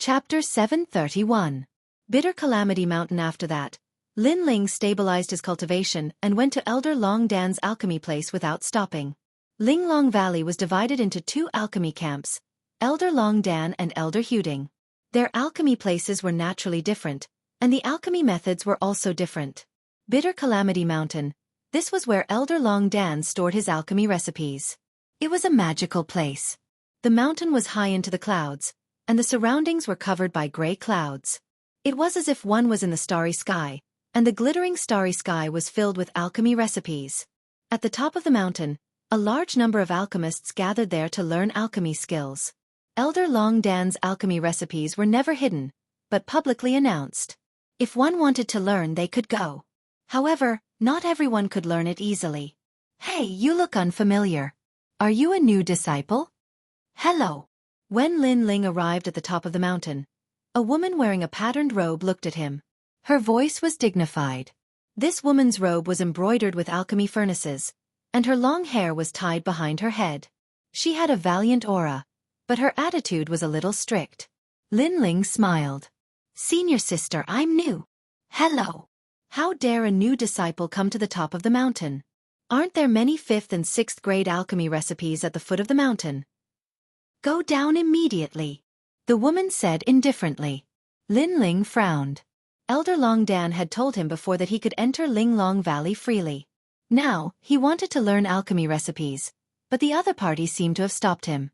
Chapter 731. Bitter Calamity Mountain. After that, Lin Ling stabilized his cultivation and went to Elder Long Dan's alchemy place without stopping. Linglong Valley was divided into two alchemy camps, Elder Long Dan and Elder Huding. Their alchemy places were naturally different, and the alchemy methods were also different. Bitter Calamity Mountain. This was where Elder Long Dan stored his alchemy recipes. It was a magical place. The mountain was high into the clouds, and the surroundings were covered by gray clouds. It was as if one was in the starry sky, and the glittering starry sky was filled with alchemy recipes. At the top of the mountain, a large number of alchemists gathered there to learn alchemy skills. Elder Long Dan's alchemy recipes were never hidden, but publicly announced. If one wanted to learn, they could go. However, not everyone could learn it easily. Hey, you look unfamiliar. Are you a new disciple? Hello. When Lin Ling arrived at the top of the mountain, a woman wearing a patterned robe looked at him. Her voice was dignified. This woman's robe was embroidered with alchemy furnaces, and her long hair was tied behind her head. She had a valiant aura, but her attitude was a little strict. Lin Ling smiled. Senior sister, I'm new. Hello. How dare a new disciple come to the top of the mountain? Aren't there many 5th and 6th grade alchemy recipes at the foot of the mountain? Go down immediately, the woman said indifferently. Lin Ling frowned. Elder Long Dan had told him before that he could enter Linglong Valley freely. Now, he wanted to learn alchemy recipes, but the other party seemed to have stopped him.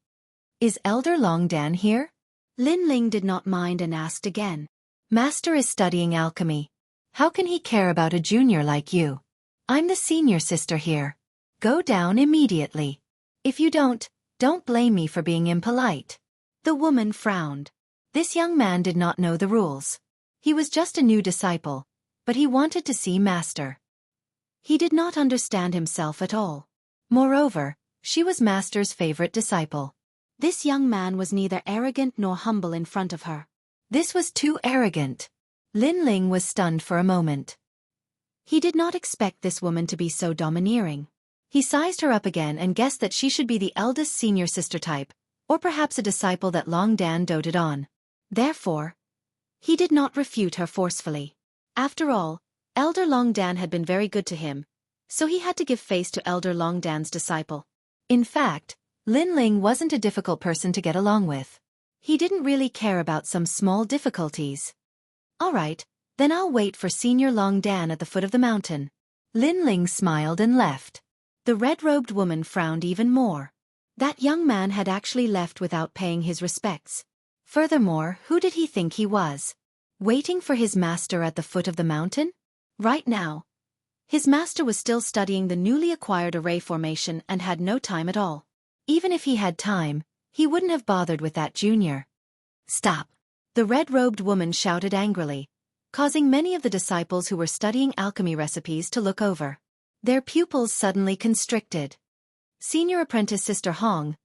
Is Elder Long Dan here? Lin Ling did not mind and asked again. Master is studying alchemy. How can he care about a junior like you? I'm the senior sister here. Go down immediately. If you don't blame me for being impolite. The woman frowned. This young man did not know the rules. He was just a new disciple, but he wanted to see Master. He did not understand himself at all. Moreover, she was Master's favorite disciple. This young man was neither arrogant nor humble in front of her. This was too arrogant. Lin Ling was stunned for a moment. He did not expect this woman to be so domineering. He sized her up again and guessed that she should be the eldest senior sister type, or perhaps a disciple that Long Dan doted on. Therefore, he did not refute her forcefully. After all, Elder Long Dan had been very good to him, so he had to give face to Elder Long Dan's disciple. In fact, Lin Ling wasn't a difficult person to get along with. He didn't really care about some small difficulties. All right, then I'll wait for Senior Long Dan at the foot of the mountain. Lin Ling smiled and left. The red-robed woman frowned even more. That young man had actually left without paying his respects. Furthermore, who did he think he was? Waiting for his master at the foot of the mountain? Right now, his master was still studying the newly acquired array formation and had no time at all. Even if he had time, he wouldn't have bothered with that junior. Stop! The red-robed woman shouted angrily, causing many of the disciples who were studying alchemy recipes to look over. Their pupils suddenly constricted. Senior apprentice Sister Hong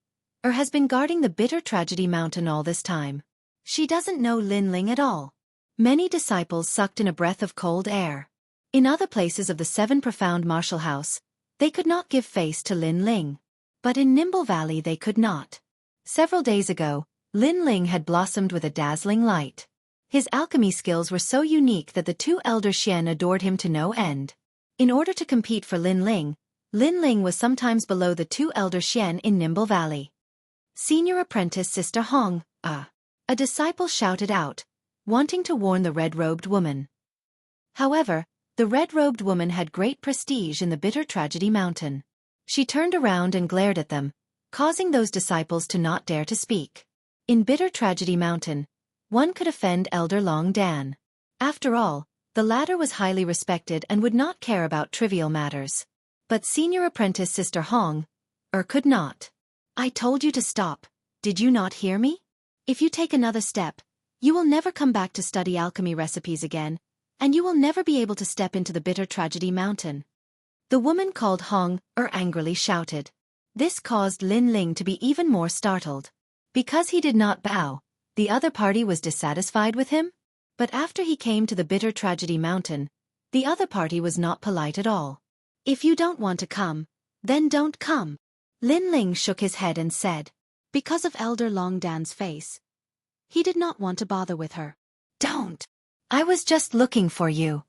has been guarding the Bitter Tragedy Mountain all this time. She doesn't know Lin Ling at all. Many disciples sucked in a breath of cold air. In other places of the 7 Profound Martial House, they could not give face to Lin Ling. But in Nimble Valley they could not. Several days ago, Lin Ling had blossomed with a dazzling light. His alchemy skills were so unique that the 2 Elder Xian adored him to no end. In order to compete for Lin Ling was sometimes below the 2 Elder Xian in Nimble Valley. Senior apprentice Sister Hong, a disciple shouted out, wanting to warn the red-robed woman. However, the red-robed woman had great prestige in the Bitter Tragedy Mountain. She turned around and glared at them, causing those disciples to not dare to speak. In Bitter Tragedy Mountain, one could offend Elder Long Dan. After all, the latter was highly respected and would not care about trivial matters. But senior apprentice Sister Hong could not. I told you to stop. Did you not hear me? If you take another step, you will never come back to study alchemy recipes again, and you will never be able to step into the Bitter Tragedy Mountain. The woman called Hong angrily shouted. This caused Lin Ling to be even more startled. Because he did not bow, the other party was dissatisfied with him? But after he came to the Bitter Tragedy Mountain, the other party was not polite at all. If you don't want to come, then don't come. Lin Ling shook his head and said. Because of Elder Long Dan's face, He did not want to bother with her. Don't! I was just looking for you.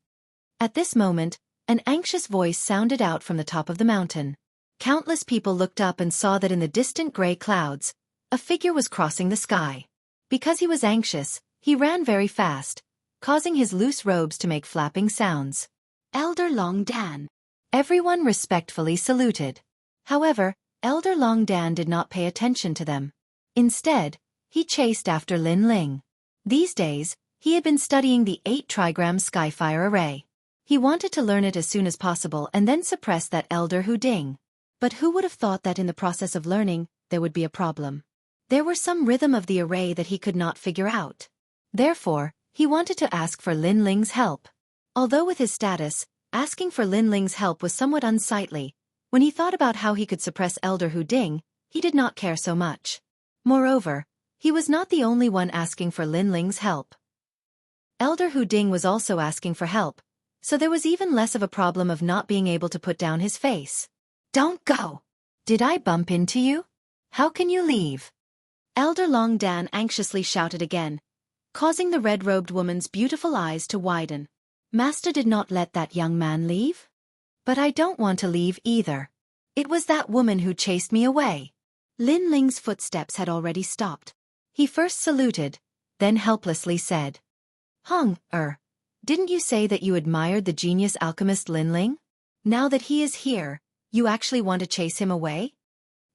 At this moment, an anxious voice sounded out from the top of the mountain. Countless people looked up and saw that in the distant gray clouds, a figure was crossing the sky. Because he was anxious, he ran very fast, causing his loose robes to make flapping sounds. Elder Long Dan. Everyone respectfully saluted. However, Elder Long Dan did not pay attention to them. Instead, he chased after Lin Ling. These days, he had been studying the 8 trigram Skyfire array. He wanted to learn it as soon as possible and then suppress that Elder Hu Ding. But who would have thought that in the process of learning, there would be a problem? There were some rhythm of the array that he could not figure out. Therefore, he wanted to ask for Lin Ling's help. Although with his status, asking for Lin Ling's help was somewhat unsightly, when he thought about how he could suppress Elder Hu Ding, he did not care so much. Moreover, he was not the only one asking for Lin Ling's help. Elder Hu Ding was also asking for help, so there was even less of a problem of not being able to put down his face. Don't go! Did I bump into you? How can you leave? Elder Long Dan anxiously shouted again, causing the red-robed woman's beautiful eyes to widen. Master did not let that young man leave? But I don't want to leave either. It was that woman who chased me away. Lin Ling's footsteps had already stopped. He first saluted, then helplessly said, didn't you say that you admired the genius alchemist Lin Ling? Now that he is here, you actually want to chase him away?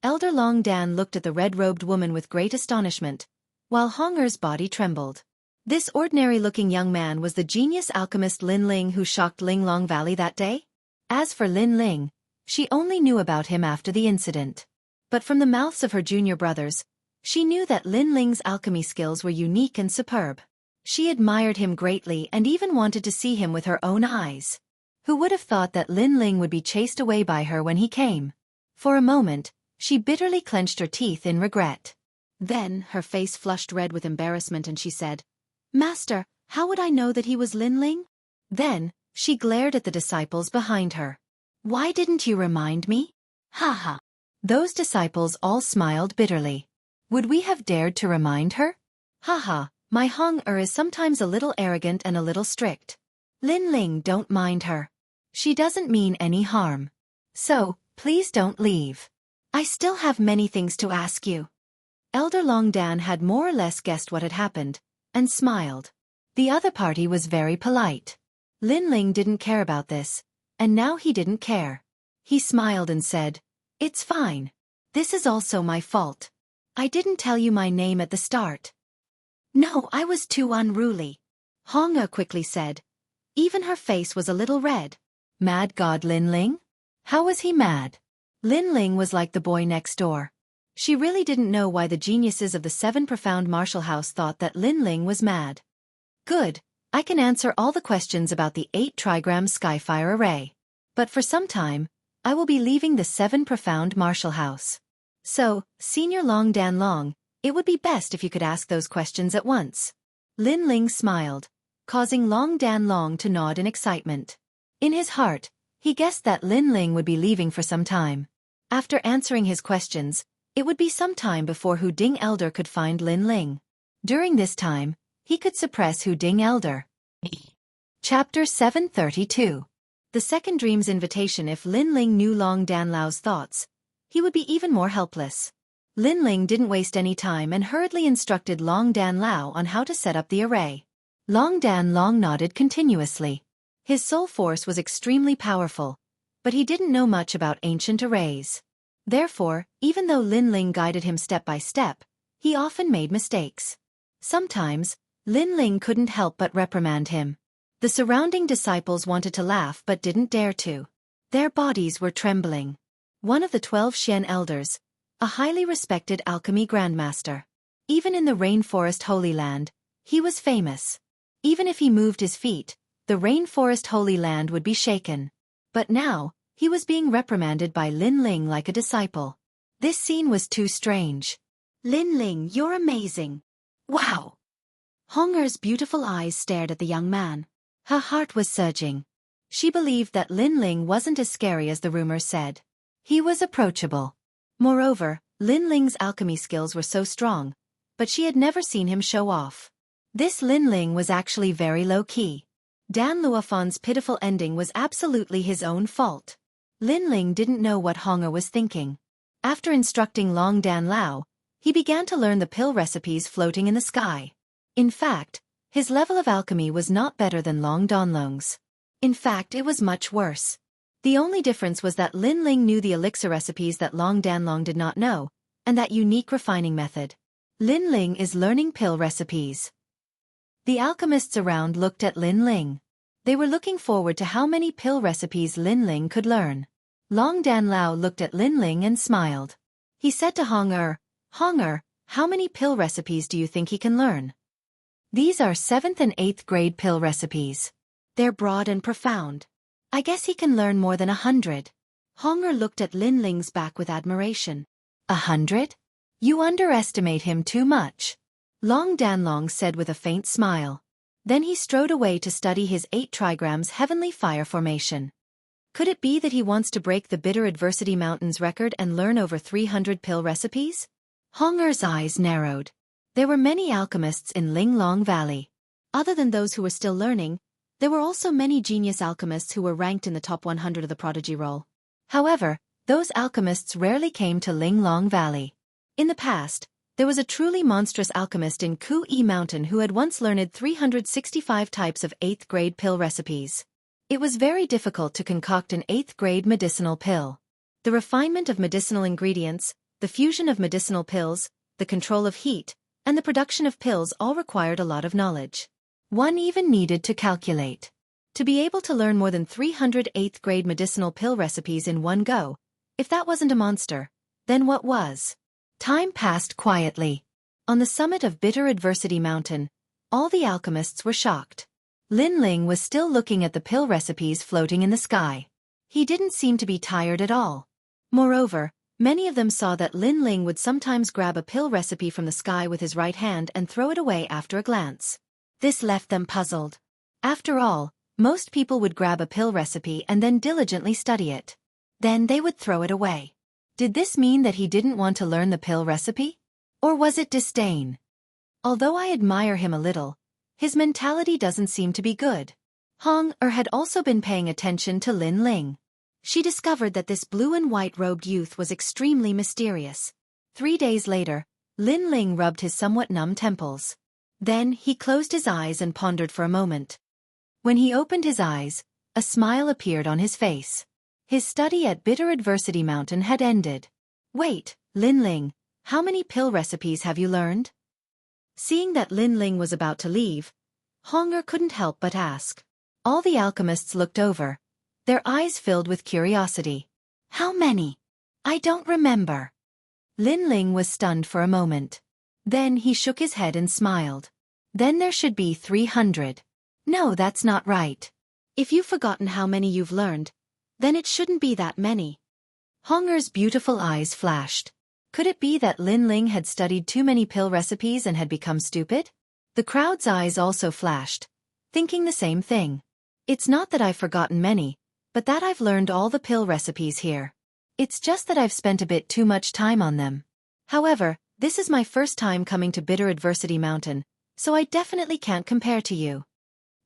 Elder Long Dan looked at the red-robed woman with great astonishment, while Honger's body trembled. This ordinary-looking young man was the genius alchemist Lin Ling who shocked Linglong Valley that day? As for Lin Ling, she only knew about him after the incident. But from the mouths of her junior brothers, she knew that Lin Ling's alchemy skills were unique and superb. She admired him greatly and even wanted to see him with her own eyes. Who would have thought that Lin Ling would be chased away by her when he came? For a moment, she bitterly clenched her teeth in regret. Then, her face flushed red with embarrassment and she said, Master, how would I know that he was Lin Ling? Then, she glared at the disciples behind her. Why didn't you remind me? Ha ha. Those disciples all smiled bitterly. Would we have dared to remind her? Ha ha, my Hong-er is sometimes a little arrogant and a little strict. Lin Ling, don't mind her. She doesn't mean any harm. So, please don't leave. I still have many things to ask you. Elder Long Dan had more or less guessed what had happened, and smiled. The other party was very polite. Lin Ling didn't care about this, and now he didn't care. He smiled and said, It's fine. This is also my fault. I didn't tell you my name at the start. No, I was too unruly. Hong-er quickly said. Even her face was a little red. Mad God Lin Ling? How was he mad? Lin Ling was like the boy next door. She really didn't know why the geniuses of the 7 Profound Martial House thought that Lin Ling was mad. Good, I can answer all the questions about the 8 trigram Skyfire array. But for some time, I will be leaving the 7 Profound Martial House. So, Senior Long Dan Long, it would be best if you could ask those questions at once. Lin Ling smiled, causing Long Dan Long to nod in excitement. In his heart, he guessed that Lin Ling would be leaving for some time. After answering his questions, it would be some time before Hu Ding Elder could find Lin Ling. During this time, he could suppress Hu Ding Elder. Chapter 732. The second dream's invitation. If Lin Ling knew Long Dan Lao's thoughts, he would be even more helpless. Lin Ling didn't waste any time and hurriedly instructed Long Dan Lao on how to set up the array. Long Dan Long nodded continuously. His soul force was extremely powerful, but he didn't know much about ancient arrays. Therefore, even though Lin Ling guided him step by step, he often made mistakes. Sometimes, Lin Ling couldn't help but reprimand him. The surrounding disciples wanted to laugh but didn't dare to. Their bodies were trembling. One of the 12 Xian elders, a highly respected alchemy grandmaster. Even in the Rainforest Holy Land, he was famous. Even if he moved his feet, the Rainforest Holy Land would be shaken. But now, he was being reprimanded by Lin Ling like a disciple. This scene was too strange. Lin Ling, you're amazing. Wow! Hong-er's beautiful eyes stared at the young man. Her heart was surging. She believed that Lin Ling wasn't as scary as the rumors said. He was approachable. Moreover, Lin Ling's alchemy skills were so strong, but she had never seen him show off. This Lin Ling was actually very low-key. Dan Luofan's pitiful ending was absolutely his own fault. Lin Ling didn't know what Hong'er was thinking. After instructing Long Dan Lao, he began to learn the pill recipes floating in the sky. In fact, his level of alchemy was not better than Long Donlong's. In fact, it was much worse. The only difference was that Lin Ling knew the elixir recipes that Long Danlong did not know, and that unique refining method. Lin Ling is learning pill recipes. The alchemists around looked at Lin Ling. They were looking forward to how many pill recipes Lin Ling could learn. Long Dan Lao looked at Lin Ling and smiled. He said to Hong'er, "Hong'er, how many pill recipes do you think he can learn?" "These are 7th and 8th grade pill recipes. They're broad and profound. I guess he can learn more than 100. Hong'er looked at Lin Ling's back with admiration. 100? You underestimate him too much. Long Danlong said with a faint smile. Then he strode away to study his 8 trigrams heavenly fire formation. Could it be that he wants to break the Bitter Adversity Mountain's record and learn over 300 pill recipes? Hong'er's eyes narrowed. There were many alchemists in Linglong Valley. Other than those who were still learning, there were also many genius alchemists who were ranked in the top 100 of the prodigy roll. However, those alchemists rarely came to Linglong Valley. In the past, there was a truly monstrous alchemist in Ku-yi Mountain who had once learned 365 types of 8th grade pill recipes. It was very difficult to concoct an 8th grade medicinal pill. The refinement of medicinal ingredients, the fusion of medicinal pills, the control of heat, and the production of pills all required a lot of knowledge. One even needed to calculate. To be able to learn more than 300 8th grade medicinal pill recipes in one go, if that wasn't a monster, then what was? Time passed quietly. On the summit of Bitter Adversity Mountain, all the alchemists were shocked. Lin Ling was still looking at the pill recipes floating in the sky. He didn't seem to be tired at all. Moreover, many of them saw that Lin Ling would sometimes grab a pill recipe from the sky with his right hand and throw it away after a glance. This left them puzzled. After all, most people would grab a pill recipe and then diligently study it. Then they would throw it away. Did this mean that he didn't want to learn the pill recipe? Or was it disdain? Although I admire him a little, his mentality doesn't seem to be good. Hong'er had also been paying attention to Lin Ling. She discovered that this blue and white-robed youth was extremely mysterious. 3 days later, Lin Ling rubbed his somewhat numb temples. Then he closed his eyes and pondered for a moment. When he opened his eyes, a smile appeared on his face. His study at Bitter Adversity Mountain had ended. "Wait, Lin Ling, how many pill recipes have you learned?" Seeing that Lin Ling was about to leave, Hong'er couldn't help but ask. All the alchemists looked over, their eyes filled with curiosity. "How many? I don't remember." Lin Ling was stunned for a moment. Then he shook his head and smiled. "Then there should be 300. No, that's not right. If you've forgotten how many you've learned, then it shouldn't be that many." Hong'er's beautiful eyes flashed. Could it be that Lin Ling had studied too many pill recipes and had become stupid? The crowd's eyes also flashed, thinking the same thing. "It's not that I've forgotten many, but that I've learned all the pill recipes here. It's just that I've spent a bit too much time on them. However, this is my first time coming to Bitter Adversity Mountain, so I definitely can't compare to you."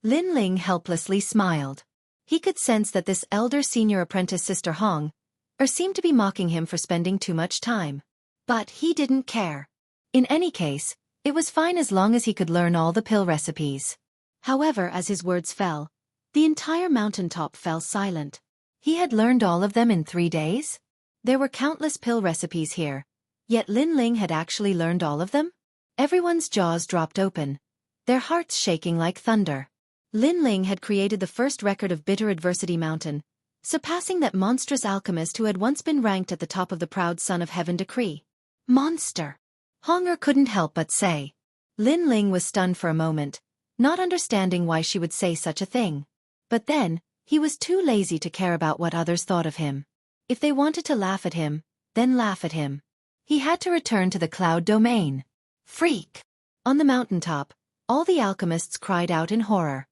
Lin Ling helplessly smiled. He could sense that this elder senior apprentice Sister Hong'er seemed to be mocking him for spending too much time. But he didn't care. In any case, it was fine as long as he could learn all the pill recipes. However, as his words fell, the entire mountaintop fell silent. He had learned all of them in 3 days? There were countless pill recipes here, yet Lin Ling had actually learned all of them? Everyone's jaws dropped open, their hearts shaking like thunder. Lin Ling had created the first record of Bitter Adversity Mountain, surpassing that monstrous alchemist who had once been ranked at the top of the proud Son of Heaven decree. Monster! Hong'er couldn't help but say. Lin Ling was stunned for a moment, not understanding why she would say such a thing. But then, he was too lazy to care about what others thought of him. If they wanted to laugh at him, then laugh at him. He had to return to the cloud domain. Freak! On the mountaintop, all the alchemists cried out in horror.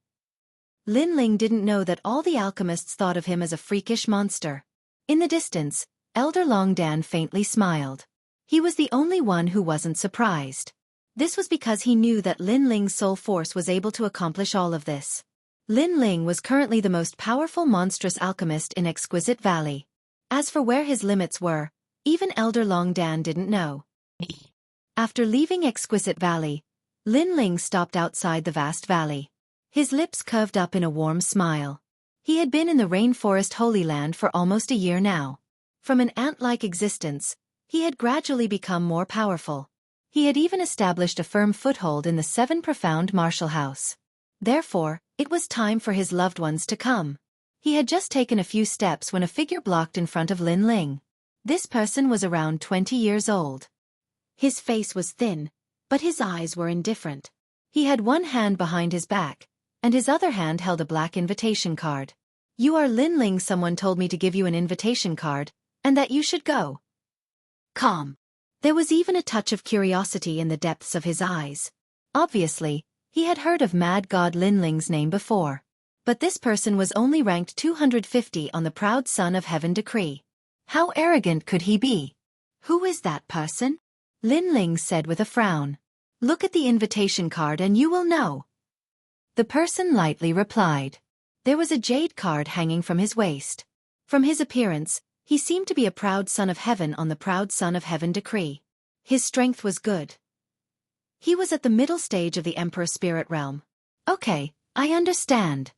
Lin Ling didn't know that all the alchemists thought of him as a freakish monster. In the distance, Elder Long Dan faintly smiled. He was the only one who wasn't surprised. This was because he knew that Lin Ling's soul force was able to accomplish all of this. Lin Ling was currently the most powerful monstrous alchemist in Exquisite Valley. As for where his limits were, even Elder Long Dan didn't know. After leaving Exquisite Valley, Lin Ling stopped outside the vast valley. His lips curved up in a warm smile. He had been in the Rainforest Holy Land for almost a year now. From an ant-like existence, he had gradually become more powerful. He had even established a firm foothold in the 7 Profound Martial House. Therefore, it was time for his loved ones to come. He had just taken a few steps when a figure blocked in front of Lin Ling. This person was around 20 years old. His face was thin, but his eyes were indifferent. He had one hand behind his back, and his other hand held a black invitation card. "You are Lin Ling. Someone told me to give you an invitation card, and that you should go." Calm. There was even a touch of curiosity in the depths of his eyes. Obviously, he had heard of Mad God Lin Ling's name before. But this person was only ranked 250 on the Proud Son of Heaven decree. How arrogant could he be? Who is that person? Lin Ling said with a frown. "Look at the invitation card and you will know." The person lightly replied. There was a jade card hanging from his waist. From his appearance, he seemed to be a Proud Son of Heaven on the Proud Son of Heaven decree. His strength was good. He was at the middle stage of the Emperor Spirit Realm. "Okay, I understand,"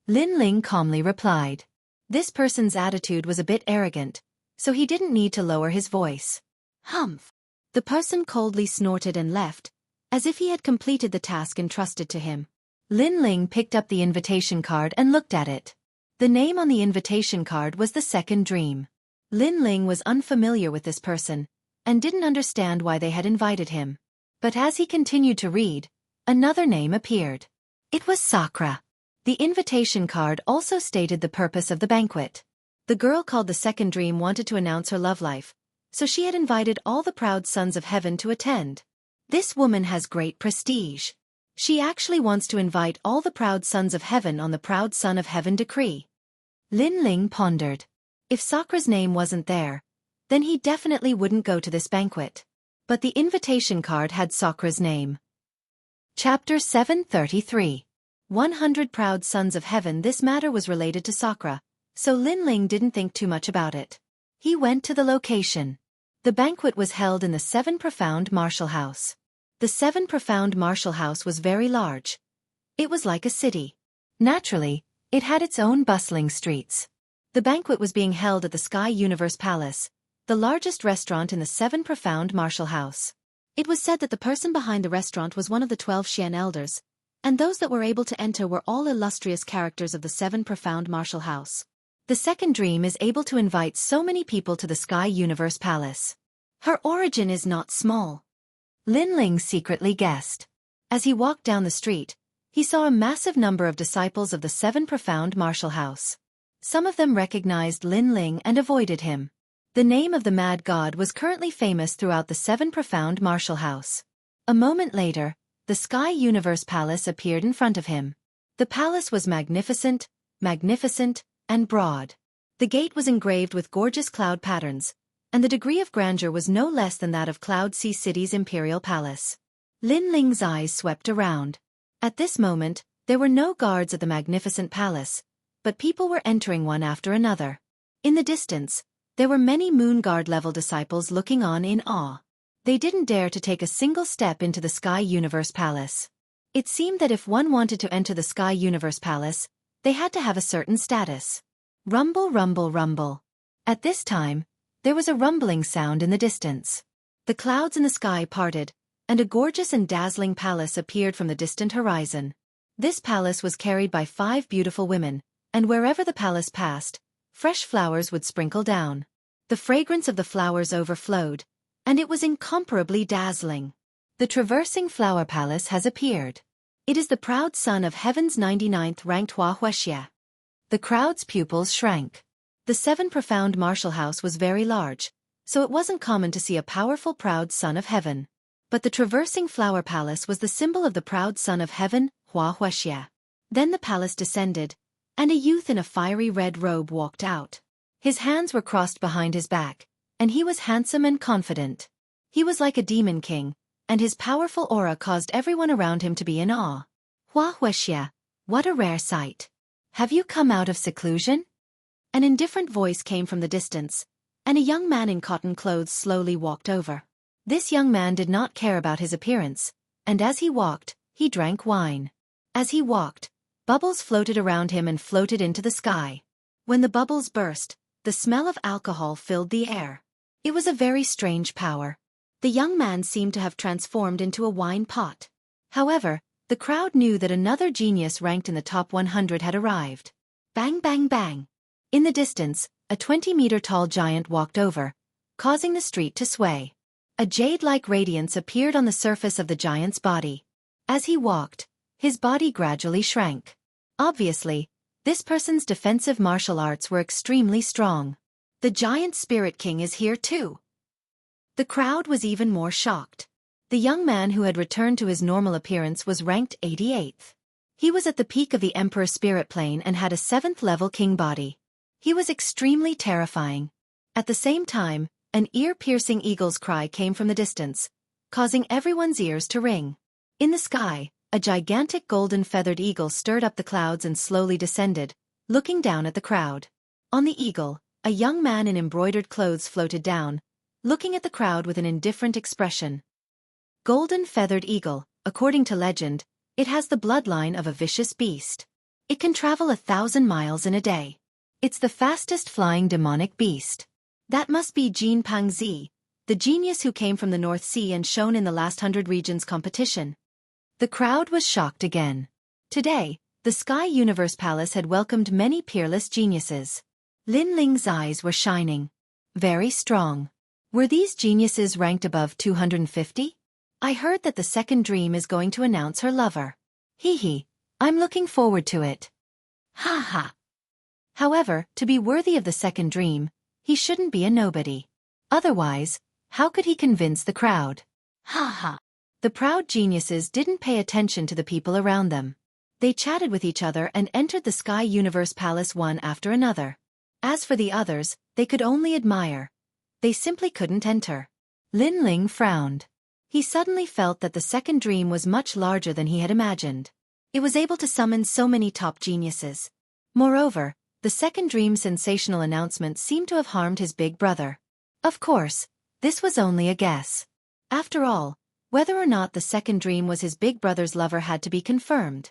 Lin Ling calmly replied. This person's attitude was a bit arrogant, so he didn't need to lower his voice. Humph. The person coldly snorted and left, as if he had completed the task entrusted to him. Lin Ling picked up the invitation card and looked at it. The name on the invitation card was the Second Dream. Lin Ling was unfamiliar with this person, and didn't understand why they had invited him. But as he continued to read, another name appeared. It was Sakura. The invitation card also stated the purpose of the banquet. The girl called the Second Dream wanted to announce her love life, so she had invited all the Proud Sons of Heaven to attend. This woman has great prestige. She actually wants to invite all the Proud Sons of Heaven on the Proud Son of Heaven decree. Lin Ling pondered. If Sakura's name wasn't there, then he definitely wouldn't go to this banquet. But the invitation card had Sakura's name. Chapter 733. 100 Proud Sons of Heaven. This matter was related to Sakura, so Lin Ling didn't think too much about it. He went to the location. The banquet was held in the 7 Profound Martial House. The 7 Profound Martial House was very large. It was like a city. Naturally, it had its own bustling streets. The banquet was being held at the Sky Universe Palace, the largest restaurant in the 7 Profound Martial House. It was said that the person behind the restaurant was one of the 12 Xian elders, and those that were able to enter were all illustrious characters of the 7 Profound Martial House. The Second Dream is able to invite so many people to the Sky Universe Palace. Her origin is not small. Lin Ling secretly guessed. As he walked down the street, he saw a massive number of disciples of the 7 Profound Martial House. Some of them recognized Lin Ling and avoided him. The name of the Mad God was currently famous throughout the 7 Profound Martial House. A moment later, the Sky Universe Palace appeared in front of him. The palace was magnificent, and broad. The gate was engraved with gorgeous cloud patterns, and the degree of grandeur was no less than that of Cloud Sea City's imperial palace. Lin Ling's eyes swept around. At this moment, there were no guards at the magnificent palace, but people were entering one after another. In the distance, there were many Moon Guard-level disciples looking on in awe. They didn't dare to take a single step into the Sky Universe Palace. It seemed that if one wanted to enter the Sky Universe Palace, they had to have a certain status. Rumble, rumble, rumble. At this time, there was a rumbling sound in the distance. The clouds in the sky parted, and a gorgeous and dazzling palace appeared from the distant horizon. This palace was carried by 5 beautiful women, and wherever the palace passed, fresh flowers would sprinkle down. The fragrance of the flowers overflowed, and it was incomparably dazzling. The traversing flower palace has appeared. It is the Proud Son of Heaven's 99th ranked Wuxia. The crowd's pupils shrank. The 7 Profound Martial House was very large, so it wasn't common to see a powerful Proud Son of Heaven. But the traversing flower palace was the symbol of the Proud Son of Heaven, Wuxia. Then the palace descended, and a youth in a fiery red robe walked out. His hands were crossed behind his back, and he was handsome and confident. He was like a demon king, and his powerful aura caused everyone around him to be in awe. Wuxia, what a rare sight. Have you come out of seclusion? An indifferent voice came from the distance, and a young man in cotton clothes slowly walked over. This young man did not care about his appearance, and as he walked, he drank wine. As he walked, bubbles floated around him and floated into the sky. When the bubbles burst, the smell of alcohol filled the air. It was a very strange power. The young man seemed to have transformed into a wine pot. However, the crowd knew that another genius ranked in the top 100 had arrived. Bang bang bang. In the distance, a 20-meter-tall giant walked over, causing the street to sway. A jade-like radiance appeared on the surface of the giant's body. As he walked, his body gradually shrank. Obviously, this person's defensive martial arts were extremely strong. The giant spirit king is here too. The crowd was even more shocked. The young man who had returned to his normal appearance was ranked 88th. He was at the peak of the Emperor Spirit Plane and had a 7th-level king body. He was extremely terrifying. At the same time, an ear-piercing eagle's cry came from the distance, causing everyone's ears to ring. In the sky, a gigantic golden-feathered eagle stirred up the clouds and slowly descended, looking down at the crowd. On the eagle, a young man in embroidered clothes floated down, looking at the crowd with an indifferent expression. Golden-feathered eagle, according to legend, it has the bloodline of a vicious beast. It can travel 1,000 miles in a day. It's the fastest flying demonic beast. That must be Jin Pangzi, the genius who came from the North Sea and shone in the last 100 regions competition. The crowd was shocked again. Today, the Sky Universe Palace had welcomed many peerless geniuses. Lin Ling's eyes were shining. Very strong. Were these geniuses ranked above 250? I heard that the second dream is going to announce her lover. Hee hee, I'm looking forward to it. Ha ha. However, to be worthy of the second dream, he shouldn't be a nobody. Otherwise, how could he convince the crowd? Ha ha. The proud geniuses didn't pay attention to the people around them. They chatted with each other and entered the Sky Universe Palace one after another. As for the others, they could only admire. They simply couldn't enter. Lin Ling frowned. He suddenly felt that the second dream was much larger than he had imagined. It was able to summon so many top geniuses. Moreover, the second dream's sensational announcement seemed to have harmed his big brother. Of course, this was only a guess. After all, whether or not the second dream was his big brother's lover had to be confirmed.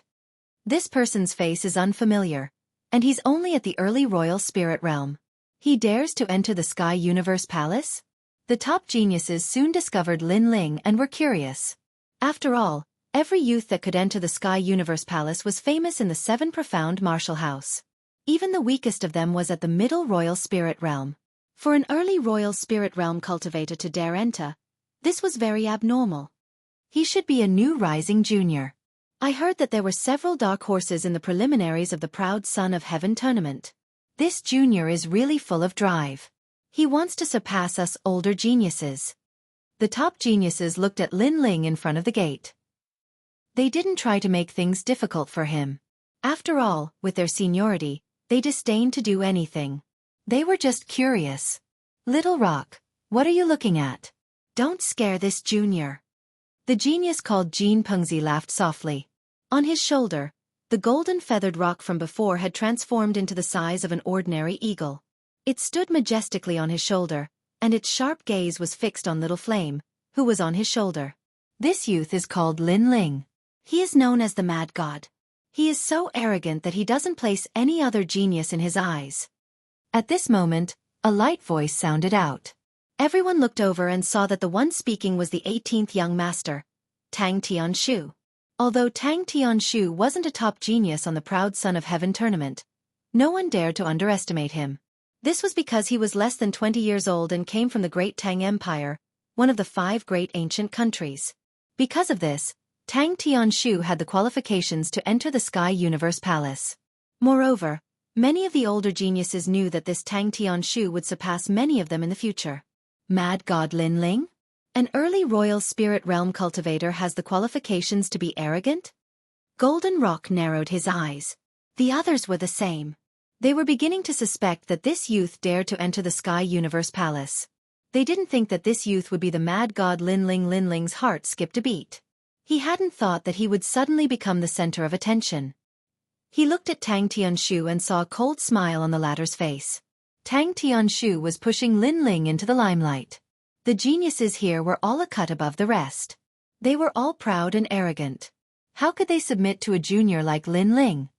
This person's face is unfamiliar, and he's only at the early royal spirit realm. He dares to enter the Sky Universe Palace? The top geniuses soon discovered Lin Ling and were curious. After all, every youth that could enter the Sky Universe Palace was famous in the 7 profound martial house. Even the weakest of them was at the middle royal spirit realm. For an early royal spirit realm cultivator to dare enter, this was very abnormal. He should be a new rising junior. I heard that there were several dark horses in the preliminaries of the Proud Son of Heaven tournament. This junior is really full of drive. He wants to surpass us older geniuses. The top geniuses looked at Lin Ling in front of the gate. They didn't try to make things difficult for him. After all, with their seniority, they disdained to do anything. They were just curious. Little Rock, what are you looking at? Don't scare this junior. The genius called Jin Pengzi laughed softly. On his shoulder, the golden-feathered rock from before had transformed into the size of an ordinary eagle. It stood majestically on his shoulder, and its sharp gaze was fixed on Little Flame, who was on his shoulder. This youth is called Lin Ling. He is known as the Mad God. He is so arrogant that he doesn't place any other genius in his eyes. At this moment, a light voice sounded out. Everyone looked over and saw that the one speaking was the 18th young master, Tang Tianshu. Although Tang Tianshu wasn't a top genius on the Proud Son of Heaven tournament, no one dared to underestimate him. This was because he was less than 20 years old and came from the Great Tang Empire, one of the 5 great ancient countries. Because of this, Tang Tianshu had the qualifications to enter the Sky Universe Palace. Moreover, many of the older geniuses knew that this Tang Tianshu would surpass many of them in the future. Mad God Lin Ling? An early royal spirit realm cultivator has the qualifications to be arrogant? Golden Rock narrowed his eyes. The others were the same. They were beginning to suspect that this youth dared to enter the Sky Universe Palace. They didn't think that this youth would be the mad god Linling. Linling's heart skipped a beat. He hadn't thought that he would suddenly become the center of attention. He looked at Tang Tianshu and saw a cold smile on the latter's face. Tang Tianshu was pushing Linling into the limelight. The geniuses here were all a cut above the rest. They were all proud and arrogant. How could they submit to a junior like Linling?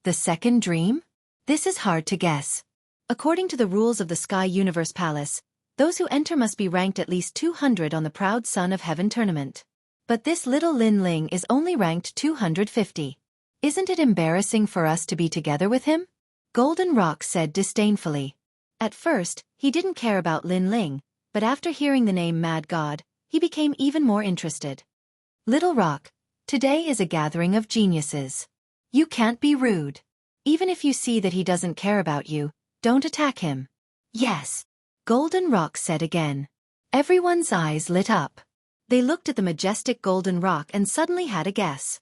The second dream? This is hard to guess. According to the rules of the Sky Universe Palace, those who enter must be ranked at least 200 on the Proud Son of Heaven tournament. But this little Linling is only ranked 250. Isn't it embarrassing for us to be together with him? Golden Rock said disdainfully. At first, he didn't care about Linling, but after hearing the name Mad God, he became even more interested. Little Rock, today is a gathering of geniuses. You can't be rude. Even if you see that he doesn't care about you, don't attack him. Yes. Golden Rock said again. Everyone's eyes lit up. They looked at the majestic Golden Rock and suddenly had a guess.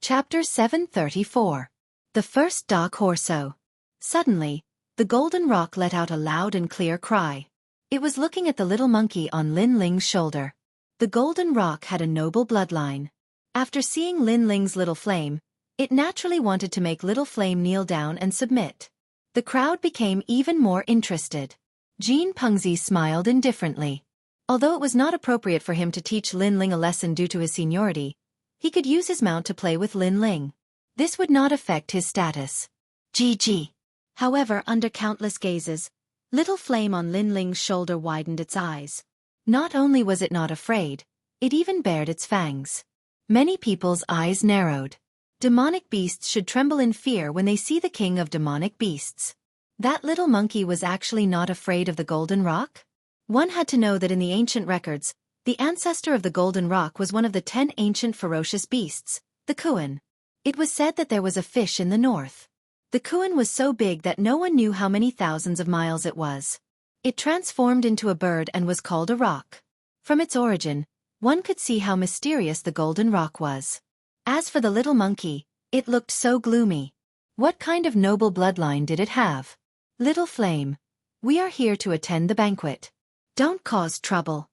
Chapter 734. The First Dark Horso. Suddenly, the Golden Rock let out a loud and clear cry. It was looking at the little monkey on Linling's shoulder. The Golden Rock had a noble bloodline. After seeing Linling's little flame, it naturally wanted to make little flame kneel down and submit. The crowd became even more interested. Jean Pengzi smiled indifferently. Although it was not appropriate for him to teach Linling a lesson due to his seniority, he could use his mount to play with Linling. This would not affect his status. GG. However, under countless gazes, little flame on Linling's shoulder widened its eyes. Not only was it not afraid, it even bared its fangs. Many people's eyes narrowed. Demonic beasts should tremble in fear when they see the king of demonic beasts. That little monkey was actually not afraid of the Golden Rock? One had to know that in the ancient records, the ancestor of the Golden Rock was one of the 10 ancient ferocious beasts, the Kuan. It was said that there was a fish in the north. The Kuan was so big that no one knew how many thousands of miles it was. It transformed into a bird and was called a rock. From its origin, one could see how mysterious the Golden Rock was. As for the little monkey, it looked so gloomy. What kind of noble bloodline did it have? Little Flame, we are here to attend the banquet. Don't cause trouble.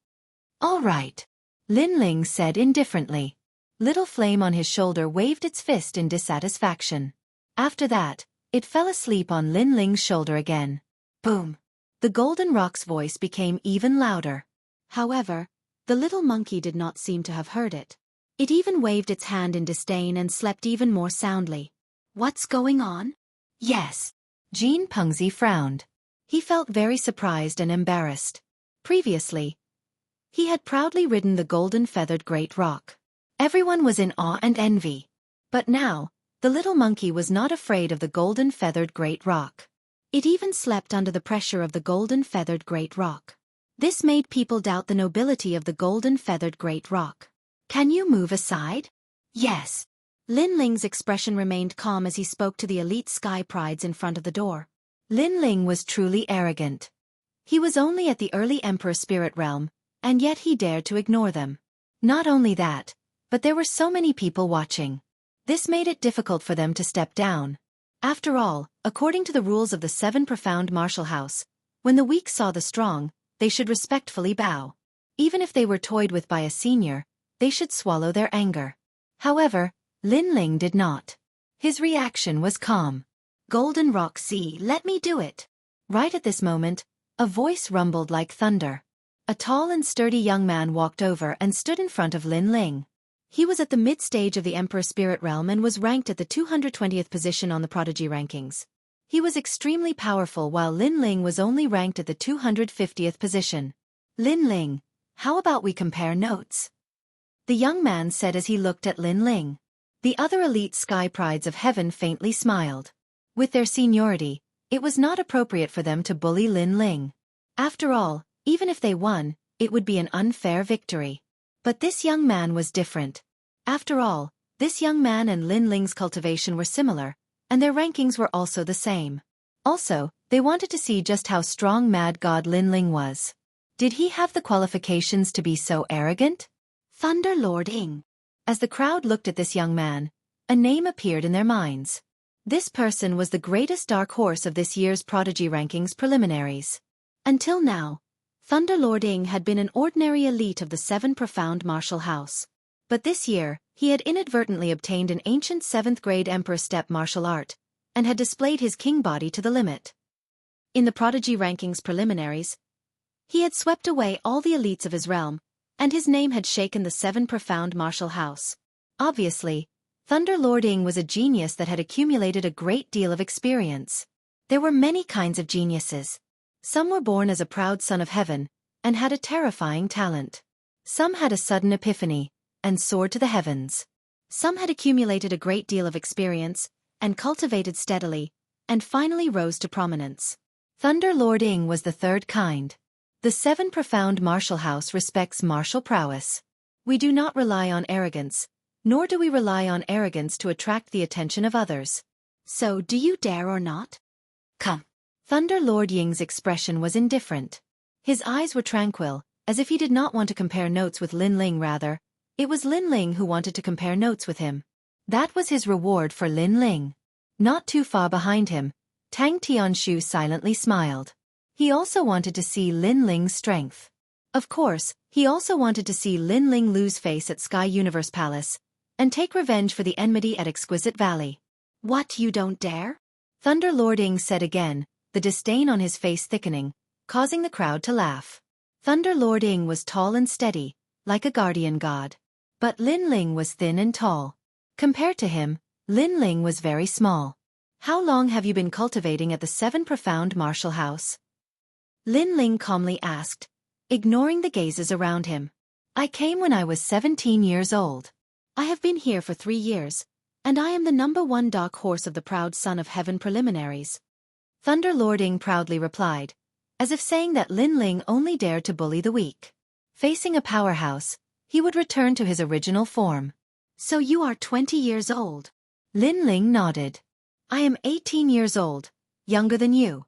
All right, Linling said indifferently. Little Flame on his shoulder waved its fist in dissatisfaction. After that, it fell asleep on Linling's shoulder again. Boom. The Golden Rock's voice became even louder. However, the little monkey did not seem to have heard it. It even waved its hand in disdain and slept even more soundly. What's going on? Yes. Jean Pengzi frowned. He felt very surprised and embarrassed. Previously, he had proudly ridden the golden-feathered great rock. Everyone was in awe and envy. But now, the little monkey was not afraid of the golden-feathered great rock. It even slept under the pressure of the golden-feathered great rock. This made people doubt the nobility of the golden-feathered great rock. Can you move aside? Yes. Linling's expression remained calm as he spoke to the elite sky prides in front of the door. Linling was truly arrogant. He was only at the early Emperor Spirit Realm, and yet he dared to ignore them. Not only that, but there were so many people watching. This made it difficult for them to step down. After all, according to the rules of the 7 Profound Martial House, when the weak saw the strong, they should respectfully bow. Even if they were toyed with by a senior, they should swallow their anger. However, Linling did not. His reaction was calm. Golden Rock, see, let me do it. Right at this moment, a voice rumbled like thunder. A tall and sturdy young man walked over and stood in front of Linling. He was at the mid-stage of the Emperor Spirit Realm and was ranked at the 220th position on the Prodigy rankings. He was extremely powerful while Linling was only ranked at the 250th position. Linling, how about we compare notes? The young man said as he looked at Linling. The other elite sky prides of heaven faintly smiled. With their seniority, it was not appropriate for them to bully Linling. After all, even if they won, it would be an unfair victory. But this young man was different. After all, this young man and Linling's cultivation were similar, and their rankings were also the same. Also, they wanted to see just how strong Mad God Linling was. Did he have the qualifications to be so arrogant? Thunder Lord Ing. As the crowd looked at this young man, a name appeared in their minds. This person was the greatest dark horse of this year's Prodigy Rankings preliminaries. Until now, Thunderlord Ying had been an ordinary elite of the Seven Profound Martial House. But this year, he had inadvertently obtained an ancient 7th-grade Emperor Step martial art, and had displayed his king body to the limit. In the Prodigy Rankings preliminaries, he had swept away all the elites of his realm, and his name had shaken the Seven Profound Martial House. Obviously, Thunderlord Ying was a genius that had accumulated a great deal of experience. There were many kinds of geniuses. Some were born as a proud son of heaven, and had a terrifying talent. Some had a sudden epiphany, and soared to the heavens. Some had accumulated a great deal of experience, and cultivated steadily, and finally rose to prominence. Thunderlord Ying was the third kind. The Seven Profound Martial House respects martial prowess. We do not rely on arrogance, nor do we rely on arrogance to attract the attention of others. So, do you dare or not? Come. Thunderlord Ying's expression was indifferent. His eyes were tranquil, as if he did not want to compare notes with Lin Ling. Rather, it was Lin Ling who wanted to compare notes with him. That was his reward for Lin Ling. Not too far behind him, Tang Tianshu silently smiled. He also wanted to see Lin Ling's strength. Of course, he also wanted to see Lin Ling lose face at Sky Universe Palace, and take revenge for the enmity at Exquisite Valley. What, you don't dare? Thunderlord Ying said again, the disdain on his face thickening, causing the crowd to laugh. Thunderlord Ying was tall and steady, like a guardian god. But Lin Ling was thin and tall. Compared to him, Lin Ling was very small. How long have you been cultivating at the Seven Profound Martial House? Lin Ling calmly asked, ignoring the gazes around him. I came when I was 17 years old. I have been here for 3 years, and I am the #1 dark horse of the Proud Son of Heaven preliminaries. Thunderlord Ying proudly replied, as if saying that Lin Ling only dared to bully the weak. Facing a powerhouse, he would return to his original form. So you are 20 years old? Lin Ling nodded. I am 18 years old, younger than you.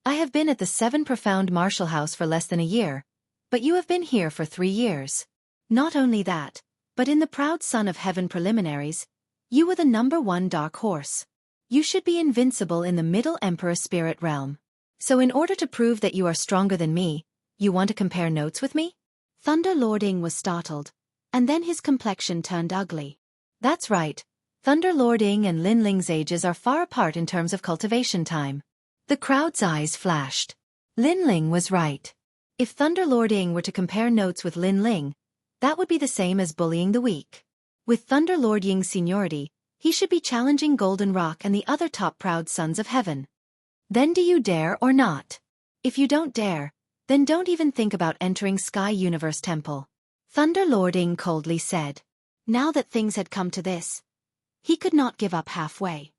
I have been at the Seven Profound Martial House for less than a year, but you have been here for 3 years. Not only that, but in the Proud Son of Heaven preliminaries, you were the #1 dark horse. You should be invincible in the Middle Emperor Spirit Realm. So in order to prove that you are stronger than me, you want to compare notes with me? Thunderlord Ying was startled, and then his complexion turned ugly. That's right. Thunderlord Ying and Lin Ling's ages are far apart in terms of cultivation time. The crowd's eyes flashed. Lin Ling was right. If Thunderlord Ying were to compare notes with Lin Ling, that would be the same as bullying the weak. With Thunderlord Ying's seniority, he should be challenging Golden Rock and the other top Proud Sons of Heaven. Then do you dare or not? If you don't dare, then don't even think about entering Sky Universe Temple. Thunderlord Ying coldly said. Now that things had come to this, he could not give up halfway.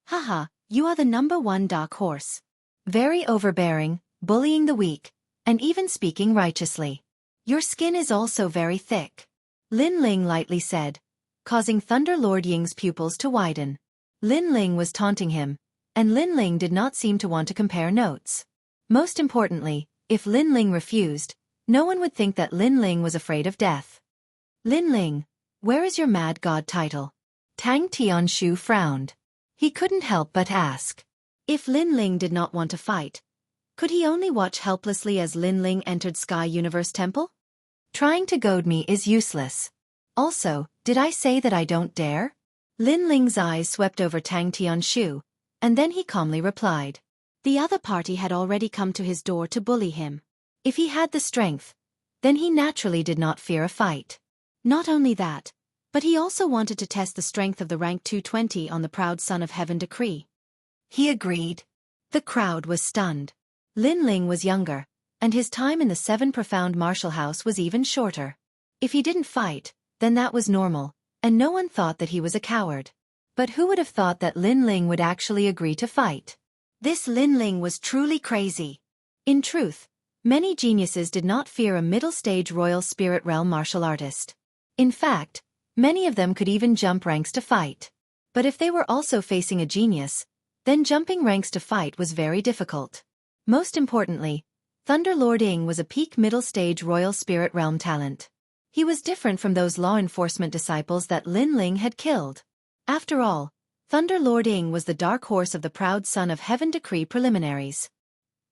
Haha, you are the #1 dark horse. Very overbearing, bullying the weak, and even speaking righteously. Your skin is also very thick. Lin Ling lightly said, causing Thunderlord Ying's pupils to widen. Lin Ling was taunting him, and Lin Ling did not seem to want to compare notes. Most importantly, if Lin Ling refused, no one would think that Lin Ling was afraid of death. Lin Ling, where is your Mad God title? Tang Tianshu frowned. He couldn't help but ask. If Lin Ling did not want to fight, could he only watch helplessly as Lin Ling entered Sky Universe Temple? Trying to goad me is useless. Also, did I say that I don't dare? Lin Ling's eyes swept over Tang Tianshu, and then he calmly replied. The other party had already come to his door to bully him. If he had the strength, then he naturally did not fear a fight. Not only that, but he also wanted to test the strength of the rank 220 on the Proud Son of Heaven decree. He agreed. The crowd was stunned. Lin Ling was younger, and his time in the Seven Profound Martial House was even shorter. If he didn't fight, then that was normal, and no one thought that he was a coward. But who would have thought that Lin Ling would actually agree to fight? This Lin Ling was truly crazy. In truth, many geniuses did not fear a middle-stage Royal Spirit Realm martial artist. In fact, many of them could even jump ranks to fight. But if they were also facing a genius, then jumping ranks to fight was very difficult. Most importantly, Thunderlord Ying was a peak middle-stage Royal Spirit Realm talent. He was different from those law enforcement disciples that Lin Ling had killed. After all, Thunderlord Ying was the dark horse of the Proud Son of Heaven decree preliminaries.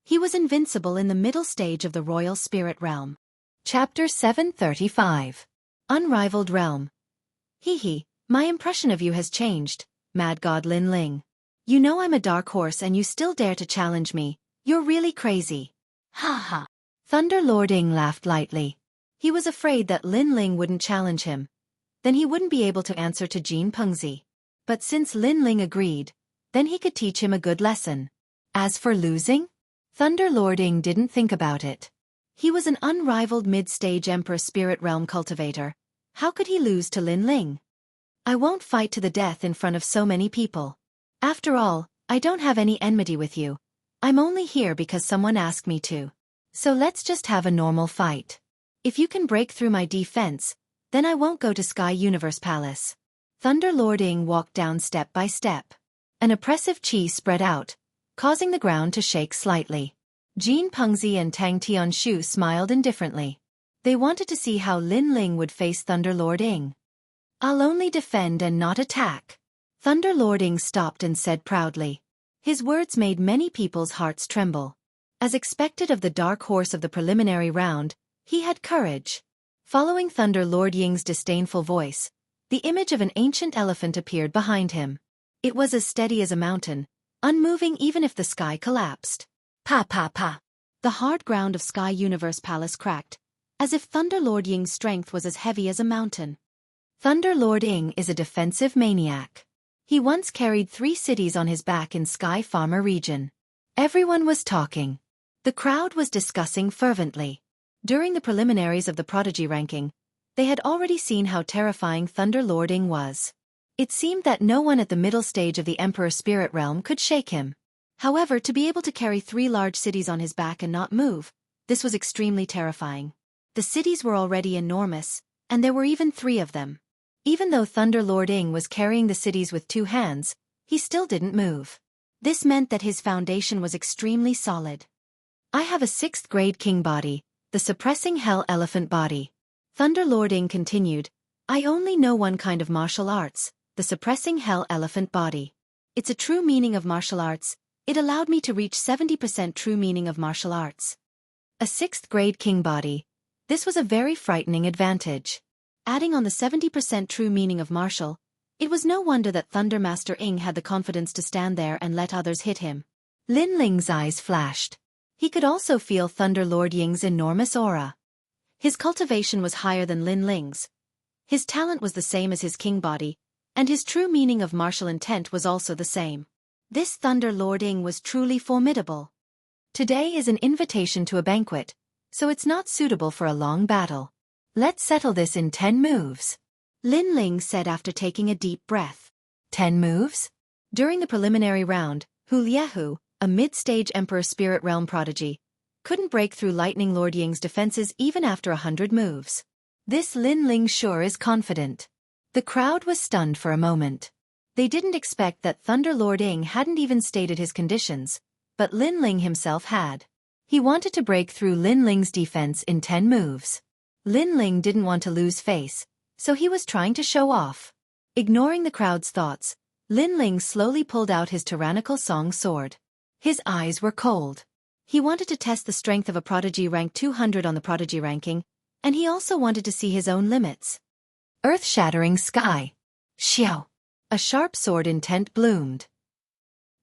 He was invincible in the middle stage of the royal spirit realm. Chapter 735. Unrivaled Realm. Hee, my impression of you has changed, Mad God Lin Ling. You know I'm a dark horse and you still dare to challenge me. You're really crazy. Ha ha. Thunder Lord Ing laughed lightly. He was afraid that Lin Ling wouldn't challenge him. Then he wouldn't be able to answer to Jean Pengzi. But since Lin Ling agreed, then he could teach him a good lesson. As for losing? Thunder Lord Ing didn't think about it. He was an unrivaled mid-stage Emperor Spirit Realm cultivator. How could he lose to Lin Ling? I won't fight to the death in front of so many people. After all, I don't have any enmity with you. I'm only here because someone asked me to. So let's just have a normal fight. If you can break through my defense, then I won't go to Sky Universe Palace. Thunder Lord Ing walked down step by step. An oppressive chi spread out, causing the ground to shake slightly. Jean Pengzi and Tang Tianshu smiled indifferently. They wanted to see how Lin Ling would face Thunder Lord Ing. I'll only defend and not attack. Thunder Lord Ing stopped and said proudly. His words made many people's hearts tremble. As expected of the dark horse of the preliminary round, he had courage. Following Thunder Lord Ying's disdainful voice, the image of an ancient elephant appeared behind him. It was as steady as a mountain, unmoving even if the sky collapsed. Pa pa pa. The hard ground of Sky Universe Palace cracked, as if Thunder Lord Ying's strength was as heavy as a mountain. Thunder Lord Ing is a defensive maniac. He once carried 3 cities on his back in Sky Farmer region. Everyone was talking. The crowd was discussing fervently. During the preliminaries of the prodigy ranking, they had already seen how terrifying Thunder Lord Ing was. It seemed that no one at the middle stage of the Emperor Spirit Realm could shake him. However, to be able to carry 3 large cities on his back and not move, this was extremely terrifying. The cities were already enormous, and there were even 3 of them. Even though Thunder Lord Ing was carrying the cities with 2 hands, he still didn't move. This meant that his foundation was extremely solid. I have a 6th grade king body, the suppressing hell elephant body. Thunder Lord Ing continued, I only know one kind of martial arts, the suppressing hell elephant body. It's a true meaning of martial arts. It allowed me to reach 70% true meaning of martial arts. A 6th grade king body. This was a very frightening advantage. Adding on the 70% true meaning of martial, it was no wonder that Thunder Master Ing had the confidence to stand there and let others hit him. Lin Ling's eyes flashed. He could also feel Thunder Lord Ying's enormous aura. His cultivation was higher than Lin Ling's. His talent was the same as his king body, and his true meaning of martial intent was also the same. This Thunder Lord Ing was truly formidable. Today is an invitation to a banquet, so it's not suitable for a long battle. Let's settle this in 10 moves. Lin Ling said after taking a deep breath. 10 moves? During the preliminary round, Jianghu, a mid-stage Emperor Spirit Realm prodigy, couldn't break through Lightning Lord Ying's defenses even after 100 moves. This Lin Ling sure is confident. The crowd was stunned for a moment. They didn't expect that Thunder Lord Ing hadn't even stated his conditions, but Lin Ling himself had. He wanted to break through Lin Ling's defense in 10 moves. Lin Ling didn't want to lose face, so he was trying to show off. Ignoring the crowd's thoughts, Lin Ling slowly pulled out his tyrannical song sword. His eyes were cold. He wanted to test the strength of a prodigy ranked 200 on the prodigy ranking, and he also wanted to see his own limits. Earth-shattering sky. Xiao. A sharp sword intent bloomed.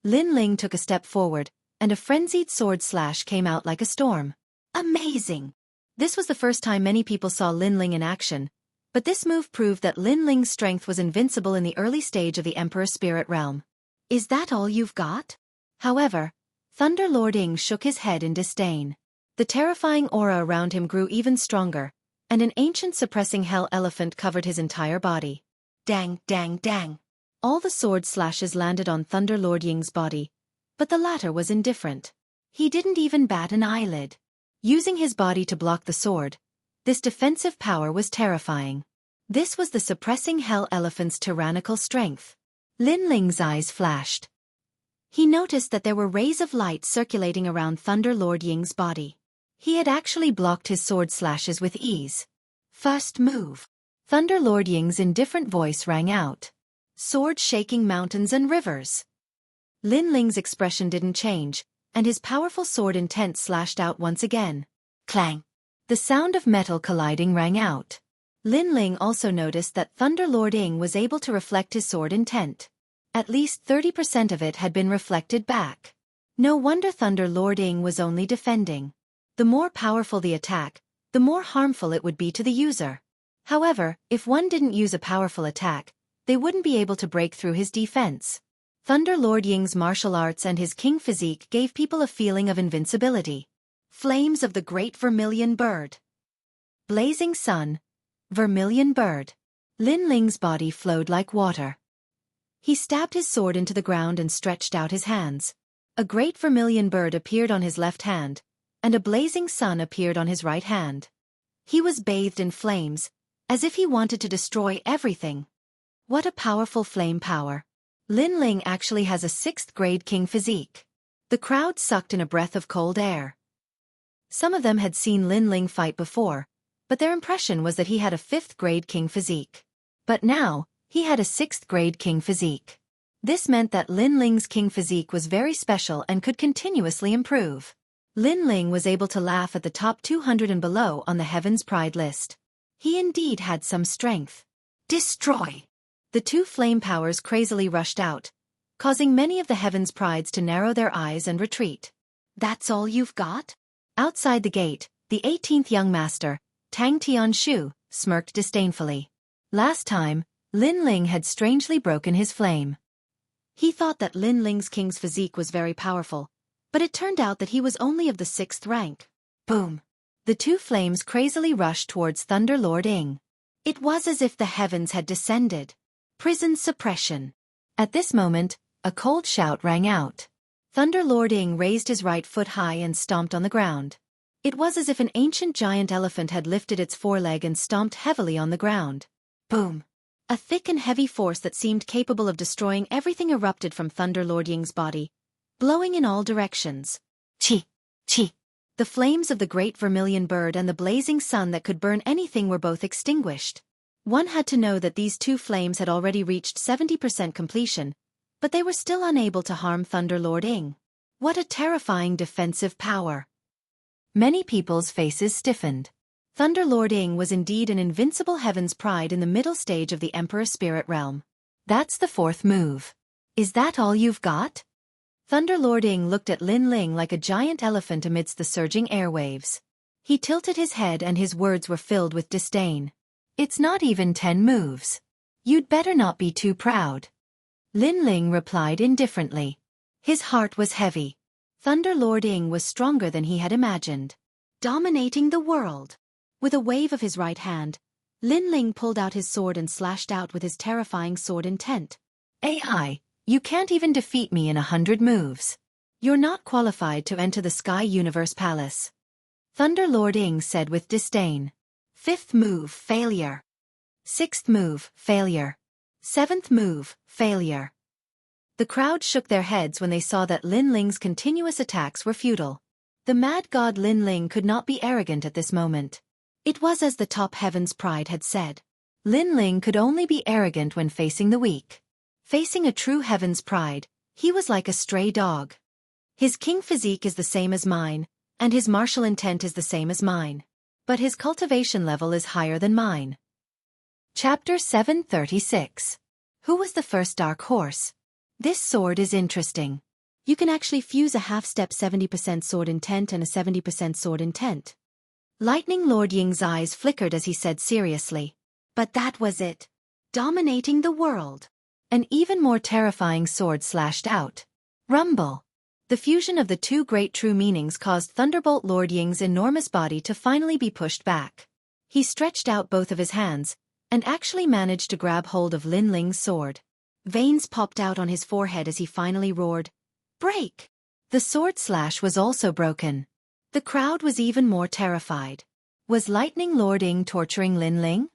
Lin Ling took a step forward, and a frenzied sword slash came out like a storm. Amazing! This was the first time many people saw Lin Ling in action, but this move proved that Lin Ling's strength was invincible in the early stage of the Emperor Spirit Realm. Is that all you've got? However, Thunder Lord Ing shook his head in disdain. The terrifying aura around him grew even stronger, and an ancient suppressing hell elephant covered his entire body. Dang, dang, dang. All the sword slashes landed on Thunder Lord Ying's body, but the latter was indifferent. He didn't even bat an eyelid. Using his body to block the sword, this defensive power was terrifying. This was the suppressing hell elephant's tyrannical strength. Lin Ling's eyes flashed. He noticed that there were rays of light circulating around Thunder Lord Ying's body. He had actually blocked his sword slashes with ease. First move. Thunder Lord Ying's indifferent voice rang out. Sword shaking mountains and rivers. Lin Ling's expression didn't change, and his powerful sword intent slashed out once again. Clang! The sound of metal colliding rang out. Lin Ling also noticed that Thunder Lord Ying was able to reflect his sword intent. At least 30% of it had been reflected back. No wonder Thunder Lord Ying was only defending. The more powerful the attack, the more harmful it would be to the user. However, if one didn't use a powerful attack, they wouldn't be able to break through his defense. Thunder Lord Ying's martial arts and his king physique gave people a feeling of invincibility. Flames of the Great Vermilion Bird. Blazing Sun. Vermilion Bird. Lin Ling's body flowed like water. He stabbed his sword into the ground and stretched out his hands. A great vermilion bird appeared on his left hand, and a blazing sun appeared on his right hand. He was bathed in flames, as if he wanted to destroy everything. What a powerful flame power. Lin Ling actually has a 6th grade king physique. The crowd sucked in a breath of cold air. Some of them had seen Lin Ling fight before, but their impression was that he had a 5th grade king physique. But now, he had a 6th grade king physique. This meant that Lin Ling's king physique was very special and could continuously improve. Lin Ling was able to laugh at the top 200 and below on the Heaven's Pride list. He indeed had some strength. Destroy! The 2 flame powers crazily rushed out, causing many of the Heaven's Prides to narrow their eyes and retreat. That's all you've got? Outside the gate, the 18th young master, Tang Tianshu, smirked disdainfully. Last time, Lin Ling had strangely broken his flame. He thought that Lin Ling's king's physique was very powerful, but it turned out that he was only of the 6th rank. Boom! The 2 flames crazily rushed towards Thunder Lord Ying. It was as if the heavens had descended. Prison suppression. At this moment, a cold shout rang out. Thunder Lord Ying raised his right foot high and stomped on the ground. It was as if an ancient giant elephant had lifted its foreleg and stomped heavily on the ground. Boom! A thick and heavy force that seemed capable of destroying everything erupted from Thunder Lord Ying's body, blowing in all directions. Chi! Chi! The flames of the great vermilion bird and the blazing sun that could burn anything were both extinguished. One had to know that these 2 flames had already reached 70% completion, but they were still unable to harm Thunder Lord Ying. What a terrifying defensive power! Many people's faces stiffened. Thunder Lord Ying was indeed an invincible Heaven's Pride in the middle stage of the Emperor Spirit Realm. That's the 4th move. Is that all you've got? Thunder Lord Ying looked at Lin Ling like a giant elephant amidst the surging airwaves. He tilted his head and his words were filled with disdain. It's not even 10 moves. You'd better not be too proud. Lin Ling replied indifferently. His heart was heavy. Thunder Lord Ying was stronger than he had imagined. Dominating the world. With a wave of his right hand, Lin Ling pulled out his sword and slashed out with his terrifying sword intent. AI, you can't even defeat me in 100 moves. You're not qualified to enter the Sky Universe Palace. Thunder Lord Ying said with disdain. 5th move, failure. 6th move, failure. 7th move, failure. The crowd shook their heads when they saw that Lin Ling's continuous attacks were futile. The mad god Lin Ling could not be arrogant at this moment. It was as the top Heaven's Pride had said. Lin Ling could only be arrogant when facing the weak. Facing a true Heaven's Pride, he was like a stray dog. His king physique is the same as mine, and his martial intent is the same as mine. But his cultivation level is higher than mine. Chapter 736. Who was the first dark horse? This sword is interesting. You can actually fuse a half-step 70% sword intent and a 70% sword intent. Lightning Lord Ying's eyes flickered as he said seriously. But that was it. Dominating the world. An even more terrifying sword slashed out. Rumble. The fusion of the 2 great true meanings caused Thunderbolt Lord Ying's enormous body to finally be pushed back. He stretched out both of his hands, and actually managed to grab hold of Lin Ling's sword. Veins popped out on his forehead as he finally roared, "Break!" The sword slash was also broken. The crowd was even more terrified. Was Lightning Lord Ying torturing Lin Ling?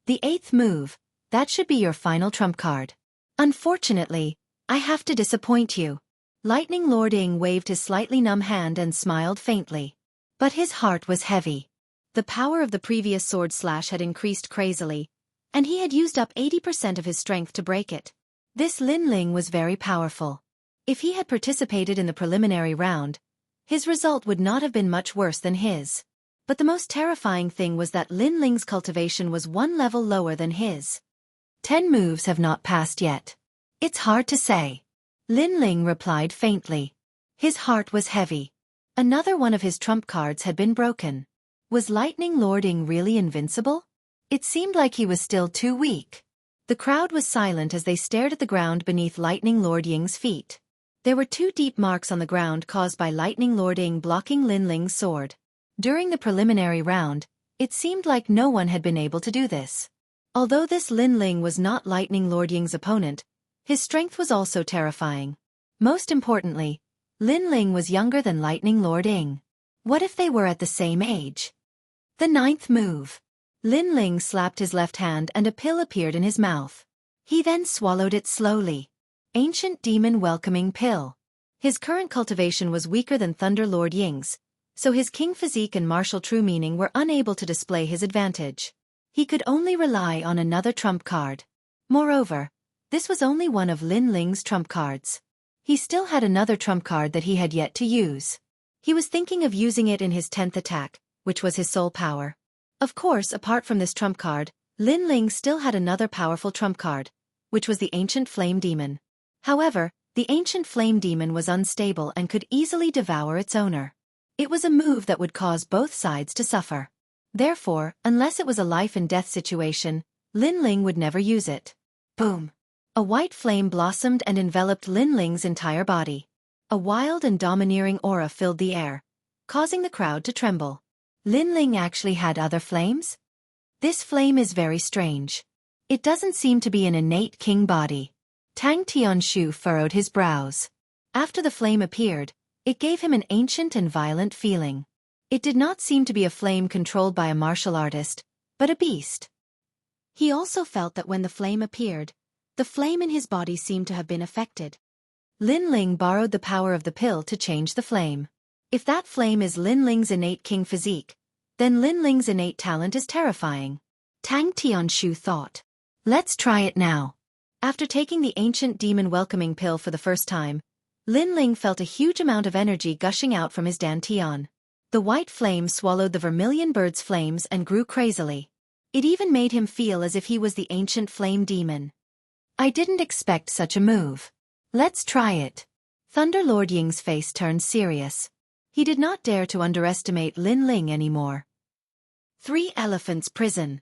The 8th move, that should be your final trump card. Unfortunately, I have to disappoint you. Lightning Lord Ying waved his slightly numb hand and smiled faintly. But his heart was heavy. The power of the previous sword slash had increased crazily, and he had used up 80% of his strength to break it. This Lin Ling was very powerful. If he had participated in the preliminary round, his result would not have been much worse than his. But the most terrifying thing was that Lin Ling's cultivation was one level lower than his. 10 moves have not passed yet. It's hard to say. Lin Ling replied faintly. His heart was heavy. Another one of his trump cards had been broken. Was Lightning Lord Ying really invincible? It seemed like he was still too weak. The crowd was silent as they stared at the ground beneath Lightning Lord Ying's feet. There were 2 deep marks on the ground caused by Lightning Lord Ying blocking Lin Ling's sword. During the preliminary round, it seemed like no one had been able to do this. Although this Lin Ling was not Lightning Lord Ying's opponent, his strength was also terrifying. Most importantly, Lin Ling was younger than Lightning Lord Ying. What if they were at the same age? The 9th move. Lin Ling slapped his left hand and a pill appeared in his mouth. He then swallowed it slowly. Ancient Demon Welcoming Pill. His current cultivation was weaker than Thunder Lord Ying's, so his king physique and martial true meaning were unable to display his advantage. He could only rely on another trump card. Moreover, this was only one of Lin Ling's trump cards. He still had another trump card that he had yet to use. He was thinking of using it in his 10th attack, which was his soul power. Of course, apart from this trump card, Lin Ling still had another powerful trump card, which was the Ancient Flame Demon. However, the Ancient Flame Demon was unstable and could easily devour its owner. It was a move that would cause both sides to suffer. Therefore, unless it was a life-and-death situation, Lin Ling would never use it. Boom! A white flame blossomed and enveloped Lin Ling's entire body. A wild and domineering aura filled the air, causing the crowd to tremble. Lin Ling actually had other flames? This flame is very strange. It doesn't seem to be an innate king body. Tang Tianshu furrowed his brows. After the flame appeared, it gave him an ancient and violent feeling. It did not seem to be a flame controlled by a martial artist, but a beast. He also felt that when the flame appeared, the flame in his body seemed to have been affected. Lin Ling borrowed the power of the pill to change the flame. If that flame is Lin Ling's innate king physique, then Lin Ling's innate talent is terrifying. Tang Tianshu thought. Let's try it now. After taking the Ancient Demon Welcoming Pill for the first time, Lin Ling felt a huge amount of energy gushing out from his dantian. The white flame swallowed the vermilion bird's flames and grew crazily. It even made him feel as if he was the Ancient Flame Demon. I didn't expect such a move. Let's try it. Thunder Lord Ying's face turned serious. He did not dare to underestimate Lin Ling anymore. 3 Elephants Prison.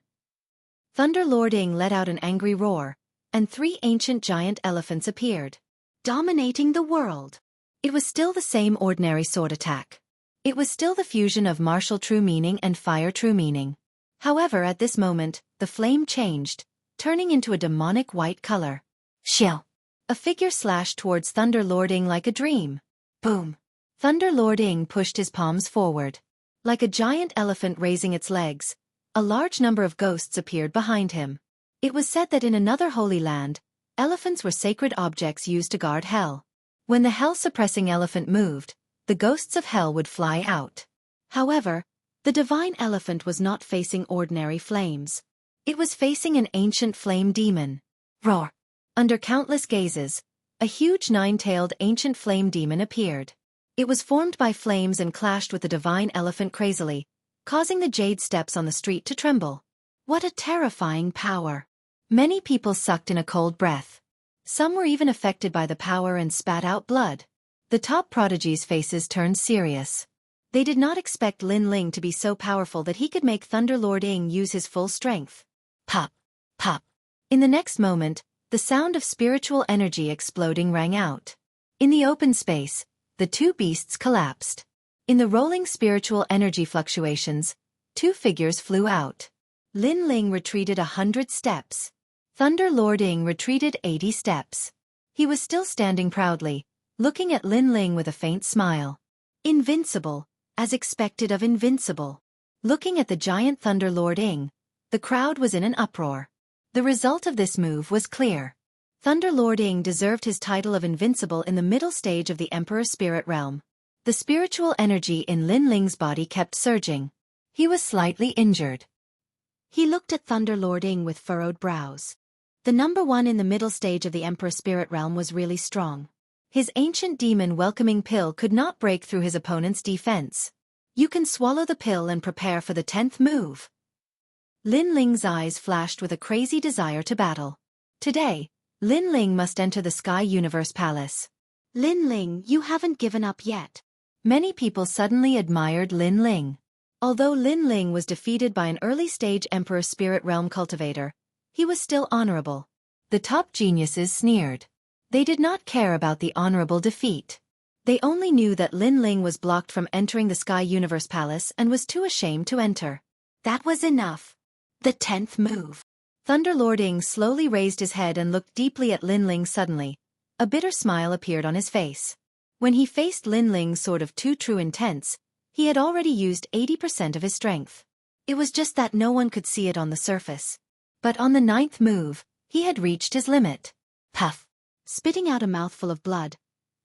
Thunder Lord Ying let out an angry roar, and 3 ancient giant elephants appeared, dominating the world. It was still the same ordinary sword attack. It was still the fusion of martial true meaning and fire true meaning. However, at this moment, the flame changed, turning into a demonic white color. Shill. A figure slashed towards Thunder Lord Ying like a dream. Boom. Thunder Lord Ying pushed his palms forward. Like a giant elephant raising its legs, a large number of ghosts appeared behind him. It was said that in another holy land, elephants were sacred objects used to guard hell. When the hell-suppressing elephant moved, the ghosts of hell would fly out. However, the divine elephant was not facing ordinary flames. It was facing an ancient flame demon. Roar! Under countless gazes, a huge 9-tailed ancient flame demon appeared. It was formed by flames and clashed with the divine elephant crazily, causing the jade steps on the street to tremble. What a terrifying power! Many people sucked in a cold breath. Some were even affected by the power and spat out blood. The top prodigies' faces turned serious. They did not expect Lin Ling to be so powerful that he could make Thunder Lord Ying use his full strength. Pop! Pop! In the next moment, the sound of spiritual energy exploding rang out. In the open space, the 2 beasts collapsed. In the rolling spiritual energy fluctuations, 2 figures flew out. Lin Ling retreated 100 steps. Thunder Lord Ying retreated 80 steps. He was still standing proudly, looking at Lin Ling with a faint smile. Invincible, as expected of Invincible. Looking at the giant Thunder Lord Ying, the crowd was in an uproar. The result of this move was clear. Thunder Lord Ying deserved his title of Invincible in the middle stage of the Emperor Spirit Realm. The spiritual energy in Lin Ling's body kept surging. He was slightly injured. He looked at Thunder Lord Ying with furrowed brows. The number 1 in the middle stage of the Emperor Spirit Realm was really strong. His ancient demon welcoming pill could not break through his opponent's defense. You can swallow the pill and prepare for the 10th move. Lin Ling's eyes flashed with a crazy desire to battle. Today, Lin Ling must enter the Sky Universe Palace. Lin Ling, you haven't given up yet. Many people suddenly admired Lin Ling. Although Lin Ling was defeated by an early-stage Emperor Spirit Realm cultivator, he was still honorable. The top geniuses sneered. They did not care about the honorable defeat. They only knew that Lin Ling was blocked from entering the Sky Universe Palace and was too ashamed to enter. That was enough. The 10th move. Thunderlord Ing slowly raised his head and looked deeply at Lin Ling suddenly. A bitter smile appeared on his face. When he faced Lin Ling's sword of too true intense, he had already used 80% of his strength. It was just that no one could see it on the surface. But on the 9th move, he had reached his limit. Puff! Spitting out a mouthful of blood,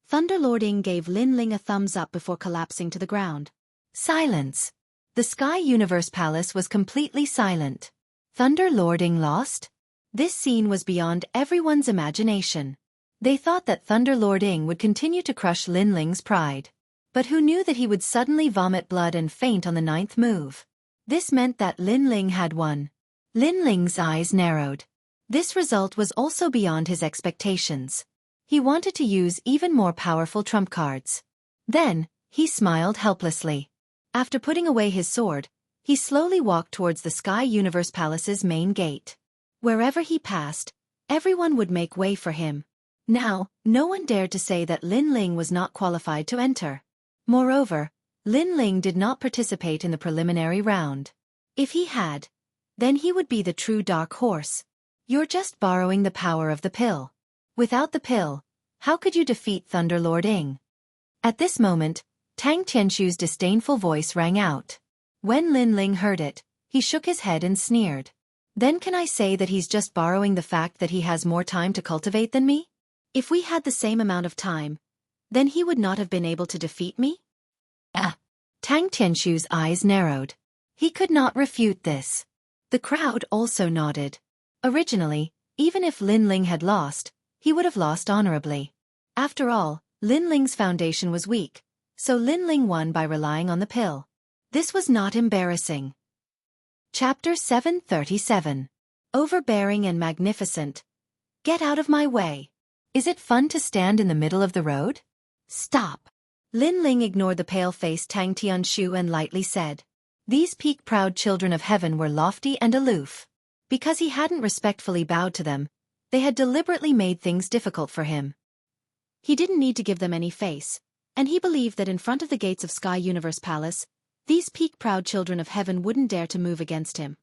Thunderlord Ing gave Lin Ling a thumbs up before collapsing to the ground. Silence! The Sky Universe Palace was completely silent. Thunderlord Ing lost? This scene was beyond everyone's imagination. They thought that Thunderlord Ing would continue to crush Lin Ling's pride. But who knew that he would suddenly vomit blood and faint on the 9th move? This meant that Lin Ling had won. Lin Ling's eyes narrowed. This result was also beyond his expectations. He wanted to use even more powerful trump cards. Then, he smiled helplessly. After putting away his sword, he slowly walked towards the Sky Universe Palace's main gate. Wherever he passed, everyone would make way for him. Now, no one dared to say that Lin Ling was not qualified to enter. Moreover, Lin Ling did not participate in the preliminary round. If he had, then he would be the true dark horse. You're just borrowing the power of the pill. Without the pill, how could you defeat Thunderlord Ing? At this moment, Tang Tianshu's disdainful voice rang out. When Lin Ling heard it, he shook his head and sneered. Then can I say that he's just borrowing the fact that he has more time to cultivate than me? If we had the same amount of time, then he would not have been able to defeat me? Tang Tianshu's eyes narrowed. He could not refute this. The crowd also nodded. Originally, even if Lin Ling had lost, he would have lost honorably. After all, Lin Ling's foundation was weak, so Lin Ling won by relying on the pill. This was not embarrassing. Chapter 737. Overbearing and magnificent. Get out of my way. Is it fun to stand in the middle of the road? Stop. Lin Ling ignored the pale-faced Tang Tianshu and lightly said. These peak-proud children of heaven were lofty and aloof. Because he hadn't respectfully bowed to them, they had deliberately made things difficult for him. He didn't need to give them any face, and he believed that in front of the gates of Sky Universe Palace, these peak-proud children of heaven wouldn't dare to move against him.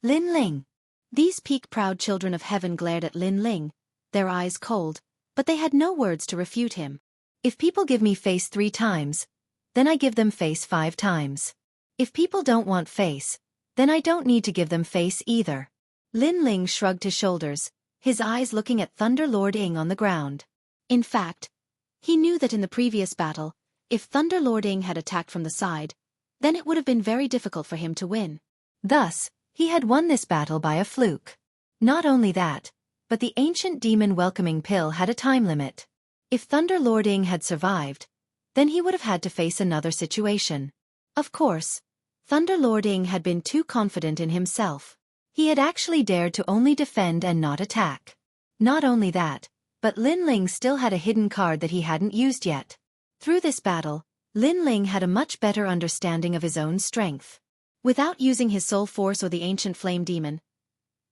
Lin Ling. These peak-proud children of heaven glared at Lin Ling, their eyes cold, but they had no words to refute him. If people give me face 3 times, then I give them face 5 times. If people don't want face, then I don't need to give them face either. Lin Ling shrugged his shoulders, his eyes looking at Thunderlord Ing on the ground. In fact, he knew that in the previous battle, if Thunderlord Ing had attacked from the side, then it would have been very difficult for him to win. Thus, he had won this battle by a fluke. Not only that, but the ancient demon welcoming pill had a time limit. If Thunderlord Ing had survived, then he would have had to face another situation. Of course, Thunderlord Ing had been too confident in himself. He had actually dared to only defend and not attack. Not only that, but Lin Ling still had a hidden card that he hadn't used yet. Through this battle, Lin Ling had a much better understanding of his own strength. Without using his soul force or the ancient flame demon,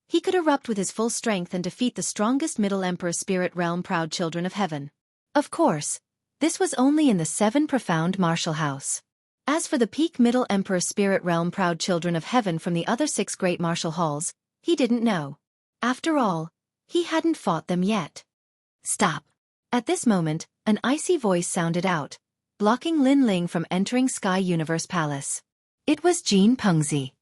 he could erupt with his full strength and defeat the strongest Middle Emperor Spirit Realm proud children of heaven. Of course, this was only in the 7 profound martial house. As for the peak Middle Emperor Spirit Realm proud children of heaven from the other 6 great martial halls, he didn't know. After all, he hadn't fought them yet. Stop. At this moment, an icy voice sounded out, blocking Lin Ling from entering Sky Universe Palace. It was Jin Pengzi.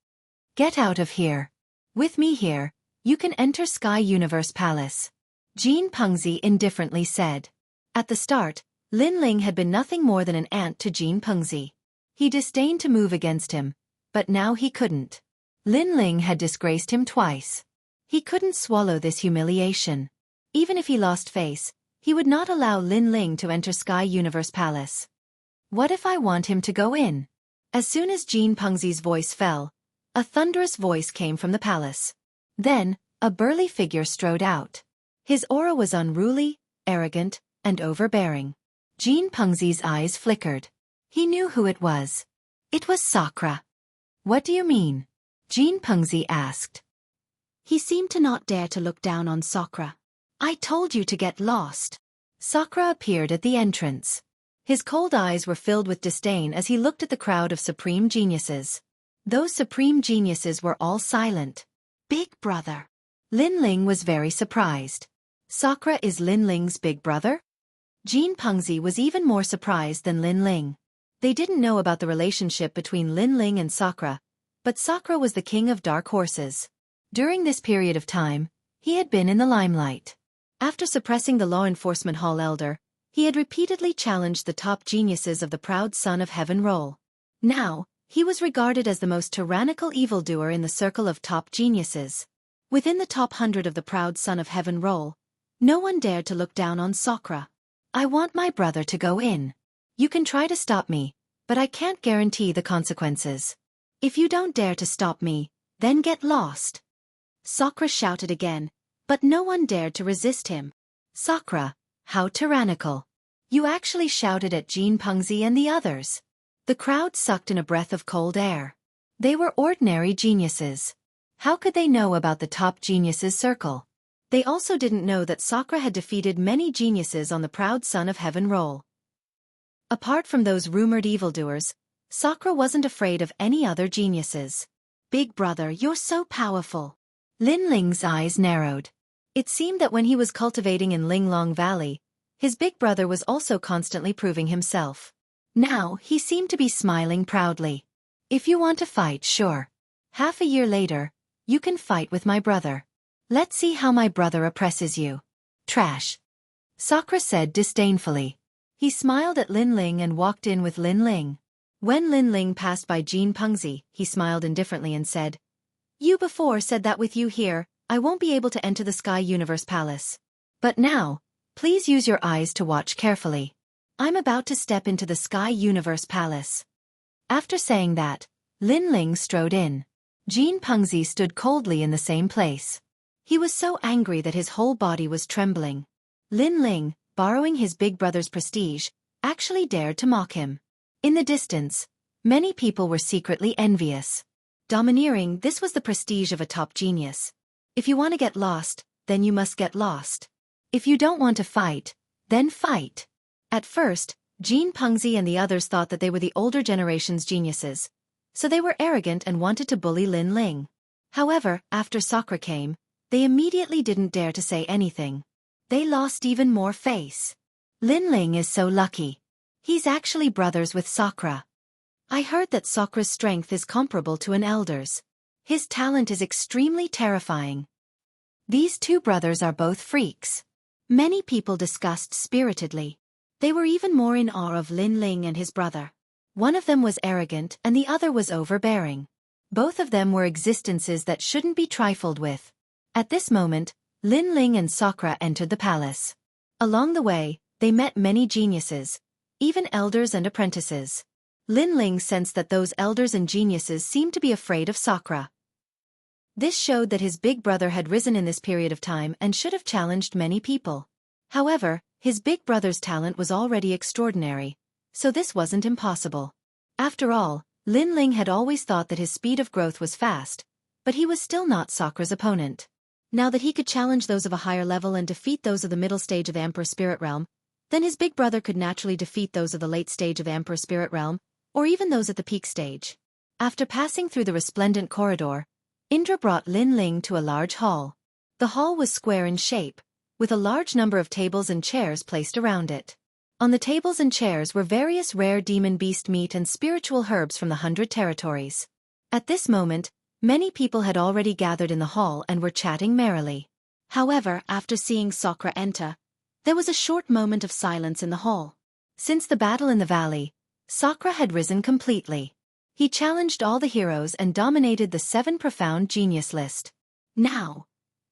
Get out of here. With me here, you can enter Sky Universe Palace. Jin Pengzi indifferently said. At the start, Lin Ling had been nothing more than an ant to Jin Pengzi. He disdained to move against him, but now he couldn't. Lin Ling had disgraced him twice. He couldn't swallow this humiliation. Even if he lost face, He would not allow Lin Ling to enter Sky Universe Palace. What if I want him to go in? As soon as Jin Pengzi's voice fell, a thunderous voice came from the palace. Then, a burly figure strode out. His aura was unruly, arrogant, and overbearing. Jin Pengzi's eyes flickered. He knew who it was. It was Sakura. What do you mean? Jin Pengzi asked. He seemed to not dare to look down on Sakura. I told you to get lost. Sakura appeared at the entrance. His cold eyes were filled with disdain as he looked at the crowd of supreme geniuses. Those supreme geniuses were all silent. Big brother. Lin Ling was very surprised. Sakura is Lin Ling's big brother? Jin Pengzi was even more surprised than Lin Ling. They didn't know about the relationship between Lin Ling and Sakura, but Sakura was the king of dark horses. During this period of time, he had been in the limelight. After suppressing the law enforcement hall elder, he had repeatedly challenged the top geniuses of the proud son of heaven role. Now, he was regarded as the most tyrannical evildoer in the circle of top geniuses. Within the top 100 of the proud son of heaven role, no one dared to look down on Sakura. I want my brother to go in. You can try to stop me, but I can't guarantee the consequences. If you don't dare to stop me, then get lost. Sakura shouted again, but no one dared to resist him. Sakura, how tyrannical. You actually shouted at Jin Pengzi and the others. The crowd sucked in a breath of cold air. They were ordinary geniuses. How could they know about the top geniuses circle? They also didn't know that Sakura had defeated many geniuses on the proud son of heaven role. Apart from those rumored evildoers, Sakura wasn't afraid of any other geniuses. Big brother, you're so powerful. Lin Ling's eyes narrowed. It seemed that when he was cultivating in Linglong Valley, his big brother was also constantly proving himself. Now, he seemed to be smiling proudly. If you want to fight, sure. Half a year later, you can fight with my brother. Let's see how my brother oppresses you. Trash. Sakura said disdainfully. He smiled at Lin Ling and walked in with Lin Ling. When Lin Ling passed by Jin Pengzi, he smiled indifferently and said, You before said that with you here, I won't be able to enter the Sky Universe Palace. But now, please use your eyes to watch carefully. I'm about to step into the Sky Universe Palace. After saying that, Lin Ling strode in. Jin Pengzi stood coldly in the same place. He was so angry that his whole body was trembling. Lin Ling, borrowing his big brother's prestige, actually dared to mock him. In the distance, many people were secretly envious. Domineering, this was the prestige of a top genius. If you want to get lost, then you must get lost. If you don't want to fight, then fight. At first, Jin Pengzi and the others thought that they were the older generation's geniuses, so they were arrogant and wanted to bully Lin Ling. However, after Sakura came, they immediately didn't dare to say anything. They lost even more face. Lin Ling is so lucky. He's actually brothers with Sakura. I heard that Sakura's strength is comparable to an elder's. His talent is extremely terrifying. These two brothers are both freaks. Many people discussed spiritedly. They were even more in awe of Lin Ling and his brother. One of them was arrogant and the other was overbearing. Both of them were existences that shouldn't be trifled with. At this moment, Lin Ling and Sakura entered the palace. Along the way, they met many geniuses, even elders and apprentices. Lin Ling sensed that those elders and geniuses seemed to be afraid of Sakura. This showed that his big brother had risen in this period of time and should have challenged many people. However, his big brother's talent was already extraordinary, so this wasn't impossible. After all, Lin Ling had always thought that his speed of growth was fast, but he was still not Sakura's opponent. Now that he could challenge those of a higher level and defeat those of the middle stage of Emperor Spirit Realm, then his big brother could naturally defeat those of the late stage of Emperor Spirit Realm, or even those at the peak stage. After passing through the resplendent corridor, Indra brought Lin Ling to a large hall. The hall was square in shape, with a large number of tables and chairs placed around it. On the tables and chairs were various rare demon beast meat and spiritual herbs from the 100 territories. At this moment, many people had already gathered in the hall and were chatting merrily. However, after seeing Sakura enter, there was a short moment of silence in the hall. Since the battle in the valley, Sakura had risen completely. He challenged all the heroes and dominated the 7 profound genius list. Now,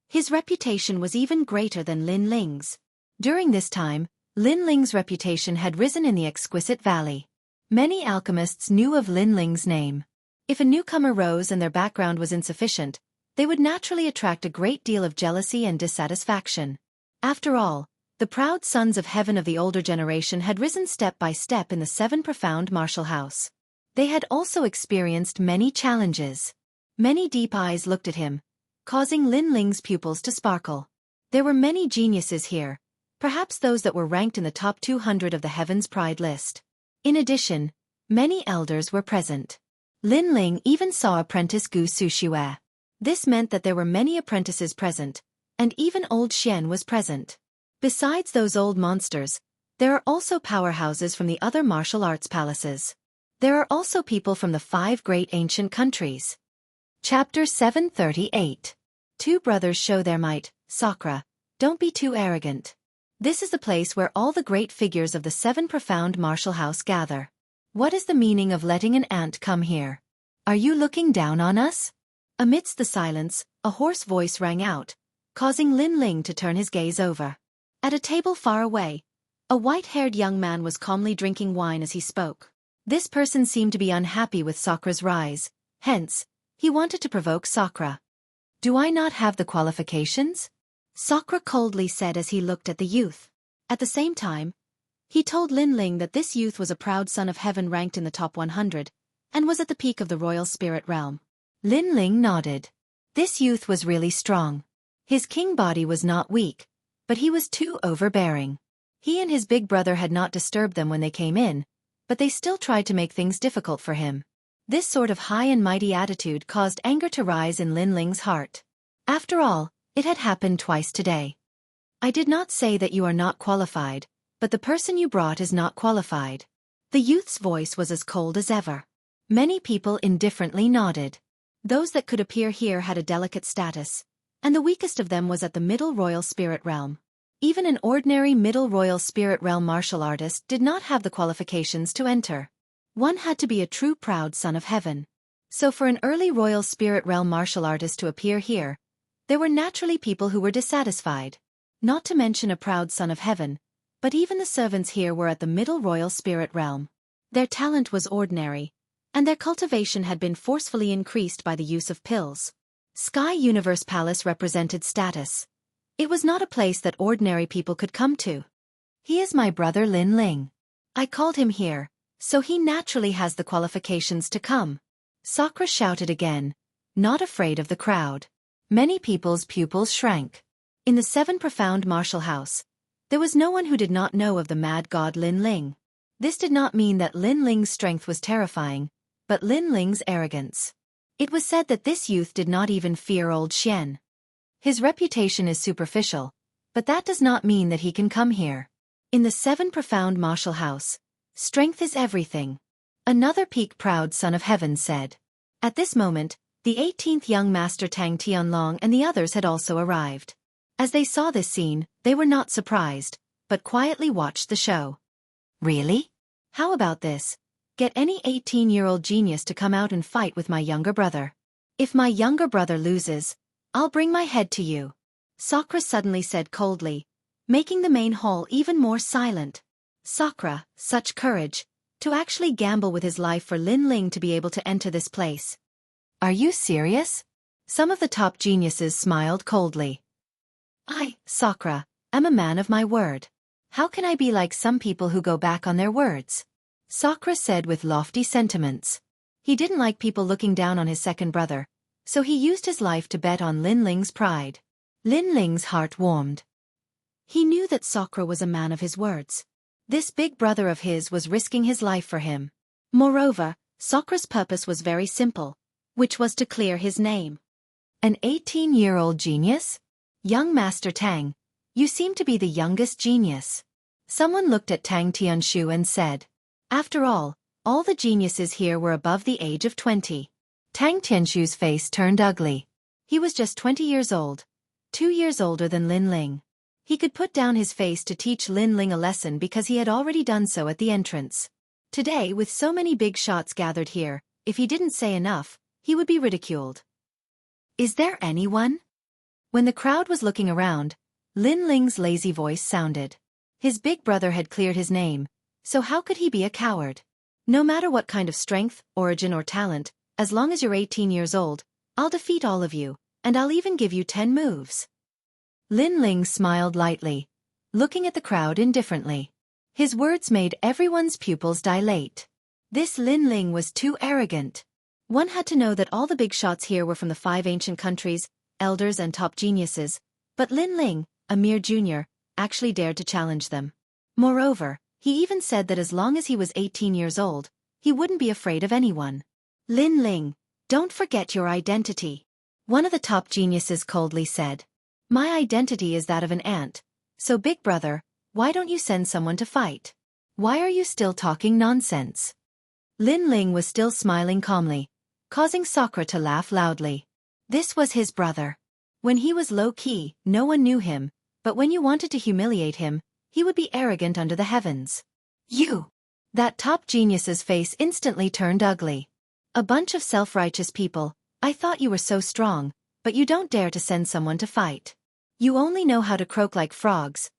his reputation was even greater than Lin Ling's. During this time, Lin Ling's reputation had risen in the exquisite valley. Many alchemists knew of Lin Ling's name. If a newcomer rose and their background was insufficient, they would naturally attract a great deal of jealousy and dissatisfaction. After all, the proud sons of heaven of the older generation had risen step by step in the 7 profound martial house. They had also experienced many challenges. Many deep eyes looked at him, causing Lin Ling's pupils to sparkle. There were many geniuses here, perhaps those that were ranked in the top 200 of the Heaven's Pride list. In addition, many elders were present. Lin Ling even saw apprentice Gu Suxue. This meant that there were many apprentices present, and even old Xian was present. Besides those old monsters, there are also powerhouses from the other martial arts palaces. There are also people from the 5 great ancient countries. Chapter 738. Two brothers show their might. Sakura, don't be too arrogant. This is the place where all the great figures of the 7 profound martial house gather. What is the meaning of letting an ant come here? Are you looking down on us? Amidst the silence, a hoarse voice rang out, causing Lin Ling to turn his gaze over. At a table far away, a white-haired young man was calmly drinking wine as he spoke. This person seemed to be unhappy with Sakura's rise, hence, he wanted to provoke Sakura. Do I not have the qualifications? Sakura coldly said as he looked at the youth. At the same time, he told Lin Ling that this youth was a proud son of heaven ranked in the top 100, and was at the peak of the royal spirit realm. Lin Ling nodded. This youth was really strong. His king body was not weak, but he was too overbearing. He and his big brother had not disturbed them when they came in, but they still tried to make things difficult for him. This sort of high and mighty attitude caused anger to rise in Lin Ling's heart. After all, it had happened twice today. I did not say that you are not qualified, but the person you brought is not qualified. The youth's voice was as cold as ever. Many people indifferently nodded. Those that could appear here had a delicate status, and the weakest of them was at the middle royal spirit realm. Even an ordinary middle royal spirit realm martial artist did not have the qualifications to enter. One had to be a true proud son of heaven. So for an early royal spirit realm martial artist to appear here, there were naturally people who were dissatisfied. Not to mention a proud son of heaven, but even the servants here were at the middle royal spirit realm. Their talent was ordinary, and their cultivation had been forcefully increased by the use of pills. Sky Universe Palace represented status. It was not a place that ordinary people could come to. He is my brother Lin Ling. I called him here, so he naturally has the qualifications to come. Sakura shouted again, not afraid of the crowd. Many people's pupils shrank. In the 7 profound martial house, there was no one who did not know of the mad god Lin Ling. This did not mean that Lin Ling's strength was terrifying, but Lin Ling's arrogance. It was said that this youth did not even fear old Xian. His reputation is superficial, but that does not mean that he can come here. In the 7 profound martial house, strength is everything. Another peak proud son of heaven said. At this moment, the 18th young master Tang Tianlong and the others had also arrived. As they saw this scene, they were not surprised, but quietly watched the show. Really? How about this? Get any 18-year-old genius to come out and fight with my younger brother. If my younger brother loses, I'll bring my head to you. Sakura suddenly said coldly, making the main hall even more silent. Sakura, such courage, to actually gamble with his life for Lin Ling to be able to enter this place. Are you serious? Some of the top geniuses smiled coldly. I, Sakura, am a man of my word. How can I be like some people who go back on their words? Sakura said with lofty sentiments. He didn't like people looking down on his second brother, so he used his life to bet on Lin Ling's pride. Lin Ling's heart warmed. He knew that Sakura was a man of his words. This big brother of his was risking his life for him. Moreover, Sakura's purpose was very simple, which was to clear his name. An 18-year-old genius? Young Master Tang, you seem to be the youngest genius. Someone looked at Tang Tianshu and said. After all the geniuses here were above the age of 20. Tang Tianshu's face turned ugly. He was just 20 years old, 2 years older than Lin Ling. He could put down his face to teach Lin Ling a lesson because he had already done so at the entrance. Today, with so many big shots gathered here, if he didn't say enough, he would be ridiculed. Is there anyone? When the crowd was looking around, Lin Ling's lazy voice sounded. His big brother had cleared his name, so how could he be a coward? No matter what kind of strength, origin or talent, as long as you're 18 years old, I'll defeat all of you, and I'll even give you 10 moves. Lin Ling smiled lightly, looking at the crowd indifferently. His words made everyone's pupils dilate. This Lin Ling was too arrogant. One had to know that all the big shots here were from the 5 ancient countries, elders and top geniuses, but Lin Ling, a mere junior, actually dared to challenge them. Moreover, he even said that as long as he was 18 years old, he wouldn't be afraid of anyone. Lin Ling, don't forget your identity. One of the top geniuses coldly said. My identity is that of an ant, so big brother, why don't you send someone to fight? Why are you still talking nonsense? Lin Ling was still smiling calmly, causing Sakura to laugh loudly. This was his brother. When he was low-key, no one knew him, but when you wanted to humiliate him, he would be arrogant under the heavens. You! That top genius's face instantly turned ugly. A bunch of self-righteous people, I thought you were so strong, but you don't dare to send someone to fight. You only know how to croak like frogs.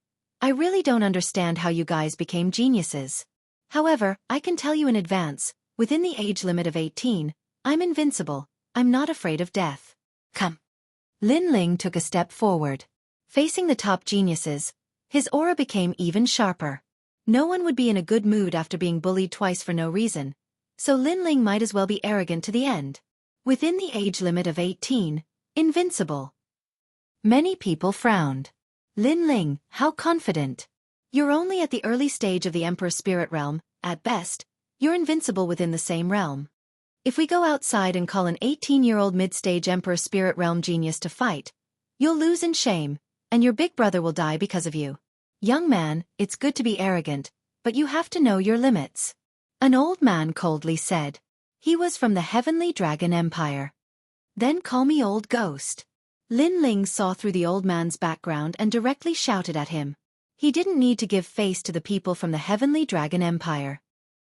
I really don't understand how you guys became geniuses. However, I can tell you in advance, within the age limit of 18, I'm invincible, I'm not afraid of death. Come. Lin Ling took a step forward. Facing the top geniuses, his aura became even sharper. No one would be in a good mood after being bullied twice for no reason, so Lin Ling might as well be arrogant to the end. Within the age limit of 18, invincible. Many people frowned. Lin Ling, how confident. You're only at the early stage of the Emperor's spirit realm, at best, you're invincible within the same realm. If we go outside and call an 18-year-old mid-stage Emperor spirit realm genius to fight, you'll lose in shame, and your big brother will die because of you. Young man, it's good to be arrogant, but you have to know your limits. An old man coldly said. He was from the Heavenly Dragon Empire. Then call me old ghost. Lin Ling saw through the old man's background and directly shouted at him. He didn't need to give face to the people from the Heavenly Dragon Empire.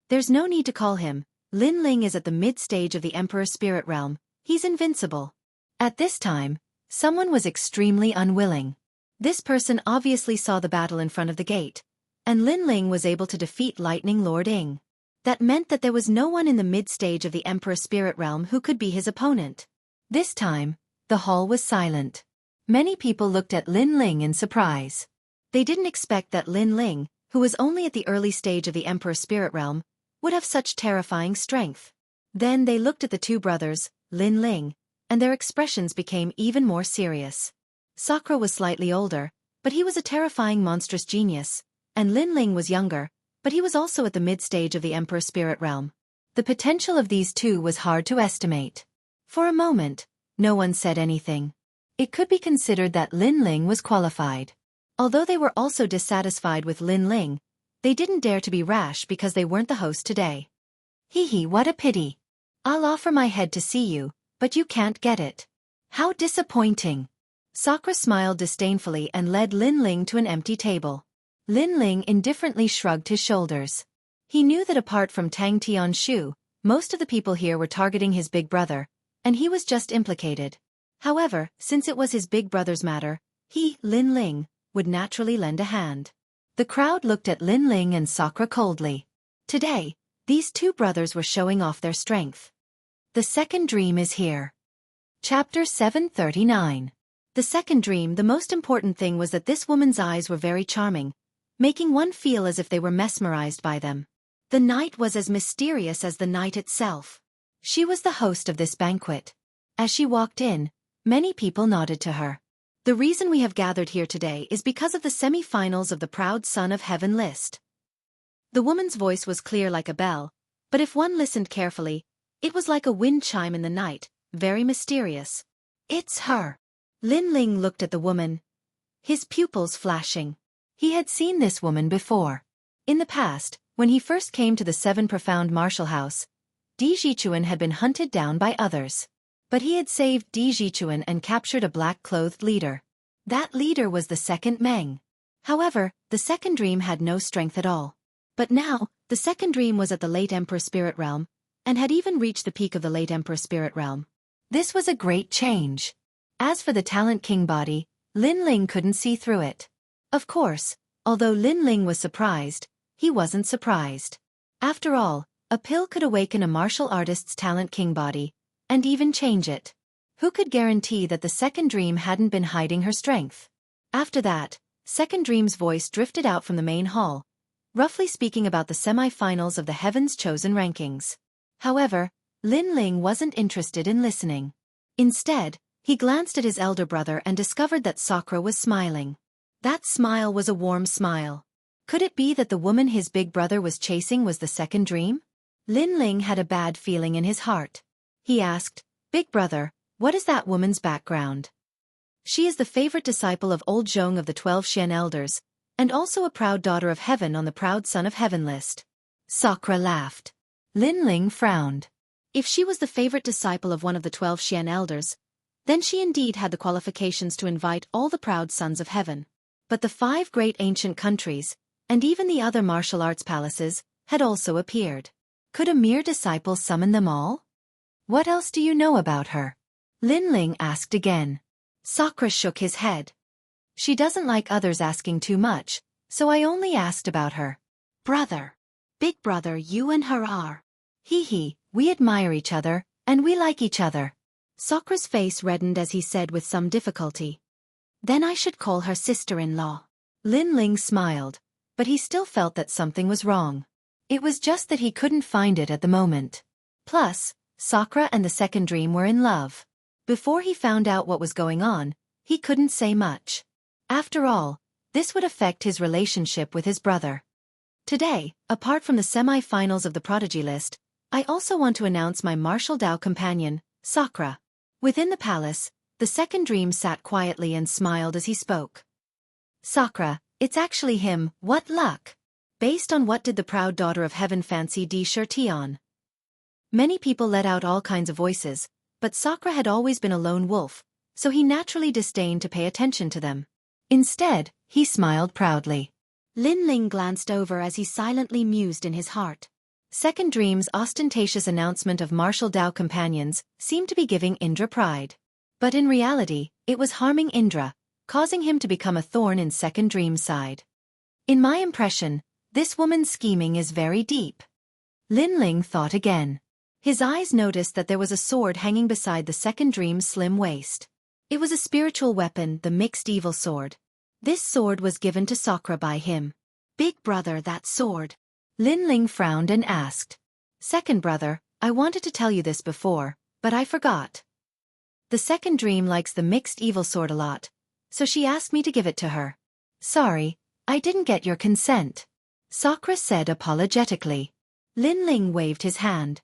There's no need to call him. Lin Ling is at the mid-stage of the Emperor's spirit realm. He's invincible. At this time, someone was extremely unwilling. This person obviously saw the battle in front of the gate, and Lin Ling was able to defeat Lightning Lord Ying. That meant that there was no one in the mid-stage of the Emperor's spirit realm who could be his opponent. This time, the hall was silent. Many people looked at Lin Ling in surprise. They didn't expect that Lin Ling, who was only at the early stage of the Emperor's spirit realm, would have such terrifying strength. Then they looked at the two brothers, Lin Ling, and their expressions became even more serious. Sakura was slightly older, but he was a terrifying monstrous genius, and Lin Ling was younger, but he was also at the mid-stage of the Emperor's spirit realm. The potential of these two was hard to estimate. For a moment, no one said anything. It could be considered that Lin Ling was qualified. Although they were also dissatisfied with Lin Ling, they didn't dare to be rash because they weren't the host today. Hee hee, what a pity. I'll offer my head to see you, but you can't get it. How disappointing. Sakura smiled disdainfully and led Lin Ling to an empty table. Lin Ling indifferently shrugged his shoulders. He knew that apart from Tang Tianshu, most of the people here were targeting his big brother, and he was just implicated. However, since it was his big brother's matter, he, Lin Ling, would naturally lend a hand. The crowd looked at Lin Ling and Sakura coldly. Today, these two brothers were showing off their strength. The second dream is here. Chapter 739. The second dream. The most important thing was that this woman's eyes were very charming, making one feel as if they were mesmerized by them. The night was as mysterious as the night itself. She was the host of this banquet. As she walked in, many people nodded to her. The reason we have gathered here today is because of the semi-finals of the Proud Son of Heaven list. The woman's voice was clear like a bell, but if one listened carefully, it was like a wind chime in the night, very mysterious. It's her. Lin Ling looked at the woman, his pupils flashing. He had seen this woman before. In the past, when he first came to the Seven Profound Martial House, Di Jichuan had been hunted down by others. But he had saved Di Jichuan and captured a black-clothed leader. That leader was the second Meng. However, the second dream had no strength at all. But now, the second dream was at the late Emperor Spirit Realm, and had even reached the peak of the late Emperor Spirit Realm. This was a great change. As for the Talent King body, Lin Ling couldn't see through it. Of course, although Lin Ling was surprised, he wasn't surprised. After all, a pill could awaken a martial artist's talent king body, and even change it. Who could guarantee that the second dream hadn't been hiding her strength? After that, Second Dream's voice drifted out from the main hall, roughly speaking about the semi-finals of the Heaven's Chosen rankings. However, Lin Ling wasn't interested in listening. Instead, he glanced at his elder brother and discovered that Sakura was smiling. That smile was a warm smile. Could it be that the woman his big brother was chasing was the second dream? Lin Ling had a bad feeling in his heart. He asked, "Big brother, what is that woman's background?" "She is the favorite disciple of old Zhong of the 12 Xian elders, and also a proud daughter of heaven on the proud son of heaven list." Sakura laughed. Lin Ling frowned. If she was the favorite disciple of one of the 12 Xian elders, then she indeed had the qualifications to invite all the proud sons of heaven. But the 5 great ancient countries, and even the other martial arts palaces, had also appeared. Could a mere disciple summon them all? "What else do you know about her?" Lin Ling asked again. Sakura shook his head. "She doesn't like others asking too much, so I only asked about her." "Brother. Big brother, you and her are." "Hee, we admire each other, and we like each other." Sakura's face reddened as he said with some difficulty, "Then I should call her sister-in-law." Lin Ling smiled, but he still felt that something was wrong. It was just that he couldn't find it at the moment. Plus, Sakura and the second dream were in love. Before he found out what was going on, he couldn't say much. After all, this would affect his relationship with his brother. Today, apart from the semi-finals of the prodigy list, I also want to announce my martial Dao companion, Sakura. Within the palace, the second dream sat quietly and smiled as he spoke. "Sakura, it's actually him, what luck! Based on what did the proud daughter of heaven fancy D-Shirti on?" Many people let out all kinds of voices, but Sakura had always been a lone wolf, so he naturally disdained to pay attention to them. Instead, he smiled proudly. Lin Ling glanced over as he silently mused in his heart. Second Dream's ostentatious announcement of martial Dao companions seemed to be giving Indra pride. But in reality, it was harming Indra, causing him to become a thorn in Second Dream's side. In my impression, this woman's scheming is very deep. Lin Ling thought again. His eyes noticed that there was a sword hanging beside the second dream's slim waist. It was a spiritual weapon, the mixed evil sword. This sword was given to Sakura by him. "Big brother, that sword." Lin Ling frowned and asked. "Second brother, I wanted to tell you this before, but I forgot. The second dream likes the mixed evil sword a lot, so she asked me to give it to her." "Sorry, I didn't get your consent," Sakura said apologetically. Lin Ling waved his hand.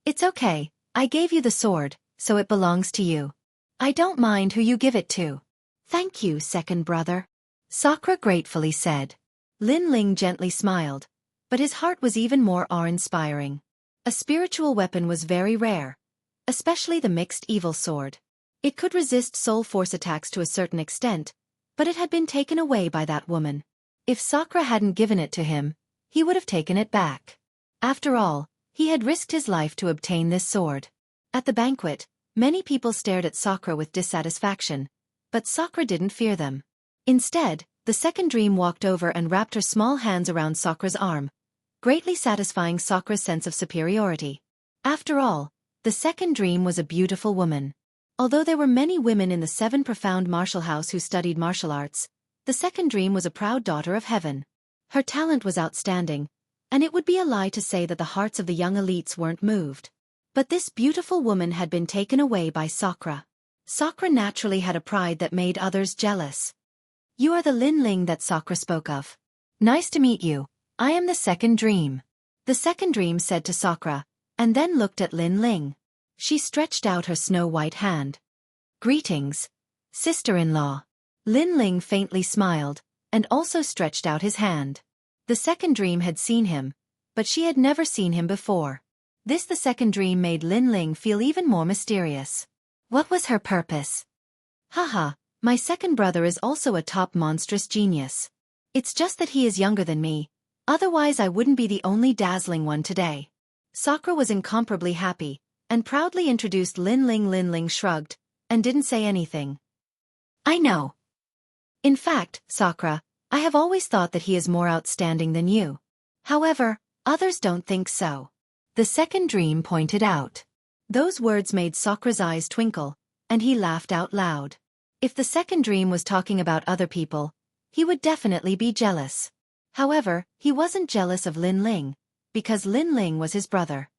"It's okay, I gave you the sword, so it belongs to you. I don't mind who you give it to." "Thank you, second brother," Sakura gratefully said. Lin Ling gently smiled, but his heart was even more awe-inspiring. A spiritual weapon was very rare, especially the mixed evil sword. It could resist soul force attacks to a certain extent, but it had been taken away by that woman. If Sakura hadn't given it to him, he would have taken it back. After all, he had risked his life to obtain this sword. At the banquet, many people stared at Sakura with dissatisfaction, but Sakura didn't fear them. Instead, the second dream walked over and wrapped her small hands around Sakura's arm, greatly satisfying Sakura's sense of superiority. After all, the second dream was a beautiful woman. Although there were many women in the 7 profound martial house who studied martial arts, the second dream was a proud daughter of heaven. Her talent was outstanding, and it would be a lie to say that the hearts of the young elites weren't moved. But this beautiful woman had been taken away by Sakura. Sakura naturally had a pride that made others jealous. "You are the Lin Ling that Sakura spoke of. Nice to meet you. I am the second dream," the second dream said to Sakura, and then looked at Lin Ling. She stretched out her snow-white hand. "Greetings, sister-in-law." Lin Ling faintly smiled, and also stretched out his hand. The second dream had seen him, but she had never seen him before. This the second dream made Lin Ling feel even more mysterious. What was her purpose? "Haha, my second brother is also a top monstrous genius. It's just that he is younger than me, otherwise I wouldn't be the only dazzling one today." Sakura was incomparably happy, and proudly introduced Lin Ling. Lin Ling shrugged, and didn't say anything. "I know. In fact, Sakura, I have always thought that he is more outstanding than you. However, others don't think so. The second dream pointed out. Those words made Sakura's eyes twinkle, and he laughed out loud. If the second dream was talking about other people, he would definitely be jealous. However, he wasn't jealous of Lin Ling, because Lin Ling was his brother.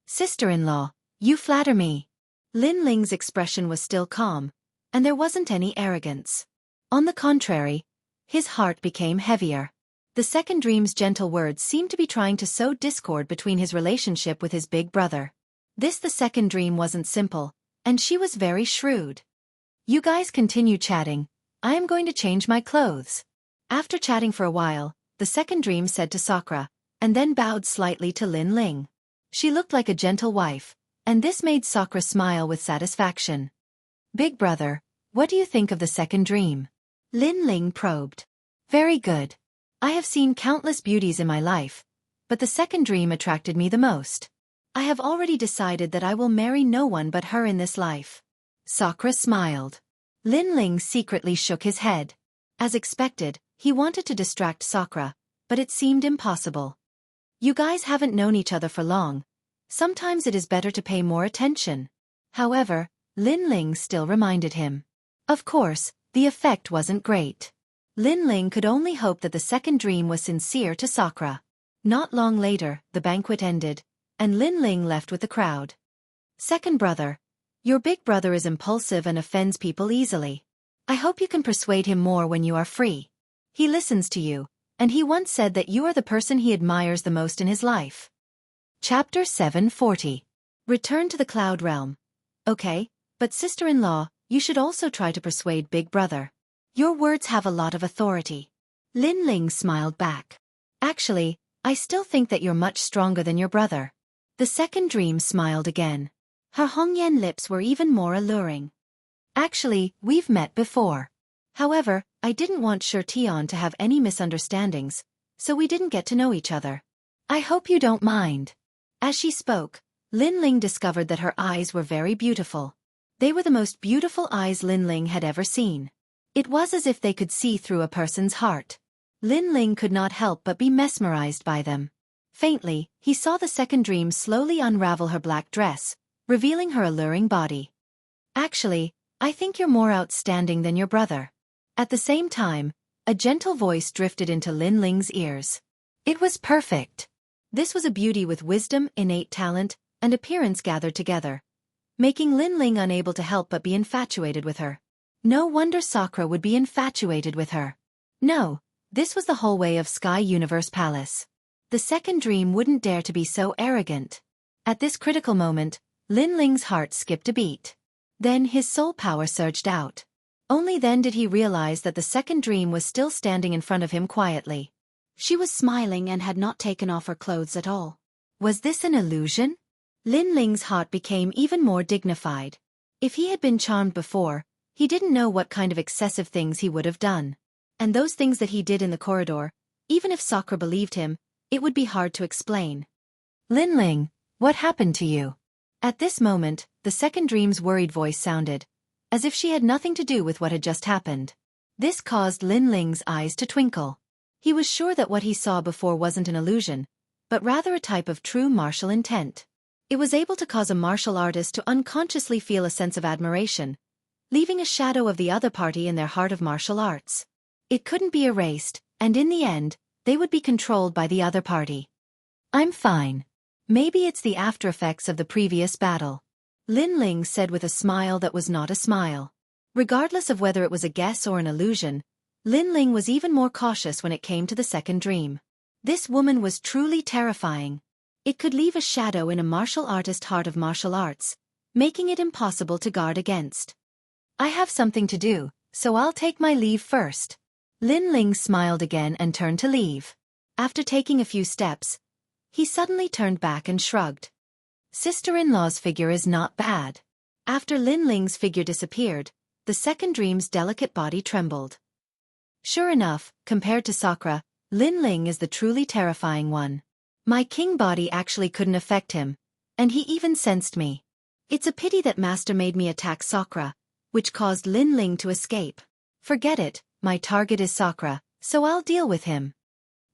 Sister-in-law, you flatter me. Lin Ling's expression was still calm, and there wasn't any arrogance. On the contrary, his heart became heavier. The second dream's gentle words seemed to be trying to sow discord between his relationship with his big brother. The second dream wasn't simple, and she was very shrewd. You guys continue chatting. I am going to change my clothes. After chatting for a while, the second dream said to Sakura, and then bowed slightly to Lin Ling. She looked like a gentle wife, and this made Sakura smile with satisfaction. Big brother, what do you think of the second dream? Lin Ling probed. Very good. I have seen countless beauties in my life, but the second dream attracted me the most. I have already decided that I will marry no one but her in this life. Sakura smiled. Lin Ling secretly shook his head. As expected, he wanted to distract Sakura, but it seemed impossible. You guys haven't known each other for long. Sometimes it is better to pay more attention. However, Lin Ling still reminded him. Of course, the effect wasn't great. Lin Ling could only hope that the second dream was sincere to Sakura. Not long later, the banquet ended, and Lin Ling left with the crowd. Second brother, your big brother is impulsive and offends people easily. I hope you can persuade him more when you are free. He listens to you, and he once said that you are the person he admires the most in his life. Chapter 740. Return to the Cloud Realm. Okay, but sister-in-law, you should also try to persuade big brother. Your words have a lot of authority. Lin Ling smiled back. Actually, I still think that you're much stronger than your brother. The second dream smiled again. Her Hongyan lips were even more alluring. Actually, we've met before. However, I didn't want Tian to have any misunderstandings, so we didn't get to know each other. I hope you don't mind. As she spoke, Lin Ling discovered that her eyes were very beautiful. They were the most beautiful eyes Lin Ling had ever seen. It was as if they could see through a person's heart. Lin Ling could not help but be mesmerized by them. Faintly, he saw the second dream slowly unravel her black dress, revealing her alluring body. Actually, I think you're more outstanding than your brother. At the same time, a gentle voice drifted into Lin Ling's ears. It was perfect. This was a beauty with wisdom, innate talent, and appearance gathered together, making Lin Ling unable to help but be infatuated with her. No wonder Sakura would be infatuated with her. No, this was the whole way of Sky Universe Palace. The second dream wouldn't dare to be so arrogant. At this critical moment, Lin Ling's heart skipped a beat. Then his soul power surged out. Only then did he realize that the second dream was still standing in front of him quietly. She was smiling and had not taken off her clothes at all. Was this an illusion? Lin Ling's heart became even more dignified. If he had been charmed before, he didn't know what kind of excessive things he would have done. And those things that he did in the corridor, even if Sakura believed him, it would be hard to explain. Lin Ling, what happened to you? At this moment, the second dream's worried voice sounded, as if she had nothing to do with what had just happened. This caused Lin Ling's eyes to twinkle. He was sure that what he saw before wasn't an illusion, but rather a type of true martial intent. It was able to cause a martial artist to unconsciously feel a sense of admiration, leaving a shadow of the other party in their heart of martial arts. It couldn't be erased, and in the end, they would be controlled by the other party. I'm fine. Maybe it's the after-effects of the previous battle. Lin Ling said with a smile that was not a smile. Regardless of whether it was a guess or an illusion, Lin Ling was even more cautious when it came to the second dream. This woman was truly terrifying. It could leave a shadow in a martial artist's heart of martial arts, making it impossible to guard against. I have something to do, so I'll take my leave first. Lin Ling smiled again and turned to leave. After taking a few steps, he suddenly turned back and shrugged. Sister-in-law's figure is not bad. After Lin Ling's figure disappeared, the second dream's delicate body trembled. Sure enough, compared to Sakura, Lin Ling is the truly terrifying one. My king body actually couldn't affect him, and he even sensed me. It's a pity that Master made me attack Sakura, which caused Lin Ling to escape. Forget it, my target is Sakura, so I'll deal with him.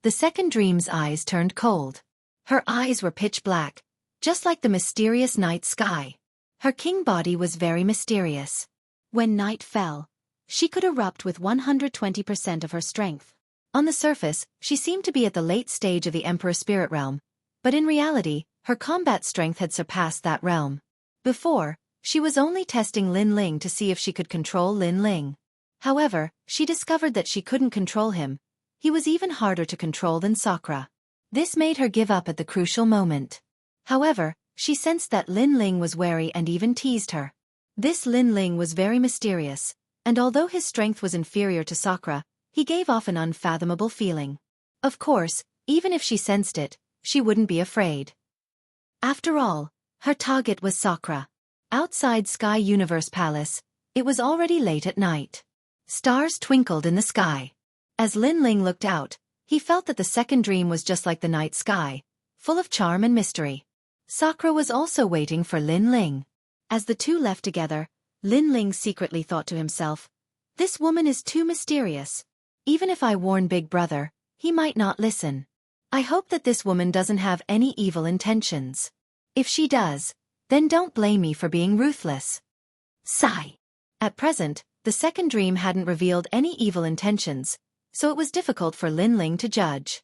The second dream's eyes turned cold. Her eyes were pitch black, just like the mysterious night sky. Her king body was very mysterious. When night fell, she could erupt with 120% of her strength. On the surface, she seemed to be at the late stage of the Emperor Spirit Realm, but in reality, her combat strength had surpassed that realm. Before, she was only testing Lin Ling to see if she could control Lin Ling. However, she discovered that she couldn't control him. He was even harder to control than Sakura. This made her give up at the crucial moment. However, she sensed that Lin Ling was wary and even teased her. This Lin Ling was very mysterious, and although his strength was inferior to Sakura, he gave off an unfathomable feeling. Of course, even if she sensed it, she wouldn't be afraid. After all, her target was Sakura. Outside Sky Universe Palace, it was already late at night. Stars twinkled in the sky. As Lin Ling looked out, he felt that the second dream was just like the night sky, full of charm and mystery. Sakura was also waiting for Lin Ling. As the two left together, Lin Ling secretly thought to himself, "This woman is too mysterious. Even if I warn Big Brother, he might not listen. I hope that this woman doesn't have any evil intentions. If she does, then don't blame me for being ruthless." Sigh. At present, the second dream hadn't revealed any evil intentions, so it was difficult for Lin Ling to judge.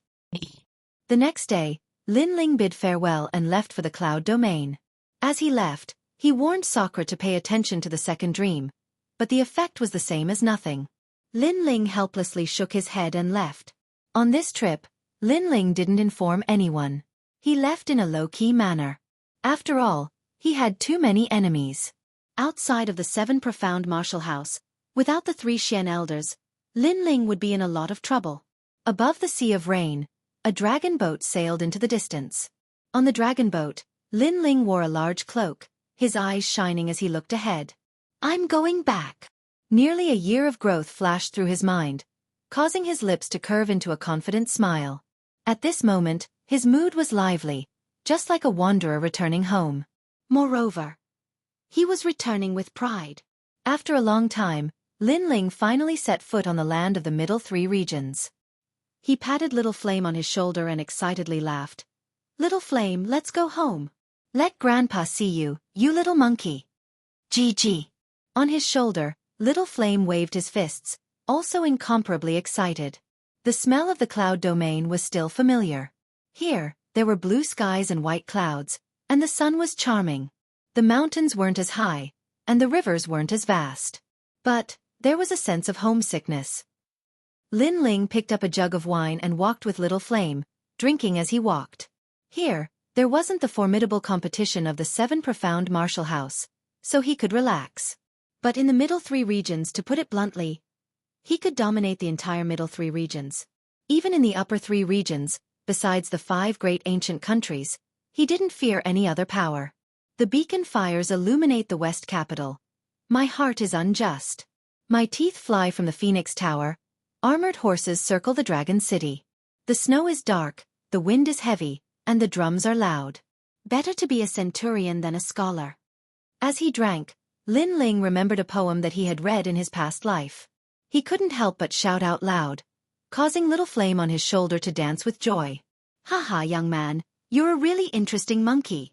The next day, Lin Ling bid farewell and left for the cloud domain. As he left, he warned Sakura to pay attention to the second dream, but the effect was the same as nothing. Lin Ling helplessly shook his head and left. On this trip, Lin Ling didn't inform anyone. He left in a low-key manner. After all, he had too many enemies. Outside of the 7 profound martial house, without the 3 Xian elders, Lin Ling would be in a lot of trouble. Above the sea of rain, a dragon boat sailed into the distance. On the dragon boat, Lin Ling wore a large cloak, his eyes shining as he looked ahead. "I'm going back." Nearly a year of growth flashed through his mind, causing his lips to curve into a confident smile. At this moment, his mood was lively, just like a wanderer returning home. Moreover, he was returning with pride. After a long time, Lin Ling finally set foot on the land of the middle 3 regions. He patted Little Flame on his shoulder and excitedly laughed. "Little Flame, let's go home. Let Grandpa see you, you little monkey." "GG." On his shoulder, Little Flame waved his fists, also incomparably excited. The smell of the cloud domain was still familiar. Here, there were blue skies and white clouds, and the sun was charming. The mountains weren't as high, and the rivers weren't as vast. But there was a sense of homesickness. Lin Ling picked up a jug of wine and walked with Little Flame, drinking as he walked. Here, there wasn't the formidable competition of the 7 profound martial house, so he could relax. But in the middle 3 regions, to put it bluntly, he could dominate the entire middle 3 regions. Even in the upper 3 regions, besides the 5 great ancient countries, he didn't fear any other power. The beacon fires illuminate the west capital. My heart is unjust. My teeth fly from the Phoenix Tower. Armored horses circle the Dragon City. The snow is dark, the wind is heavy, and the drums are loud. Better to be a centurion than a scholar. As he drank, Lin Ling remembered a poem that he had read in his past life. He couldn't help but shout out loud, causing Little Flame on his shoulder to dance with joy. "Haha, young man, you're a really interesting monkey."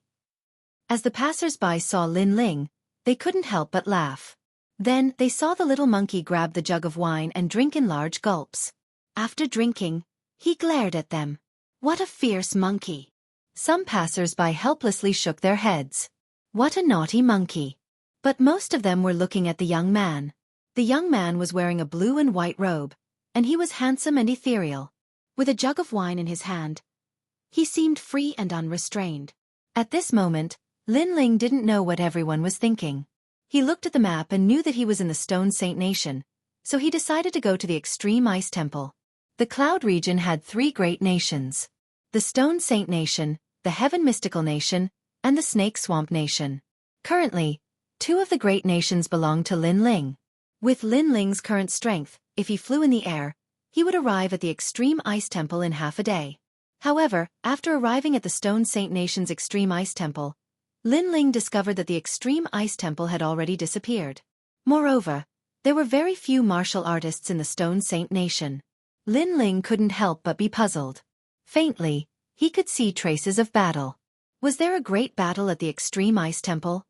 As the passers-by saw Lin Ling, they couldn't help but laugh. Then they saw the little monkey grab the jug of wine and drink in large gulps. After drinking, he glared at them. What a fierce monkey! Some passers-by helplessly shook their heads. What a naughty monkey! But most of them were looking at the young man. The young man was wearing a blue and white robe, and he was handsome and ethereal. With a jug of wine in his hand, he seemed free and unrestrained. At this moment, Lin Ling didn't know what everyone was thinking. He looked at the map and knew that he was in the Stone Saint Nation, so he decided to go to the Extreme Ice Temple. The Cloud region had 3 great nations: the Stone Saint Nation, the Heaven Mystical Nation, and the Snake Swamp Nation. Currently, 2 of the great nations belonged to Lin Ling. With Lin Ling's current strength, if he flew in the air, he would arrive at the Extreme Ice Temple in half a day. However, after arriving at the Stone Saint Nation's Extreme Ice Temple, Lin Ling discovered that the Extreme Ice Temple had already disappeared. Moreover, There were very few martial artists in the Stone Saint Nation. Lin Ling couldn't help but be puzzled. Faintly, he could see traces of battle. Was there a great battle at the Extreme Ice Temple?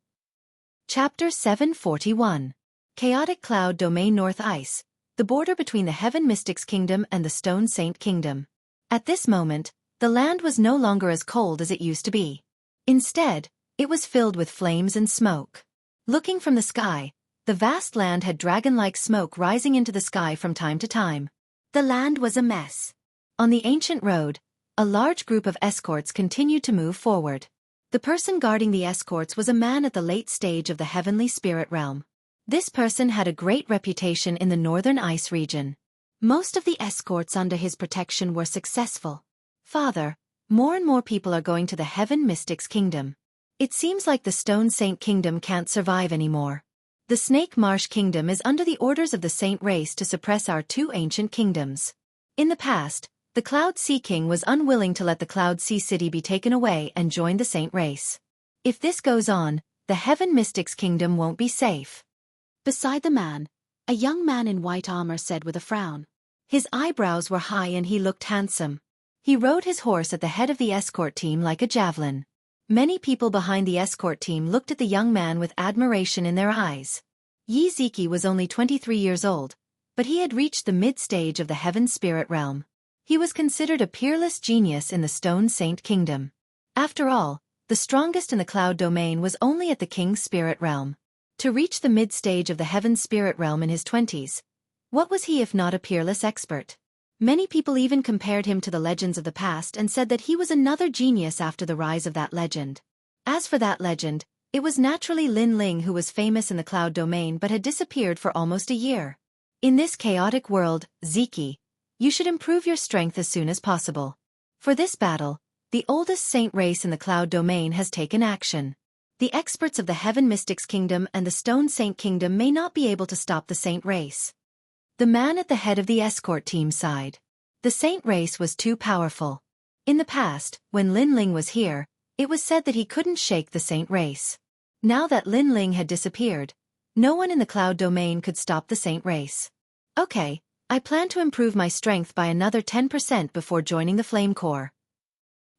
Chapter 741. Chaotic Cloud Domain North Ice, the border between the Heaven Mystics Kingdom and the Stone Saint Kingdom. At this moment, the land was no longer as cold as it used to be. Instead, it was filled with flames and smoke. Looking from the sky, the vast land had dragon-like smoke rising into the sky from time to time. The land was a mess. On the ancient road, a large group of escorts continued to move forward. The person guarding the escorts was a man at the late stage of the heavenly spirit realm. This person had a great reputation in the northern ice region. Most of the escorts under his protection were successful. Father, more and more people are going to the Heaven Mystics Kingdom. It seems like the Stone Saint Kingdom can't survive anymore. The Snake Marsh Kingdom is under the orders of the Saint race to suppress our two ancient kingdoms. In the past, the Cloud Sea King was unwilling to let the Cloud Sea City be taken away and join the Saint race. If this goes on, the Heaven Mystics Kingdom won't be safe. Beside the man, a young man in white armor said with a frown. His eyebrows were high and he looked handsome. He rode his horse at the head of the escort team like a javelin. Many people behind the escort team looked at the young man with admiration in their eyes. Yi Ziki was only 23 years old, but he had reached the mid-stage of the Heaven Spirit Realm. He was considered a peerless genius in the Stone Saint Kingdom. After all, the strongest in the Cloud Domain was only at the King's Spirit Realm. To reach the mid-stage of the Heaven Spirit Realm in his 20s, what was he if not a peerless expert? Many people even compared him to the legends of the past and said that he was another genius after the rise of that legend. As for that legend, it was naturally Lin Ling who was famous in the Cloud Domain but had disappeared for almost a year. In this chaotic world, Ziki, you should improve your strength as soon as possible. For this battle, the oldest saint race in the Cloud Domain has taken action. The experts of the Heaven Mystics Kingdom and the Stone Saint Kingdom may not be able to stop the saint race. The man at the head of the escort team sighed. The saint race was too powerful. In the past, when Lin Ling was here, it was said that he couldn't shake the saint race. Now that Lin Ling had disappeared, no one in the Cloud Domain could stop the saint race. Okay, I plan to improve my strength by another 10% before joining the Flame Corps.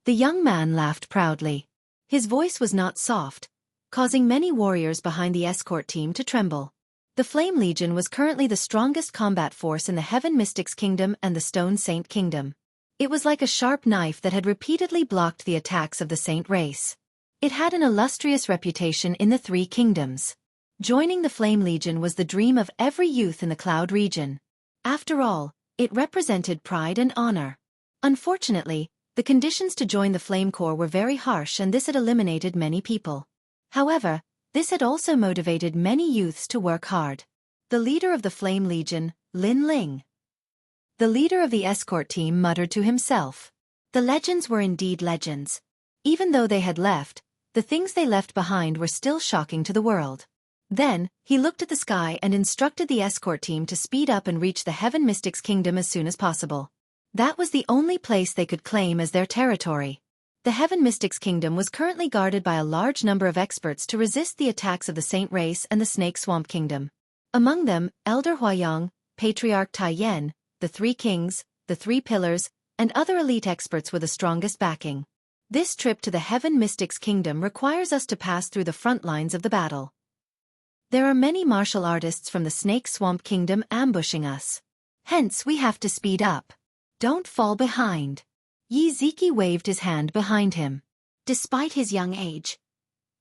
The young man laughed proudly. His voice was not soft, causing many warriors behind the escort team to tremble. The Flame Legion was currently the strongest combat force in the Heaven Mystics Kingdom and the Stone Saint Kingdom. It was like a sharp knife that had repeatedly blocked the attacks of the saint race. It had an illustrious reputation in the three kingdoms. Joining the Flame Legion was the dream of every youth in the Cloud region. After all, it represented pride and honor. Unfortunately, the conditions to join the Flame Corps were very harsh and this had eliminated many people. However, this had also motivated many youths to work hard. The leader of the Flame Legion, Lin Ling. The leader of the escort team muttered to himself. The legends were indeed legends. Even though they had left, the things they left behind were still shocking to the world. Then, he looked at the sky and instructed the escort team to speed up and reach the Heaven Mystics Kingdom as soon as possible. That was the only place they could claim as their territory. The Heaven Mystics Kingdom was currently guarded by a large number of experts to resist the attacks of the Saint Race and the Snake Swamp Kingdom. Among them, Elder Huayang, Patriarch Tai Yen, the Three Kings, the Three Pillars, and other elite experts with the strongest backing. This trip to the Heaven Mystics Kingdom requires us to pass through the front lines of the battle. There are many martial artists from the Snake Swamp Kingdom ambushing us. Hence we have to speed up. Don't fall behind. Yi Ziki waved his hand behind him. Despite his young age,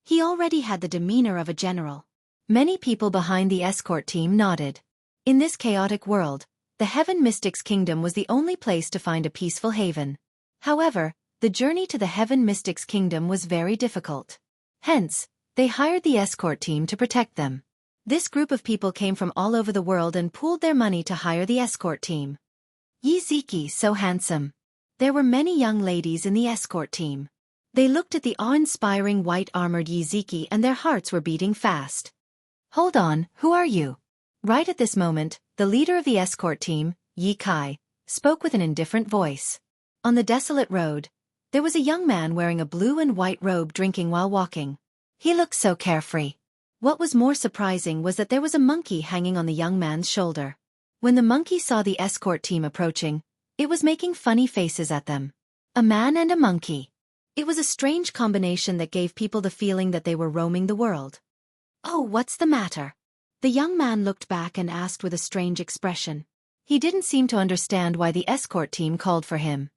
he already had the demeanor of a general. Many people behind the escort team nodded. In this chaotic world, the Heaven Mystics Kingdom was the only place to find a peaceful haven. However, the journey to the Heaven Mystics Kingdom was very difficult. Hence, they hired the escort team to protect them. This group of people came from all over the world and pooled their money to hire the escort team. Yi Ziki, so handsome. There were many young ladies in the escort team. They looked at the awe-inspiring white-armored Yi Ziki and their hearts were beating fast. Hold on, who are you? Right at this moment, the leader of the escort team, Yi Kai, spoke with an indifferent voice. On the desolate road, there was a young man wearing a blue and white robe drinking while walking. He looked so carefree. What was more surprising was that there was a monkey hanging on the young man's shoulder. When the monkey saw the escort team approaching, it was making funny faces at them. A man and a monkey. It was a strange combination that gave people the feeling that they were roaming the world. "Oh, what's the matter?" The young man looked back and asked with a strange expression. He didn't seem to understand why the escort team called for him.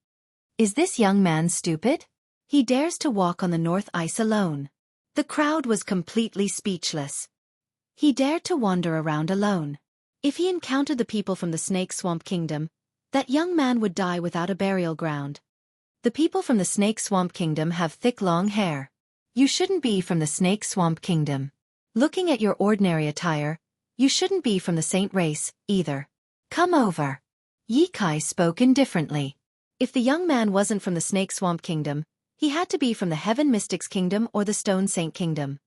Is this young man stupid? He dares to walk on the North Ice alone. The crowd was completely speechless. He dared to wander around alone. If he encountered the people from the Snake Swamp Kingdom, that young man would die without a burial ground. The people from the Snake Swamp Kingdom have thick long hair. You shouldn't be from the Snake Swamp Kingdom. Looking at your ordinary attire, you shouldn't be from the saint race, either. Come over. Ye Kai spoke indifferently. If the young man wasn't from the Snake Swamp Kingdom, he had to be from the Heaven Mystics Kingdom or the Stone Saint Kingdom.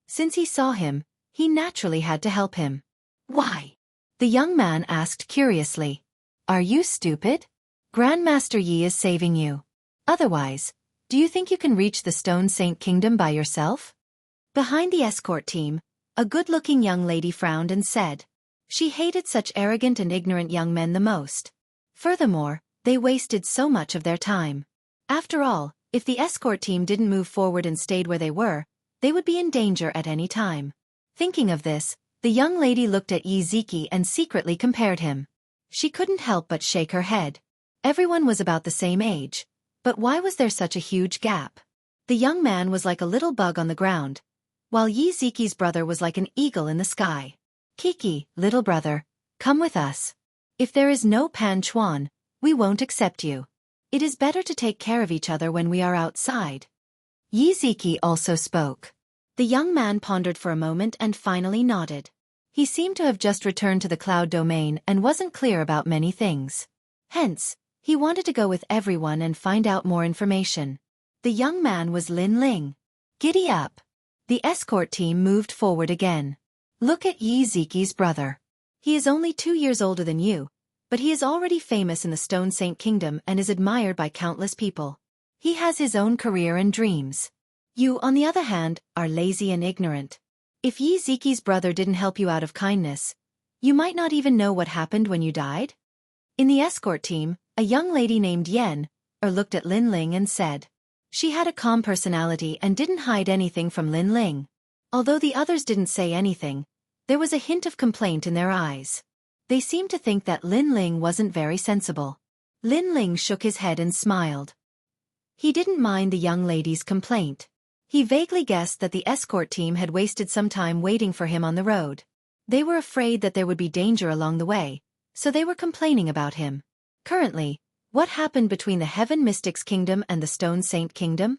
Since he saw him, he naturally had to help him. Why? The young man asked curiously. Are you stupid? Grandmaster Yi is saving you. Otherwise, do you think you can reach the Stone Saint Kingdom by yourself? Behind the escort team, a good-looking young lady frowned and said. She hated such arrogant and ignorant young men the most. Furthermore, they wasted so much of their time. After all, if the escort team didn't move forward and stayed where they were, they would be in danger at any time. Thinking of this, the young lady looked at Yi Ziki and secretly compared him. She couldn't help but shake her head. Everyone was about the same age. But why was there such a huge gap? The young man was like a little bug on the ground, while Yi Ziki's brother was like an eagle in the sky. Kiki, little brother, come with us. If there is no Pan Chuan, we won't accept you. It is better to take care of each other when we are outside. Yi Ziki also spoke. The young man pondered for a moment and finally nodded. He seemed to have just returned to the cloud domain and wasn't clear about many things. Hence, he wanted to go with everyone and find out more information. The young man was Lin Ling. Giddy up. The escort team moved forward again. Look at Yi Ziki's brother. He is only 2 years older than you, but he is already famous in the Stone Saint Kingdom and is admired by countless people. He has his own career and dreams. You, on the other hand, are lazy and ignorant. If Yi Ziki's brother didn't help you out of kindness, you might not even know what happened when you died. In the escort team, a young lady named Yen looked at Lin Ling and said. She had a calm personality and didn't hide anything from Lin Ling. Although the others didn't say anything, there was a hint of complaint in their eyes. They seemed to think that Lin Ling wasn't very sensible. Lin Ling shook his head and smiled. He didn't mind the young lady's complaint. He vaguely guessed that the escort team had wasted some time waiting for him on the road. They were afraid that there would be danger along the way, so they were complaining about him. Currently, what happened between the Heaven Mystics Kingdom and the Stone Saint Kingdom?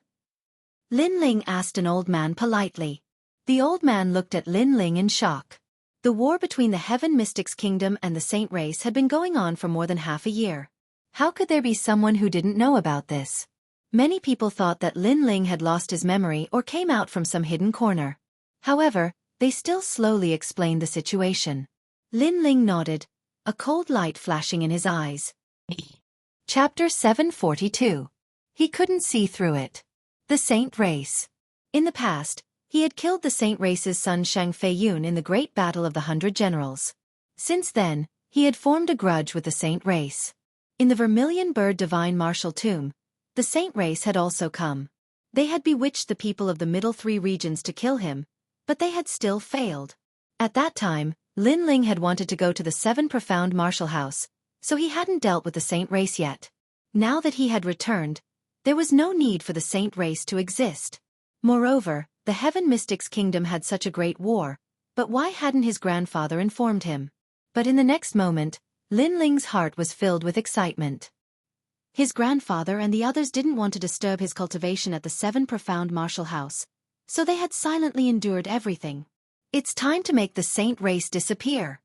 Lin Ling asked an old man politely. The old man looked at Lin Ling in shock. The war between the Heaven Mystics Kingdom and the Saint race had been going on for more than half a year. How could there be someone who didn't know about this? Many people thought that Lin Ling had lost his memory or came out from some hidden corner. However, they still slowly explained the situation. Lin Ling nodded, a cold light flashing in his eyes. Chapter 742. He couldn't see through it. The Saint race. In the past, he had killed the Saint race's son Shang Feiyun in the Great Battle of the 100 Generals. Since then, he had formed a grudge with the Saint race. In the Vermilion Bird Divine Martial Tomb, the Saint race had also come. They had bewitched the people of the Middle Three regions to kill him, but they had still failed. At that time, Lin Ling had wanted to go to the Seven Profound Martial House, so he hadn't dealt with the Saint race yet. Now that he had returned, there was no need for the Saint race to exist. Moreover, the Heaven Mystics Kingdom had such a great war, but why hadn't his grandfather informed him? But in the next moment, Lin Ling's heart was filled with excitement. His grandfather and the others didn't want to disturb his cultivation at the Seven Profound Martial House, so they had silently endured everything. It's time to make the Saint race disappear.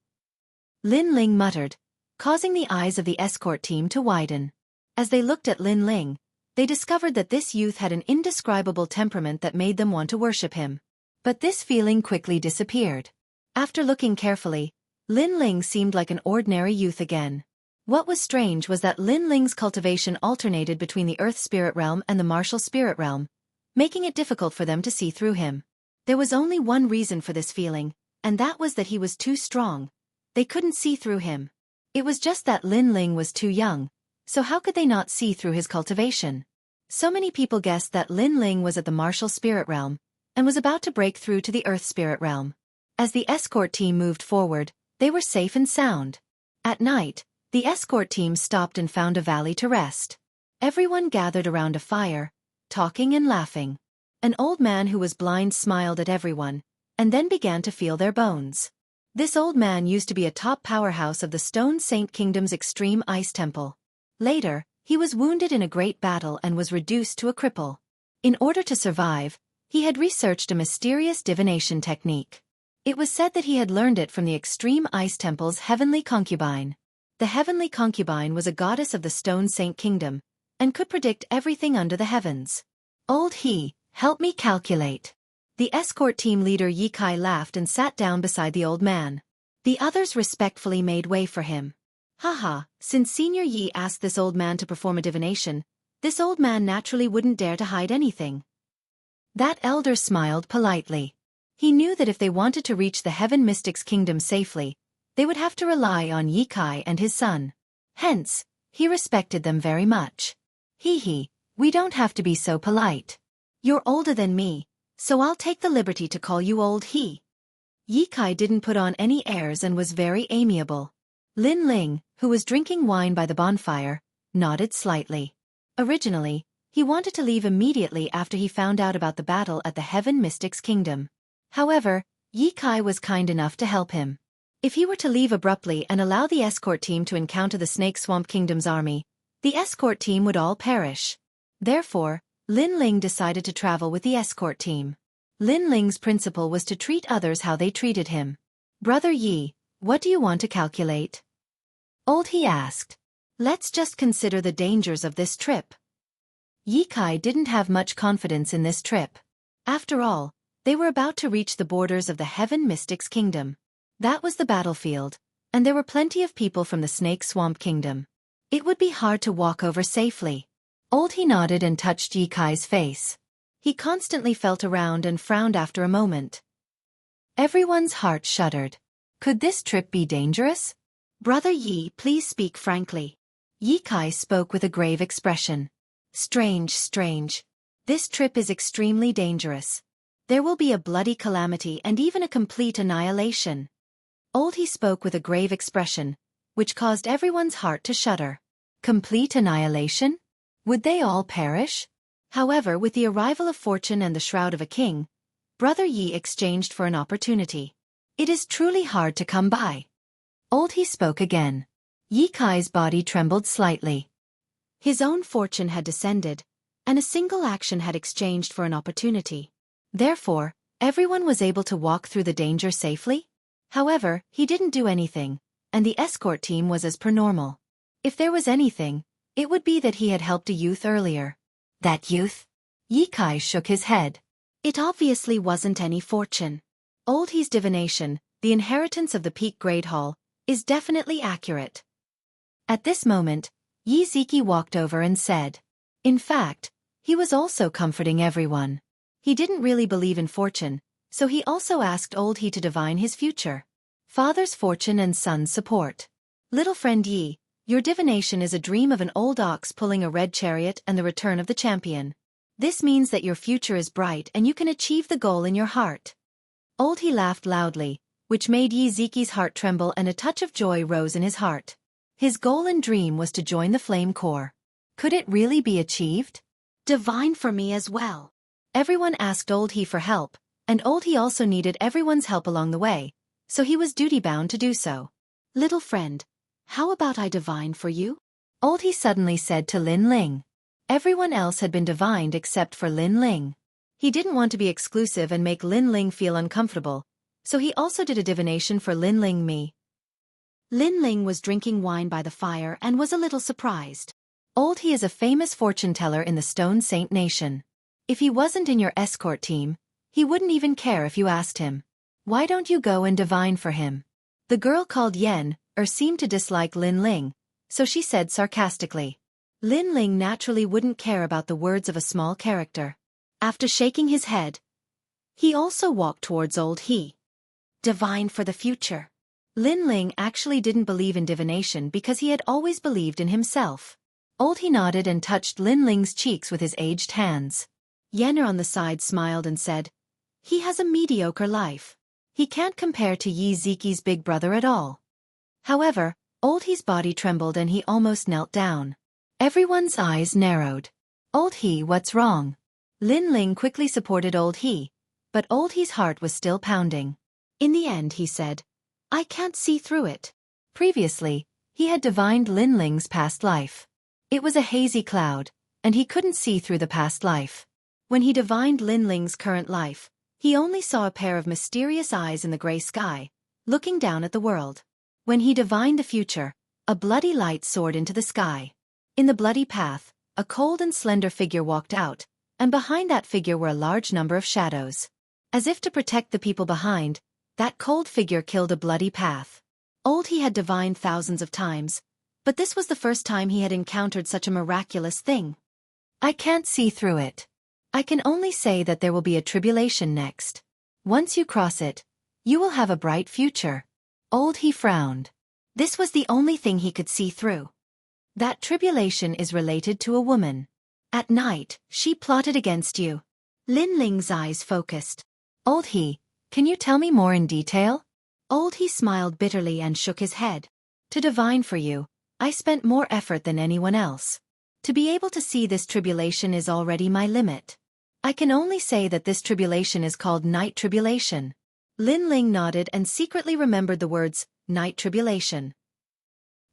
Lin Ling muttered, causing the eyes of the escort team to widen. As they looked at Lin Ling, they discovered that this youth had an indescribable temperament that made them want to worship him. But this feeling quickly disappeared. After looking carefully, Lin Ling seemed like an ordinary youth again. What was strange was that Lin Ling's cultivation alternated between the Earth Spirit Realm and the Martial Spirit Realm, making it difficult for them to see through him. There was only one reason for this feeling, and that was that he was too strong. They couldn't see through him. It was just that Lin Ling was too young, so how could they not see through his cultivation? So many people guessed that Lin Ling was at the martial spirit realm, and was about to break through to the earth spirit realm. As the escort team moved forward, they were safe and sound. At night, the escort team stopped and found a valley to rest. Everyone gathered around a fire, talking and laughing. An old man who was blind smiled at everyone, and then began to feel their bones. This old man used to be a top powerhouse of the Stone Saint Kingdom's extreme ice temple. Later, he was wounded in a great battle and was reduced to a cripple. In order to survive, he had researched a mysterious divination technique. It was said that he had learned it from the extreme ice temple's heavenly concubine. The heavenly concubine was a goddess of the Stone Saint Kingdom, and could predict everything under the heavens. Old he, help me calculate. The escort team leader Ye Kai laughed and sat down beside the old man. The others respectfully made way for him. Haha, since Senior Yi asked this old man to perform a divination, this old man naturally wouldn't dare to hide anything. That elder smiled politely. He knew that if they wanted to reach the Heaven Mystic's kingdom safely, they would have to rely on Ye Kai and his son. Hence, he respected them very much. Hee, we don't have to be so polite. You're older than me, so I'll take the liberty to call you old he. Ye Kai didn't put on any airs and was very amiable. Lin Ling, who was drinking wine by the bonfire, nodded slightly. Originally, he wanted to leave immediately after he found out about the battle at the Heaven Mystic's kingdom. However, Ye Kai was kind enough to help him. If he were to leave abruptly and allow the escort team to encounter the Snake Swamp Kingdom's army, the escort team would all perish. Therefore, Lin Ling decided to travel with the escort team. Lin Ling's principle was to treat others how they treated him. Brother Yi, what do you want to calculate? Old he asked. Let's just consider the dangers of this trip. Ye Kai didn't have much confidence in this trip. After all, they were about to reach the borders of the Heaven Mystic's kingdom. That was the battlefield, and there were plenty of people from the Snake Swamp Kingdom. It would be hard to walk over safely. Old he nodded and touched Ye Kai's face. He constantly felt around and frowned after a moment. Everyone's heart shuddered. Could this trip be dangerous? Brother Yi, please speak frankly. Ye Kai spoke with a grave expression. Strange. This trip is extremely dangerous. There will be a bloody calamity and even a complete annihilation. Old he spoke with a grave expression, which caused everyone's heart to shudder. Complete annihilation? Would they all perish? However, with the arrival of fortune and the shroud of a king, Brother Yi exchanged for an opportunity. It is truly hard to come by. Old he spoke again. Ye Kai's body trembled slightly. His own fortune had descended, and a single action had exchanged for an opportunity. Therefore, everyone was able to walk through the danger safely. However, he didn't do anything, and the escort team was as per normal. If there was anything, it would be that he had helped a youth earlier. That youth? Ye Kai shook his head. It obviously wasn't any fortune. Old he's divination, the inheritance of the Peak Grade Hall, is definitely accurate. At this moment, Yi Ziki walked over and said. In fact, he was also comforting everyone. He didn't really believe in fortune, so he also asked Old he to divine his future. Father's fortune and son's support. Little friend Yi, your divination is a dream of an old ox pulling a red chariot and the return of the champion. This means that your future is bright and you can achieve the goal in your heart. Old he laughed loudly, which made Yi Ziki's heart tremble and a touch of joy rose in his heart. His goal and dream was to join the Flame Corps. Could it really be achieved? Divine for me as well. Everyone asked Old he for help, and Old he also needed everyone's help along the way, so he was duty-bound to do so. Little friend, how about I divine for you? Old he suddenly said to Lin Ling. Everyone else had been divined except for Lin Ling. He didn't want to be exclusive and make Lin Ling feel uncomfortable, so he also did a divination for Lin Ling me. Lin Ling was drinking wine by the fire and was a little surprised. Old he is a famous fortune teller in the Stone Saint Nation. If he wasn't in your escort team, he wouldn't even care if you asked him. Why don't you go and divine for him? The girl called Yen, seemed to dislike Lin Ling, so she said sarcastically. Lin Ling naturally wouldn't care about the words of a small character. After shaking his head, He also walked towards old He. Divine for the future. Lin Ling actually didn't believe in divination because he had always believed in himself. Old He nodded and touched Lin Ling's cheeks with his aged hands. Yenner on the side smiled and said, "He has a mediocre life. He can't compare to Yi Ziqi's big brother at all." However, Old He's body trembled and he almost knelt down. Everyone's eyes narrowed. "Old He, what's wrong?" Lin Ling quickly supported Old He, but Old He's heart was still pounding. In the end he said, "I can't see through it." Previously, he had divined Lin Ling's past life. It was a hazy cloud, and he couldn't see through the past life. When he divined Lin Ling's current life, he only saw a pair of mysterious eyes in the gray sky, looking down at the world. When he divined the future, a bloody light soared into the sky. In the bloody path, a cold and slender figure walked out, and behind that figure were a large number of shadows. As if to protect the people behind, that cold figure killed a bloody path. Old He had divined thousands of times, but this was the first time he had encountered such a miraculous thing. "I can't see through it. I can only say that there will be a tribulation next. Once you cross it, you will have a bright future." Old He frowned. This was the only thing he could see through. That tribulation is related to a woman. At night, she plotted against you. Lin Ling's eyes focused. "Old He, can you tell me more in detail?" Old He smiled bitterly and shook his head. "To divine for you, I spent more effort than anyone else. To be able to see this tribulation is already my limit. I can only say that this tribulation is called night tribulation." Lin Ling nodded and secretly remembered the words, night tribulation.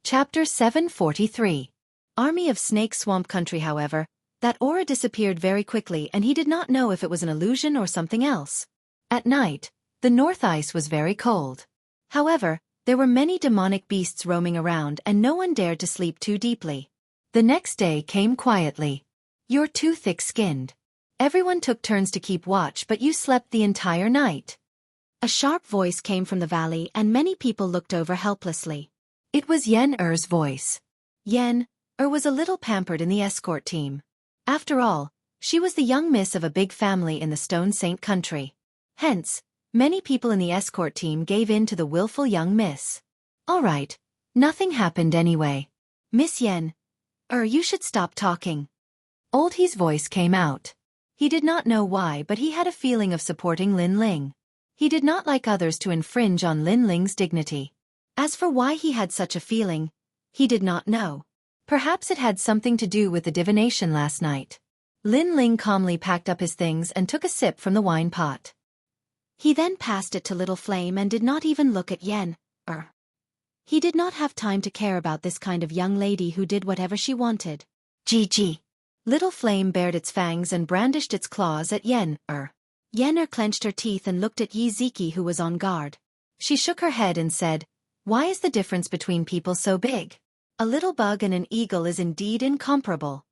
Chapter 743. Army of Snake Swamp Country. However, that aura disappeared very quickly and he did not know if it was an illusion or something else. At night, the north ice was very cold. However, there were many demonic beasts roaming around and no one dared to sleep too deeply. The next day came quietly. "You're too thick-skinned. Everyone took turns to keep watch but you slept the entire night." A sharp voice came from the valley and many people looked over helplessly. It was Yen Er's voice. Yen Er was a little pampered in the escort team. After all, she was the young miss of a big family in the Stone Saint country. Hence, many people in the escort team gave in to the willful young miss. "All right, nothing happened anyway. Miss Yen you should stop talking." Old He's voice came out. He did not know why but he had a feeling of supporting Lin Ling. He did not like others to infringe on Lin Ling's dignity. As for why he had such a feeling, he did not know. Perhaps it had something to do with the divination last night. Lin Ling calmly packed up his things and took a sip from the wine pot. He then passed it to Little Flame and did not even look at Yen Er. He did not have time to care about this kind of young lady who did whatever she wanted. GG. Little Flame bared its fangs and brandished its claws at Yen Er. Yen Er clenched her teeth and looked at Yi Ziqi who was on guard. She shook her head and said, "Why is the difference between people so big? A little bug and an eagle is indeed incomparable."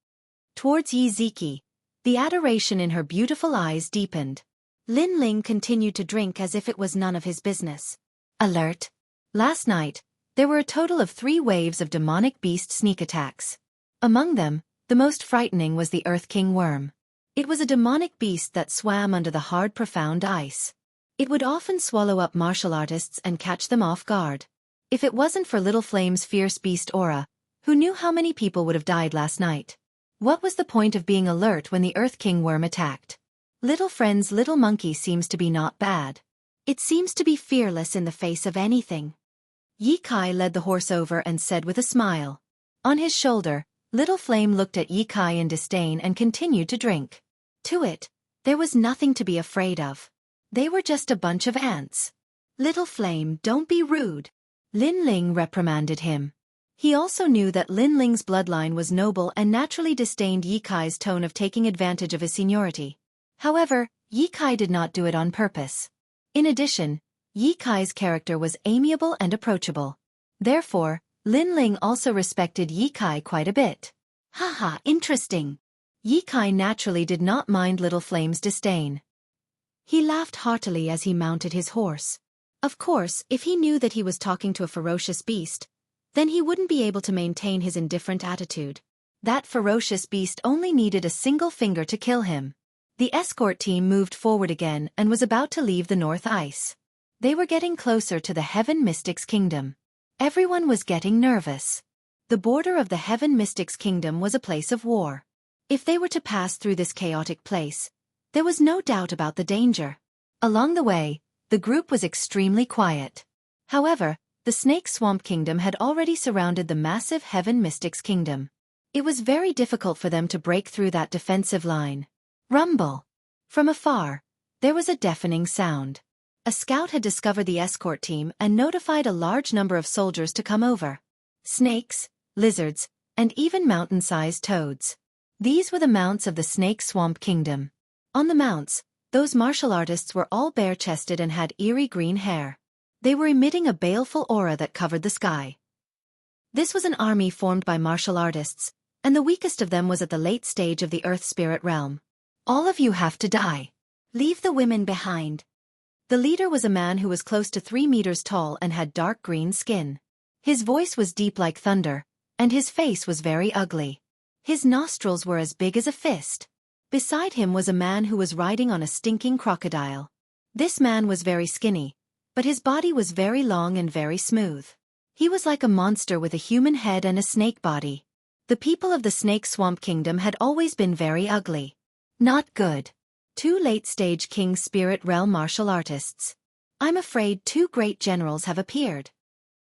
Towards Yi Ziqi, the adoration in her beautiful eyes deepened. Lin Ling continued to drink as if it was none of his business. Alert! Last night, there were a total of 3 waves of demonic beast sneak attacks. Among them, the most frightening was the Earth King worm. It was a demonic beast that swam under the hard, profound ice. It would often swallow up martial artists and catch them off guard. If it wasn't for Little Flame's fierce beast aura, who knew how many people would have died last night? What was the point of being alert when the Earth King worm attacked? Little Friend's little monkey seems to be not bad. It seems to be fearless in the face of anything. Yi Kai led the horse over and said with a smile. On his shoulder, Little Flame looked at Yi Kai in disdain and continued to drink. To it, there was nothing to be afraid of. They were just a bunch of ants. "Little Flame, don't be rude," Lin Ling reprimanded him. He also knew that Lin Ling's bloodline was noble and naturally disdained Yi Kai's tone of taking advantage of his seniority. However, Yi Kai did not do it on purpose. In addition, Yi Kai's character was amiable and approachable. Therefore, Lin Ling also respected Yi Kai quite a bit. Haha, interesting. Yi Kai naturally did not mind Little Flame's disdain. He laughed heartily as he mounted his horse. Of course, if he knew that he was talking to a ferocious beast, then he wouldn't be able to maintain his indifferent attitude. That ferocious beast only needed a single finger to kill him. The escort team moved forward again and was about to leave the North Ice. They were getting closer to the Heaven Mystics Kingdom. Everyone was getting nervous. The border of the Heaven Mystics Kingdom was a place of war. If they were to pass through this chaotic place, there was no doubt about the danger. Along the way, the group was extremely quiet. However, the Snake Swamp Kingdom had already surrounded the massive Heaven Mystics Kingdom. It was very difficult for them to break through that defensive line. Rumble! From afar, there was a deafening sound. A scout had discovered the escort team and notified a large number of soldiers to come over. Snakes, lizards, and even mountain-sized toads. These were the mounts of the Snake Swamp Kingdom. On the mounts, those martial artists were all bare-chested and had eerie green hair. They were emitting a baleful aura that covered the sky. This was an army formed by martial artists, and the weakest of them was at the late stage of the Earth Spirit realm. All of you have to die. Leave the women behind. The leader was a man who was close to 3 meters tall and had dark green skin. His voice was deep like thunder, and his face was very ugly. His nostrils were as big as a fist. Beside him was a man who was riding on a stinking crocodile. This man was very skinny, but his body was very long and very smooth. He was like a monster with a human head and a snake body. The people of the Snake Swamp Kingdom had always been very ugly. Not good. 2 late-stage King Spirit Realm martial artists. I'm afraid 2 great generals have appeared.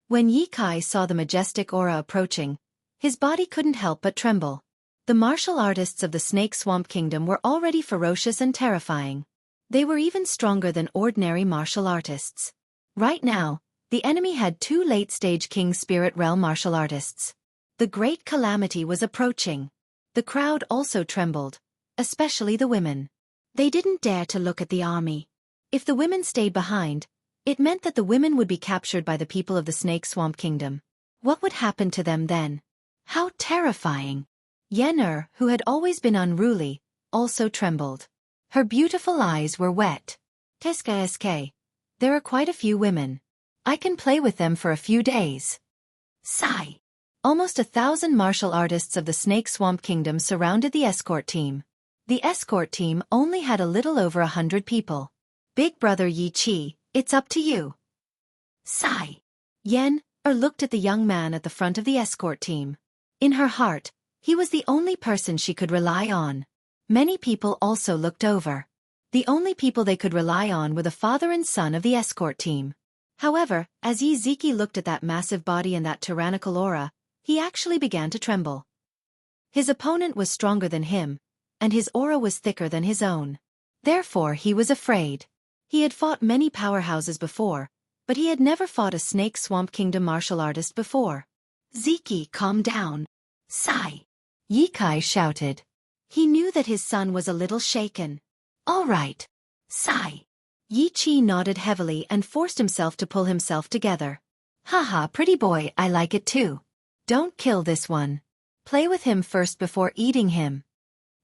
When Ye Kai saw the majestic aura approaching, his body couldn't help but tremble. The martial artists of the Snake Swamp Kingdom were already ferocious and terrifying. They were even stronger than ordinary martial artists. Right now, the enemy had 2 late-stage King Spirit Realm martial artists. The great calamity was approaching. The crowd also trembled, especially the women. They didn't dare to look at the army. If the women stayed behind, it meant that the women would be captured by the people of the Snake Swamp Kingdom. What would happen to them then? How terrifying! Yen, who had always been unruly, also trembled. Her beautiful eyes were wet. Teska, there are quite a few women. I can play with them for a few days. Sigh. Almost 1,000 martial artists of the Snake Swamp Kingdom surrounded the escort team. The escort team only had a little over 100 people. Big brother Yi Chi, it's up to you. Sigh. Yen looked at the young man at the front of the escort team. In her heart, he was the only person she could rely on. Many people also looked over. The only people they could rely on were the father and son of the escort team. However, as Yi Ziki looked at that massive body and that tyrannical aura, he actually began to tremble. His opponent was stronger than him, and his aura was thicker than his own. Therefore he was afraid. He had fought many powerhouses before, but he had never fought a Snake Swamp Kingdom martial artist before. Ziki, calm down. Sigh. Ye Kai shouted. He knew that his son was a little shaken. All right. Sigh. Yi Chi nodded heavily and forced himself to pull himself together. Haha, pretty boy, I like it too. Don't kill this one. Play with him first before eating him.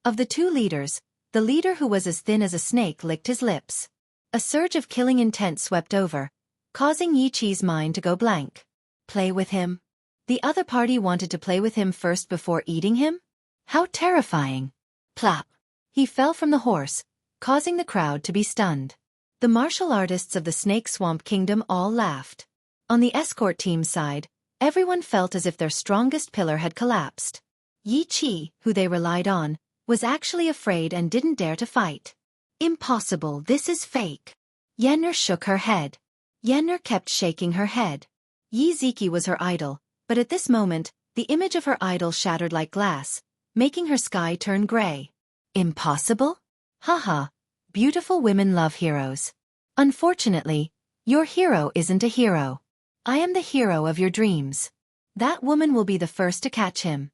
Of the 2 leaders, the leader who was as thin as a snake licked his lips. A surge of killing intent swept over, causing Yi Chi's mind to go blank. Play with him? The other party wanted to play with him first before eating him? How terrifying. Plop. He fell from the horse, causing the crowd to be stunned. The martial artists of the Snake Swamp Kingdom all laughed. On the escort team's side, everyone felt as if their strongest pillar had collapsed. Yi Chi, who they relied on, was actually afraid and didn't dare to fight. Impossible, this is fake. Yenner shook her head. Yenner kept shaking her head. Yi Ziki was her idol, but at this moment, the image of her idol shattered like glass, making her sky turn gray. Impossible? Haha, beautiful women love heroes. Unfortunately, your hero isn't a hero. I am the hero of your dreams. That woman will be the first to catch him.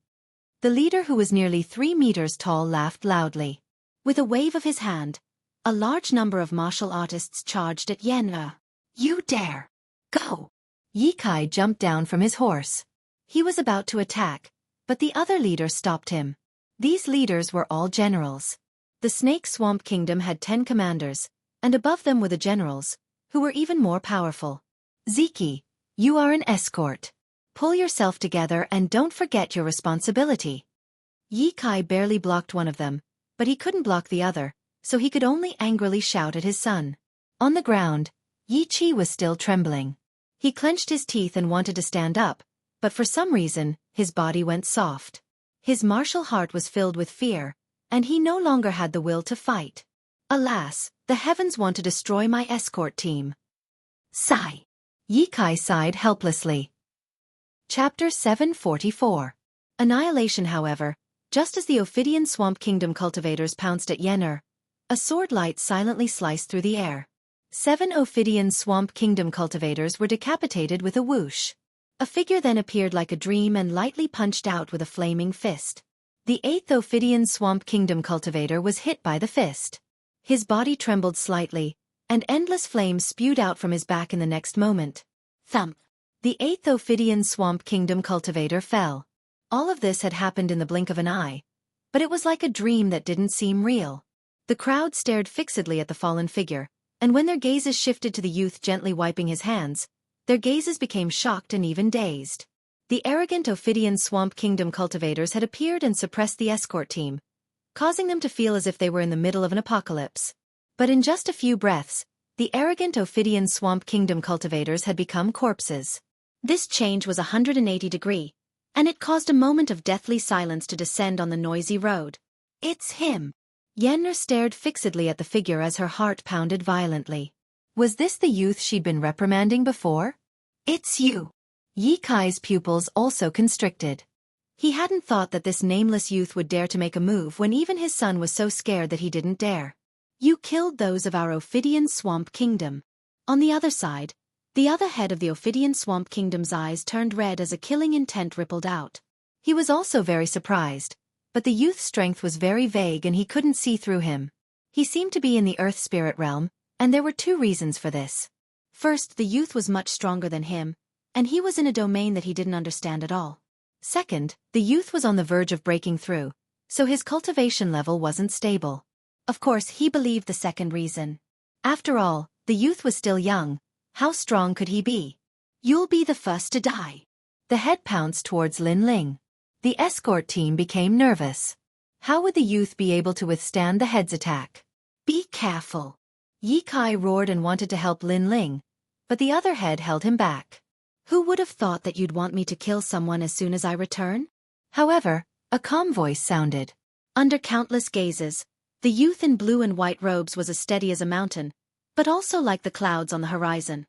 The leader, who was nearly 3 meters tall, laughed loudly. With a wave of his hand, a large number of martial artists charged at Yenna. You dare! Go! Ye Kai jumped down from his horse. He was about to attack, but the other leader stopped him. These leaders were all generals. The Snake Swamp Kingdom had 10 commanders, and above them were the generals, who were even more powerful. Ziki, you are an escort. Pull yourself together and don't forget your responsibility. Ye Kai barely blocked one of them, but he couldn't block the other, so he could only angrily shout at his son. On the ground, Yi Qi was still trembling. He clenched his teeth and wanted to stand up, but for some reason, his body went soft. His martial heart was filled with fear, and he no longer had the will to fight. Alas, the heavens want to destroy my escort team. Sigh. Ye Kai sighed helplessly. Chapter 744. Annihilation. However, just as the Ophidian Swamp Kingdom cultivators pounced at Yen'er, a sword light silently sliced through the air. 7 Ophidian Swamp Kingdom cultivators were decapitated with a whoosh. A figure then appeared like a dream and lightly punched out with a flaming fist. The 8th Ophidian Swamp Kingdom cultivator was hit by the fist. His body trembled slightly, and endless flames spewed out from his back in the next moment. Thump! The 8th Ophidian Swamp Kingdom cultivator fell. All of this had happened in the blink of an eye, but it was like a dream that didn't seem real. The crowd stared fixedly at the fallen figure, and when their gazes shifted to the youth gently wiping his hands, their gazes became shocked and even dazed. The arrogant Ophidian Swamp Kingdom cultivators had appeared and suppressed the escort team, causing them to feel as if they were in the middle of an apocalypse. But in just a few breaths, the arrogant Ophidian Swamp Kingdom cultivators had become corpses. This change was 180 degrees, and it caused a moment of deathly silence to descend on the noisy road. It's him. Yen'er stared fixedly at the figure as her heart pounded violently. Was this the youth she'd been reprimanding before? It's you. Ye Kai's pupils also constricted. He hadn't thought that this nameless youth would dare to make a move when even his son was so scared that he didn't dare. You killed those of our Ophidian Swamp Kingdom. On the other side, the other head of the Ophidian Swamp Kingdom's eyes turned red as a killing intent rippled out. He was also very surprised, but the youth's strength was very vague and he couldn't see through him. He seemed to be in the earth spirit realm, and there were 2 reasons for this. First, the youth was much stronger than him, and he was in a domain that he didn't understand at all. Second, the youth was on the verge of breaking through, so his cultivation level wasn't stable. Of course, he believed the second reason. After all, the youth was still young. How strong could he be? You'll be the first to die. The head pounced towards Lin Ling. The escort team became nervous. How would the youth be able to withstand the head's attack? Be careful. Ye Kai roared and wanted to help Lin Ling, but the other head held him back. Who would have thought that you'd want me to kill someone as soon as I return? However, a calm voice sounded. Under countless gazes, the youth in blue and white robes was as steady as a mountain, but also like the clouds on the horizon.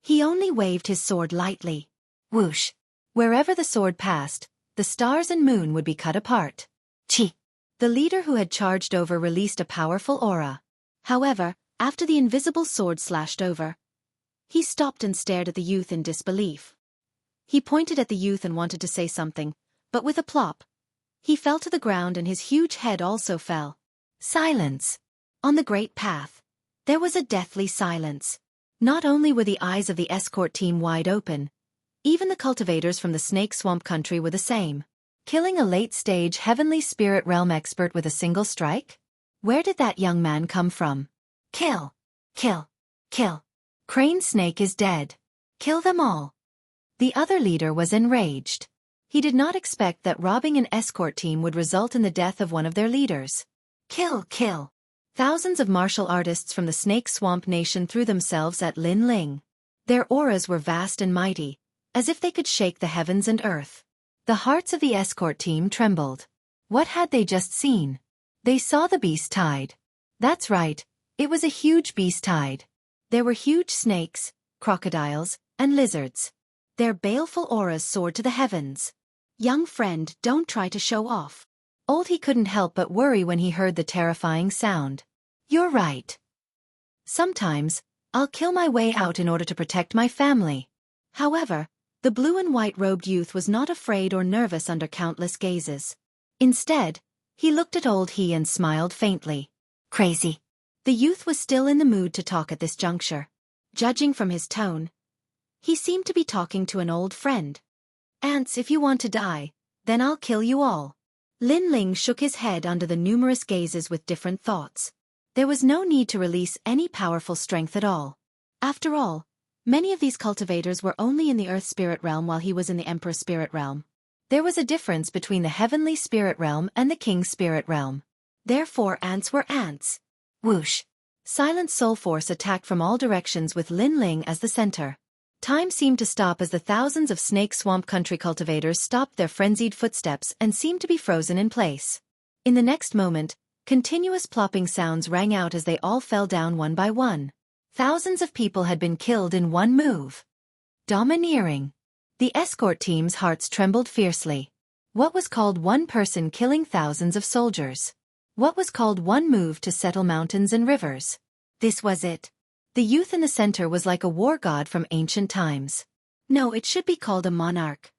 He only waved his sword lightly. Whoosh! Wherever the sword passed, the stars and moon would be cut apart. Chi! The leader who had charged over released a powerful aura. However, after the invisible sword slashed over, he stopped and stared at the youth in disbelief. He pointed at the youth and wanted to say something, but with a plop, he fell to the ground and his huge head also fell. Silence. On the great path, there was a deathly silence. Not only were the eyes of the escort team wide open, even the cultivators from the Snake Swamp country were the same. Killing a late-stage heavenly spirit realm expert with a single strike? Where did that young man come from? Kill! Kill! Kill! Crane Snake is dead. Kill them all. The other leader was enraged. He did not expect that robbing an escort team would result in the death of one of their leaders. Kill! Kill! Thousands of martial artists from the Snake Swamp Nation threw themselves at Lin Ling. Their auras were vast and mighty, as if they could shake the heavens and earth. The hearts of the escort team trembled. What had they just seen? They saw the beast tide. That's right, it was a huge beast tide. There were huge snakes, crocodiles, and lizards. Their baleful auras soared to the heavens. Young friend, don't try to show off. Old he couldn't help but worry when he heard the terrifying sound. You're right. Sometimes, I'll kill my way out in order to protect my family. However, the blue and white-robed youth was not afraid or nervous under countless gazes. Instead, he looked at old he and smiled faintly. Crazy. The youth was still in the mood to talk at this juncture. Judging from his tone, he seemed to be talking to an old friend. Ants, if you want to die, then I'll kill you all. Lin Ling shook his head under the numerous gazes with different thoughts. There was no need to release any powerful strength at all. After all, many of these cultivators were only in the Earth Spirit Realm while he was in the Emperor Spirit Realm. There was a difference between the Heavenly Spirit Realm and the King Spirit Realm. Therefore ants were ants, Whoosh! Silent soul force attacked from all directions with Lin Ling as the center. Time seemed to stop as the thousands of snake swamp country cultivators stopped their frenzied footsteps and seemed to be frozen in place. In the next moment, continuous plopping sounds rang out as they all fell down one by one. Thousands of people had been killed in one move. Domineering. The escort team's hearts trembled fiercely. What was called one person killing thousands of soldiers? What was called one move to settle mountains and rivers? This was it. The youth in the center was like a war god from ancient times. No, it should be called a monarch.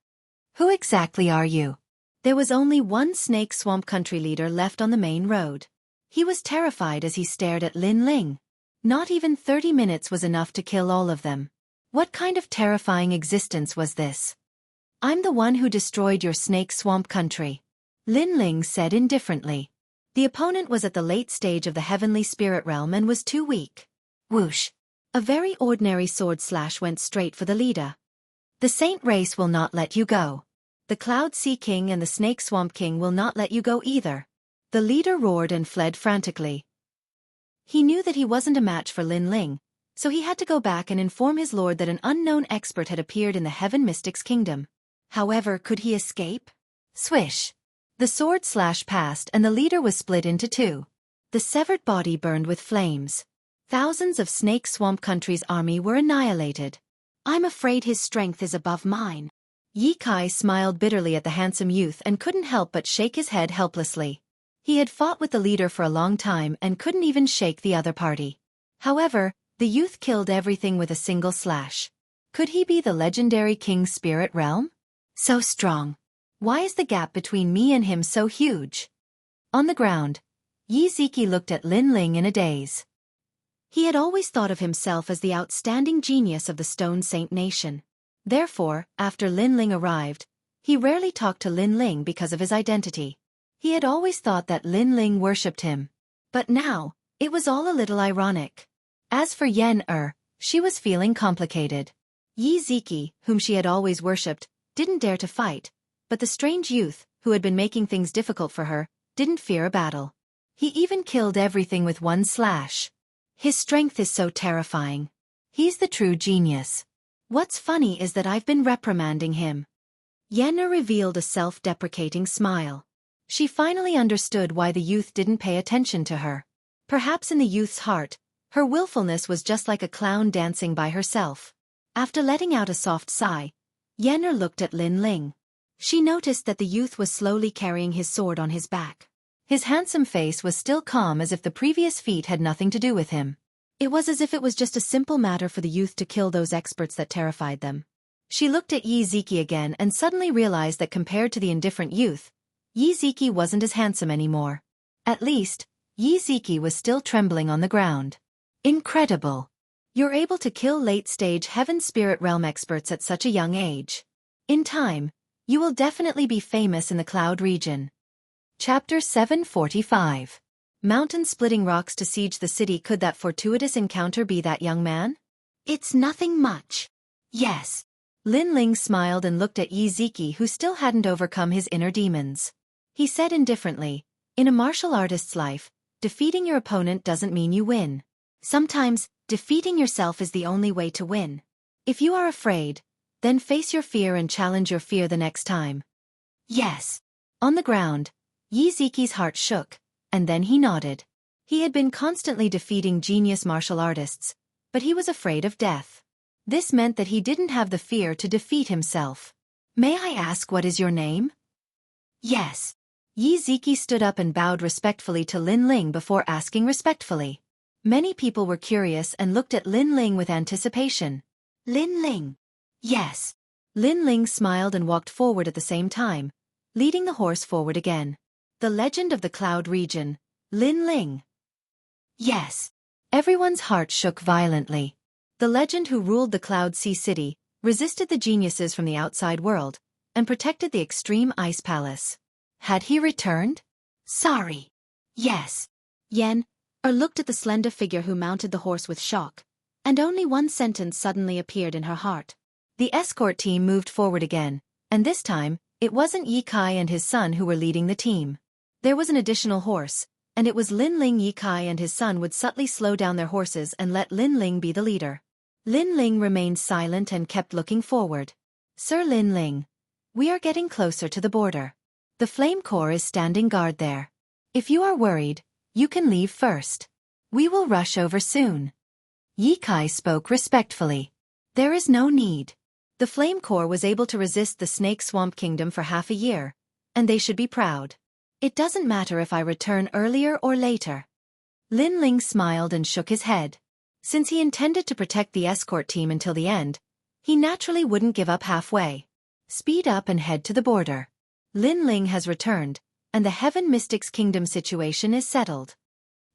Who exactly are you? There was only one snake swamp country leader left on the main road. He was terrified as he stared at Lin Ling. Not even 30 minutes was enough to kill all of them. What kind of terrifying existence was this? I'm the one who destroyed your snake swamp country, Lin Ling said indifferently. The opponent was at the late stage of the heavenly spirit realm and was too weak. Whoosh! A very ordinary sword slash went straight for the leader. The saint race will not let you go. The Cloud Sea King and the Snake Swamp King will not let you go either. The leader roared and fled frantically. He knew that he wasn't a match for Lin Ling, so he had to go back and inform his lord that an unknown expert had appeared in the Heaven Mystic's kingdom. However, could he escape? Swish! The sword slash passed and the leader was split into two. The severed body burned with flames. Thousands of Snake Swamp Country's army were annihilated. I'm afraid his strength is above mine. Ye Kai smiled bitterly at the handsome youth and couldn't help but shake his head helplessly. He had fought with the leader for a long time and couldn't even shake the other party. However, the youth killed everything with a single slash. Could he be the legendary King's spirit realm? So strong. Why is the gap between me and him so huge? On the ground, Yi Ziki looked at Lin Ling in a daze. He had always thought of himself as the outstanding genius of the Stone Saint Nation. Therefore, after Lin Ling arrived, he rarely talked to Lin Ling because of his identity. He had always thought that Lin Ling worshipped him. But now, it was all a little ironic. As for Yen she was feeling complicated. Yi Ziki, whom she had always worshipped, didn't dare to fight, but the strange youth, who had been making things difficult for her, didn't fear a battle. He even killed everything with one slash. His strength is so terrifying. He's the true genius. What's funny is that I've been reprimanding him. Yenna revealed a self-deprecating smile. She finally understood why the youth didn't pay attention to her. Perhaps in the youth's heart, her willfulness was just like a clown dancing by herself. After letting out a soft sigh, Yenna looked at Lin Ling. She noticed that the youth was slowly carrying his sword on his back. His handsome face was still calm as if the previous feat had nothing to do with him. It was as if it was just a simple matter for the youth to kill those experts that terrified them. She looked at Yi Ziki again and suddenly realized that compared to the indifferent youth, Yi Ziki wasn't as handsome anymore. At least, Yi Ziki was still trembling on the ground. Incredible! You're able to kill late-stage Heaven Spirit Realm experts at such a young age. In time, you will definitely be famous in the Cloud region. Chapter 745. Mountain-splitting rocks to siege the city. Could that fortuitous encounter be that young man? It's nothing much. Yes. Lin Ling smiled and looked at Yi Ziki, who still hadn't overcome his inner demons. He said indifferently, in a martial artist's life, defeating your opponent doesn't mean you win. Sometimes, defeating yourself is the only way to win. If you are afraid, then face your fear and challenge your fear the next time. Yes. On the ground, Yi Ziki's heart shook, and then he nodded. He had been constantly defeating genius martial artists, but he was afraid of death. This meant that he didn't have the fear to defeat himself. May I ask what is your name? Yes. Yi Ziki stood up and bowed respectfully to Lin Ling before asking respectfully. Many people were curious and looked at Lin Ling with anticipation. Lin Ling. Yes. Lin Ling smiled and walked forward at the same time, leading the horse forward again. The legend of the Cloud region, Lin Ling. Yes. Everyone's heart shook violently. The legend who ruled the Cloud Sea City, resisted the geniuses from the outside world, and protected the extreme ice palace. Had he returned? Sorry. Yes. Yen looked at the slender figure who mounted the horse with shock, and only one sentence suddenly appeared in her heart. The escort team moved forward again, and this time, it wasn't Yi Kai and his son who were leading the team. There was an additional horse, and it was Lin Ling. Yi Kai and his son would subtly slow down their horses and let Lin Ling be the leader. Lin Ling remained silent and kept looking forward. Sir Lin Ling, we are getting closer to the border. The Flame Corps is standing guard there. If you are worried, you can leave first. We will rush over soon. Yi Kai spoke respectfully. There is no need. The Flame Corps was able to resist the Snake Swamp Kingdom for half a year, and they should be proud. It doesn't matter if I return earlier or later. Lin Ling smiled and shook his head. Since he intended to protect the escort team until the end, he naturally wouldn't give up halfway. Speed up and head to the border. Lin Ling has returned, and the Heaven Mystics Kingdom situation is settled.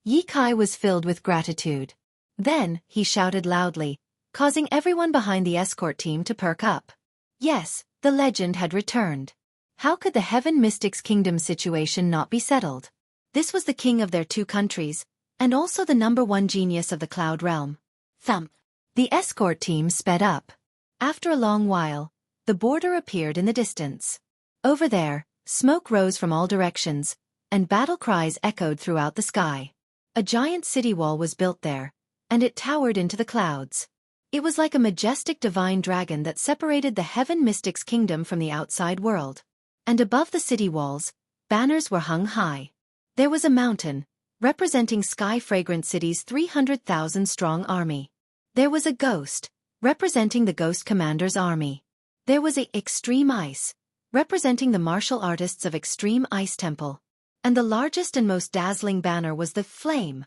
Yi Kai was filled with gratitude. Then, he shouted loudly, causing everyone behind the escort team to perk up. Yes, the legend had returned. How could the Heaven Mystics Kingdom situation not be settled? This was the king of their two countries, and also the #1 genius of the Cloud Realm. Thump. The escort team sped up. After a long while, the border appeared in the distance. Over there, smoke rose from all directions, and battle cries echoed throughout the sky. A giant city wall was built there, and it towered into the clouds. It was like a majestic divine dragon that separated the Heaven Mystics Kingdom from the outside world. And above the city walls, banners were hung high. There was a mountain, representing Sky Fragrant City's 300,000-strong army. There was a ghost, representing the Ghost Commander's army. There was a Extreme Ice, representing the martial artists of Extreme Ice Temple. And the largest and most dazzling banner was the Flame.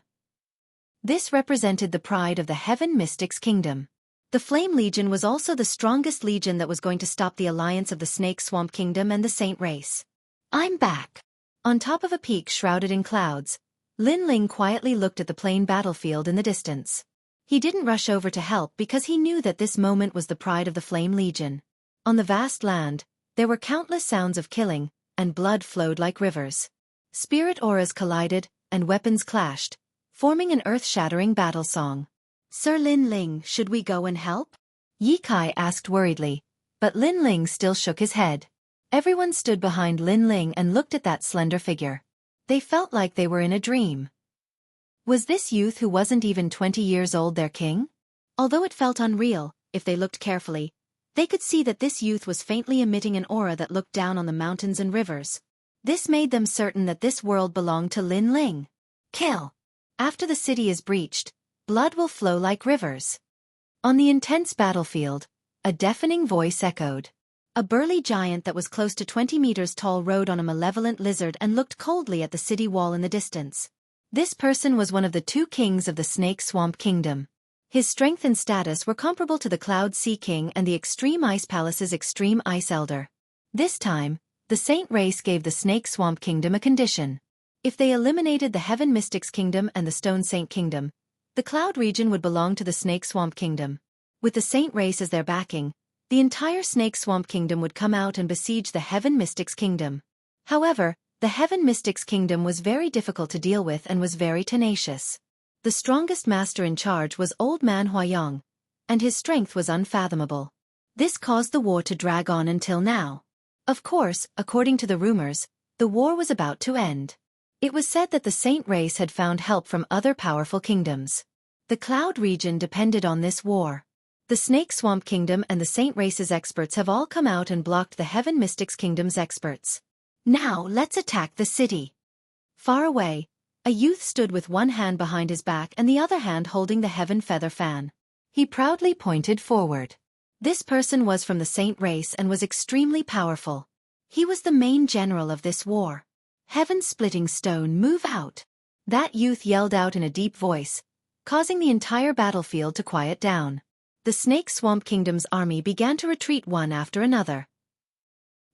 This represented the pride of the Heaven Mystics Kingdom. The Flame Legion was also the strongest legion that was going to stop the alliance of the Snake Swamp Kingdom and the Saint Race. I'm back. On top of a peak shrouded in clouds, Lin Ling quietly looked at the plain battlefield in the distance. He didn't rush over to help because he knew that this moment was the pride of the Flame Legion. On the vast land, there were countless sounds of killing, and blood flowed like rivers. Spirit auras collided, and weapons clashed, forming an earth-shattering battle song. Sir Lin Ling, should we go and help? Yi Kai asked worriedly, but Lin Ling still shook his head. Everyone stood behind Lin Ling and looked at that slender figure. They felt like they were in a dream. Was this youth who wasn't even 20 years old their king? Although it felt unreal, if they looked carefully, they could see that this youth was faintly emitting an aura that looked down on the mountains and rivers. This made them certain that this world belonged to Lin Ling. Kill! After the city is breached, blood will flow like rivers. On the intense battlefield, a deafening voice echoed. A burly giant that was close to 20 meters tall rode on a malevolent lizard and looked coldly at the city wall in the distance. This person was one of the two kings of the Snake Swamp Kingdom. His strength and status were comparable to the Cloud Sea King and the Extreme Ice Palace's Extreme Ice Elder. This time, the Saint Race gave the Snake Swamp Kingdom a condition. If they eliminated the Heaven Mystics Kingdom and the Stone Saint Kingdom, the Cloud region would belong to the Snake Swamp Kingdom. With the Saint Race as their backing, the entire Snake Swamp Kingdom would come out and besiege the Heaven Mystics Kingdom. However, the Heaven Mystics Kingdom was very difficult to deal with and was very tenacious. The strongest master in charge was Old Man Huayong, and his strength was unfathomable. This caused the war to drag on until now. Of course, according to the rumors, the war was about to end. It was said that the Saint Race had found help from other powerful kingdoms. The Cloud region depended on this war. The Snake Swamp Kingdom and the Saint Race's experts have all come out and blocked the Heaven Mystics Kingdom's experts. Now let's attack the city. Far away, a youth stood with one hand behind his back and the other hand holding the Heaven Feather Fan. He proudly pointed forward. This person was from the Saint Race and was extremely powerful. He was the main general of this war. Heaven-splitting stone, move out! That youth yelled out in a deep voice, causing the entire battlefield to quiet down. The Snake Swamp Kingdom's army began to retreat one after another.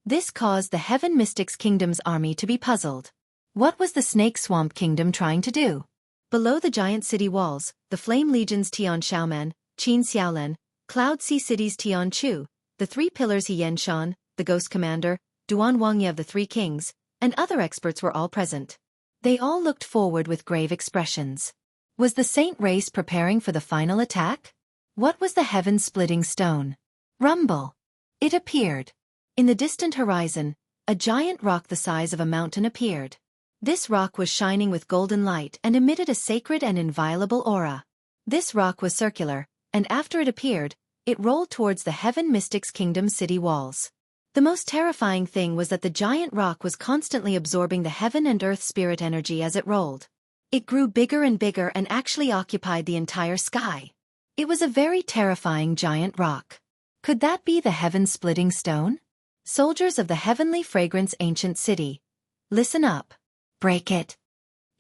This caused the Heaven Mystics Kingdom's army to be puzzled. What was the Snake Swamp Kingdom trying to do? Below the giant city walls, the Flame Legion's Tian Xiaoman, Qin Xiaolen, Cloud Sea City's Tian Chu, the Three Pillars Xianxia, the Ghost Commander, Duan Wangya of the Three Kings, and other experts were all present. They all looked forward with grave expressions. Was the Saint Race preparing for the final attack? What was the heaven-splitting stone? Rumble! It appeared. In the distant horizon, a giant rock the size of a mountain appeared. This rock was shining with golden light and emitted a sacred and inviolable aura. This rock was circular, and after it appeared, it rolled towards the Heaven Mystics Kingdom city walls. The most terrifying thing was that the giant rock was constantly absorbing the heaven and earth spirit energy as it rolled. It grew bigger and bigger and actually occupied the entire sky. It was a very terrifying giant rock. Could that be the heaven-splitting stone? Soldiers of the heavenly fragrance ancient city, listen up. Break it.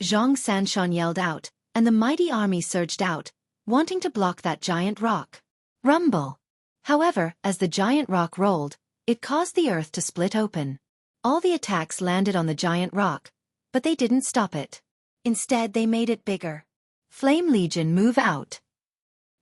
Zhang Sanshan yelled out, and the mighty army surged out, wanting to block that giant rock. Rumble. However, as the giant rock rolled, it caused the earth to split open. All the attacks landed on the giant rock, but they didn't stop it. Instead, they made it bigger. Flame Legion, move out.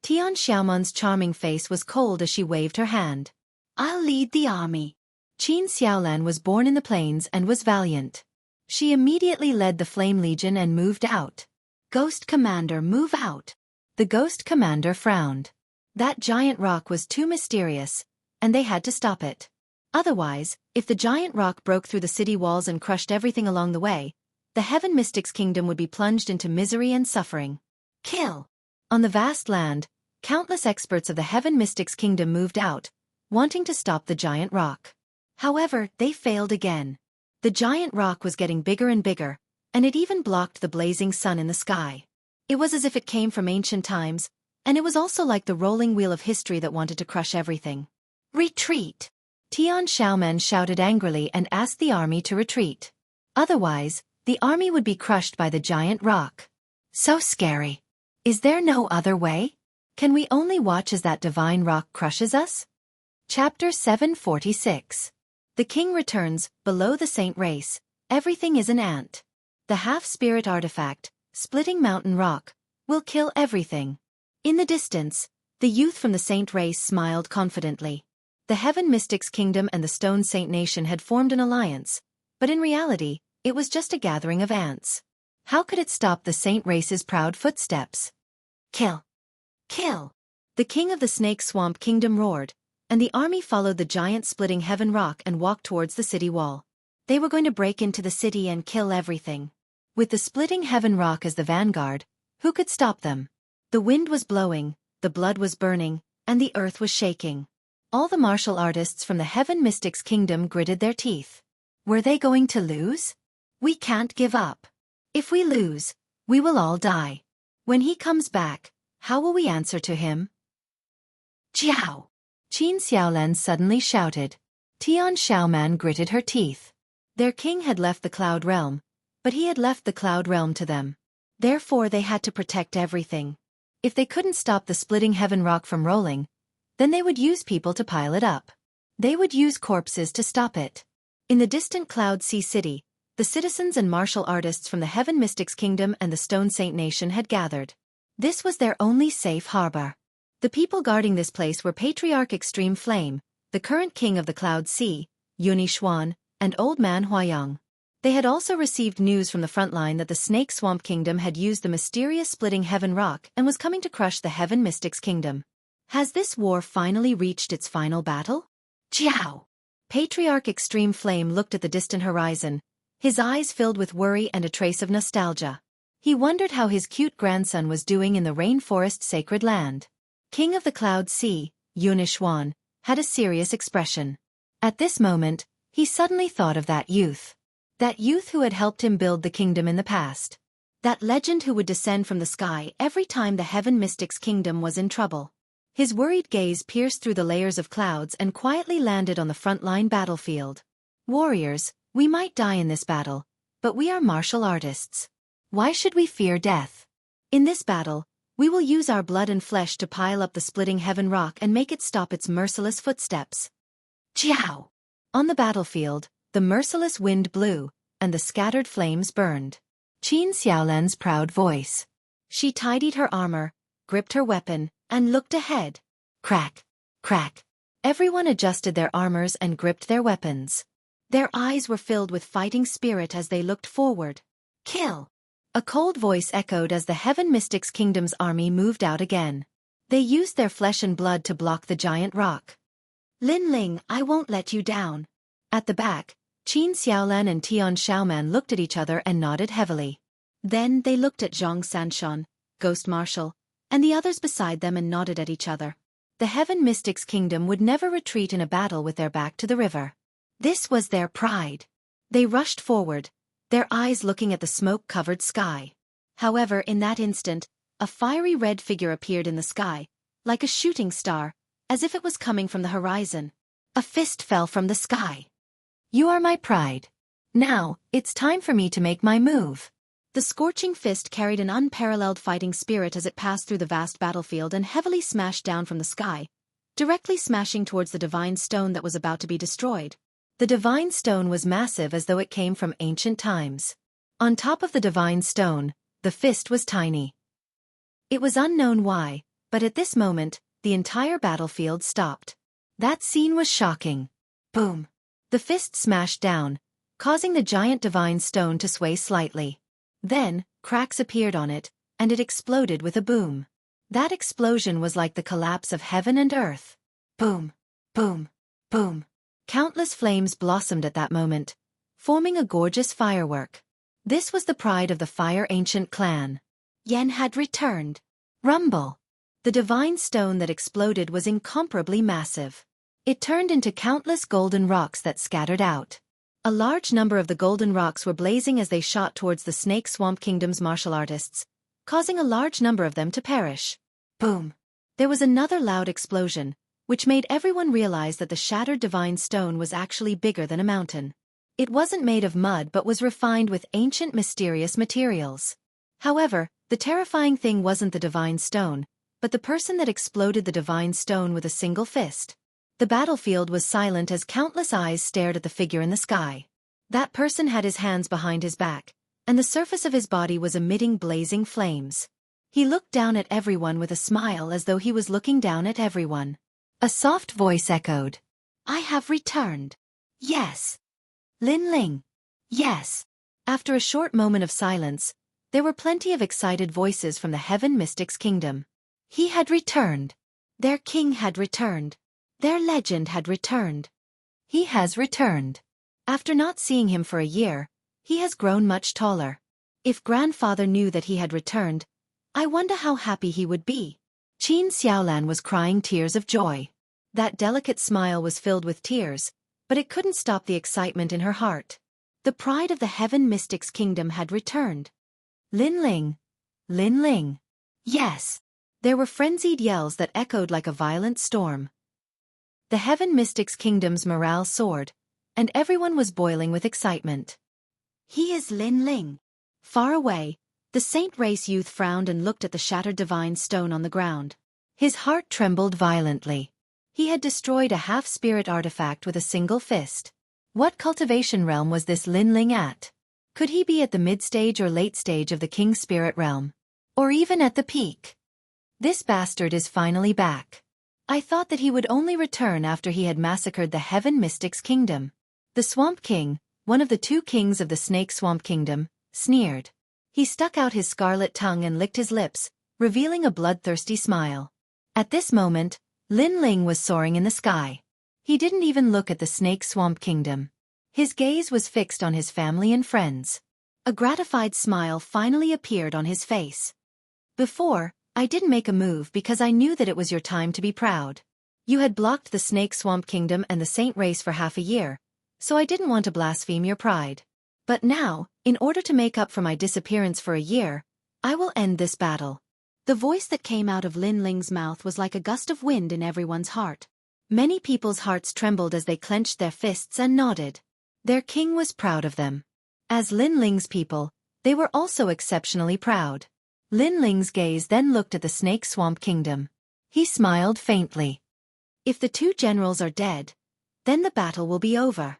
Tian Xiaoman's charming face was cold as she waved her hand. I'll lead the army. Qin Xiaolan was born in the plains and was valiant. She immediately led the Flame Legion and moved out. Ghost Commander, move out. The Ghost Commander frowned. That giant rock was too mysterious, and they had to stop it. Otherwise, if the giant rock broke through the city walls and crushed everything along the way, the Heaven Mystics Kingdom would be plunged into misery and suffering. Kill. On the vast land, countless experts of the Heaven Mystics Kingdom moved out, wanting to stop the giant rock. However, they failed again. The giant rock was getting bigger and bigger, and it even blocked the blazing sun in the sky. It was as if it came from ancient times, and it was also like the rolling wheel of history that wanted to crush everything. Retreat! Tian Xiaoman shouted angrily and asked the army to retreat. Otherwise, the army would be crushed by the giant rock. So scary. Is there no other way? Can we only watch as that divine rock crushes us? Chapter 746. The king returns, below the saint race. Everything is an ant. The half-spirit artifact, splitting mountain rock, will kill everything. In the distance, the youth from the saint race smiled confidently. The Heaven Mystics Kingdom and the Stone Saint Nation had formed an alliance, but in reality, it was just a gathering of ants. How could it stop the saint race's proud footsteps? Kill! Kill! The king of the Snake Swamp Kingdom roared, and the army followed the giant splitting heaven rock and walked towards the city wall. They were going to break into the city and kill everything. With the splitting heaven rock as the vanguard, who could stop them? The wind was blowing, the blood was burning, and the earth was shaking. All the martial artists from the Heaven Mystics Kingdom gritted their teeth. Were they going to lose? We can't give up. If we lose, we will all die. When he comes back, how will we answer to him? Jiao! Qin Xiaolan suddenly shouted. Tian Xiaoman gritted her teeth. Their king had left the Cloud Realm, but he had left the Cloud Realm to them. Therefore they had to protect everything. If they couldn't stop the splitting heaven rock from rolling, then they would use people to pile it up. They would use corpses to stop it. In the distant Cloud Sea City, the citizens and martial artists from the Heaven Mystics Kingdom and the Stone Saint Nation had gathered. This was their only safe harbor. The people guarding this place were Patriarch Extreme Flame, the current king of the Cloud Sea, Yuni Xuan, and Old Man Huayang. They had also received news from the front line that the Snake Swamp Kingdom had used the mysterious splitting heaven rock and was coming to crush the Heaven Mystics Kingdom. Has this war finally reached its final battle? Jiao! Patriarch Extreme Flame looked at the distant horizon, his eyes filled with worry and a trace of nostalgia. He wondered how his cute grandson was doing in the rainforest sacred land. King of the Cloud Sea, Yunishuan, had a serious expression. At this moment, he suddenly thought of that youth. That youth who had helped him build the kingdom in the past. That legend who would descend from the sky every time the Heaven Mystics Kingdom was in trouble. His worried gaze pierced through the layers of clouds and quietly landed on the front-line battlefield. Warriors, we might die in this battle, but we are martial artists. Why should we fear death? In this battle, we will use our blood and flesh to pile up the splitting heaven rock and make it stop its merciless footsteps. Jiao! On the battlefield, the merciless wind blew, and the scattered flames burned. Qin Xiaolan's proud voice. She tidied her armor, gripped her weapon, and looked ahead. Crack! Crack! Everyone adjusted their armors and gripped their weapons. Their eyes were filled with fighting spirit as they looked forward. Kill! A cold voice echoed as the Heaven Mystics Kingdom's army moved out again. They used their flesh and blood to block the giant rock. Lin Ling, I won't let you down. At the back, Qin Xiaolan and Tian Xiaoman looked at each other and nodded heavily. Then they looked at Zhang Sanshan, Ghost Marshal, and the others beside them and nodded at each other. The Heaven Mystics' kingdom would never retreat in a battle with their back to the river. This was their pride. They rushed forward, their eyes looking at the smoke-covered sky. However, in that instant, a fiery red figure appeared in the sky, like a shooting star, as if it was coming from the horizon. A fist fell from the sky. You are my pride. Now, it's time for me to make my move. The scorching fist carried an unparalleled fighting spirit as it passed through the vast battlefield and heavily smashed down from the sky, directly smashing towards the divine stone that was about to be destroyed. The divine stone was massive as though it came from ancient times. On top of the divine stone, the fist was tiny. It was unknown why, but at this moment, the entire battlefield stopped. That scene was shocking. Boom! The fist smashed down, causing the giant divine stone to sway slightly. Then, cracks appeared on it, and it exploded with a boom. That explosion was like the collapse of heaven and earth. Boom! Boom! Boom! Countless flames blossomed at that moment, forming a gorgeous firework. This was the pride of the Fire Ancient clan. Yen had returned. Rumble! The divine stone that exploded was incomparably massive. It turned into countless golden rocks that scattered out. A large number of the golden rocks were blazing as they shot towards the Snake Swamp Kingdom's martial artists, causing a large number of them to perish. Boom! There was another loud explosion, which made everyone realize that the shattered divine stone was actually bigger than a mountain. It wasn't made of mud but was refined with ancient mysterious materials. However, the terrifying thing wasn't the divine stone, but the person that exploded the divine stone with a single fist. The battlefield was silent as countless eyes stared at the figure in the sky. That person had his hands behind his back, and the surface of his body was emitting blazing flames. He looked down at everyone with a smile as though he was looking down at everyone. A soft voice echoed. I have returned. Yes. Lin Ling. Yes. After a short moment of silence, there were plenty of excited voices from the Heaven Mystics' kingdom. He had returned. Their king had returned. Their legend had returned. He has returned. After not seeing him for a year, he has grown much taller. If grandfather knew that he had returned, I wonder how happy he would be. Qin Xiaolan was crying tears of joy. That delicate smile was filled with tears, but it couldn't stop the excitement in her heart. The pride of the Heaven Mystics' kingdom had returned. Lin Ling. Lin Ling. Yes. There were frenzied yells that echoed like a violent storm. The Heaven Mystics' kingdom's morale soared, and everyone was boiling with excitement. He is Lin Ling. Far away, the Saint Race youth frowned and looked at the shattered divine stone on the ground. His heart trembled violently. He had destroyed a half-spirit artifact with a single fist. What cultivation realm was this Lin Ling at? Could he be at the mid-stage or late stage of the King Spirit realm? Or even at the peak? This bastard is finally back. I thought that he would only return after he had massacred the Heaven Mystics' kingdom. The Swamp King, one of the two kings of the Snake Swamp Kingdom, sneered. He stuck out his scarlet tongue and licked his lips, revealing a bloodthirsty smile. At this moment, Lin Ling was soaring in the sky. He didn't even look at the Snake Swamp Kingdom. His gaze was fixed on his family and friends. A gratified smile finally appeared on his face. Before, I didn't make a move because I knew that it was your time to be proud. You had blocked the Snake Swamp Kingdom and the Saint Race for half a year, so I didn't want to blaspheme your pride. But now, in order to make up for my disappearance for a year, I will end this battle. The voice that came out of Lin Ling's mouth was like a gust of wind in everyone's heart. Many people's hearts trembled as they clenched their fists and nodded. Their king was proud of them. As Lin Ling's people, they were also exceptionally proud. Lin Ling's gaze then looked at the Snake Swamp Kingdom. He smiled faintly. If the two generals are dead, then the battle will be over.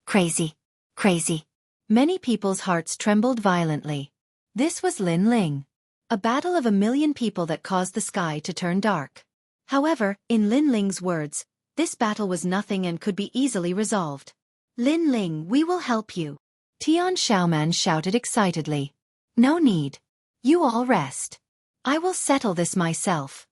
Crazy. Crazy. Many people's hearts trembled violently. This was Lin Ling. A battle of 1,000,000 people that caused the sky to turn dark. However, in Lin Ling's words, this battle was nothing and could be easily resolved. Lin Ling, we will help you. Tian Xiaoman shouted excitedly. No need. You all rest. I will settle this myself.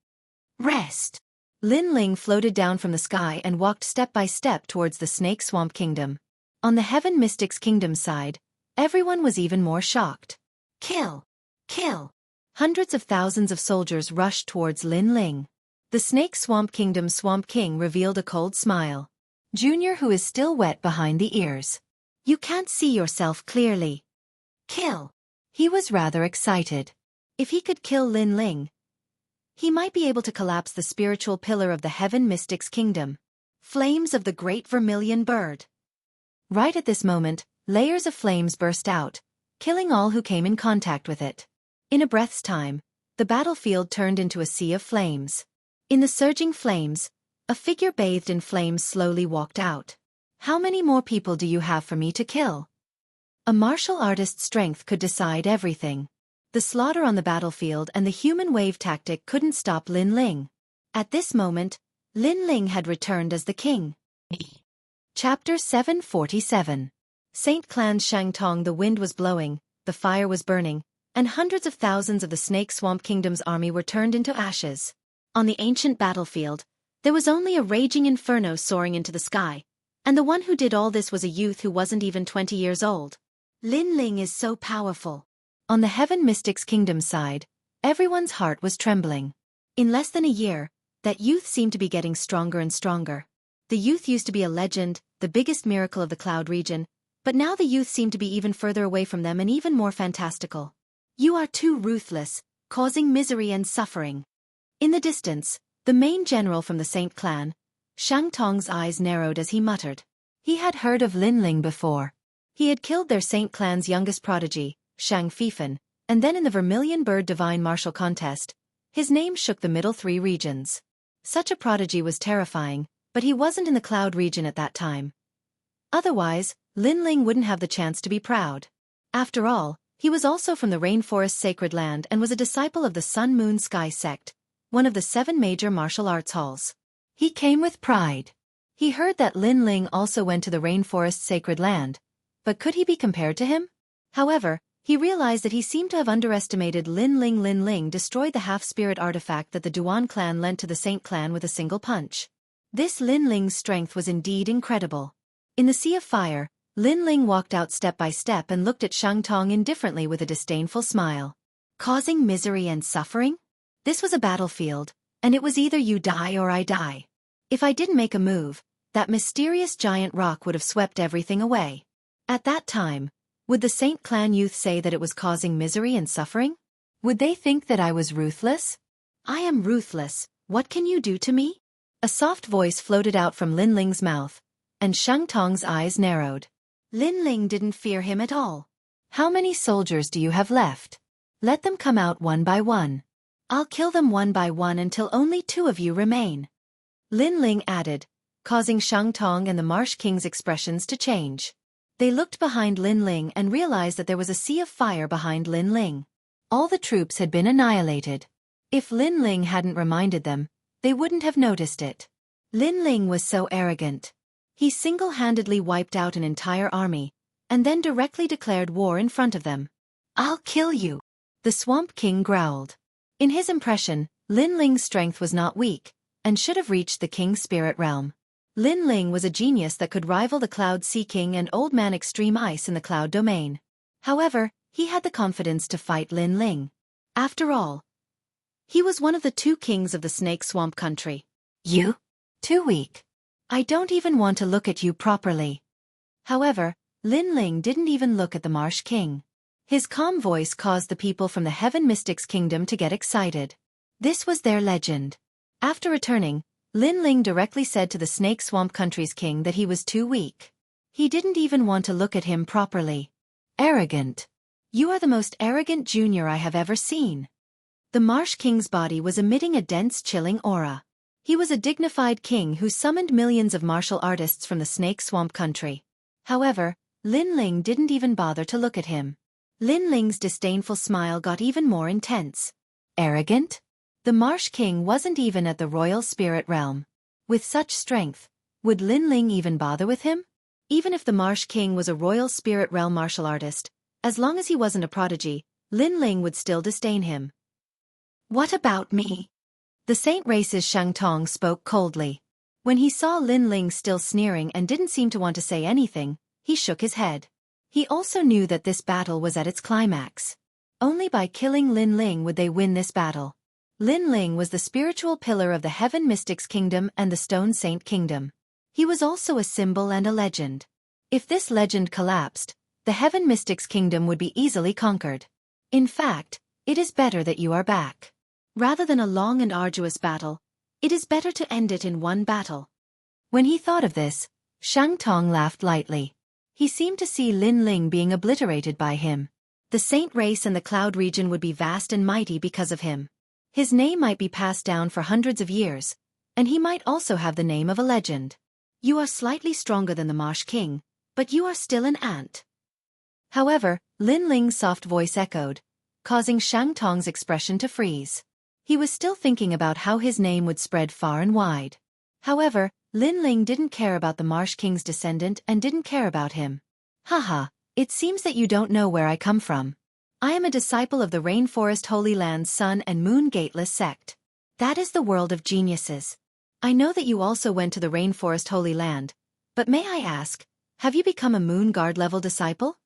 Rest. Lin Ling floated down from the sky and walked step by step towards the Snake Swamp Kingdom. On the Heaven Mystics Kingdom side, everyone was even more shocked. Kill! Kill! Hundreds of thousands of soldiers rushed towards Lin Ling. The Snake Swamp Kingdom Swamp King revealed a cold smile. Junior, who is still wet behind the ears. You can't see yourself clearly. Kill! He was rather excited. If he could kill Lin Ling, he might be able to collapse the spiritual pillar of the Heaven Mystics Kingdom. Flames of the Great Vermilion Bird. Right at this moment, layers of flames burst out, killing all who came in contact with it. In a breath's time, the battlefield turned into a sea of flames. In the surging flames, a figure bathed in flames slowly walked out. How many more people do you have for me to kill? A martial artist's strength could decide everything. The slaughter on the battlefield and the human wave tactic couldn't stop Lin Ling. At this moment, Lin Ling had returned as the king. Chapter 747. Saint Clan's Shangtong. The wind was blowing, the fire was burning, and hundreds of thousands of the Snake Swamp Kingdom's army were turned into ashes. On the ancient battlefield, there was only a raging inferno soaring into the sky, and the one who did all this was a youth who wasn't even 20 years old. Lin Ling is so powerful. On the Heaven Mystics Kingdom side, everyone's heart was trembling. In less than a year, that youth seemed to be getting stronger and stronger. The youth used to be a legend, the biggest miracle of the Cloud region, but now the youth seemed to be even further away from them and even more fantastical. You are too ruthless, causing misery and suffering. In the distance, the main general from the Saint clan, Shang Tong's eyes narrowed as he muttered. He had heard of Lin Ling before. He had killed their Saint clan's youngest prodigy, Shang Fifan, and then in the Vermilion Bird Divine Martial Contest, his name shook the middle three regions. Such a prodigy was terrifying, but he wasn't in the Cloud region at that time. Otherwise, Lin Ling wouldn't have the chance to be proud. After all, he was also from the Rainforest Sacred Land and was a disciple of the Sun Moon Sky sect, one of the 7 major martial arts halls. He came with pride. He heard that Lin Ling also went to the Rainforest Sacred Land, but could he be compared to him? However, he realized that he seemed to have underestimated Lin Ling. Lin Ling destroyed the half-spirit artifact that the Duan clan lent to the Saint clan with a single punch. This Lin Ling's strength was indeed incredible. In the sea of fire, Lin Ling walked out step by step and looked at Shang Tong indifferently with a disdainful smile. Causing misery and suffering? This was a battlefield, and it was either you die or I die. If I didn't make a move, that mysterious giant rock would have swept everything away. At that time, would the Saint clan youth say that it was causing misery and suffering? Would they think that I was ruthless? I am ruthless, what can you do to me? A soft voice floated out from Lin Ling's mouth, and Shang Tong's eyes narrowed. Lin Ling didn't fear him at all. How many soldiers do you have left? Let them come out one by one. I'll kill them one by one until only 2 of you remain. Lin Ling added, causing Shang Tong and the Marsh King's expressions to change. They looked behind Lin Ling and realized that there was a sea of fire behind Lin Ling. All the troops had been annihilated. If Lin Ling hadn't reminded them, they wouldn't have noticed it. Lin Ling was so arrogant. He single-handedly wiped out an entire army, and then directly declared war in front of them. I'll kill you, the Swamp King growled. In his impression, Lin Ling's strength was not weak, and should have reached the King's spirit realm. Lin Ling was a genius that could rival the Cloud Sea King and Old Man Extreme Ice in the Cloud domain. However, he had the confidence to fight Lin Ling. After all, he was one of the 2 kings of the Snake Swamp country. You? Too weak. I don't even want to look at you properly. However, Lin Ling didn't even look at the Marsh King. His calm voice caused the people from the Heaven Mystics Kingdom to get excited. This was their legend. After returning, Lin Ling directly said to the Snake Swamp Country's king that he was too weak. He didn't even want to look at him properly. Arrogant. You are the most arrogant junior I have ever seen. The Marsh King's body was emitting a dense chilling aura. He was a dignified king who summoned millions of martial artists from the Snake Swamp Country. However, Lin Ling didn't even bother to look at him. Lin Ling's disdainful smile got even more intense. Arrogant? The Marsh King wasn't even at the royal spirit realm. With such strength, would Lin Ling even bother with him? Even if the Marsh King was a royal spirit realm martial artist, as long as he wasn't a prodigy, Lin Ling would still disdain him. What about me? The Saint Race's Shang Tong spoke coldly. When he saw Lin Ling still sneering and didn't seem to want to say anything, He shook his head. He also knew that this battle was at its climax. Only by killing Lin Ling would they win this battle. Lin Ling was the spiritual pillar of the Heaven Mystics Kingdom and the Stone Saint Kingdom. He was also a symbol and a legend. If this legend collapsed, the Heaven Mystics Kingdom would be easily conquered. In fact, it is better that you are back. Rather than a long and arduous battle, it is better to end it in one battle. When he thought of this, Shang Tong laughed lightly. He seemed to see Lin Ling being obliterated by him. The saint race and the cloud region would be vast and mighty because of him. His name might be passed down for hundreds of years, and he might also have the name of a legend. You are slightly stronger than the Marsh King, but you are still an ant. However, Lin Ling's soft voice echoed, causing Shang Tong's expression to freeze. He was still thinking about how his name would spread far and wide. However, Lin Ling didn't care about the Marsh King's descendant and didn't care about him. Haha, it seems that you don't know where I come from. I am a disciple of the Rainforest Holy Land's Sun and Moon Gateless sect. That is the world of geniuses. I know that you also went to the Rainforest Holy Land, but may I ask, have you become a Moon Guard level disciple?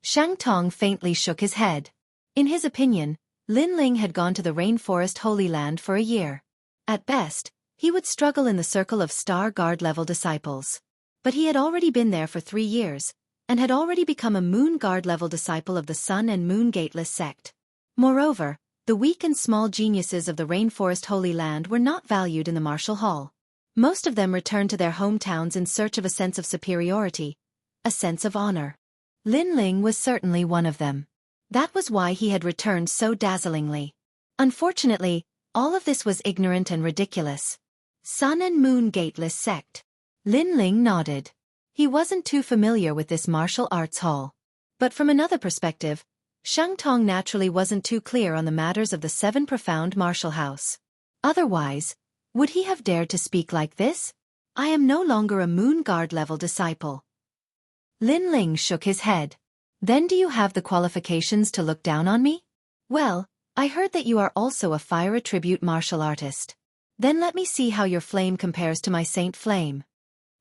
Shang Tong faintly shook his head. In his opinion, Lin Ling had gone to the Rainforest Holy Land for a year. At best, he would struggle in the circle of Star Guard level disciples. But he had already been there for 3 years, and had already become a Moon Guard level disciple of the Sun and Moon Gateless sect. Moreover, the weak and small geniuses of the Rainforest Holy Land were not valued in the martial hall. Most of them returned to their hometowns in search of a sense of superiority, a sense of honor. Lin Ling was certainly one of them. That was why he had returned so dazzlingly. Unfortunately, all of this was ignorant and ridiculous. Sun and Moon Gateless sect. Lin Ling nodded. He wasn't too familiar with this martial arts hall. But from another perspective, Shang Tong naturally wasn't too clear on the matters of the 7 profound martial house. Otherwise, would he have dared to speak like this? I am no longer a Moon Guard level disciple. Lin Ling shook his head. Then do you have the qualifications to look down on me? Well, I heard that you are also a fire attribute martial artist. Then let me see how your flame compares to my saint flame.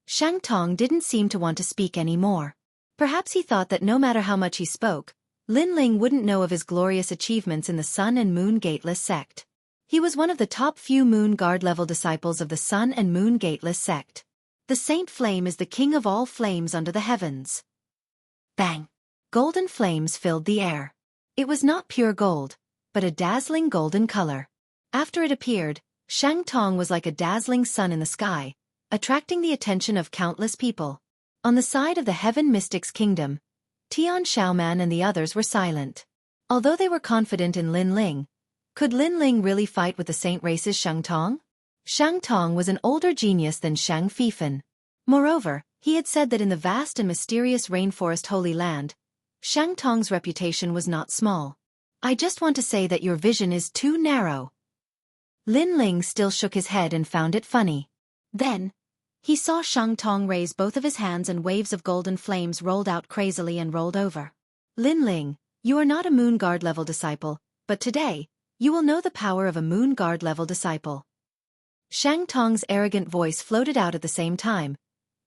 Shang Tong didn't seem to want to speak any more. Perhaps he thought that no matter how much he spoke, Lin Ling wouldn't know of his glorious achievements in the Sun and Moon Gateless sect. He was one of the top few Moon Guard level disciples of the Sun and Moon Gateless sect. The Saint Flame is the king of all flames under the heavens. Bang! Golden flames filled the air. It was not pure gold, but a dazzling golden color. After it appeared, Shang Tong was like a dazzling sun in the sky, attracting the attention of countless people. On the side of the Heaven Mystics Kingdom, Tian Xiaoman and the others were silent. Although they were confident in Lin Ling, could Lin Ling really fight with the Saint Race's Shang Tong? Shang Tong was an older genius than Shang Fifan. Moreover, he had said that in the vast and mysterious Rainforest Holy Land, Shang Tong's reputation was not small. I just want to say that your vision is too narrow. Lin Ling still shook his head and found it funny. Then, he saw Shang Tong raise both of his hands and waves of golden flames rolled out crazily and rolled over. Lin Ling, you are not a Moon Guard level disciple, but today, you will know the power of a Moon Guard level disciple. Shang Tong's arrogant voice floated out at the same time,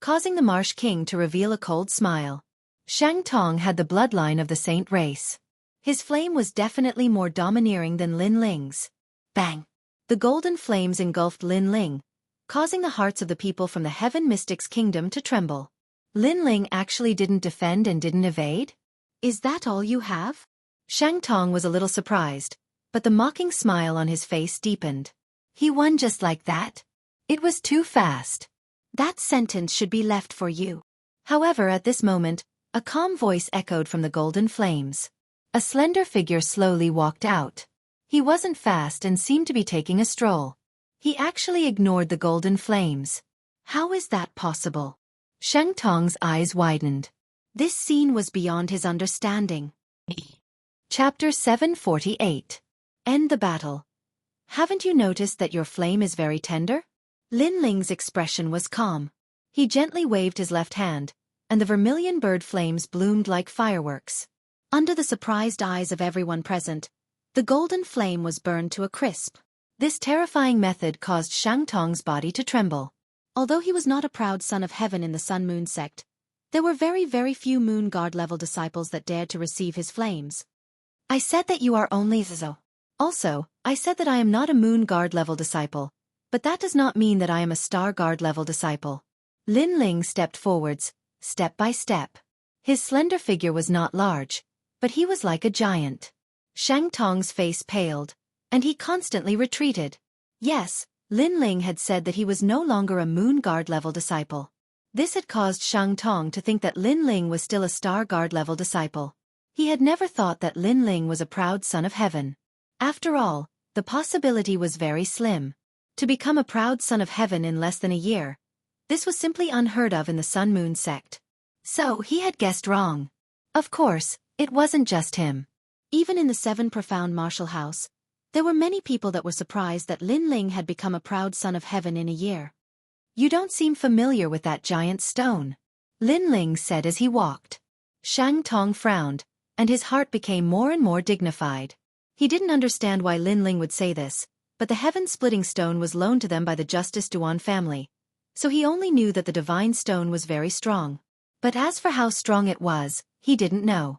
causing the Marsh King to reveal a cold smile. Shang Tong had the bloodline of the Saint race. His flame was definitely more domineering than Lin Ling's. Bang! The golden flames engulfed Lin Ling, causing the hearts of the people from the Heaven Mystics Kingdom to tremble. Lin Ling actually didn't defend and didn't evade? Is that all you have? Shang Tong was a little surprised, but the mocking smile on his face deepened. He won just like that? It was too fast. That sentence should be left for you. However, at this moment, a calm voice echoed from the golden flames. A slender figure slowly walked out. He wasn't fast and seemed to be taking a stroll. He actually ignored the golden flames. How is that possible? Shang Tong's eyes widened. This scene was beyond his understanding. Chapter 748. End the battle. Haven't you noticed that your flame is very tender? Lin Ling's expression was calm. He gently waved his left hand, and the vermilion bird flames bloomed like fireworks. Under the surprised eyes of everyone present, the golden flame was burned to a crisp. This terrifying method caused Shang Tong's body to tremble. Although he was not a proud son of heaven in the Sun Moon sect, There were very few Moon Guard level disciples that dared to receive his flames. I said that you are only Zizo. Also, I said that I am not a Moon Guard level disciple, but that does not mean that I am a Star Guard level disciple. Lin Ling stepped forwards, step by step. His slender figure was not large, but he was like a giant. Shang Tong's face paled, and he constantly retreated. Yes, Lin Ling had said that he was no longer a Moon Guard level disciple. This had caused Shang Tong to think that Lin Ling was still a Star Guard level disciple. He had never thought that Lin Ling was a proud son of heaven. After all, the possibility was very slim. To become a proud son of heaven in less than a year, this was simply unheard of in the Sun Moon sect. So he had guessed wrong. Of course, it wasn't just him. Even in the 7 profound martial house, there were many people that were surprised that Lin Ling had become a proud son of heaven in a year. You don't seem familiar with that giant stone, Lin Ling said as he walked. Shang Tong frowned, and his heart became more and more dignified. He didn't understand why Lin Ling would say this, but the heaven-splitting stone was loaned to them by the Justice Duan family, so he only knew that the divine stone was very strong. But as for how strong it was, he didn't know.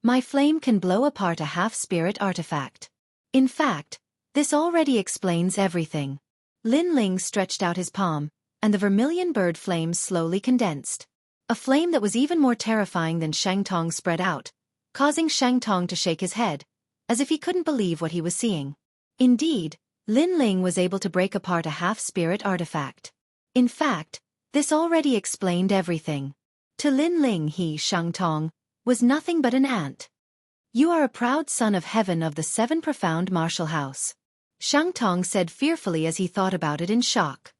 My flame can blow apart a half-spirit artifact. In fact, this already explains everything. Lin Ling stretched out his palm, and the vermilion bird flames slowly condensed. A flame that was even more terrifying than Shang Tong spread out, causing Shang Tong to shake his head, as if he couldn't believe what he was seeing. Indeed, Lin Ling was able to break apart a half-spirit artifact. In fact, this already explained everything. To Lin Ling he, Shang Tong, was nothing but an ant. You are a proud son of heaven of the 7 profound martial house, Shang Tong said fearfully as he thought about it in shock.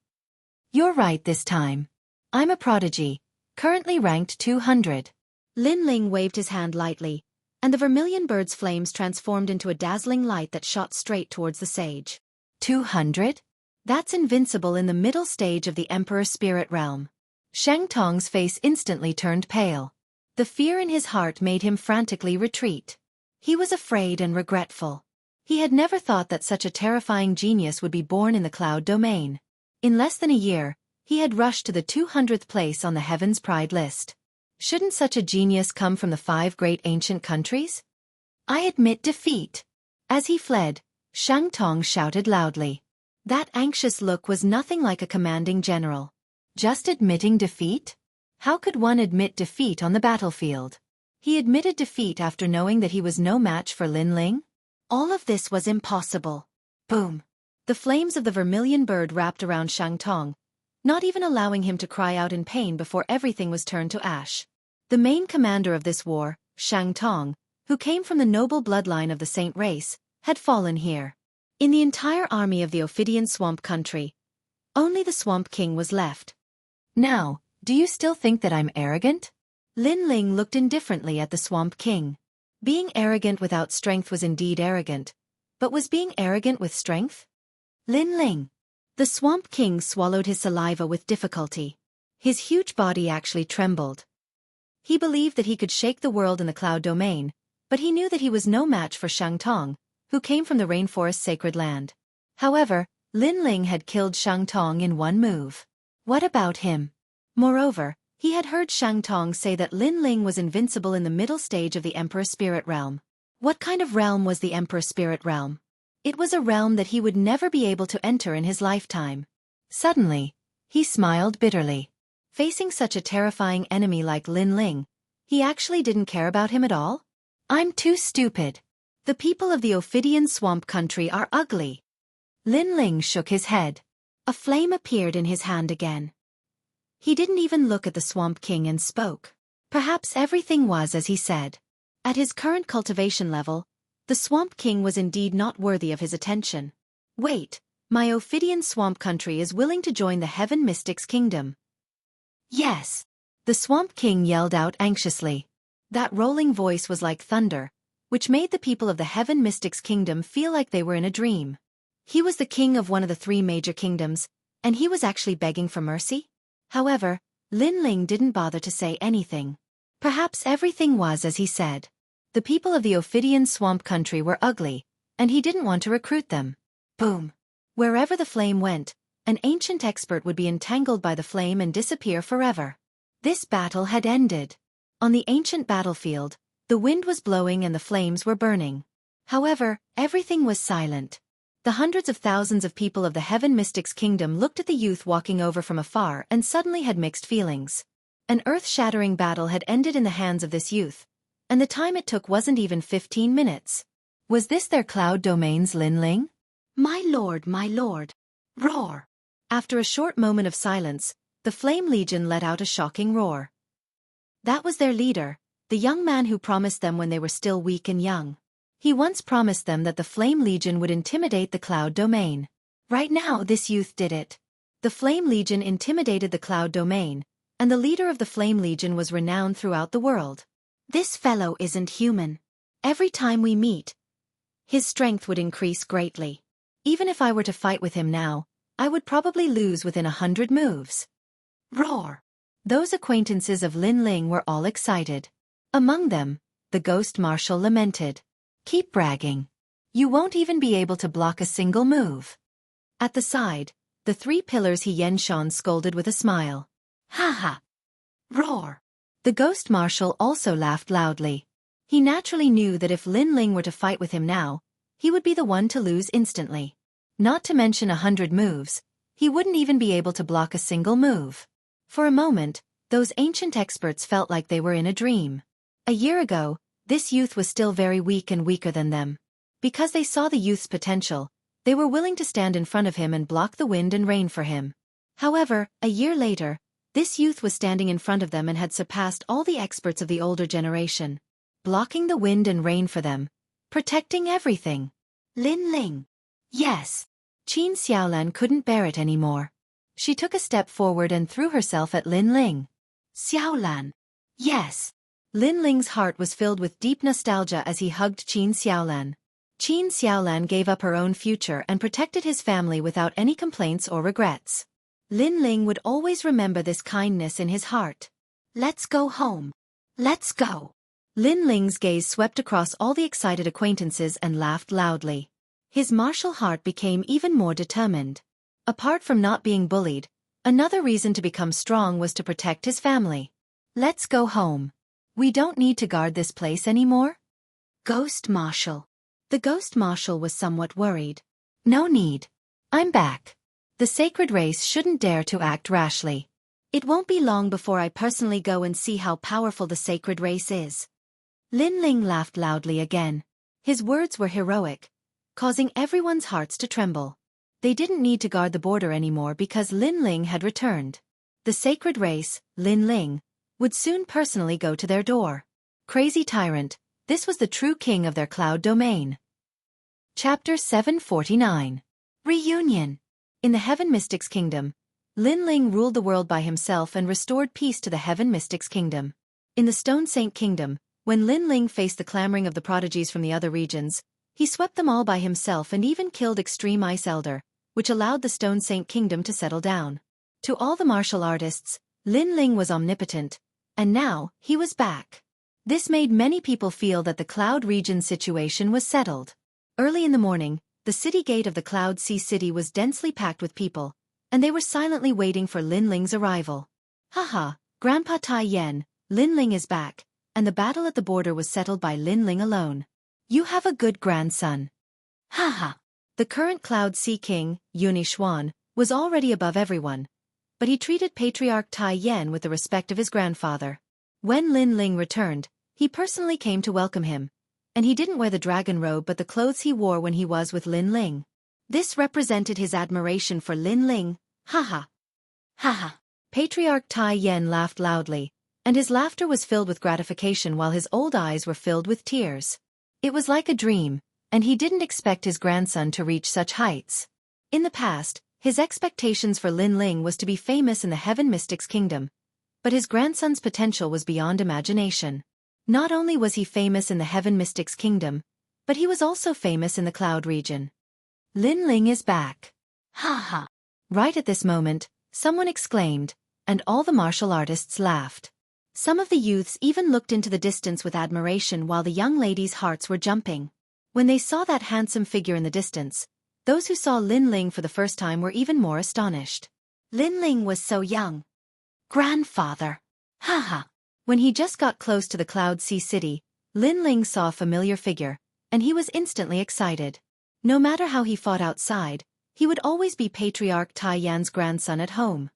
You're right this time. I'm a prodigy, currently ranked 200. Lin Ling waved his hand lightly, and the vermilion bird's flames transformed into a dazzling light that shot straight towards the sage. 200? That's invincible in the middle stage of the Emperor Spirit Realm. Shang Tong's face instantly turned pale. The fear in his heart made him frantically retreat. He was afraid and regretful. He had never thought that such a terrifying genius would be born in the cloud domain. In less than a year, he had rushed to the 200th place on the Heaven's Pride list. Shouldn't such a genius come from the 5 great ancient countries? I admit defeat. As he fled, Shang Tong shouted loudly. That anxious look was nothing like a commanding general. Just admitting defeat? How could one admit defeat on the battlefield? He admitted defeat after knowing that he was no match for Lin Ling? All of this was impossible. Boom! The flames of the vermilion bird wrapped around Shang Tong, not even allowing him to cry out in pain before everything was turned to ash. The main commander of this war, Shang Tong, who came from the noble bloodline of the Saint race, had fallen here. In the entire army of the Ophidian Swamp Country, only the Swamp King was left. Now, do you still think that I'm arrogant? Lin Ling looked indifferently at the Swamp King. Being arrogant without strength was indeed arrogant, but was being arrogant with strength? Lin Ling. The Swamp King swallowed his saliva with difficulty. His huge body actually trembled. He believed that he could shake the world in the cloud domain, but he knew that he was no match for Shang Tong, who came from the rainforest sacred land. However, Lin Ling had killed Shang Tong in one move. What about him? Moreover, he had heard Shang Tong say that Lin Ling was invincible in the middle stage of the Emperor Spirit Realm. What kind of realm was the Emperor Spirit Realm? It was a realm that he would never be able to enter in his lifetime. Suddenly, he smiled bitterly. Facing such a terrifying enemy like Lin Ling, he actually didn't care about him at all? I'm too stupid. The people of the Ophidian Swamp Country are ugly. Lin Ling shook his head. A flame appeared in his hand again. He didn't even look at the Swamp King and spoke. Perhaps everything was as he said. At his current cultivation level, the Swamp King was indeed not worthy of his attention. Wait, my Ophidian Swamp Country is willing to join the Heaven Mystics Kingdom. Yes, the Swamp King yelled out anxiously. That rolling voice was like thunder, which made the people of the Heaven Mystics Kingdom feel like they were in a dream. He was the king of one of the 3 major kingdoms, and he was actually begging for mercy? However, Lin Ling didn't bother to say anything. Perhaps everything was as he said. The people of the Ophidian Swamp Country were ugly, and he didn't want to recruit them. Boom! Wherever the flame went, an ancient expert would be entangled by the flame and disappear forever. This battle had ended. On the ancient battlefield, the wind was blowing and the flames were burning. However, everything was silent. The hundreds of thousands of people of the Heaven Mystics Kingdom looked at the youth walking over from afar and suddenly had mixed feelings. An earth-shattering battle had ended in the hands of this youth, and the time it took wasn't even 15 minutes. Was this their cloud domain's Lin Ling? My lord, my lord. Roar. After a short moment of silence, the Flame Legion let out a shocking roar. That was their leader, the young man who promised them when they were still weak and young. He once promised them that the Flame Legion would intimidate the Cloud Domain. Right now this youth did it. The Flame Legion intimidated the Cloud Domain, and the leader of the Flame Legion was renowned throughout the world. This fellow isn't human. Every time we meet, his strength would increase greatly. Even if I were to fight with him now, I would probably lose within 100 moves. Roar. Those acquaintances of Lin Ling were all excited. Among them, the Ghost Marshal lamented. Keep bragging. You won't even be able to block a single move. At the side, the 3 pillars He Yenshan scolded with a smile. Ha ha. Roar. The Ghost Marshal also laughed loudly. He naturally knew that if Lin Ling were to fight with him now, he would be the one to lose instantly. Not to mention 100 moves, he wouldn't even be able to block a single move. For a moment, those ancient experts felt like they were in a dream. A year ago, this youth was still very weak and weaker than them. Because they saw the youth's potential, they were willing to stand in front of him and block the wind and rain for him. However, a year later, this youth was standing in front of them and had surpassed all the experts of the older generation. Blocking the wind and rain for them. Protecting everything. Lin Ling. Yes. Qin Xiaolan couldn't bear it anymore. She took a step forward and threw herself at Lin Ling. Xiaolan. Yes. Lin Ling's heart was filled with deep nostalgia as he hugged Qin Xiaolan. Qin Xiaolan gave up her own future and protected his family without any complaints or regrets. Lin Ling would always remember this kindness in his heart. Let's go home. Let's go. Lin Ling's gaze swept across all the excited acquaintances and laughed loudly. His martial heart became even more determined. Apart from not being bullied, another reason to become strong was to protect his family. Let's go home. We don't need to guard this place anymore? Ghost Marshal. The Ghost Marshal was somewhat worried. No need. I'm back. The sacred race shouldn't dare to act rashly. It won't be long before I personally go and see how powerful the sacred race is. Lin Ling laughed loudly again. His words were heroic, causing everyone's hearts to tremble. They didn't need to guard the border anymore because Lin Ling had returned. The sacred race, Lin Ling, would soon personally go to their door. Crazy tyrant, this was the true king of their cloud domain. Chapter 749. Reunion. In the Heaven Mystics Kingdom, Lin Ling ruled the world by himself and restored peace to the Heaven Mystics Kingdom. In the Stone Saint Kingdom, when Lin Ling faced the clamoring of the prodigies from the other regions, he swept them all by himself and even killed Extreme Ice Elder, which allowed the Stone Saint Kingdom to settle down. To all the martial artists, Lin Ling was omnipotent, and now he was back. This made many people feel that the Cloud region situation was settled. Early in the morning, the city gate of the Cloud Sea City was densely packed with people, and they were silently waiting for Lin Ling's arrival. Haha, Grandpa Tai Yen, Lin Ling is back, and the battle at the border was settled by Lin Ling alone. You have a good grandson. Haha. The current Cloud Sea King, Yuni Xuan, was already above everyone, but he treated Patriarch Tai Yen with the respect of his grandfather. When Lin Ling returned, he personally came to welcome him, and he didn't wear the dragon robe but the clothes he wore when he was with Lin Ling. This represented his admiration for Lin Ling. Haha. Haha. Patriarch Tai Yen laughed loudly, and his laughter was filled with gratification while his old eyes were filled with tears. It was like a dream, and he didn't expect his grandson to reach such heights. In the past, his expectations for Lin Ling was to be famous in the Heaven Mystics Kingdom, but his grandson's potential was beyond imagination. Not only was he famous in the Heaven Mystics Kingdom, but he was also famous in the Cloud region. Lin Ling is back. Haha. Right at this moment, someone exclaimed, and all the martial artists laughed. Some of the youths even looked into the distance with admiration while the young ladies' hearts were jumping. When they saw that handsome figure in the distance, those who saw Lin Ling for the first time were even more astonished. Lin Ling was so young. Grandfather. Haha. When he just got close to the Cloud Sea City, Lin Ling saw a familiar figure, and he was instantly excited. No matter how he fought outside, he would always be Patriarch Tai Yan's grandson at home.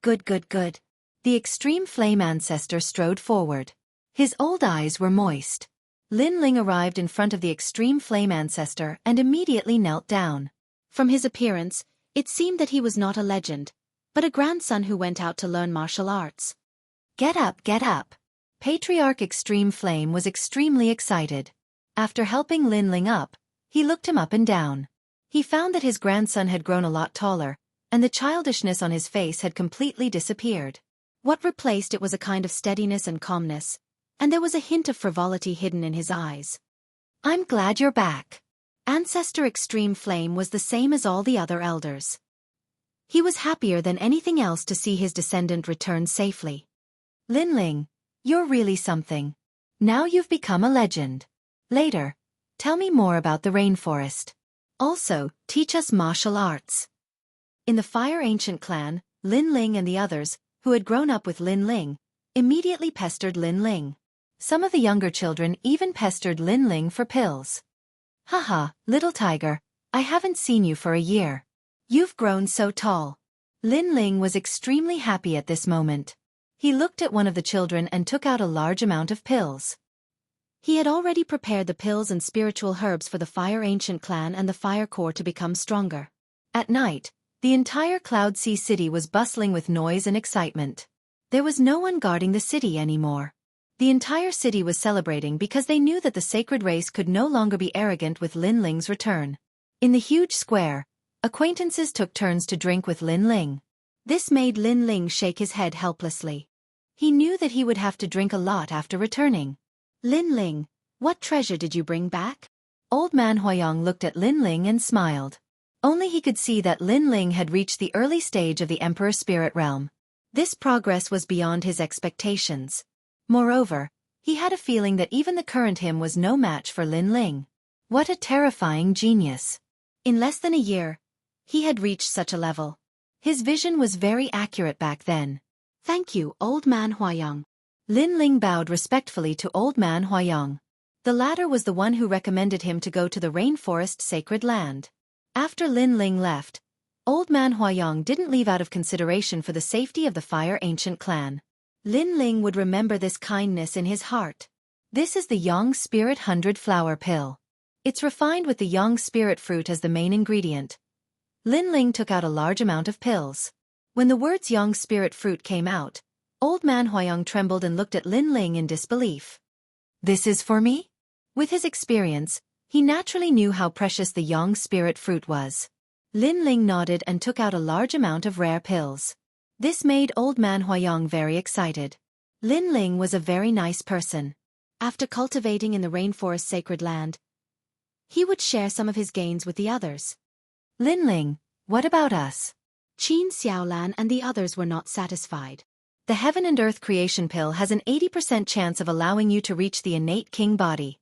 Good, good, good. The extreme flame ancestor strode forward. His old eyes were moist. Lin Ling arrived in front of the extreme flame ancestor and immediately knelt down. From his appearance, it seemed that he was not a legend, but a grandson who went out to learn martial arts. Get up, get up. Patriarch Extreme Flame was extremely excited. After helping Lin Ling up, he looked him up and down. He found that his grandson had grown a lot taller, and the childishness on his face had completely disappeared. What replaced it was a kind of steadiness and calmness, and there was a hint of frivolity hidden in his eyes. I'm glad you're back. Ancestor Extreme Flame was the same as all the other elders. He was happier than anything else to see his descendant return safely. Lin Ling, you're really something. Now you've become a legend. Later, tell me more about the rainforest. Also, teach us martial arts. In the Fire Ancient clan, Lin Ling and the others, who had grown up with Lin Ling, immediately pestered Lin Ling. Some of the younger children even pestered Lin Ling for pills. Haha, little tiger, I haven't seen you for a year. You've grown so tall. Lin Ling was extremely happy at this moment. He looked at one of the children and took out a large amount of pills. He had already prepared the pills and spiritual herbs for the Fire Ancient clan and the Fire Corps to become stronger. At night, the entire Cloud Sea City was bustling with noise and excitement. There was no one guarding the city anymore. The entire city was celebrating because they knew that the sacred race could no longer be arrogant with Lin Ling's return. In the huge square, acquaintances took turns to drink with Lin Ling. This made Lin Ling shake his head helplessly. He knew that he would have to drink a lot after returning. Lin Ling, what treasure did you bring back? Old man Huayong looked at Lin Ling and smiled. Only he could see that Lin Ling had reached the early stage of the Emperor Spirit Realm. This progress was beyond his expectations. Moreover, he had a feeling that even the current him was no match for Lin Ling. What a terrifying genius. In less than a year, he had reached such a level. His vision was very accurate back then. Thank you, Old Man Huayong. Lin Ling bowed respectfully to Old Man Huayong. The latter was the one who recommended him to go to the rainforest sacred land. After Lin Ling left, Old Man Huayong didn't leave out of consideration for the safety of the Fire Ancient clan. Lin Ling would remember this kindness in his heart. This is the Yang Spirit 100 Flower Pill. It's refined with the Yang Spirit fruit as the main ingredient. Lin Ling took out a large amount of pills. When the words Yang Spirit Fruit came out, Old Man Huayong trembled and looked at Lin Ling in disbelief. This is for me? With his experience, he naturally knew how precious the Yang Spirit Fruit was. Lin Ling nodded and took out a large amount of rare pills. This made Old Man Huayong very excited. Lin Ling was a very nice person. After cultivating in the rainforest sacred land, he would share some of his gains with the others. Lin Ling, what about us? Qin Xiaolan and the others were not satisfied. The Heaven and Earth Creation Pill has an 80% chance of allowing you to reach the innate king body.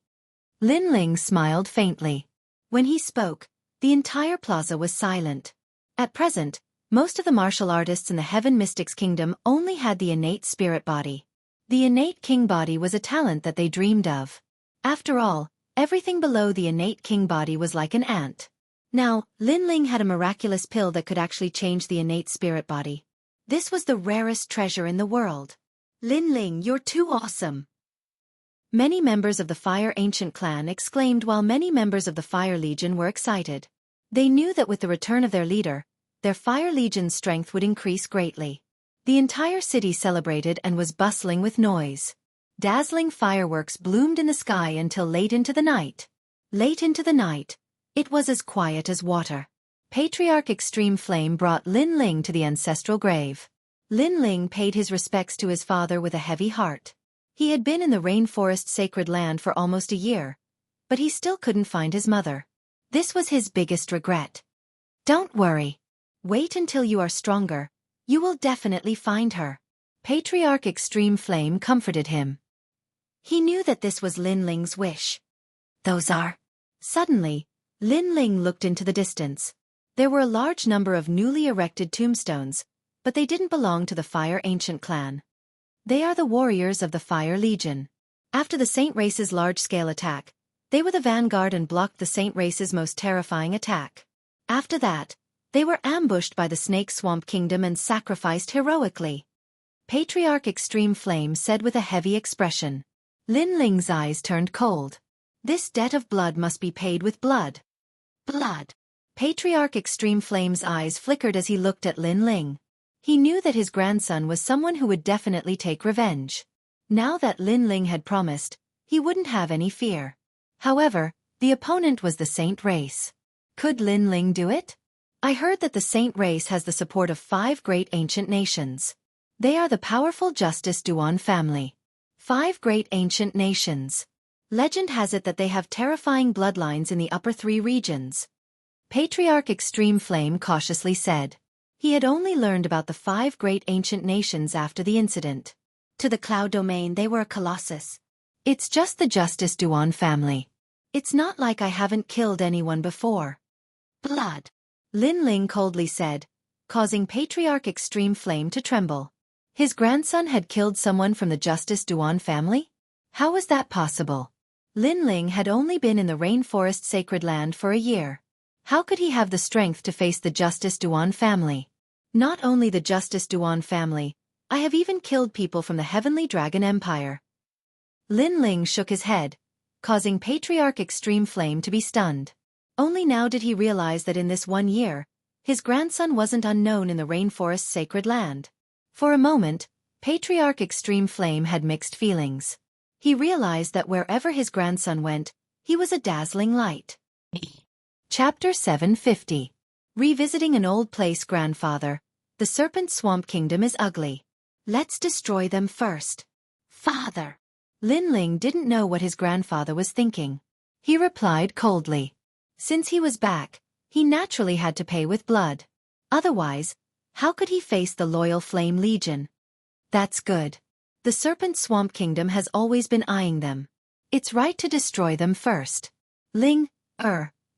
Lin Ling smiled faintly. When he spoke, the entire plaza was silent. At present, most of the martial artists in the Heaven Mystics Kingdom only had the innate spirit body. The innate king body was a talent that they dreamed of. After all, everything below the innate king body was like an ant. Now, Lin Ling had a miraculous pill that could actually change the innate spirit body. This was the rarest treasure in the world. Lin Ling, you're too awesome. Many members of the Fire Ancient clan exclaimed while many members of the Fire Legion were excited. They knew that with the return of their leader, their Fire Legion's strength would increase greatly. The entire city celebrated and was bustling with noise. Dazzling fireworks bloomed in the sky until late into the night. Late into the night, it was as quiet as water. Patriarch Extreme Flame brought Lin Ling to the ancestral grave. Lin Ling paid his respects to his father with a heavy heart. He had been in the rainforest sacred land for almost a year, but he still couldn't find his mother. This was his biggest regret. Don't worry. Wait until you are stronger. You will definitely find her. Patriarch Extreme Flame comforted him. He knew that this was Lin Ling's wish. Those are. Suddenly, Lin Ling looked into the distance. There were a large number of newly erected tombstones, but they didn't belong to the Fire Ancient clan. They are the warriors of the Fire Legion. After the Saint Race's large-scale attack, they were the vanguard and blocked the Saint Race's most terrifying attack. After that, they were ambushed by the Snake Swamp Kingdom and sacrificed heroically. Patriarch Extreme Flame said with a heavy expression. Lin Ling's eyes turned cold. This debt of blood must be paid with blood. Blood. Patriarch Extreme Flame's eyes flickered as he looked at Lin Ling. He knew that his grandson was someone who would definitely take revenge. Now that Lin Ling had promised, he wouldn't have any fear. However, the opponent was the Saint Race. Could Lin Ling do it? I heard that the Saint Race has the support of 5 great ancient nations. They are the powerful Justice-Duan family. 5 great ancient nations. Legend has it that they have terrifying bloodlines in the upper 3 regions. Patriarch Extreme Flame cautiously said. He had only learned about the 5 great ancient nations after the incident. To the Cloud Domain they were a colossus. It's just the Justice-Duan family. It's not like I haven't killed anyone before. Blood. Lin Ling coldly said, causing Patriarch Extreme Flame to tremble. His grandson had killed someone from the Justice-Duan family? How was that possible? Lin Ling had only been in the Rainforest Sacred Land for a year. How could he have the strength to face the Justice-Duan family? Not only the Justice-Duan family, I have even killed people from the Heavenly Dragon Empire. Lin Ling shook his head, causing Patriarch Extreme Flame to be stunned. Only now did he realize that in this 1 year, his grandson wasn't unknown in the Rainforest Sacred Land. For a moment, Patriarch Extreme Flame had mixed feelings. He realized that wherever his grandson went, he was a dazzling light. Chapter 750. Revisiting an old place. Grandfather, the Serpent Swamp Kingdom is ugly. Let's destroy them first. Father. Lin Ling didn't know what his grandfather was thinking. He replied coldly. Since he was back, he naturally had to pay with blood. Otherwise, how could he face the loyal Flame Legion? That's good. The Serpent Swamp Kingdom has always been eyeing them. It's right to destroy them first. Ling,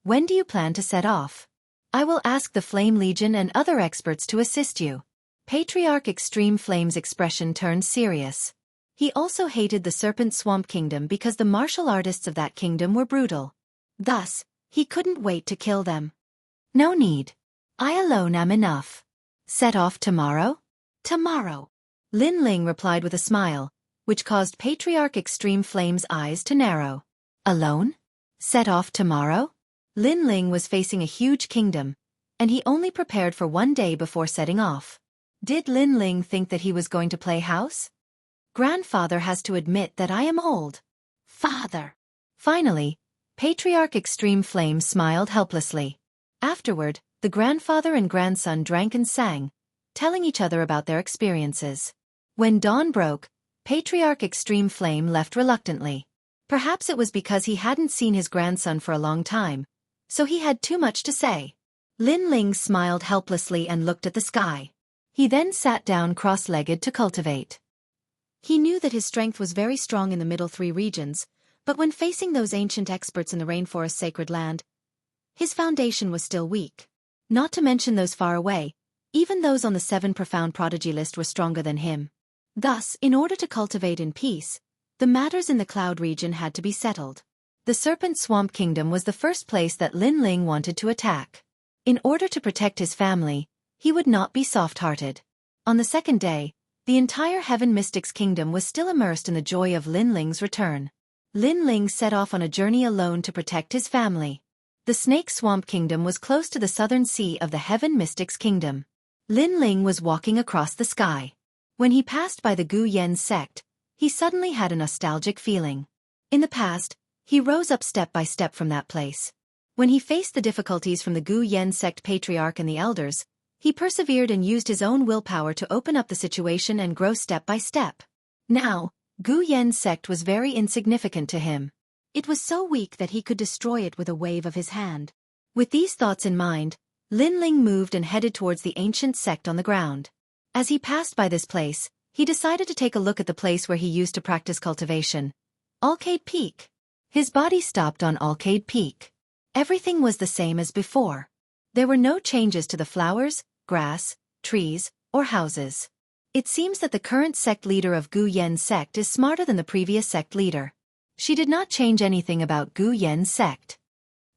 when do you plan to set off? I will ask the Flame Legion and other experts to assist you. Patriarch Extreme Flame's expression turned serious. He also hated the Serpent Swamp Kingdom because the martial artists of that kingdom were brutal. Thus, he couldn't wait to kill them. No need. I alone am enough. Set off tomorrow? Tomorrow. Lin Ling replied with a smile, which caused Patriarch Extreme Flame's eyes to narrow. Alone? Set off tomorrow? Lin Ling was facing a huge kingdom, and he only prepared for 1 day before setting off. Did Lin Ling think that he was going to play house? Grandfather has to admit that I am old. Father. Finally, Patriarch Extreme Flame smiled helplessly. Afterward, the grandfather and grandson drank and sang, telling each other about their experiences. When dawn broke, Patriarch Extreme Flame left reluctantly. Perhaps it was because he hadn't seen his grandson for a long time, so he had too much to say. Lin Ling smiled helplessly and looked at the sky. He then sat down cross-legged to cultivate. He knew that his strength was very strong in the middle 3 regions, but when facing those ancient experts in the Rainforest Sacred Land, his foundation was still weak. Not to mention those far away, even those on the 7 profound prodigy list were stronger than him. Thus, in order to cultivate in peace, the matters in the Cloud region had to be settled. The Serpent Swamp Kingdom was the first place that Lin Ling wanted to attack. In order to protect his family, he would not be soft-hearted. On the 2nd day, the entire Heaven Mystics Kingdom was still immersed in the joy of Lin Ling's return. Lin Ling set off on a journey alone to protect his family. The Snake Swamp Kingdom was close to the southern sea of the Heaven Mystics Kingdom. Lin Ling was walking across the sky. When he passed by the Gu Yen sect, he suddenly had a nostalgic feeling. In the past, he rose up step by step from that place. When he faced the difficulties from the Gu Yen sect patriarch and the elders, he persevered and used his own willpower to open up the situation and grow step by step. Now, Gu Yen's sect was very insignificant to him. It was so weak that he could destroy it with a wave of his hand. With these thoughts in mind, Lin Ling moved and headed towards the ancient sect on the ground. As he passed by this place, he decided to take a look at the place where he used to practice cultivation. Alcade Peak. His body stopped on Alcade Peak. Everything was the same as before. There were no changes to the flowers, grass, trees, or houses. It seems that the current sect leader of Gu Yen's sect is smarter than the previous sect leader. She did not change anything about Gu Yen's sect.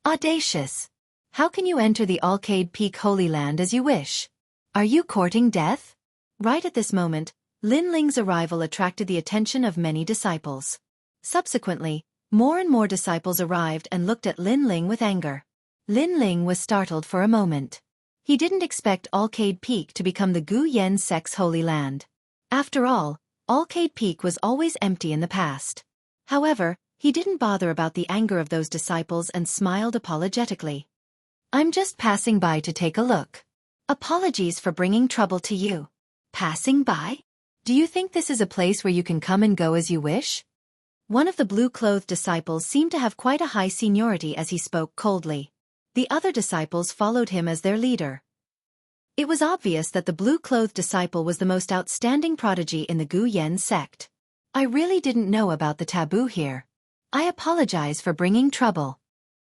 Audacious! How can you enter the Alcade Peak Holy Land as you wish? Are you courting death? Right at this moment, Lin Ling's arrival attracted the attention of many disciples. Subsequently, more and more disciples arrived and looked at Lin Ling with anger. Lin Ling was startled for a moment. He didn't expect Alcade Peak to become the Gu Yen sect's holy land. After all, Alcade Peak was always empty in the past. However, he didn't bother about the anger of those disciples and smiled apologetically. I'm just passing by to take a look. Apologies for bringing trouble to you. Passing by? Do you think this is a place where you can come and go as you wish? One of the blue-clothed disciples seemed to have quite a high seniority as he spoke coldly. The other disciples followed him as their leader. It was obvious that the blue-clothed disciple was the most outstanding prodigy in the Gu Yen sect. I really didn't know about the taboo here. I apologize for bringing trouble.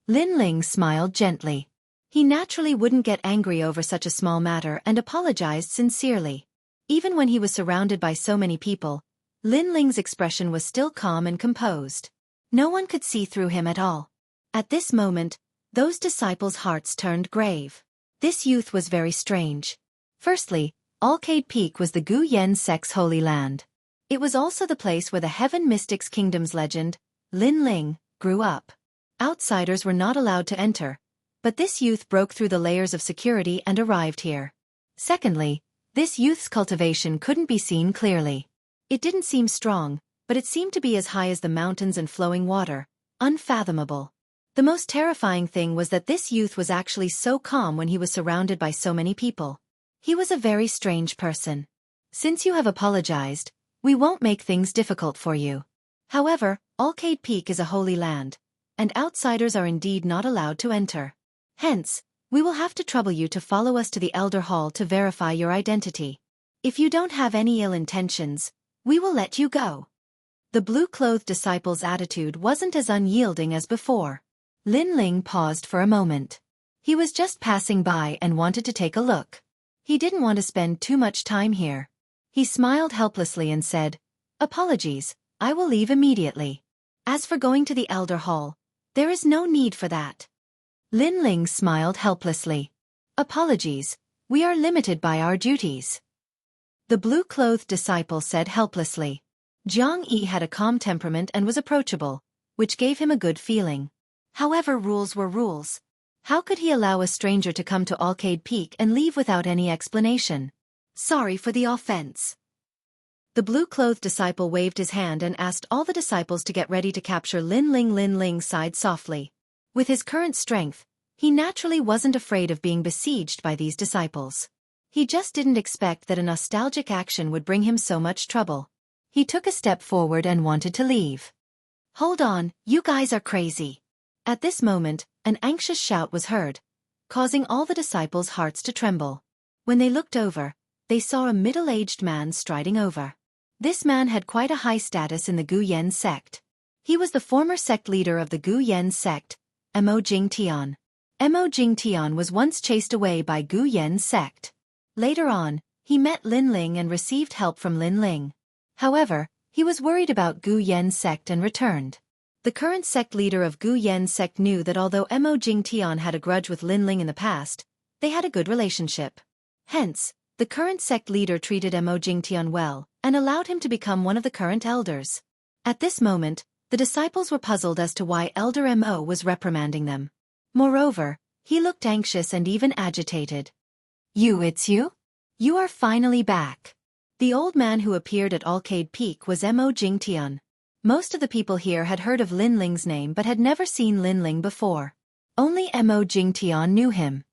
Lin Ling smiled gently. He naturally wouldn't get angry over such a small matter and apologized sincerely. Even when he was surrounded by so many people, Lin Ling's expression was still calm and composed. No one could see through him at all. At this moment, those disciples' hearts turned grave. This youth was very strange. Firstly, Alcade Peak was the Gu Yen sect's holy land. It was also the place where the Heaven Mystics Kingdom's legend, Lin Ling, grew up. Outsiders were not allowed to enter, but this youth broke through the layers of security and arrived here. Secondly, this youth's cultivation couldn't be seen clearly. It didn't seem strong, but it seemed to be as high as the mountains and flowing water, unfathomable. The most terrifying thing was that this youth was actually so calm when he was surrounded by so many people. He was a very strange person. Since you have apologized, we won't make things difficult for you. However, Alcade Peak is a holy land, and outsiders are indeed not allowed to enter. Hence, we will have to trouble you to follow us to the Elder Hall to verify your identity. If you don't have any ill intentions, we will let you go. The blue-clothed disciple's attitude wasn't as unyielding as before. Lin Ling paused for a moment. He was just passing by and wanted to take a look. He didn't want to spend too much time here. He smiled helplessly and said, "Apologies, I will leave immediately. As for going to the Elder Hall, there is no need for that." Lin Ling smiled helplessly. "Apologies, we are limited by our duties." The blue-clothed disciple said helplessly. Jianghu had a calm temperament and was approachable, which gave him a good feeling. However, rules were rules. How could he allow a stranger to come to Alcade Peak and leave without any explanation? "Sorry for the offense." The blue-clothed disciple waved his hand and asked all the disciples to get ready to capture Lin Ling. Lin Ling sighed softly. With his current strength, he naturally wasn't afraid of being besieged by these disciples. He just didn't expect that a nostalgic action would bring him so much trouble. He took a step forward and wanted to leave. "Hold on, you guys are crazy." At this moment, an anxious shout was heard, causing all the disciples' hearts to tremble. When they looked over, they saw a middle-aged man striding over. This man had quite a high status in the Gu Yen sect. He was the former sect leader of the Gu Yen sect, Mo Jingtian. Mo Jingtian was once chased away by Gu Yen's sect. Later on, he met Lin Ling and received help from Lin Ling. However, he was worried about Gu Yen's sect and returned. The current sect leader of Gu Yen's sect knew that although Mo Jingtian had a grudge with Lin Ling in the past, they had a good relationship. Hence, the current sect leader treated Mo Jingtian well and allowed him to become one of the current elders. At this moment, the disciples were puzzled as to why Elder Mo was reprimanding them. Moreover, he looked anxious and even agitated. It's you? You are finally back." The old man who appeared at Alcade Peak was Mo Jingtian. Most of the people here had heard of Lin Ling's name but had never seen Lin Ling before. Only Mo Jingtian knew him.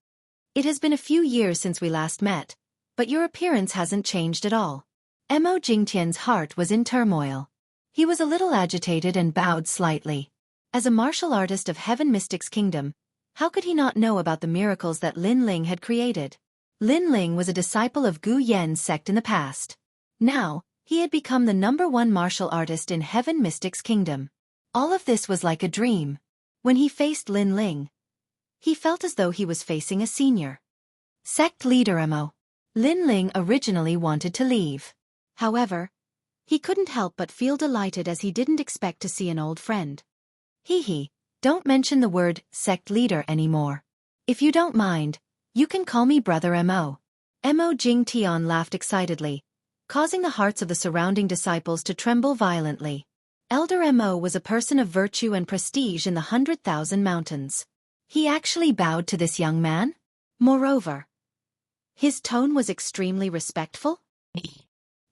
"It has been a few years since we last met, but your appearance hasn't changed at all." Mo Jingtian's heart was in turmoil. He was a little agitated and bowed slightly. As a martial artist of Heaven Mystics Kingdom, how could he not know about the miracles that Lin Ling had created? Lin Ling was a disciple of Gu Yen's sect in the past. Now, he had become the #1 martial artist in Heaven Mystics Kingdom. All of this was like a dream. When he faced Lin Ling, he felt as though he was facing a senior sect leader. Lin Ling originally wanted to leave. However, he couldn't help but feel delighted as he didn't expect to see an old friend. Hee, don't mention the word sect leader anymore. If you don't mind, you can call me Brother Mo. Mo Jingtian laughed excitedly, causing the hearts of the surrounding disciples to tremble violently. Elder Mo was a person of virtue and prestige in the 100,000 mountains. He actually bowed to this young man? Moreover, his tone was extremely respectful.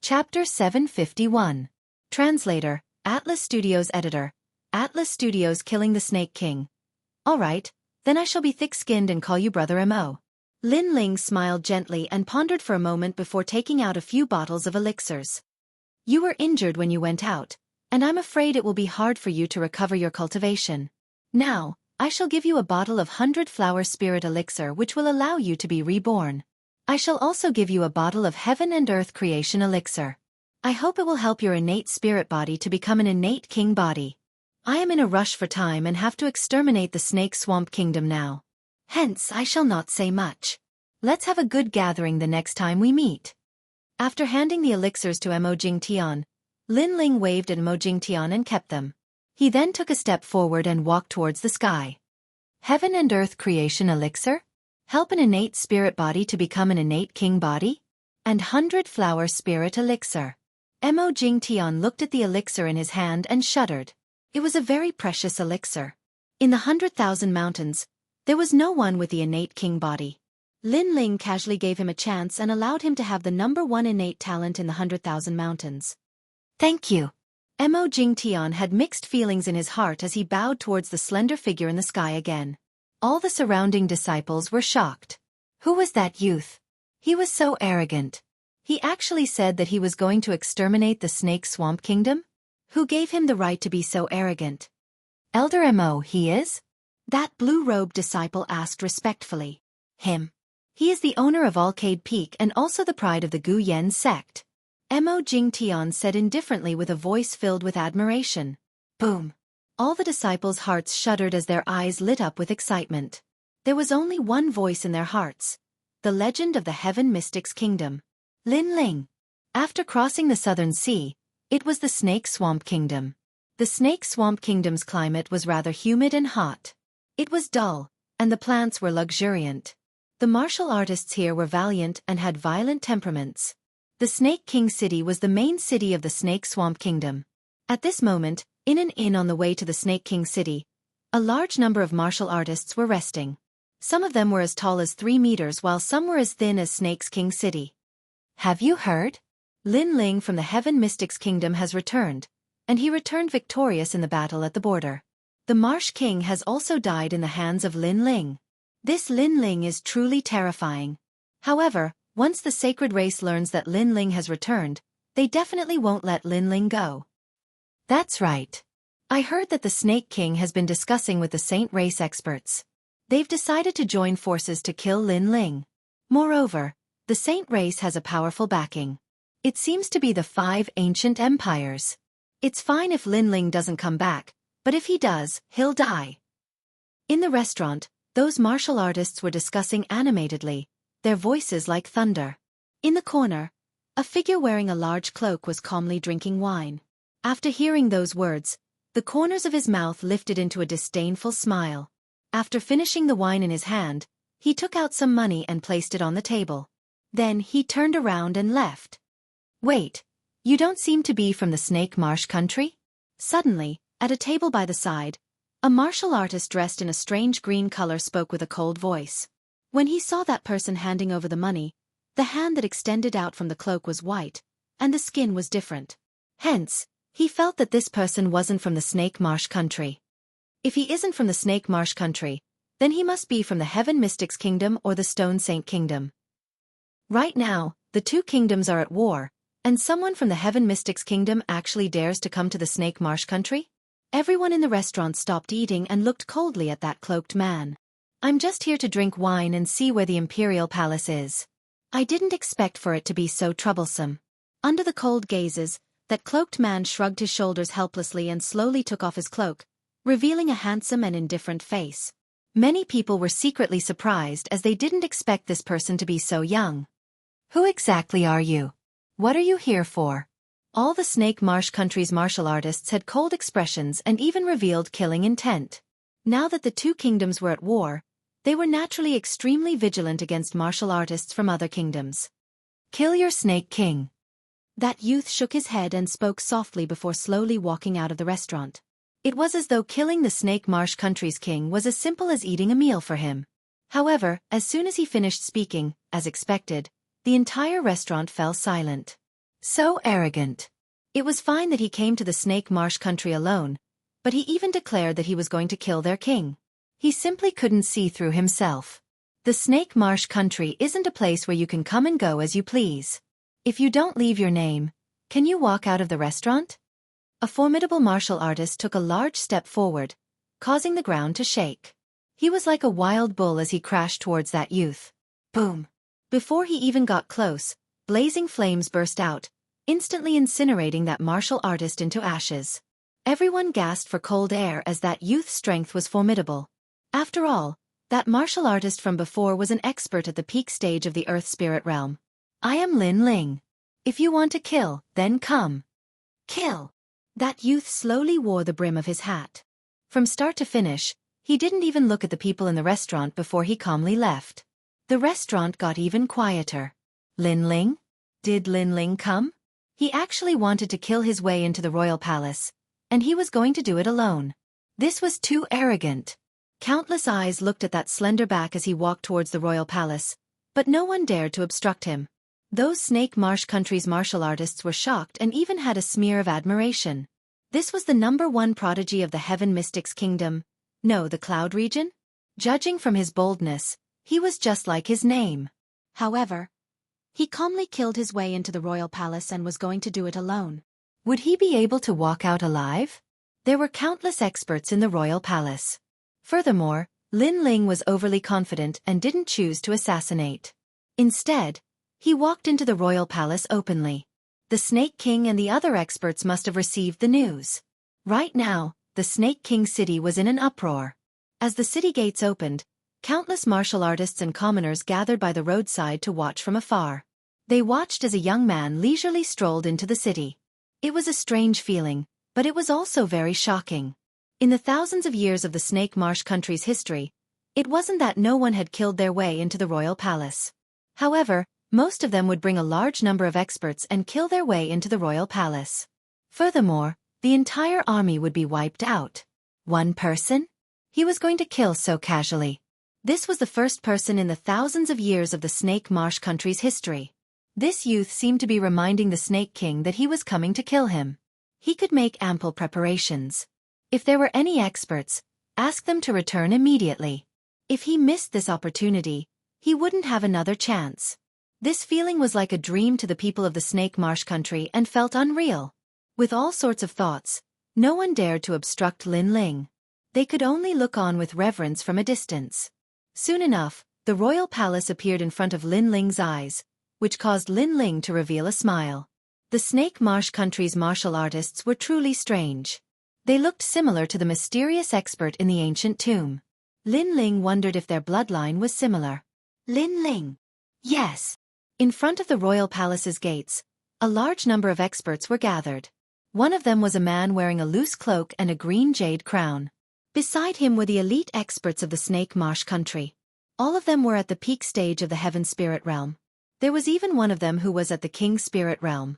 Chapter 751. Translator, Atlas Studios Editor. Atlas Studios killing the Snake King. Alright, then I shall be thick-skinned and call you Brother Mo. Lin Ling smiled gently and pondered for a moment before taking out a few bottles of elixirs. You were injured when you went out, and I'm afraid it will be hard for you to recover your cultivation. Now, I shall give you a bottle of 100-flower spirit elixir which will allow you to be reborn. I shall also give you a bottle of heaven and earth creation elixir. I hope it will help your innate spirit body to become an innate king body. I am in a rush for time and have to exterminate the snake swamp kingdom now. Hence I shall not say much. Let's have a good gathering the next time we meet. After handing the elixirs to Mo Jingtian, Lin Ling waved at Mo Jingtian and kept them. He then took a step forward and walked towards the sky. Heaven and earth creation elixir? Help an innate spirit body to become an innate king body? And 100-flower spirit elixir. Mo Jingtian looked at the elixir in his hand and shuddered. It was a very precious elixir. In the 100,000 mountains, there was no one with the innate king body. Lin Ling casually gave him a chance and allowed him to have the #1 innate talent in the 100,000 mountains. Thank you. Mo Jingtian had mixed feelings in his heart as he bowed towards the slender figure in the sky again. All the surrounding disciples were shocked. Who was that youth? He was so arrogant. He actually said that he was going to exterminate the Snake Swamp Kingdom? Who gave him the right to be so arrogant? Elder Mo, he is? That blue-robed disciple asked respectfully. Him. He is the owner of Arcade Peak and also the pride of the Gu Yen sect. Mo Jingtian said indifferently with a voice filled with admiration. Boom. All the disciples' hearts shuddered as their eyes lit up with excitement. There was only one voice in their hearts. The legend of the Heaven Mystics Kingdom. Lin Ling. After crossing the Southern Sea, it was the Snake Swamp Kingdom. The Snake Swamp Kingdom's climate was rather humid and hot. It was dull, and the plants were luxuriant. The martial artists here were valiant and had violent temperaments. The Snake King City was the main city of the Snake Swamp Kingdom. At this moment, in an inn on the way to the Snake King City, a large number of martial artists were resting. Some of them were as tall as 3 meters while some were as thin as Snake's King City. Have you heard? Lin Ling from the Heaven Mystics Kingdom has returned, and he returned victorious in the battle at the border. The Marsh King has also died in the hands of Lin Ling. This Lin Ling is truly terrifying. However, once the sacred race learns that Lin Ling has returned, they definitely won't let Lin Ling go. That's right. I heard that the Snake King has been discussing with the Saint race experts. They've decided to join forces to kill Lin Ling. Moreover, the Saint race has a powerful backing. It seems to be the 5 ancient empires. It's fine if Lin Ling doesn't come back, but if he does, he'll die. In the restaurant, those martial artists were discussing animatedly, their voices like thunder. In the corner, a figure wearing a large cloak was calmly drinking wine. After hearing those words, the corners of his mouth lifted into a disdainful smile. After finishing the wine in his hand, he took out some money and placed it on the table. Then he turned around and left. Wait, you don't seem to be from the Snake Marsh country? Suddenly, at a table by the side, a martial artist dressed in a strange green color spoke with a cold voice. When he saw that person handing over the money, the hand that extended out from the cloak was white, and the skin was different. Hence, he felt that this person wasn't from the Snake Marsh country. If he isn't from the Snake Marsh country, then he must be from the Heaven Mystics Kingdom or the Stone Saint Kingdom. Right now, the 2 kingdoms are at war, and someone from the Heaven Mystics Kingdom actually dares to come to the Snake Marsh country? Everyone in the restaurant stopped eating and looked coldly at that cloaked man. I'm just here to drink wine and see where the Imperial Palace is. I didn't expect for it to be so troublesome. Under the cold gazes, that cloaked man shrugged his shoulders helplessly and slowly took off his cloak, revealing a handsome and indifferent face. Many people were secretly surprised as they didn't expect this person to be so young. Who exactly are you? What are you here for? All the Snake Marsh country's martial artists had cold expressions and even revealed killing intent. Now that the two kingdoms were at war, they were naturally extremely vigilant against martial artists from other kingdoms. Kill your Snake King. That youth shook his head and spoke softly before slowly walking out of the restaurant. It was as though killing the Snake Marsh country's king was as simple as eating a meal for him. However, as soon as he finished speaking, as expected, the entire restaurant fell silent. So arrogant. It was fine that he came to the Snake Marsh country alone, but he even declared that he was going to kill their king. He simply couldn't see through himself. The Snake Marsh country isn't a place where you can come and go as you please. If you don't leave your name, can you walk out of the restaurant? A formidable martial artist took a large step forward, causing the ground to shake. He was like a wild bull as he crashed towards that youth. Boom! Before he even got close, blazing flames burst out, instantly incinerating that martial artist into ashes. Everyone gasped for cold air as that youth's strength was formidable. After all, that martial artist from before was an expert at the peak stage of the Earth Spirit realm. I am Lin Ling. If you want to kill, then come. Kill! That youth slowly wore the brim of his hat. From start to finish, he didn't even look at the people in the restaurant before he calmly left. The restaurant got even quieter. Lin Ling? Did Lin Ling come? He actually wanted to kill his way into the royal palace, and he was going to do it alone. This was too arrogant. Countless eyes looked at that slender back as he walked towards the royal palace, but no one dared to obstruct him. Those Snake Marsh country's martial artists were shocked and even had a smear of admiration. This was the #1 prodigy of the Heaven Mystics Kingdom, no, the Cloud region? Judging from his boldness, he was just like his name. However, he calmly killed his way into the royal palace and was going to do it alone. Would he be able to walk out alive? There were countless experts in the royal palace. Furthermore, Lin Ling was overly confident and didn't choose to assassinate. Instead, he walked into the royal palace openly. The Snake King and the other experts must have received the news. Right now, the Snake King city was in an uproar. As the city gates opened, countless martial artists and commoners gathered by the roadside to watch from afar. They watched as a young man leisurely strolled into the city. It was a strange feeling, but it was also very shocking. In the thousands of years of the Snake Marsh country's history, it wasn't that no one had killed their way into the royal palace. However, most of them would bring a large number of experts and kill their way into the royal palace. Furthermore, the entire army would be wiped out. One person? He was going to kill so casually. This was the first person in the thousands of years of the Snake Marsh country's history. This youth seemed to be reminding the Snake King that he was coming to kill him. He could make ample preparations. If there were any experts, ask them to return immediately. If he missed this opportunity, he wouldn't have another chance. This feeling was like a dream to the people of the Snake Marsh country and felt unreal. With all sorts of thoughts, no one dared to obstruct Lin Ling. They could only look on with reverence from a distance. Soon enough, the royal palace appeared in front of Lin Ling's eyes, which caused Lin Ling to reveal a smile. The Snake Marsh country's martial artists were truly strange. They looked similar to the mysterious expert in the ancient tomb. Lin Ling wondered if their bloodline was similar. Lin Ling. Yes. In front of the royal palace's gates, a large number of experts were gathered. One of them was a man wearing a loose cloak and a green jade crown. Beside him were the elite experts of the Snake Marsh country. All of them were at the peak stage of the Heaven Spirit realm. There was even one of them who was at the King Spirit realm.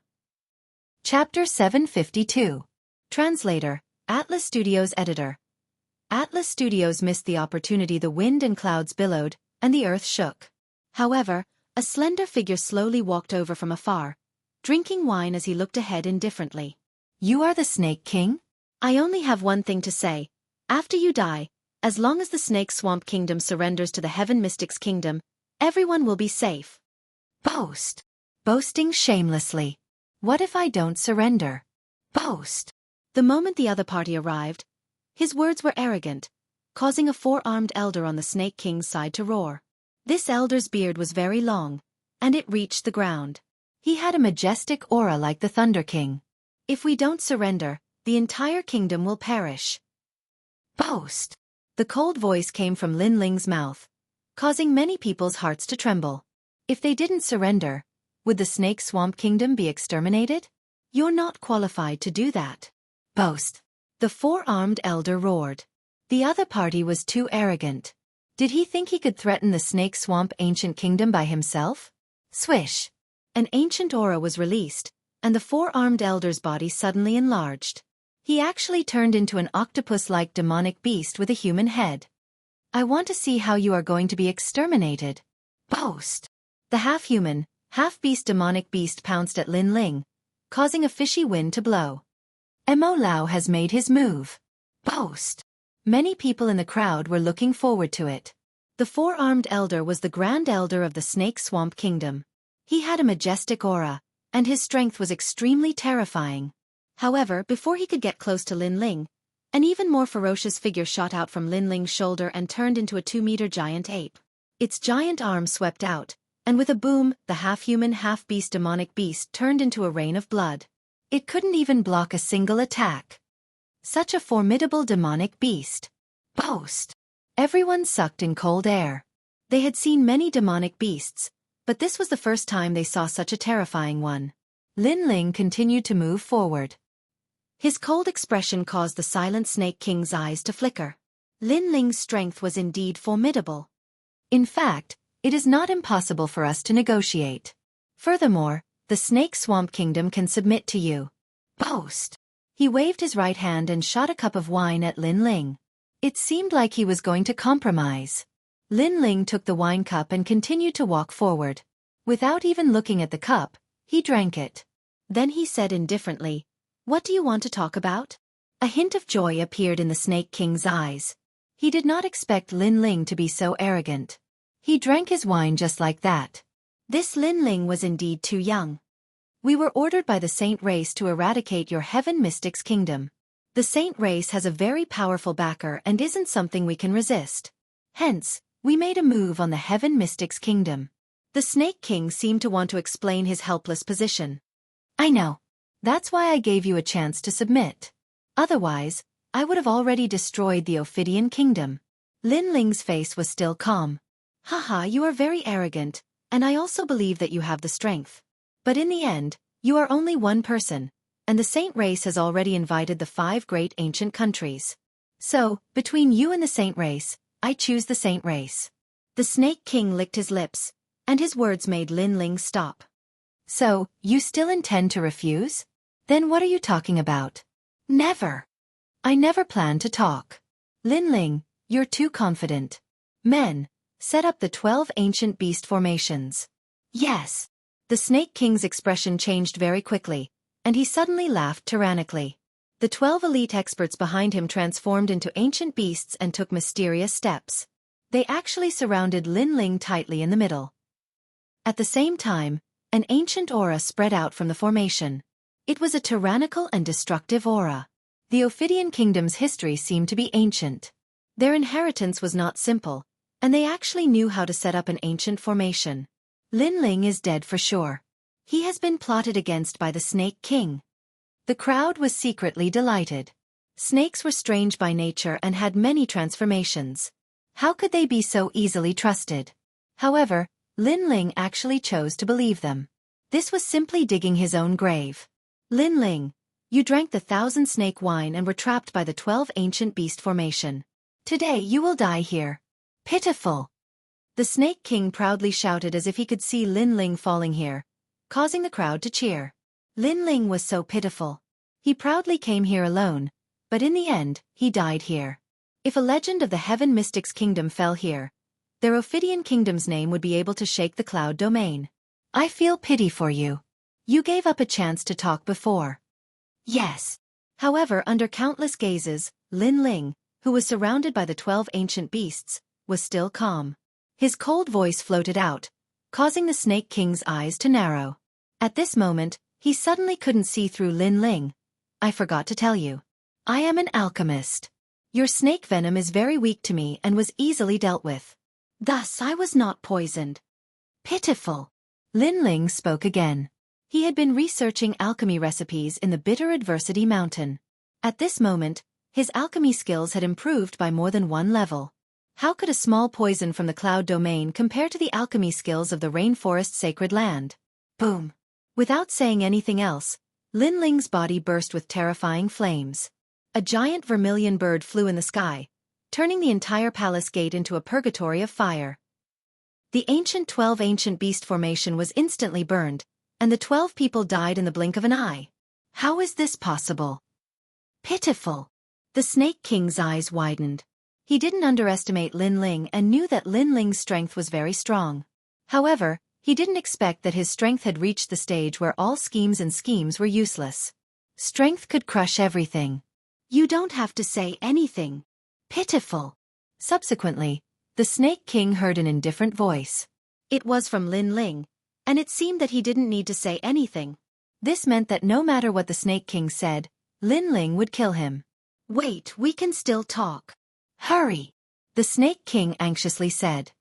Chapter 752. Translator, Atlas Studios Editor. Atlas Studios missed the opportunity. The wind and clouds billowed, and the earth shook. However, a slender figure slowly walked over from afar, drinking wine as he looked ahead indifferently. You are the Snake King? I only have one thing to say. After you die, as long as the Snake Swamp Kingdom surrenders to the Heaven Mystics Kingdom, everyone will be safe. Boast. Boasting shamelessly. What if I don't surrender? Boast. The moment the other party arrived, his words were arrogant, causing a four-armed elder on the Snake King's side to roar. This elder's beard was very long, and it reached the ground. He had a majestic aura like the Thunder King. If we don't surrender, the entire kingdom will perish. Boast. The cold voice came from Lin Ling's mouth, causing many people's hearts to tremble. If they didn't surrender, Would the Snake Swamp Kingdom be exterminated? You're not qualified to do that. Boast. The four-armed elder roared. The other party was too arrogant. Did he think he could threaten the Snake Swamp Ancient Kingdom by himself? Swish! An ancient aura was released, and the four-armed elder's body suddenly enlarged. He actually turned into an octopus-like demonic beast with a human head. I want to see how you are going to be exterminated. Boast! The half-human, half-beast demonic beast pounced at Lin Ling, causing a fishy wind to blow. Mo Lao has made his move. Boast! Many people in the crowd were looking forward to it. The four-armed elder was the Grand Elder of the Snake Swamp Kingdom. He had a majestic aura, and his strength was extremely terrifying. However, before he could get close to Lin Ling, an even more ferocious figure shot out from Lin Ling's shoulder and turned into a 2-meter giant ape. Its giant arm swept out, and with a boom, the half-human, half-beast demonic beast turned into a rain of blood. It couldn't even block a single attack. Such a formidable demonic beast. Boast! Everyone sucked in cold air. They had seen many demonic beasts, but this was the first time they saw such a terrifying one. Lin Ling continued to move forward. His cold expression caused the silent Snake King's eyes to flicker. Lin Ling's strength was indeed formidable. In fact, it is not impossible for us to negotiate. Furthermore, the Snake Swamp Kingdom can submit to you. Boast! He waved his right hand and shot a cup of wine at Lin Ling. It seemed like he was going to compromise. Lin Ling took the wine cup and continued to walk forward. Without even looking at the cup, he drank it. Then he said indifferently, "What do you want to talk about?" A hint of joy appeared in the Snake King's eyes. He did not expect Lin Ling to be so arrogant. He drank his wine just like that. This Lin Ling was indeed too young. We were ordered by the Saint Race to eradicate your Heaven Mystics Kingdom. The Saint Race has a very powerful backer and isn't something we can resist. Hence, we made a move on the Heaven Mystics Kingdom. The Snake King seemed to want to explain his helpless position. I know. That's why I gave you a chance to submit. Otherwise, I would have already destroyed the Ophidian Kingdom. Lin Ling's face was still calm. Haha, you are very arrogant, and I also believe that you have the strength. But in the end, you are only one person, and the Saint Race has already invited the 5 great ancient countries. So, between you and the Saint Race, I choose the Saint Race. The Snake King licked his lips, and his words made Lin Ling stop. So, you still intend to refuse? Then what are you talking about? Never. I never plan to talk. Lin Ling, you're too confident. Men, set up the 12 ancient beast formations. Yes. The Snake King's expression changed very quickly, and he suddenly laughed tyrannically. The 12 elite experts behind him transformed into ancient beasts and took mysterious steps. They actually surrounded Lin Ling tightly in the middle. At the same time, an ancient aura spread out from the formation. It was a tyrannical and destructive aura. The Ophidian Kingdom's history seemed to be ancient. Their inheritance was not simple, and they actually knew how to set up an ancient formation. Lin Ling is dead for sure. He has been plotted against by the Snake King. The crowd was secretly delighted. Snakes were strange by nature and had many transformations. How could they be so easily trusted? However, Lin Ling actually chose to believe them. This was simply digging his own grave. Lin Ling, you drank the 1,000 snake wine and were trapped by the 12 ancient beast formation. Today you will die here. Pitiful. The Snake King proudly shouted as if he could see Lin Ling falling here, causing the crowd to cheer. Lin Ling was so pitiful. He proudly came here alone, but in the end, he died here. If a legend of the Heaven Mystics Kingdom fell here, their Ophidian Kingdom's name would be able to shake the cloud domain. I feel pity for you. You gave up a chance to talk before. Yes. However, under countless gazes, Lin Ling, who was surrounded by the 12 ancient beasts, was still calm. His cold voice floated out, causing the Snake King's eyes to narrow. At this moment, he suddenly couldn't see through Lin Ling. I forgot to tell you. I am an alchemist. Your snake venom is very weak to me and was easily dealt with. Thus I was not poisoned. Pitiful. Lin Ling spoke again. He had been researching alchemy recipes in the Bitter Adversity Mountain. At this moment, his alchemy skills had improved by more than 1 level. How could a small poison from the cloud domain compare to the alchemy skills of the rainforest sacred land? Boom. Without saying anything else, Lin Ling's body burst with terrifying flames. A giant vermilion bird flew in the sky, turning the entire palace gate into a purgatory of fire. The ancient 12 ancient beast formation was instantly burned, and the 12 people died in the blink of an eye. How is this possible? Pitiful. The Snake King's eyes widened. He didn't underestimate Lin Ling and knew that Lin Ling's strength was very strong. However, he didn't expect that his strength had reached the stage where all schemes were useless. Strength could crush everything. You don't have to say anything. Pitiful. Subsequently, the Snake King heard an indifferent voice. It was from Lin Ling, and it seemed that he didn't need to say anything. This meant that no matter what the Snake King said, Lin Ling would kill him. Wait, we can still talk. Hurry, the Snake King anxiously said.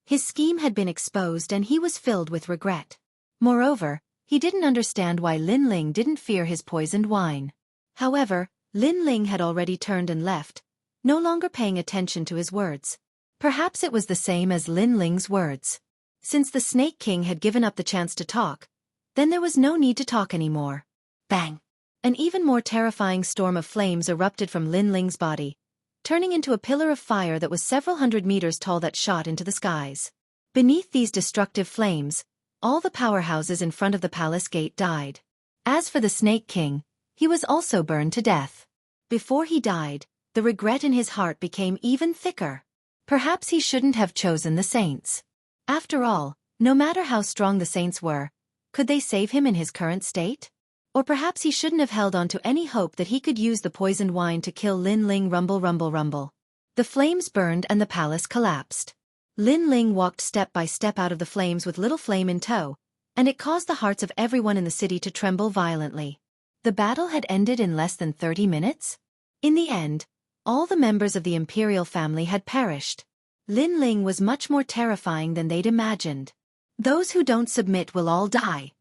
His scheme had been exposed and he was filled with regret. Moreover, he didn't understand why Lin Ling didn't fear his poisoned wine. However, Lin Ling had already turned and left, no longer paying attention to his words. Perhaps it was the same as Lin Ling's words. Since the Snake King had given up the chance to talk, then there was no need to talk anymore. Bang! An even more terrifying storm of flames erupted from Lin Ling's body, turning into a pillar of fire that was several hundred meters tall that shot into the skies. Beneath these destructive flames, all the powerhouses in front of the palace gate died. As for the Snake King, he was also burned to death. Before he died, the regret in his heart became even thicker. Perhaps he shouldn't have chosen the saints. After all, no matter how strong the saints were, could they save him in his current state? Or perhaps he shouldn't have held on to any hope that he could use the poisoned wine to kill Lin Ling. Rumble, rumble, rumble. The flames burned and the palace collapsed. Lin Ling walked step by step out of the flames with Little Flame in tow, and it caused the hearts of everyone in the city to tremble violently. The battle had ended in less than 30 minutes. In the end, all the members of the imperial family had perished. Lin Ling was much more terrifying than they'd imagined. Those who don't submit will all die.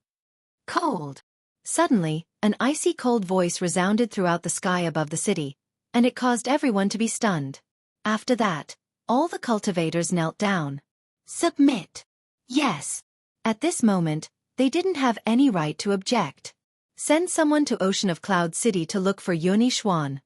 Cold. Suddenly, an icy cold voice resounded throughout the sky above the city, and it caused everyone to be stunned. After that, all the cultivators knelt down. Submit. Yes. At this moment, they didn't have any right to object. Send someone to Ocean of Cloud City to look for Yuni Xuan.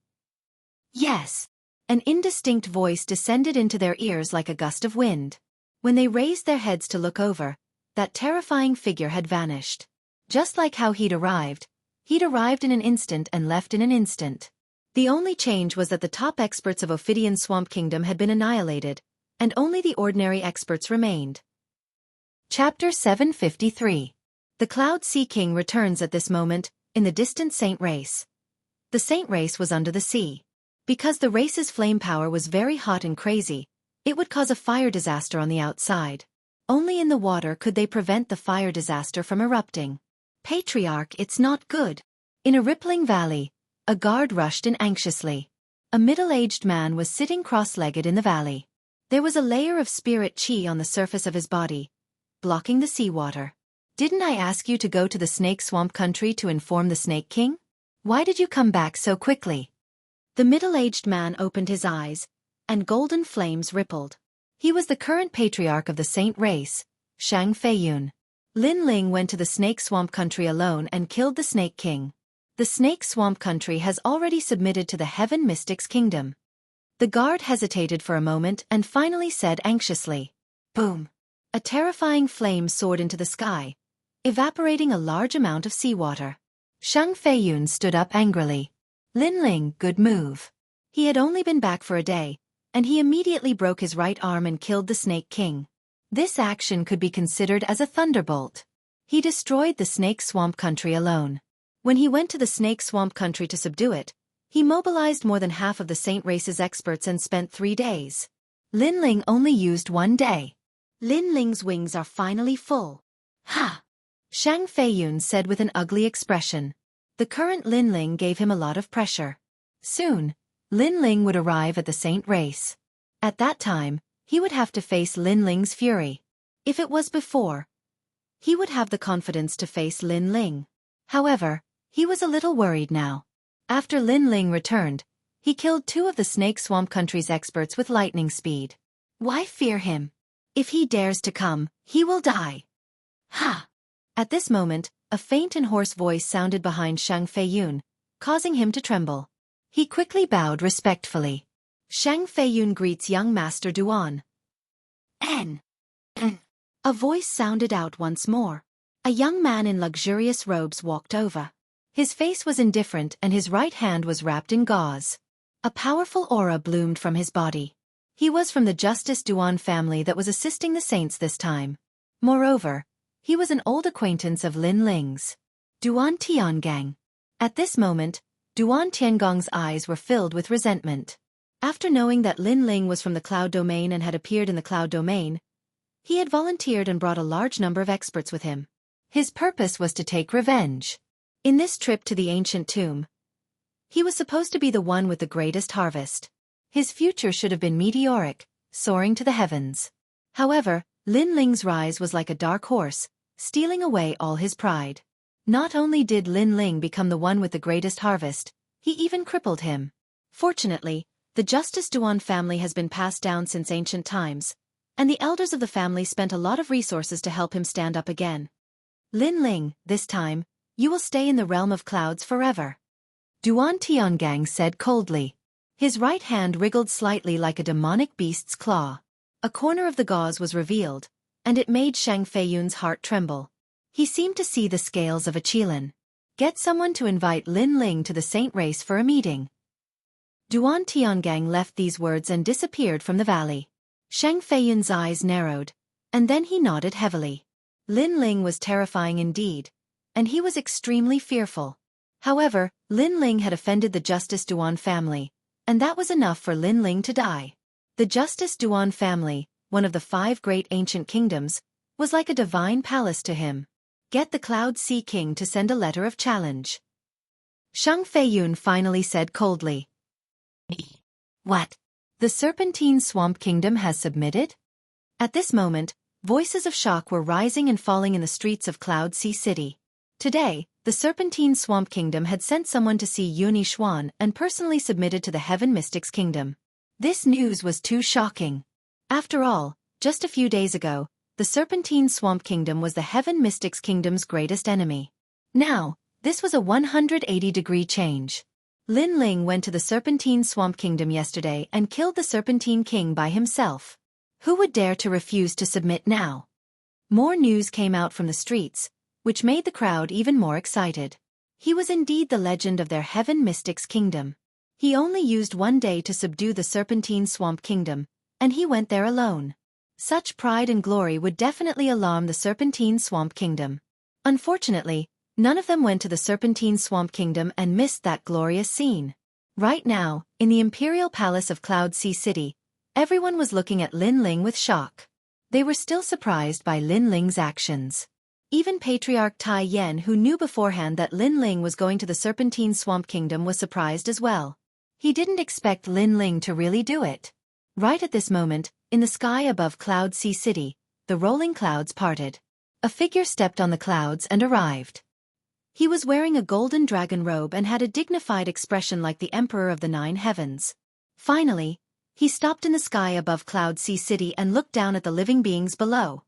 Yes. An indistinct voice descended into their ears like a gust of wind. When they raised their heads to look over, that terrifying figure had vanished. Just like how he'd arrived in an instant and left in an instant. The only change was that the top experts of Ophidian Swamp Kingdom had been annihilated, and only the ordinary experts remained. Chapter 753. The Cloud Sea King returns at this moment, in the distant Saint Race. The Saint Race was under the sea. Because the race's flame power was very hot and crazy, it would cause a fire disaster on the outside. Only in the water could they prevent the fire disaster from erupting. Patriarch, it's not good. In a rippling valley, a guard rushed in anxiously. A middle-aged man was sitting cross-legged in the valley. There was a layer of spirit chi on the surface of his body, blocking the seawater. Didn't I ask you to go to the Snake Swamp Country to inform the Snake King? Why did you come back so quickly? The middle-aged man opened his eyes, and golden flames rippled. He was the current patriarch of the Saint Race, Shang Feiyun. Lin Ling went to the Snake Swamp Country alone and killed the Snake King. The Snake Swamp Country has already submitted to the Heaven Mystics Kingdom. The guard hesitated for a moment and finally said anxiously, "Boom." A terrifying flame soared into the sky, evaporating a large amount of seawater. Shang Feiyun stood up angrily. Lin Ling, good move. He had only been back for a day, and he immediately broke his right arm and killed the Snake King. This action could be considered as a thunderbolt. He destroyed the Snake Swamp Country alone. When he went to the Snake Swamp Country to subdue it, he mobilized more than half of the Saint Race's experts and spent 3 days. Lin Ling only used 1 day. Lin Ling's wings are finally full. Ha! Shang Feiyun said with an ugly expression. The current Lin Ling gave him a lot of pressure. Soon, Lin Ling would arrive at the Saint Race. At that time, he would have to face Lin Ling's fury. If it was before, he would have the confidence to face Lin Ling. However, he was a little worried now. After Lin Ling returned, he killed 2 of the Snake Swamp Country's experts with lightning speed. Why fear him? If he dares to come, he will die. Ha! At this moment, a faint and hoarse voice sounded behind Shang Feiyun, causing him to tremble. He quickly bowed respectfully. Shang Feiyun greets young Master Duan. N. A voice sounded out once more. A young man in luxurious robes walked over. His face was indifferent and his right hand was wrapped in gauze. A powerful aura bloomed from his body. He was from the Justice Duan family that was assisting the saints this time. Moreover, he was an old acquaintance of Lin Ling's. Duan Tiangang. At this moment, Duan Tiangong's eyes were filled with resentment. After knowing that Lin Ling was from the Cloud Domain and had appeared in the Cloud Domain, he had volunteered and brought a large number of experts with him. His purpose was to take revenge. In this trip to the ancient tomb, he was supposed to be the one with the greatest harvest. His future should have been meteoric, soaring to the heavens. However, Lin Ling's rise was like a dark horse, stealing away all his pride. Not only did Lin Ling become the one with the greatest harvest, he even crippled him. Fortunately, the Justice Duan family has been passed down since ancient times, and the elders of the family spent a lot of resources to help him stand up again. Lin Ling, this time, you will stay in the realm of clouds forever. Duan Tiangang said coldly. His right hand wriggled slightly like a demonic beast's claw. A corner of the gauze was revealed, and it made Shang Feiyun's heart tremble. He seemed to see the scales of a qilin. Get someone to invite Lin Ling to the saint race for a meeting. Duan Tiangang left these words and disappeared from the valley. Shang Feiyun's eyes narrowed, and then he nodded heavily. Lin Ling was terrifying indeed, and he was extremely fearful. However, Lin Ling had offended the Justice Duan family, and that was enough for Lin Ling to die. The Justice Duan family, one of the 5 great ancient kingdoms, was like a divine palace to him. Get the Cloud Sea King to send a letter of challenge. Shang Feiyun finally said coldly. What? The Serpentine Swamp Kingdom has submitted? At this moment, voices of shock were rising and falling in the streets of Cloud Sea City. Today, the Serpentine Swamp Kingdom had sent someone to see Yuni Xuan and personally submitted to the Heaven Mystics Kingdom. This news was too shocking. After all, just a few days ago, the Serpentine Swamp Kingdom was the Heaven Mystics Kingdom's greatest enemy. Now, this was a 180-degree change. Lin Ling went to the Serpentine Swamp Kingdom yesterday and killed the Serpentine King by himself. Who would dare to refuse to submit now? More news came out from the streets, which made the crowd even more excited. He was indeed the legend of their Heaven Mystics Kingdom. He only used 1 day to subdue the Serpentine Swamp Kingdom, and he went there alone. Such pride and glory would definitely alarm the Serpentine Swamp Kingdom. Unfortunately, none of them went to the Serpentine Swamp Kingdom and missed that glorious scene. Right now, in the Imperial Palace of Cloud Sea City, everyone was looking at Lin Ling with shock. They were still surprised by Lin Ling's actions. Even Patriarch Tai Yen, who knew beforehand that Lin Ling was going to the Serpentine Swamp Kingdom, was surprised as well. He didn't expect Lin Ling to really do it. Right at this moment, in the sky above Cloud Sea City, the rolling clouds parted. A figure stepped on the clouds and arrived. He was wearing a golden dragon robe and had a dignified expression like the Emperor of the 9 Heavens. Finally, he stopped in the sky above Cloud Sea City and looked down at the living beings below.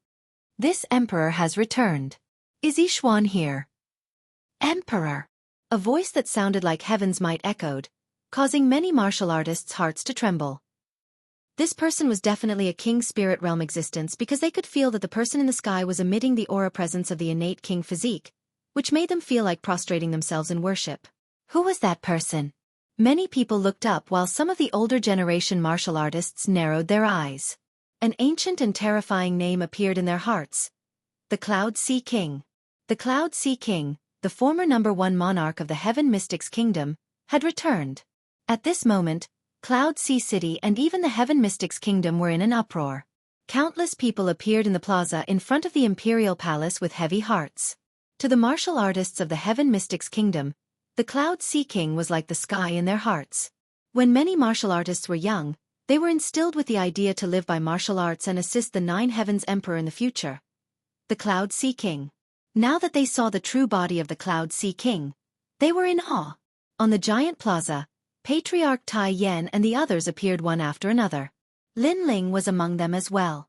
This Emperor has returned. Is Yi Xuan here? Emperor. A voice that sounded like heaven's might echoed, causing many martial artists' hearts to tremble. This person was definitely a king spirit realm existence because they could feel that the person in the sky was emitting the aura presence of the innate king physique, which made them feel like prostrating themselves in worship. Who was that person? Many people looked up while some of the older generation martial artists narrowed their eyes. An ancient and terrifying name appeared in their hearts. The Cloud Sea King. The Cloud Sea King, the former #1 monarch of the Heaven Mystics Kingdom, had returned. At this moment, Cloud Sea City and even the Heaven Mystics Kingdom were in an uproar. Countless people appeared in the plaza in front of the Imperial Palace with heavy hearts. To the martial artists of the Heaven Mystics Kingdom, the Cloud Sea King was like the sky in their hearts. When many martial artists were young, they were instilled with the idea to live by martial arts and assist the 9 Heavens Emperor in the future. The Cloud Sea King. Now that they saw the true body of the Cloud Sea King, they were in awe. On the giant plaza, Patriarch Tai Yen and the others appeared one after another. Lin Ling was among them as well.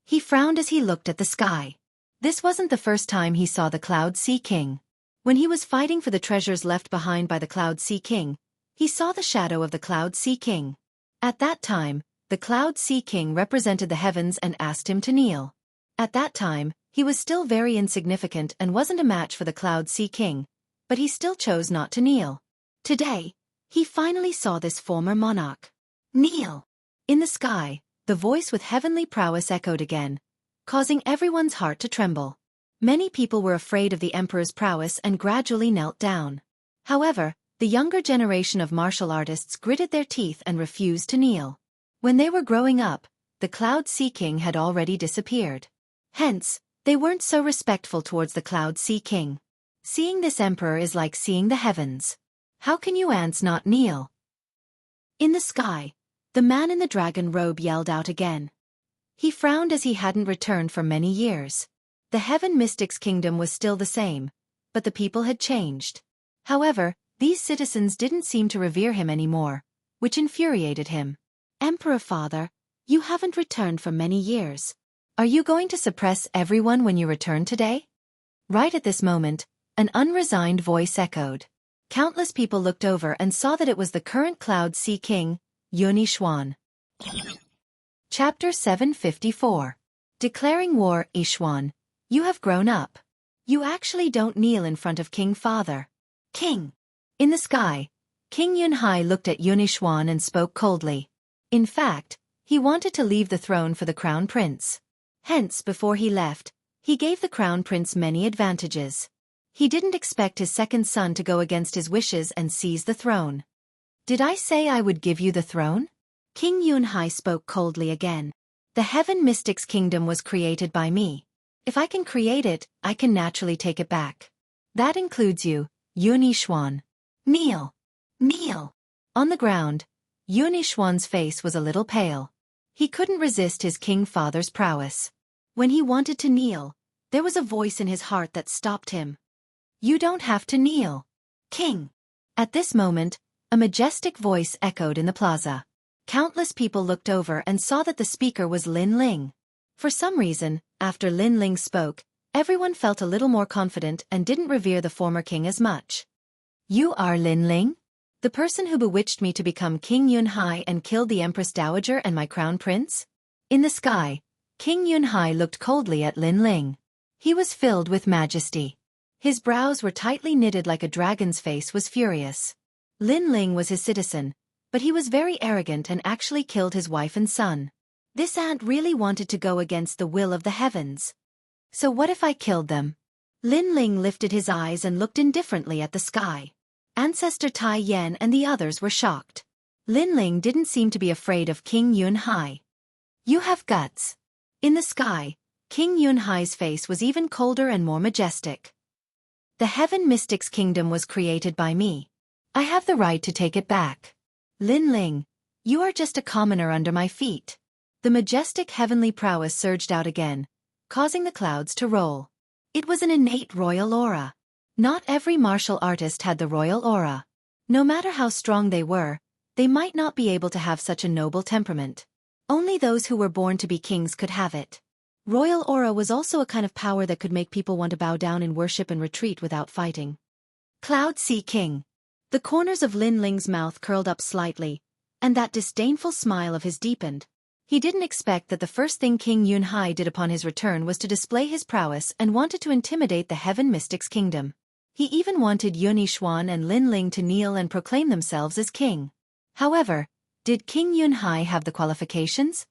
He frowned as he looked at the sky. This wasn't the first time he saw the Cloud Sea King. When he was fighting for the treasures left behind by the Cloud Sea King, he saw the shadow of the Cloud Sea King. At that time, the Cloud Sea King represented the heavens and asked him to kneel. At that time, he was still very insignificant and wasn't a match for the Cloud Sea King, but he still chose not to kneel. Today, he finally saw this former monarch. Kneel! In the sky, the voice with heavenly prowess echoed again, causing everyone's heart to tremble. Many people were afraid of the emperor's prowess and gradually knelt down. However, the younger generation of martial artists gritted their teeth and refused to kneel. When they were growing up, the Cloud Sea King had already disappeared. Hence, they weren't so respectful towards the Cloud Sea King. Seeing this emperor is like seeing the heavens. How can you ants not kneel? In the sky, the man in the dragon robe yelled out again. He frowned as he hadn't returned for many years. The Heaven Mystics Kingdom was still the same, but the people had changed. However, these citizens didn't seem to revere him anymore, which infuriated him. Emperor Father, you haven't returned for many years. Are you going to suppress everyone when you return today? Right at this moment, an unresigned voice echoed. Countless people looked over and saw that it was the current Cloud Sea King, Yuan. Chapter 754. Declaring War. Ishuan, you have grown up. You actually don't kneel in front of King Father. King. In the sky, King Yunhai looked at Yuan and spoke coldly. In fact, he wanted to leave the throne for the crown prince. Hence, before he left, he gave the crown prince many advantages. He didn't expect his second son to go against his wishes and seize the throne. Did I say I would give you the throne? King Yunhai spoke coldly again. The Heaven Mystics Kingdom was created by me. If I can create it, I can naturally take it back. That includes you, Yuan. Kneel! Kneel! On the ground, Yuan's face was a little pale. He couldn't resist his king father's prowess. When he wanted to kneel, there was a voice in his heart that stopped him. You don't have to kneel. King! At this moment, a majestic voice echoed in the plaza. Countless people looked over and saw that the speaker was Lin Ling. For some reason, after Lin Ling spoke, everyone felt a little more confident and didn't revere the former king as much. You are Lin Ling? The person who bewitched me to become King Yunhai and killed the Empress Dowager and my crown prince? In the sky, King Yunhai looked coldly at Lin Ling. He was filled with majesty. His brows were tightly knitted like a dragon's face was furious. Lin Ling was his citizen, but he was very arrogant and actually killed his wife and son. This ant really wanted to go against the will of the heavens. So what if I killed them? Lin Ling lifted his eyes and looked indifferently at the sky. Ancestor Tai Yan and the others were shocked. Lin Ling didn't seem to be afraid of King Yunhai. You have guts. In the sky, King Yunhai's face was even colder and more majestic. The Heaven Mystics Kingdom was created by me. I have the right to take it back. Lin Ling, you are just a commoner under my feet. The majestic heavenly prowess surged out again, causing the clouds to roll. It was an innate royal aura. Not every martial artist had the royal aura. No matter how strong they were, they might not be able to have such a noble temperament. Only those who were born to be kings could have it. Royal aura was also a kind of power that could make people want to bow down in worship and retreat without fighting. Cloud Sea King. The corners of Lin Ling's mouth curled up slightly, and that disdainful smile of his deepened. He didn't expect that the first thing King Yunhai did upon his return was to display his prowess and wanted to intimidate the Heaven Mystics Kingdom. He even wanted Yuan and Lin Ling to kneel and proclaim themselves as king. However, did King Yunhai have the qualifications?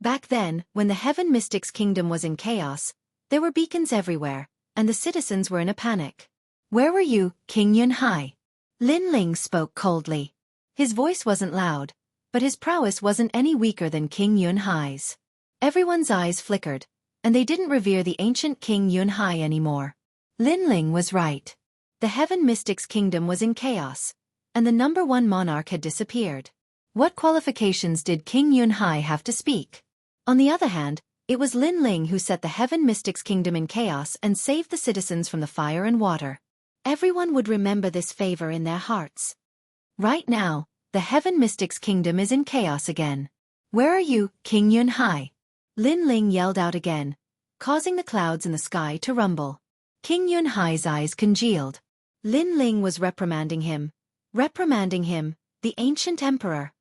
Back then, when the Heaven Mystics Kingdom was in chaos, there were beacons everywhere, and the citizens were in a panic. Where were you, King Yunhai? Lin Ling spoke coldly. His voice wasn't loud, but his prowess wasn't any weaker than King Yunhai's. Everyone's eyes flickered, and they didn't revere the ancient King Yunhai anymore. Lin Ling was right. The Heaven Mystics Kingdom was in chaos, and the #1 monarch had disappeared. What qualifications did King Yunhai have to speak? On the other hand, it was Lin Ling who set the Heaven Mystics Kingdom in chaos and saved the citizens from the fire and water. Everyone would remember this favor in their hearts. Right now, the Heaven Mystics Kingdom is in chaos again. Where are you, King Yunhai? Lin Ling yelled out again, causing the clouds in the sky to rumble. King Yunhai's eyes congealed. Lin Ling was reprimanding him, the ancient emperor.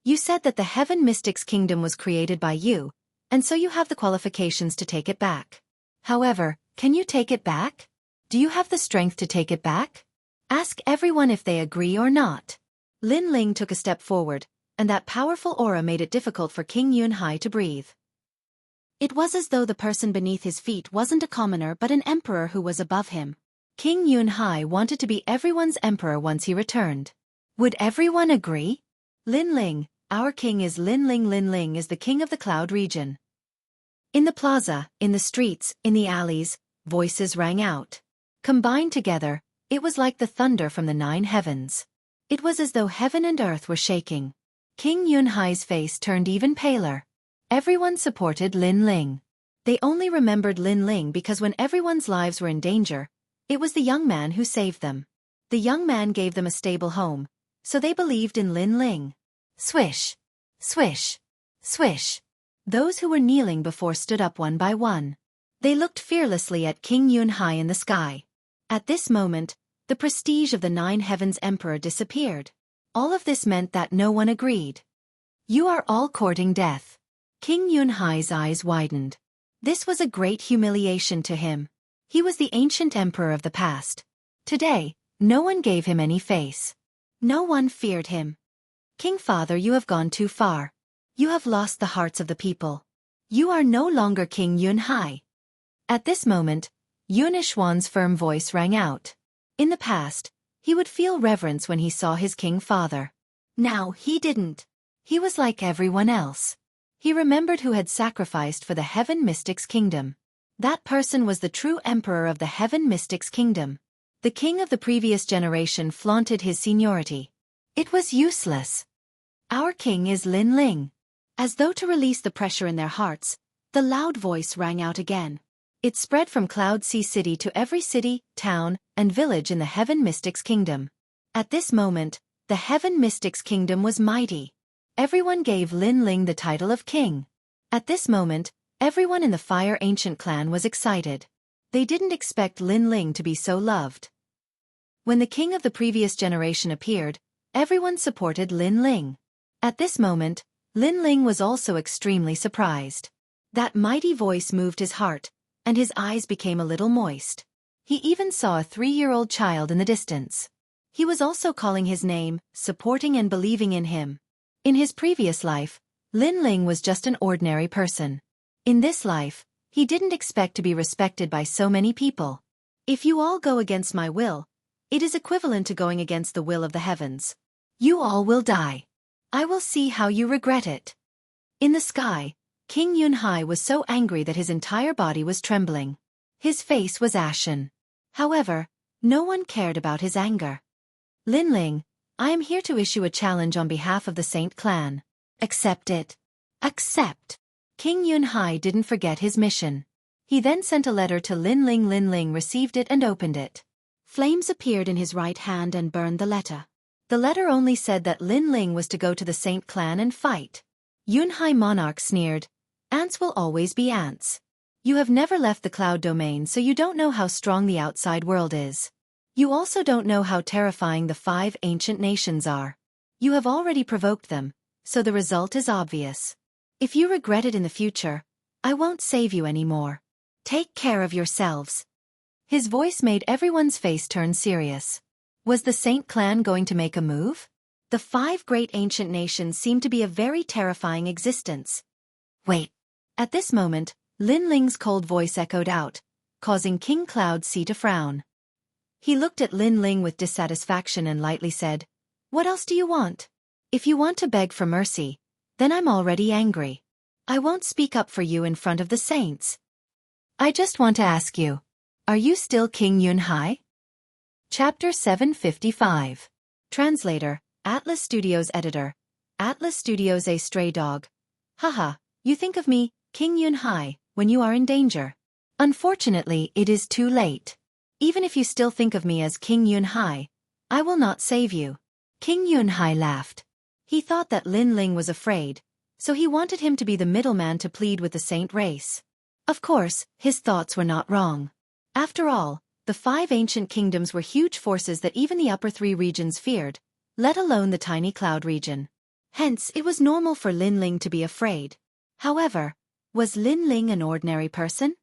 You said that the Heaven Mystics Kingdom was created by you, and so you have the qualifications to take it back. However, can you take it back? Do you have the strength to take it back? Ask everyone if they agree or not. Lin Ling took a step forward, and that powerful aura made it difficult for King Yunhai to breathe. It was as though the person beneath his feet wasn't a commoner but an emperor who was above him. King Yunhai wanted to be everyone's emperor once he returned. Would everyone agree? Lin Ling, our king is Lin Ling. Lin Ling is the king of the Cloud region. In the plaza, in the streets, in the alleys, voices rang out. Combined together, it was like the thunder from the 9 heavens. It was as though heaven and earth were shaking. King Yunhai's face turned even paler. Everyone supported Lin Ling. They only remembered Lin Ling because when everyone's lives were in danger, it was the young man who saved them. The young man gave them a stable home, so they believed in Lin Ling. Swish! Swish! Swish! Those who were kneeling before stood up one by one. They looked fearlessly at King Yunhai in the sky. At this moment, the prestige of the 9 heavens emperor disappeared. All of this meant that no one agreed. You are all courting death. King Yunhai's eyes widened. This was a great humiliation to him. He was the ancient emperor of the past. Today, no one gave him any face. No one feared him. King Father, you have gone too far. You have lost the hearts of the people. You are no longer King Yunhai. At this moment, Yunishuan's firm voice rang out. In the past, he would feel reverence when he saw his king father. Now he didn't. He was like everyone else. He remembered who had sacrificed for the Heaven Mystics Kingdom. That person was the true emperor of the Heaven Mystics Kingdom. The king of the previous generation flaunted his seniority. It was useless. Our king is Lin Ling. As though to release the pressure in their hearts, the loud voice rang out again. It spread from Cloud Sea City to every city, town, and village in the Heaven Mystics Kingdom. At this moment, the Heaven Mystics Kingdom was mighty. Everyone gave Lin Ling the title of king. At this moment, everyone in the Fire Ancient clan was excited. They didn't expect Lin Ling to be so loved. When the king of the previous generation appeared, everyone supported Lin Ling. At this moment, Lin Ling was also extremely surprised. That mighty voice moved his heart, and his eyes became a little moist. He even saw a 3-year-old child in the distance. He was also calling his name, supporting and believing in him. In his previous life, Lin Ling was just an ordinary person. In this life, he didn't expect to be respected by so many people. If you all go against my will, it is equivalent to going against the will of the heavens. You all will die. I will see how you regret it. In the sky, King Yunhai was so angry that his entire body was trembling. His face was ashen. However, no one cared about his anger. Lin Ling, I am here to issue a challenge on behalf of the Saint clan. Accept it. Accept. King Yunhai didn't forget his mission. He then sent a letter to Lin Ling. Lin Ling received it and opened it. Flames appeared in his right hand and burned the letter. The letter only said that Lin Ling was to go to the Saint clan and fight. Yunhai monarch sneered, "Ants will always be ants. You have never left the cloud domain, so you don't know how strong the outside world is. You also don't know how terrifying the 5 ancient nations are. You have already provoked them, so the result is obvious. If you regret it in the future, I won't save you anymore. Take care of yourselves." His voice made everyone's face turn serious. Was the Saint clan going to make a move? The 5 great ancient nations seemed to be a very terrifying existence. Wait. At this moment, Lin Ling's cold voice echoed out, causing King Cloud Sea to frown. He looked at Lin Ling with dissatisfaction and lightly said, "What else do you want? If you want to beg for mercy, then I'm already angry. I won't speak up for you in front of the saints. I just want to ask you, are you still King Yunhai?" Chapter 755. Translator, Atlas Studios Editor. Atlas Studios. A stray dog. Haha, you think of me, King Yunhai, when you are in danger. Unfortunately, it is too late. Even if you still think of me as King Yunhai, I will not save you. King Yunhai laughed. He thought that Lin Ling was afraid, so he wanted him to be the middleman to plead with the saint race. Of course, his thoughts were not wrong. After all, the 5 ancient kingdoms were huge forces that even the upper 3 regions feared, let alone the tiny cloud region. Hence, it was normal for Lin Ling to be afraid. However, was Lin Ling an ordinary person?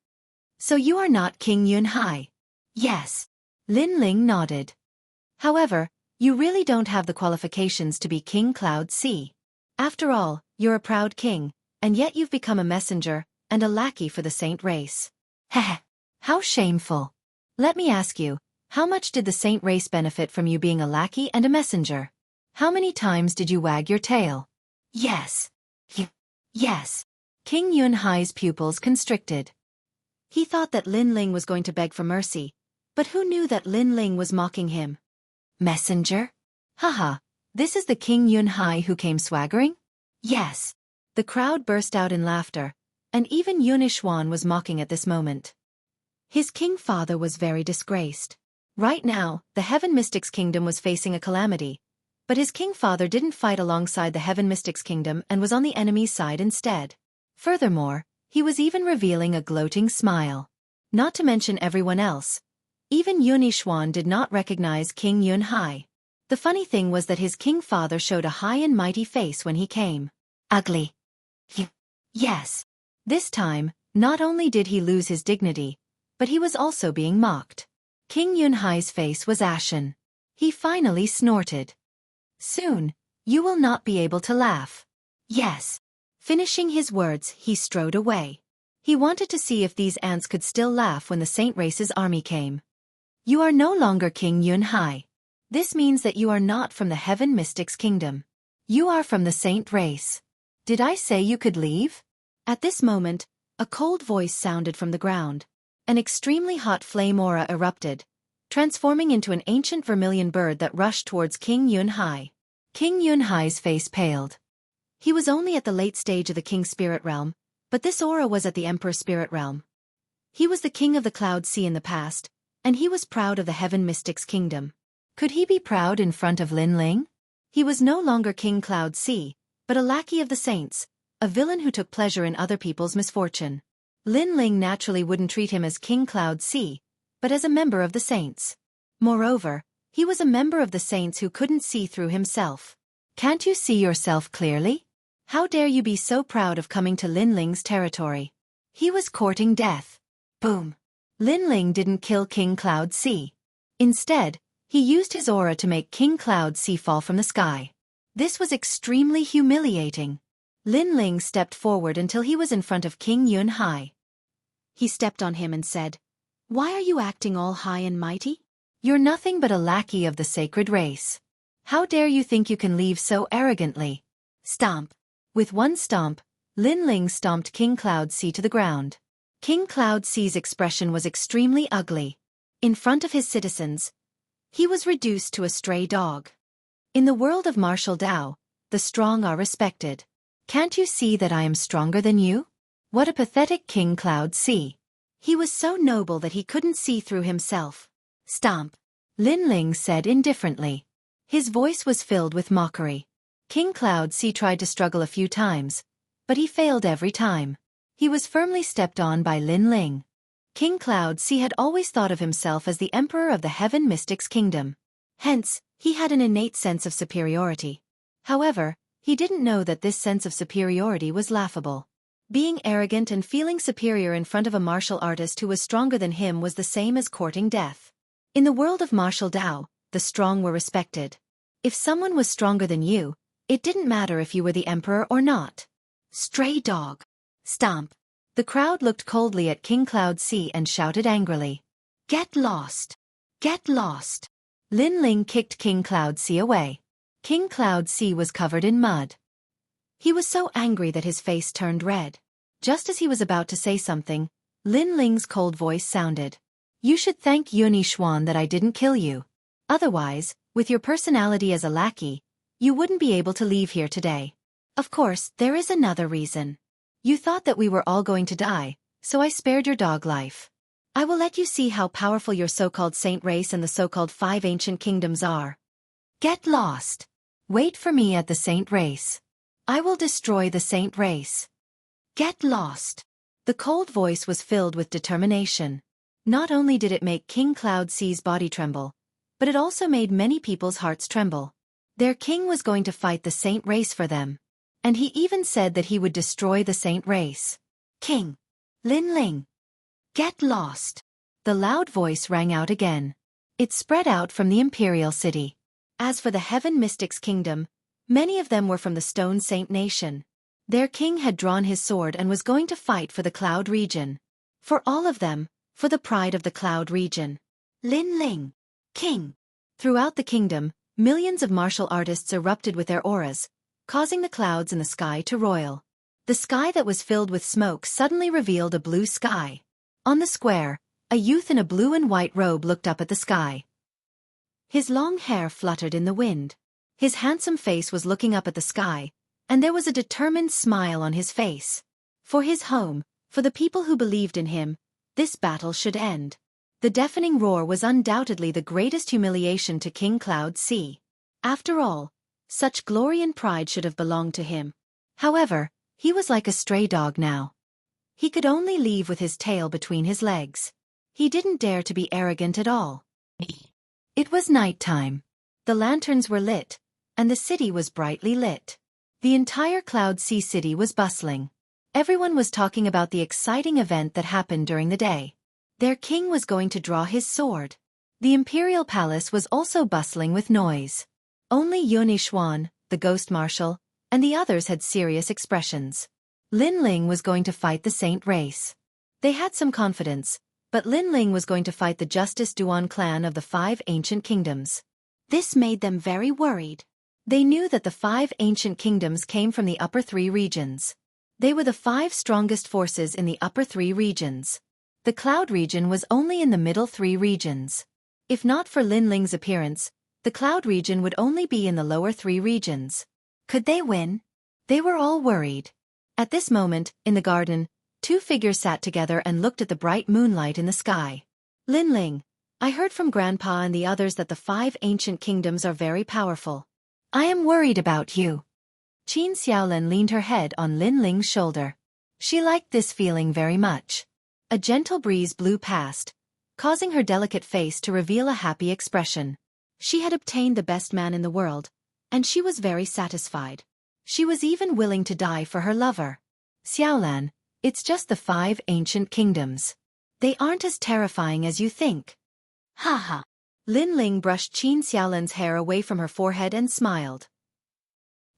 So you are not King Yunhai? Yes. Lin Ling nodded. However, you really don't have the qualifications to be King Cloud Sea. After all, you're a proud king, and yet you've become a messenger and a lackey for the saint race. Heh. How shameful. Let me ask you, how much did the saint race benefit from you being a lackey and a messenger? How many times did you wag your tail? Yes. Yes. King Yunhai's pupils constricted. He thought that Lin Ling was going to beg for mercy, but who knew that Lin Ling was mocking him? Messenger? Haha, this is the King Yunhai who came swaggering? Yes. The crowd burst out in laughter, and even Yunishwan was mocking at this moment. His king father was very disgraced. Right now, the Heaven Mystics Kingdom was facing a calamity, but his king father didn't fight alongside the Heaven Mystics Kingdom and was on the enemy's side instead. Furthermore, he was even revealing a gloating smile. Not to mention everyone else. Even Yunishwan did not recognize King Yunhai. The funny thing was that his king father showed a high and mighty face when he came. Ugly. Yes. This time, not only did he lose his dignity, but he was also being mocked. King Yunhai's face was ashen. He finally snorted. Soon, you will not be able to laugh. Yes. Finishing his words, he strode away. He wanted to see if these ants could still laugh when the Saint Race's army came. You are no longer King Yunhai. This means that you are not from the Heaven Mystics Kingdom. You are from the Saint Race. Did I say you could leave? At this moment, a cold voice sounded from the ground. An extremely hot flame aura erupted, transforming into an ancient vermilion bird that rushed towards King Yunhai. King Yunhai's face paled. He was only at the late stage of the King's Spirit Realm, but this aura was at the Emperor's Spirit Realm. He was the King of the Cloud Sea in the past, and he was proud of the Heaven Mystics Kingdom. Could he be proud in front of Lin Ling? He was no longer King Cloud Sea, but a lackey of the saints, a villain who took pleasure in other people's misfortune. Lin Ling naturally wouldn't treat him as King Cloud Sea, but as a member of the saints. Moreover, he was a member of the saints who couldn't see through himself. Can't you see yourself clearly? How dare you be so proud of coming to Lin Ling's territory? He was courting death. Boom. Lin Ling didn't kill King Cloud Sea. Instead, he used his aura to make King Cloud Sea fall from the sky. This was extremely humiliating. Lin Ling stepped forward until he was in front of King Yunhai. He stepped on him and said, "Why are you acting all high and mighty? You're nothing but a lackey of the sacred race. How dare you think you can leave so arrogantly?" Stomp. With one stomp, Lin Ling stomped King Cloud Sea to the ground. King Cloud Sea's expression was extremely ugly. In front of his citizens, he was reduced to a stray dog. In the world of martial Tao, the strong are respected. Can't you see that I am stronger than you? What a pathetic King Cloud Sea. He was so noble that he couldn't see through himself. Stomp. Lin Ling said indifferently. His voice was filled with mockery. King Cloud Sea tried to struggle a few times, but he failed every time. He was firmly stepped on by Lin Ling. King Cloud Sea had always thought of himself as the Emperor of the Heaven Mystics Kingdom. Hence, he had an innate sense of superiority. However, he didn't know that this sense of superiority was laughable. Being arrogant and feeling superior in front of a martial artist who was stronger than him was the same as courting death. In the world of martial Tao, the strong were respected. If someone was stronger than you, it didn't matter if you were the emperor or not. Stray dog. Stomp. The crowd looked coldly at King Cloud Sea and shouted angrily. Get lost. Get lost. Lin Ling kicked King Cloud Sea away. King Cloud Sea was covered in mud. He was so angry that his face turned red. Just as he was about to say something, Lin Ling's cold voice sounded. You should thank Yunishwan that I didn't kill you. Otherwise, with your personality as a lackey, you wouldn't be able to leave here today. Of course, there is another reason. You thought that we were all going to die, so I spared your dog life. I will let you see how powerful your so-called saint race and the so-called 5 ancient kingdoms are. Get lost. Wait for me at the saint race. I will destroy the saint race. Get lost. The The cold voice was filled with determination. Not only did it make King Cloud C's body tremble, but it also made many people's hearts tremble. Their king was going to fight the saint race for them. And he even said that he would destroy the saint race. King Lin Ling, get lost! The loud voice rang out again. It spread out from the imperial city. As for the Heaven Mystics' kingdom, many of them were from the Stone Saint Nation. Their king had drawn his sword and was going to fight for the Cloud region. For all of them, for the pride of the Cloud region. Lin Ling, king! Throughout the kingdom, millions of martial artists erupted with their auras, causing the clouds in the sky to roil. The sky that was filled with smoke suddenly revealed a blue sky. On the square, a youth in a blue and white robe looked up at the sky. His long hair fluttered in the wind. His handsome face was looking up at the sky, and there was a determined smile on his face. For his home, for the people who believed in him, this battle should end. The deafening roar was undoubtedly the greatest humiliation to King Cloud C. After all, such glory and pride should have belonged to him. However, he was like a stray dog now. He could only leave with his tail between his legs. He didn't dare to be arrogant at all. It was night time. The lanterns were lit, and the city was brightly lit. The entire Cloud Sea city was bustling. Everyone was talking about the exciting event that happened during the day. Their king was going to draw his sword. The imperial palace was also bustling with noise. Only Yun Xuan, the ghost marshal, and the others had serious expressions. Lin Ling was going to fight the saint race. They had some confidence, but Lin Ling was going to fight the Justice Duan clan of the 5 ancient kingdoms. This made them very worried. They knew that the 5 ancient kingdoms came from the upper 3 regions. They were the 5 strongest forces in the upper 3 regions. The Cloud region was only in the middle 3 regions. If not for Lin Ling's appearance, the Cloud region would only be in the lower 3 regions. Could they win? They were all worried. At this moment, in the garden, 2 figures sat together and looked at the bright moonlight in the sky. Lin Ling, I heard from Grandpa and the others that the 5 ancient kingdoms are very powerful. I am worried about you. Qin Xiaolan leaned her head on Lin Ling's shoulder. She liked this feeling very much. A gentle breeze blew past, causing her delicate face to reveal a happy expression. She had obtained the best man in the world, and she was very satisfied. She was even willing to die for her lover. Xiaolan, it's just the 5 ancient kingdoms. They aren't as terrifying as you think. Ha ha. Lin Ling brushed Qin Xiaolan's hair away from her forehead and smiled.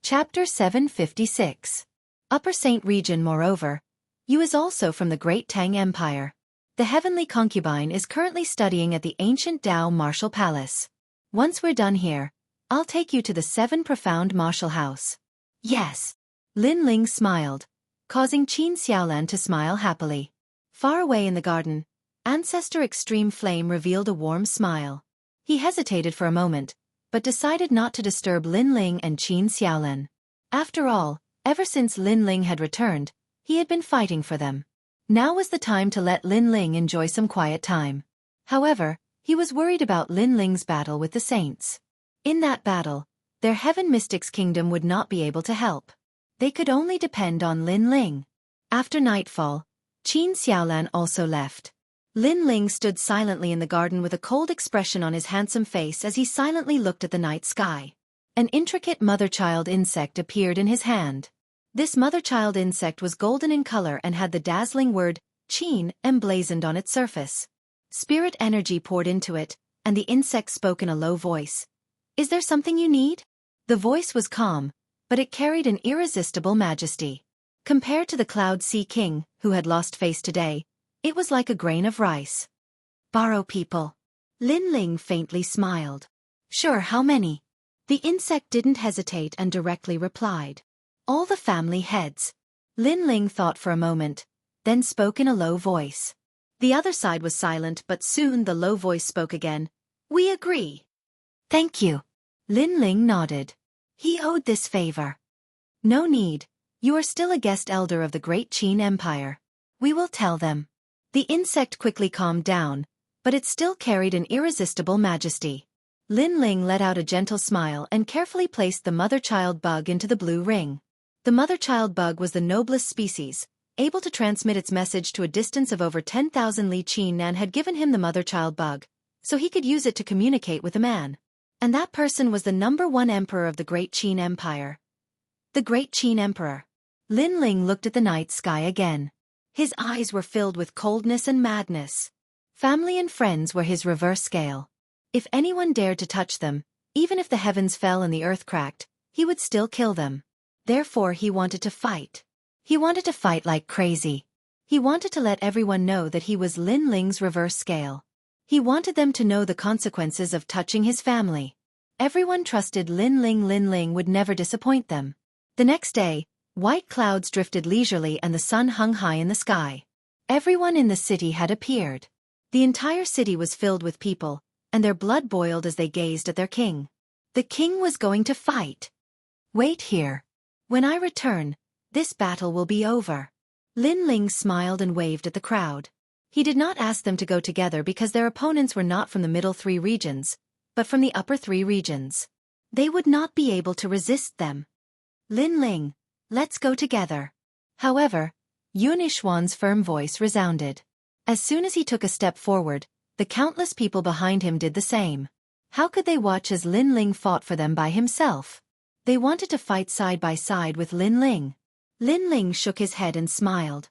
Chapter 756. Upper Saint Region. Moreover, Yu is also from the Great Tang Empire. The heavenly concubine is currently studying at the ancient Dao Martial Palace. Once we're done here, I'll take you to the 7 Profound Martial House. Yes. Lin Ling smiled, causing Qin Xiaolan to smile happily. Far away in the garden, Ancestor Extreme Flame revealed a warm smile. He hesitated for a moment, but decided not to disturb Lin Ling and Qin Xiaolan. After all, ever since Lin Ling had returned, he had been fighting for them. Now was the time to let Lin Ling enjoy some quiet time. However, he was worried about Lin Ling's battle with the saints. In that battle, their Heaven Mystics' kingdom would not be able to help. They could only depend on Lin Ling. After nightfall, Qin Xiaolan also left. Lin Ling stood silently in the garden with a cold expression on his handsome face as he silently looked at the night sky. An intricate mother-child insect appeared in his hand. This mother-child insect was golden in color and had the dazzling word, Qin, emblazoned on its surface. Spirit energy poured into it, and the insect spoke in a low voice. Is there something you need? The voice was calm, but it carried an irresistible majesty. Compared to the Cloud Sea King, who had lost face today, it was like a grain of rice. Borrow people. Lin Ling faintly smiled. Sure, how many? The insect didn't hesitate and directly replied. All the family heads. Lin Ling thought for a moment, then spoke in a low voice. The other side was silent, but soon the low voice spoke again. We agree. Thank you. Lin Ling nodded. He owed this favor. No need. You are still a guest elder of the Great Qin Empire. We will tell them. The insect quickly calmed down, but it still carried an irresistible majesty. Lin Ling let out a gentle smile and carefully placed the mother-child bug into the blue ring. The mother-child bug was the noblest species, able to transmit its message to a distance of over 10,000 li. Qin Nan had given him the mother-child bug, so he could use it to communicate with a man. And that person was the #1 emperor of the Great Qin Empire. The Great Qin Emperor. Lin Ling looked at the night sky again. His eyes were filled with coldness and madness. Family and friends were his reverse scale. If anyone dared to touch them, even if the heavens fell and the earth cracked, he would still kill them. Therefore he wanted to fight. He wanted to fight like crazy. He wanted to let everyone know that he was Lin Ling's reverse scale. He wanted them to know the consequences of touching his family. Everyone trusted Lin Ling. Lin Ling would never disappoint them. The next day, white clouds drifted leisurely and the sun hung high in the sky. Everyone in the city had appeared. The entire city was filled with people, and their blood boiled as they gazed at their king. The king was going to fight. Wait here. When I return, this battle will be over. Lin Ling smiled and waved at the crowd. He did not ask them to go together because their opponents were not from the middle 3 regions, but from the upper 3 regions. They would not be able to resist them. Lin Ling, let's go together. However, Yun Ishuan's firm voice resounded. As soon as he took a step forward, the countless people behind him did the same. How could they watch as Lin Ling fought for them by himself? They wanted to fight side by side with Lin Ling. Lin Ling shook his head and smiled.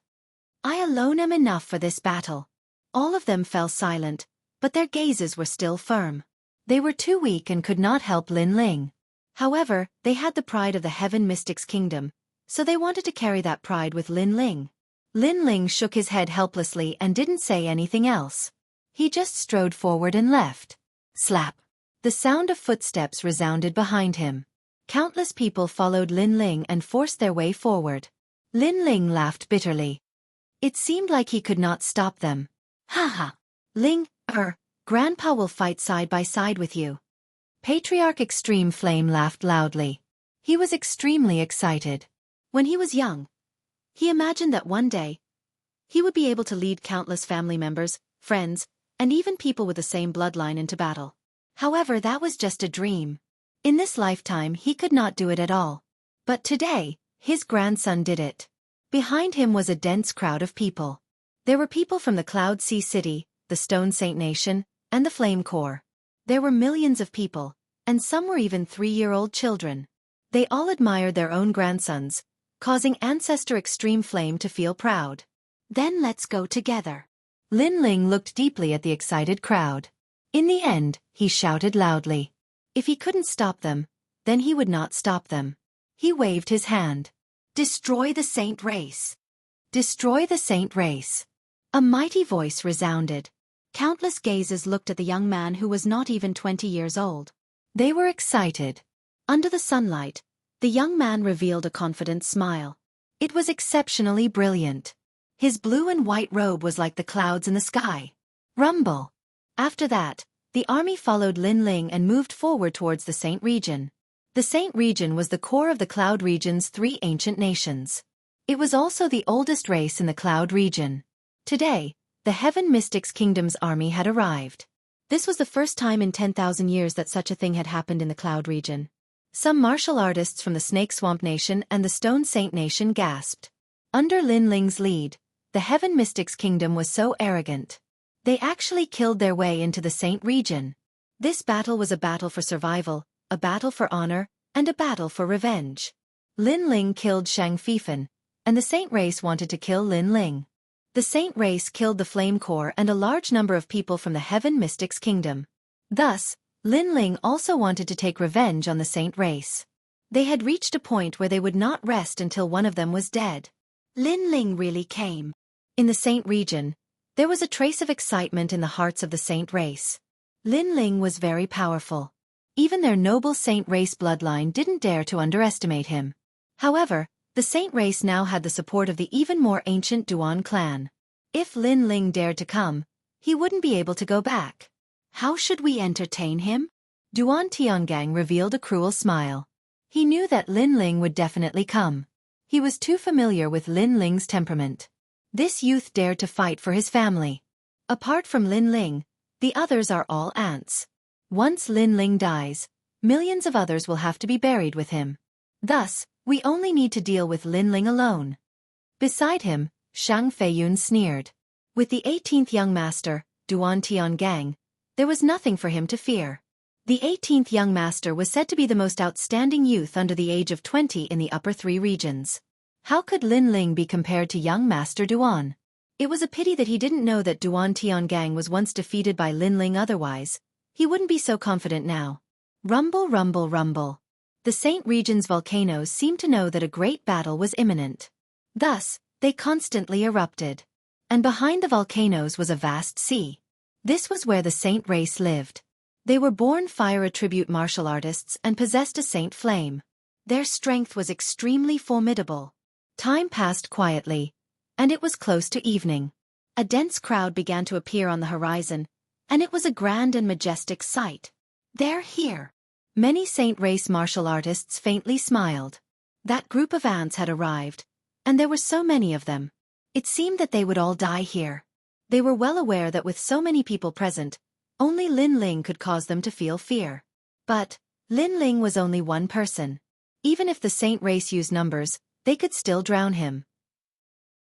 I alone am enough for this battle. All of them fell silent, but their gazes were still firm. They were too weak and could not help Lin Ling. However, they had the pride of the Heaven Mystics Kingdom, so they wanted to carry that pride with Lin Ling. Lin Ling shook his head helplessly and didn't say anything else. He just strode forward and left. Slap. The sound of footsteps resounded behind him. Countless people followed Lin Ling and forced their way forward. Lin Ling laughed bitterly. It seemed like he could not stop them. Ha ha. Ling, Grandpa will fight side by side with you. Patriarch Extreme Flame laughed loudly. He was extremely excited. When he was young, he imagined that one day, he would be able to lead countless family members, friends, and even people with the same bloodline into battle. However, that was just a dream. In this lifetime he could not do it at all. But today, his grandson did it. Behind him was a dense crowd of people. There were people from the Cloud Sea City, the Stone Saint Nation, and the Flame Corps. There were millions of people, and some were even 3-year-old children. They all admired their own grandsons, causing Ancestor Extreme Flame to feel proud. Then let's go together. Lin Ling looked deeply at the excited crowd. In the end, he shouted loudly. If he couldn't stop them, then he would not stop them. He waved his hand. Destroy the Saint Race. Destroy the Saint Race. A mighty voice resounded. Countless gazes looked at the young man who was not even 20 years old. They were excited. Under the sunlight, the young man revealed a confident smile. It was exceptionally brilliant. His blue and white robe was like the clouds in the sky. Rumble. After that, the army followed Lin Ling and moved forward towards the Saint Region. The Saint Region was the core of the Cloud Region's 3 ancient nations. It was also the oldest race in the Cloud Region. Today, the Heaven Mystics Kingdom's army had arrived. This was the first time in 10,000 years that such a thing had happened in the Cloud Region. Some martial artists from the Snake Swamp Nation and the Stone Saint Nation gasped. Under Lin Ling's lead, the Heaven Mystics Kingdom was so arrogant. They actually killed their way into the Saint Region. This battle was a battle for survival, a battle for honor, and a battle for revenge. Lin Ling killed Shang Fifan, and the Saint Race wanted to kill Lin Ling. The Saint Race killed the Flame Corps and a large number of people from the Heaven Mystics Kingdom. Thus, Lin Ling also wanted to take revenge on the Saint Race. They had reached a point where they would not rest until one of them was dead. Lin Ling really came. In the Saint Region, there was a trace of excitement in the hearts of the Saint Race. Lin Ling was very powerful. Even their noble Saint Race bloodline didn't dare to underestimate him. However, the Saint Race now had the support of the even more ancient Duan clan. If Lin Ling dared to come, he wouldn't be able to go back. How should we entertain him? Duan Tiangang revealed a cruel smile. He knew that Lin Ling would definitely come. He was too familiar with Lin Ling's temperament. This youth dared to fight for his family. Apart from Lin Ling, the others are all ants. Once Lin Ling dies, millions of others will have to be buried with him. Thus, we only need to deal with Lin Ling alone. Beside him, Shang Feiyun sneered. With the 18th young master, Duan Tiangang, there was nothing for him to fear. The 18th young master was said to be the most outstanding youth under the age of 20 in the upper three regions. How could Lin Ling be compared to young master Duan? It was a pity that he didn't know that Duan Tiangang was once defeated by Lin Ling, otherwise he wouldn't be so confident now. Rumble, rumble, rumble. The Saint region's volcanoes seemed to know that a great battle was imminent. Thus, they constantly erupted. And behind the volcanoes was a vast sea. This was where the Saint race lived. They were born fire attribute martial artists and possessed a Saint flame. Their strength was extremely formidable. Time passed quietly, and it was close to evening. A dense crowd began to appear on the horizon, and it was a grand and majestic sight. They're here. Many Saint race martial artists faintly smiled. That group of ants had arrived, and there were so many of them. It seemed that they would all die here. They were well aware that with so many people present, only Lin Ling could cause them to feel fear. But Lin Ling was only one person. Even if the Saint race used numbers, they could still drown him.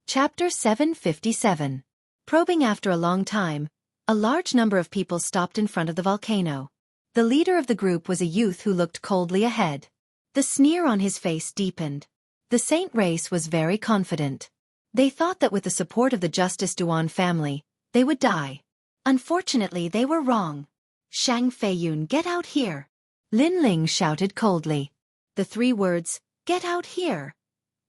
Chapter 757. Probing. After a long time, a large number of people stopped in front of the volcano. The leader of the group was a youth who looked coldly ahead. The sneer on his face deepened. The Saint race was very confident. They thought that with the support of the Justice Duan family, they would die. Unfortunately, they were wrong. Shang Feiyun, get out here! Lin Ling shouted coldly. The three words, get out here,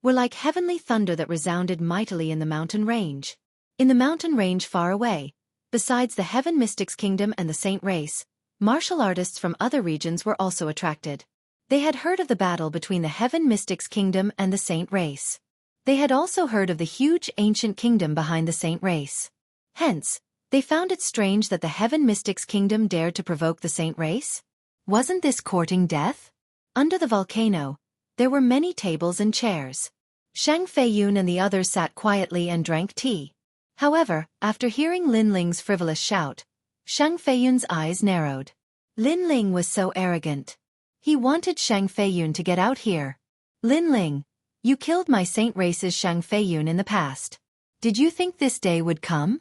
were like heavenly thunder that resounded mightily in the mountain range. In the mountain range far away, besides the Heaven Mystics Kingdom and the Saint race, martial artists from other regions were also attracted. They had heard of the battle between the Heaven Mystics Kingdom and the Saint race. They had also heard of the huge ancient kingdom behind the Saint race. Hence, they found it strange that the Heaven Mystics Kingdom dared to provoke the Saint race. Wasn't this courting death? Under the volcano, there were many tables and chairs. Shang Feiyun and the others sat quietly and drank tea. However, after hearing Lin Ling's frivolous shout, Shang Feiyun's eyes narrowed. Lin Ling was so arrogant. He wanted Shang Feiyun to get out here. Lin Ling, you killed my Saint race's Shang Feiyun in the past. Did you think this day would come?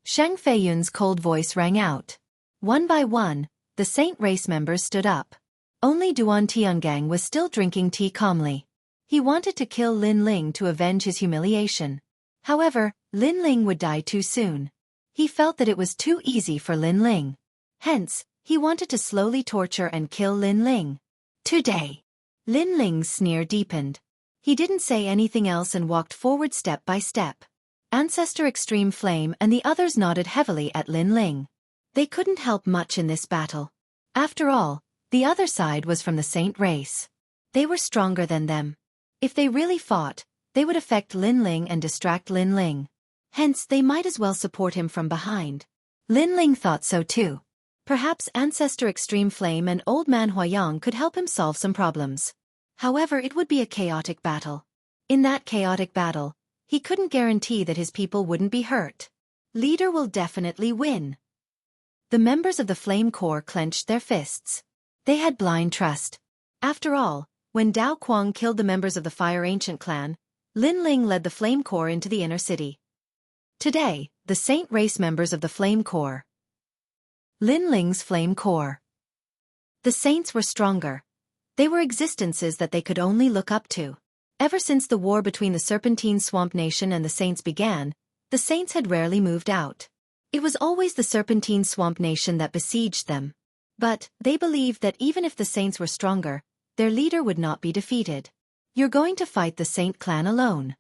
Shang Feiyun's cold voice rang out. One by one, the Saint race members stood up. Only Duan Tiangang was still drinking tea calmly. He wanted to kill Lin Ling to avenge his humiliation. However, Lin Ling would die too soon. He felt that it was too easy for Lin Ling. Hence, he wanted to slowly torture and kill Lin Ling. Today. Lin Ling's sneer deepened. He didn't say anything else and walked forward step by step. Ancestor Extreme Flame and the others nodded heavily at Lin Ling. They couldn't help much in this battle. After all, the other side was from the Saint race. They were stronger than them. If they really fought, they would affect Lin Ling and distract Lin Ling. Hence, they might as well support him from behind. Lin Ling thought so too. Perhaps Ancestor Extreme Flame and Old Man Huayang could help him solve some problems. However, it would be a chaotic battle. In that chaotic battle, he couldn't guarantee that his people wouldn't be hurt. Leader will definitely win. The members of the Flame Corps clenched their fists. They had blind trust. After all, when Dao Kuang killed the members of the Fire Ancient clan, Lin Ling led the Flame Corps into the inner city. Today, the Saint race members of the Flame Corps. Lin Ling's Flame Corps. The Saints were stronger. They were existences that they could only look up to. Ever since the war between the Serpentine Swamp Nation and the Saints began, the Saints had rarely moved out. It was always the Serpentine Swamp Nation that besieged them. But they believed that even if the Saints were stronger, their leader would not be defeated. You're going to fight the Saint clan alone.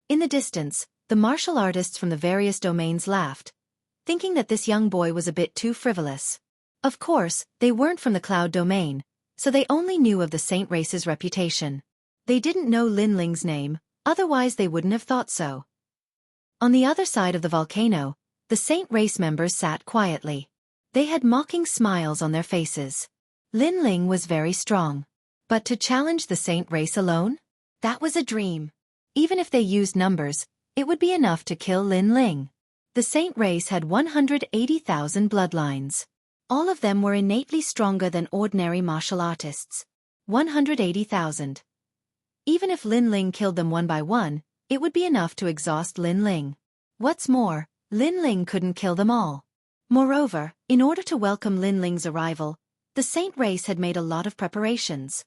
In the distance, the martial artists from the various domains laughed, thinking that this young boy was a bit too frivolous. Of course, they weren't from the Cloud domain, so they only knew of the Saint race's reputation. They didn't know Lin Ling's name, otherwise they wouldn't have thought so. On the other side of the volcano, the Saint race members sat quietly. They had mocking smiles on their faces. Lin Ling was very strong. But to challenge the Saint race alone? That was a dream. Even if they used numbers, it would be enough to kill Lin Ling. The Saint race had 180,000 bloodlines. All of them were innately stronger than ordinary martial artists. 180,000. Even if Lin Ling killed them one by one, It would be enough to exhaust Lin Ling. What's more, Lin Ling couldn't kill them all. Moreover, in order to welcome Lin Ling's arrival, the saint race had made a lot of preparations.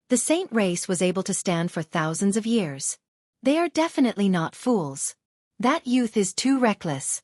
The saint race was able to stand for thousands of years. They are definitely not fools. That youth is too reckless.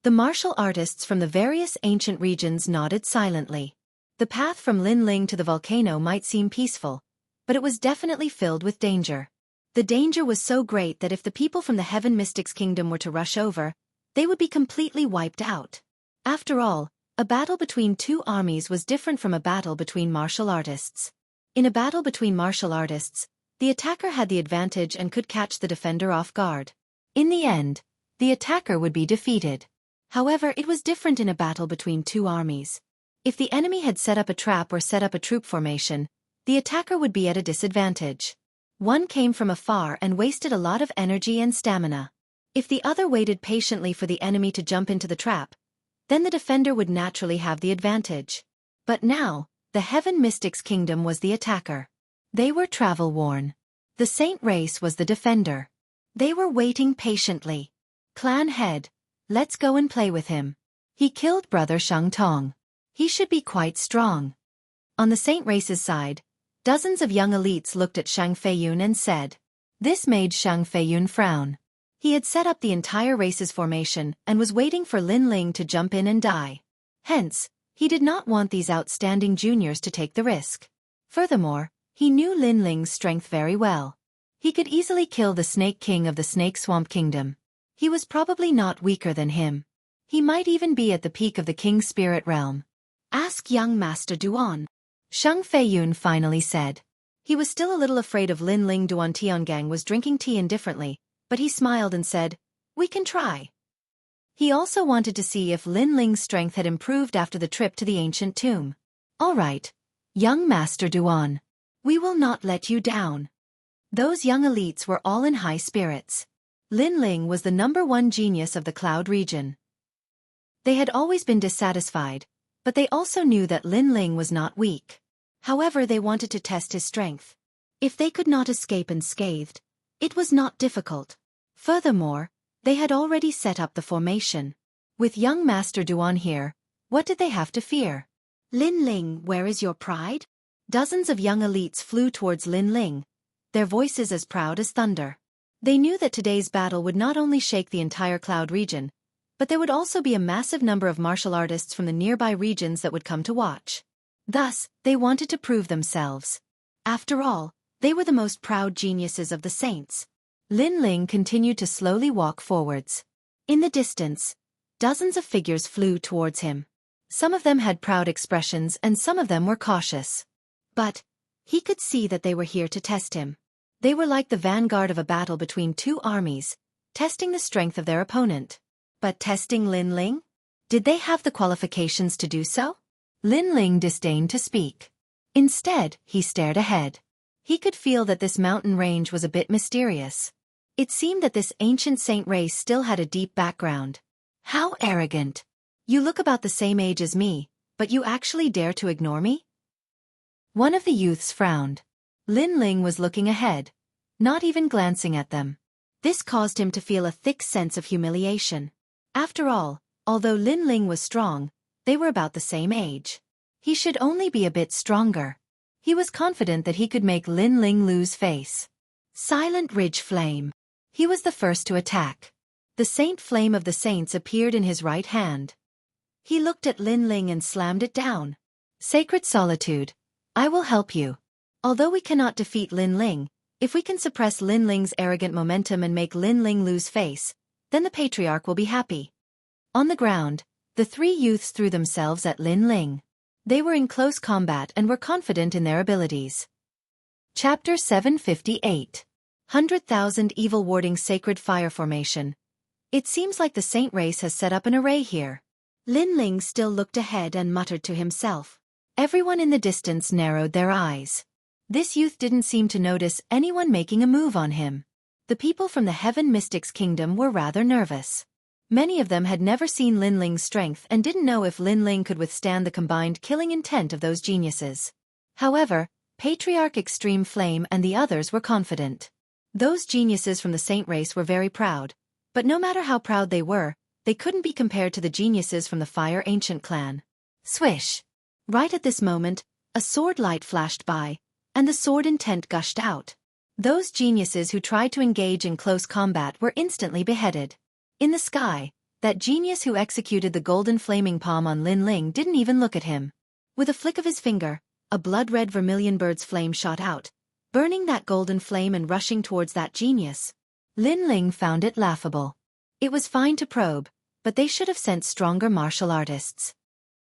The martial artists from the various ancient regions nodded silently. The path from Lin Ling to the volcano might seem peaceful, but it was definitely filled with danger. The danger was so great that if the people from the Heaven Mystics Kingdom were to rush over, they would be completely wiped out. After all, a battle between two armies was different from a battle between martial artists. In a battle between martial artists, the attacker had the advantage and could catch the defender off guard. In the end, the attacker would be defeated. However, it was different in a battle between two armies. If the enemy had set up a trap or set up a troop formation, the attacker would be at a disadvantage. One came from afar and wasted a lot of energy and stamina. If the other waited patiently for the enemy to jump into the trap, then the defender would naturally have the advantage. But now, the Heaven Mystics Kingdom was the attacker. They were travel-worn. The saint race was the defender. They were waiting patiently. Clan head, let's go and play with him. He killed brother Shang Tong. He should be quite strong. On the saint race's side, dozens of young elites looked at Shang Feiyun and said. This made Shang Feiyun frown. He had set up the entire race's formation and was waiting for Lin Ling to jump in and die. Hence, he did not want these outstanding juniors to take the risk. Furthermore, he knew Lin Ling's strength very well. He could easily kill the Snake King of the Snake Swamp Kingdom. He was probably not weaker than him. He might even be at the peak of the King's Spirit Realm. Ask young Master Duan. Shang Feiyun finally said. He was still a little afraid of Lin Ling. Duan Tiangang was drinking tea indifferently, but he smiled and said, we can try. He also wanted to see if Lin Ling's strength had improved after the trip to the ancient tomb. All right, young Master Duan. We will not let you down. Those young elites were all in high spirits. Lin Ling was the #1 genius of the Cloud region. They had always been dissatisfied, but they also knew that Lin Ling was not weak. However, they wanted to test his strength. If they could not escape unscathed, it was not difficult. Furthermore, they had already set up the formation. With young Master Duan here, what did they have to fear? Lin Ling, where is your pride? Dozens of young elites flew towards Lin Ling, their voices as proud as thunder. They knew that today's battle would not only shake the entire Cloud region, but there would also be a massive number of martial artists from the nearby regions that would come to watch. Thus, they wanted to prove themselves. After all, they were the most proud geniuses of the saints. Lin Ling continued to slowly walk forwards. In the distance, dozens of figures flew towards him. Some of them had proud expressions and some of them were cautious. But he could see that they were here to test him. They were like the vanguard of a battle between two armies, testing the strength of their opponent. But testing Lin Ling? Did they have the qualifications to do so? Lin Ling disdained to speak. Instead, he stared ahead. He could feel that this mountain range was a bit mysterious. It seemed that this ancient saint race still had a deep background. How arrogant! You look about the same age as me, but you actually dare to ignore me? One of the youths frowned. Lin Ling was looking ahead, not even glancing at them. This caused him to feel a thick sense of humiliation. After all, although Lin Ling was strong, they were about the same age. He should only be a bit stronger. He was confident that he could make Lin Ling lose face. Silent Ridge Flame. He was the first to attack. The Saint Flame of the Saints appeared in his right hand. He looked at Lin Ling and slammed it down. Sacred Solitude. I will help you. Although we cannot defeat Lin Ling, if we can suppress Lin Ling's arrogant momentum and make Lin Ling lose face, then the Patriarch will be happy. On the ground, the three youths threw themselves at Lin Ling. They were in close combat and were confident in their abilities. Chapter 758. 100,000 Evil Warding Sacred Fire Formation. It seems like the Saint race has set up an array here. Lin Ling still looked ahead and muttered to himself. Everyone in the distance narrowed their eyes. This youth didn't seem to notice anyone making a move on him. The people from the Heaven Mystics Kingdom were rather nervous. Many of them had never seen Lin Ling's strength and didn't know if Lin Ling could withstand the combined killing intent of those geniuses. However, Patriarch Extreme Flame and the others were confident. Those geniuses from the saint race were very proud, but no matter how proud they couldn't be compared to the geniuses from the Fire Ancient clan. Swish! Right at this moment, a sword light flashed by, and the sword intent gushed out. Those geniuses who tried to engage in close combat were instantly beheaded. In the sky, that genius who executed the golden flaming palm on Lin Ling didn't even look at him. With a flick of his finger, a blood-red vermilion bird's flame shot out, burning that golden flame and rushing towards that genius. Lin Ling found it laughable. It was fine to probe, but they should have sent stronger martial artists.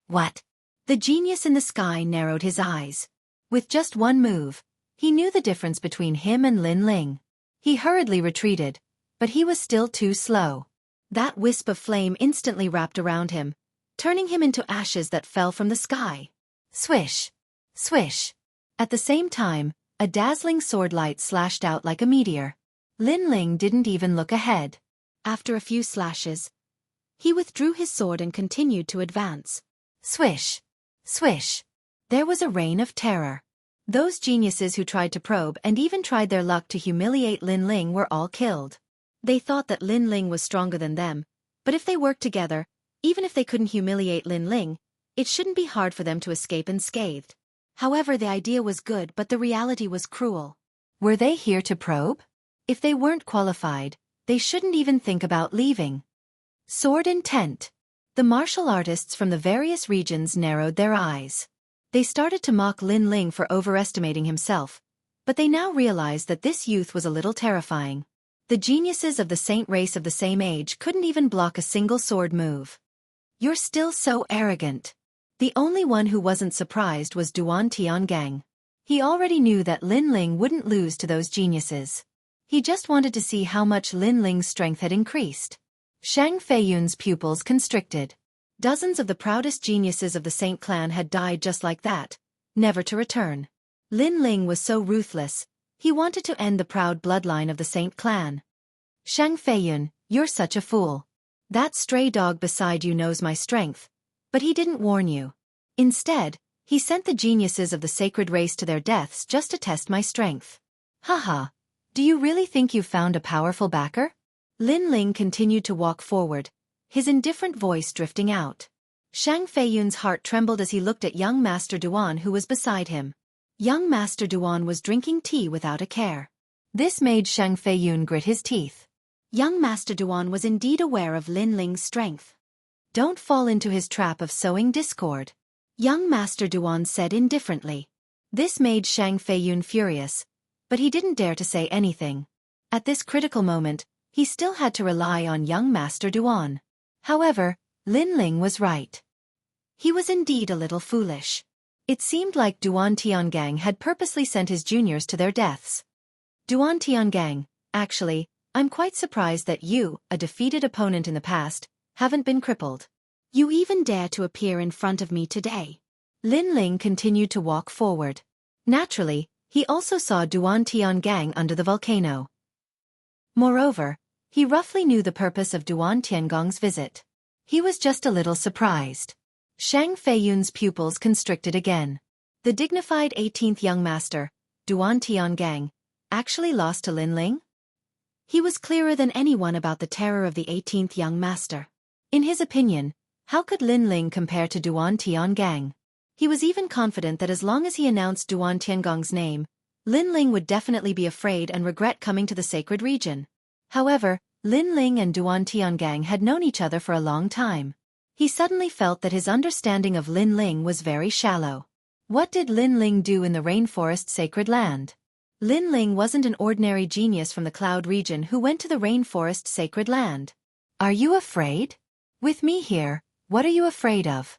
What? The genius in the sky narrowed his eyes. With just one move, he knew the difference between him and Lin Ling. He hurriedly retreated, but he was still too slow. That wisp of flame instantly wrapped around him, turning him into ashes that fell from the sky. Swish! Swish! At the same time, a dazzling sword light slashed out like a meteor. Lin Ling didn't even look ahead. After a few slashes, he withdrew his sword and continued to advance. Swish! Swish! There was a reign of terror. Those geniuses who tried to probe and even tried their luck to humiliate Lin Ling were all killed. They thought that Lin Ling was stronger than them, but if they worked together, even if they couldn't humiliate Lin Ling, it shouldn't be hard for them to escape unscathed. However, the idea was good, but the reality was cruel. Were they here to probe? If they weren't qualified, they shouldn't even think about leaving. Sword intent. The martial artists from the various regions narrowed their eyes. They started to mock Lin Ling for overestimating himself, but they now realized that this youth was a little terrifying. The geniuses of the saint race of the same age couldn't even block a single sword move. You're still so arrogant. The only one who wasn't surprised was Duan Tiangang. He already knew that Lin Ling wouldn't lose to those geniuses. He just wanted to see how much Lin Ling's strength had increased. Shang Feiyun's pupils constricted. Dozens of the proudest geniuses of the Saint clan had died just like that, never to return. Lin Ling was so ruthless, he wanted to end the proud bloodline of the Saint clan. Shang Feiyun, you're such a fool. That stray dog beside you knows my strength, but he didn't warn you. Instead, he sent the geniuses of the sacred race to their deaths just to test my strength. Haha, do you really think you've found a powerful backer? Lin Ling continued to walk forward, his indifferent voice drifting out. Shang Feiyun's heart trembled as he looked at young Master Duan who was beside him. Young Master Duan was drinking tea without a care. This made Shang Feiyun grit his teeth. Young Master Duan was indeed aware of Lin Ling's strength. Don't fall into his trap of sowing discord. Young Master Duan said indifferently. This made Shang Feiyun furious, but he didn't dare to say anything. At this critical moment, he still had to rely on young Master Duan. However, Lin Ling was right. He was indeed a little foolish. It seemed like Duan Tiangang had purposely sent his juniors to their deaths. Duan Tiangang, actually, I'm quite surprised that you, a defeated opponent in the past, haven't been crippled. You even dare to appear in front of me today. Lin Ling continued to walk forward. Naturally, he also saw Duan Tiangang under the volcano. Moreover, he roughly knew the purpose of Duan Tiangong's visit. He was just a little surprised. Shang Feiyun's pupils constricted again. The dignified 18th young master, Duan Tiangang, actually lost to Lin Ling? He was clearer than anyone about the terror of the 18th young master. In his opinion, how could Lin Ling compare to Duan Tiangang? He was even confident that as long as he announced Duan Tiangong's name, Lin Ling would definitely be afraid and regret coming to the sacred region. However, Lin Ling and Duan Tiangang had known each other for a long time. He suddenly felt that his understanding of Lin Ling was very shallow. What did Lin Ling do in the rainforest sacred land? Lin Ling wasn't an ordinary genius from the cloud region who went to the rainforest sacred land. Are you afraid? With me here, what are you afraid of?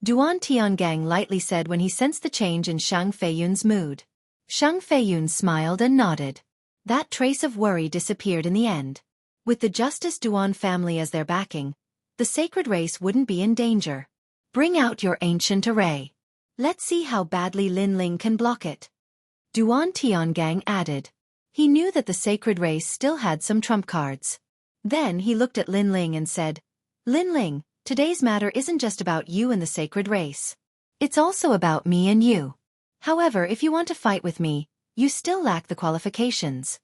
Duan Tiangang lightly said when he sensed the change in Shang Feiyun's mood. Shang Feiyun smiled and nodded. That trace of worry disappeared in the end. With the Justice Duan family as their backing, the sacred race wouldn't be in danger. Bring out your ancient array. Let's see how badly Lin Ling can block it. Duan Tiangang added. He knew that the sacred race still had some trump cards. Then he looked at Lin Ling and said, Lin Ling, today's matter isn't just about you and the sacred race. It's also about me and you. However, if you want to fight with me, you still lack the qualifications.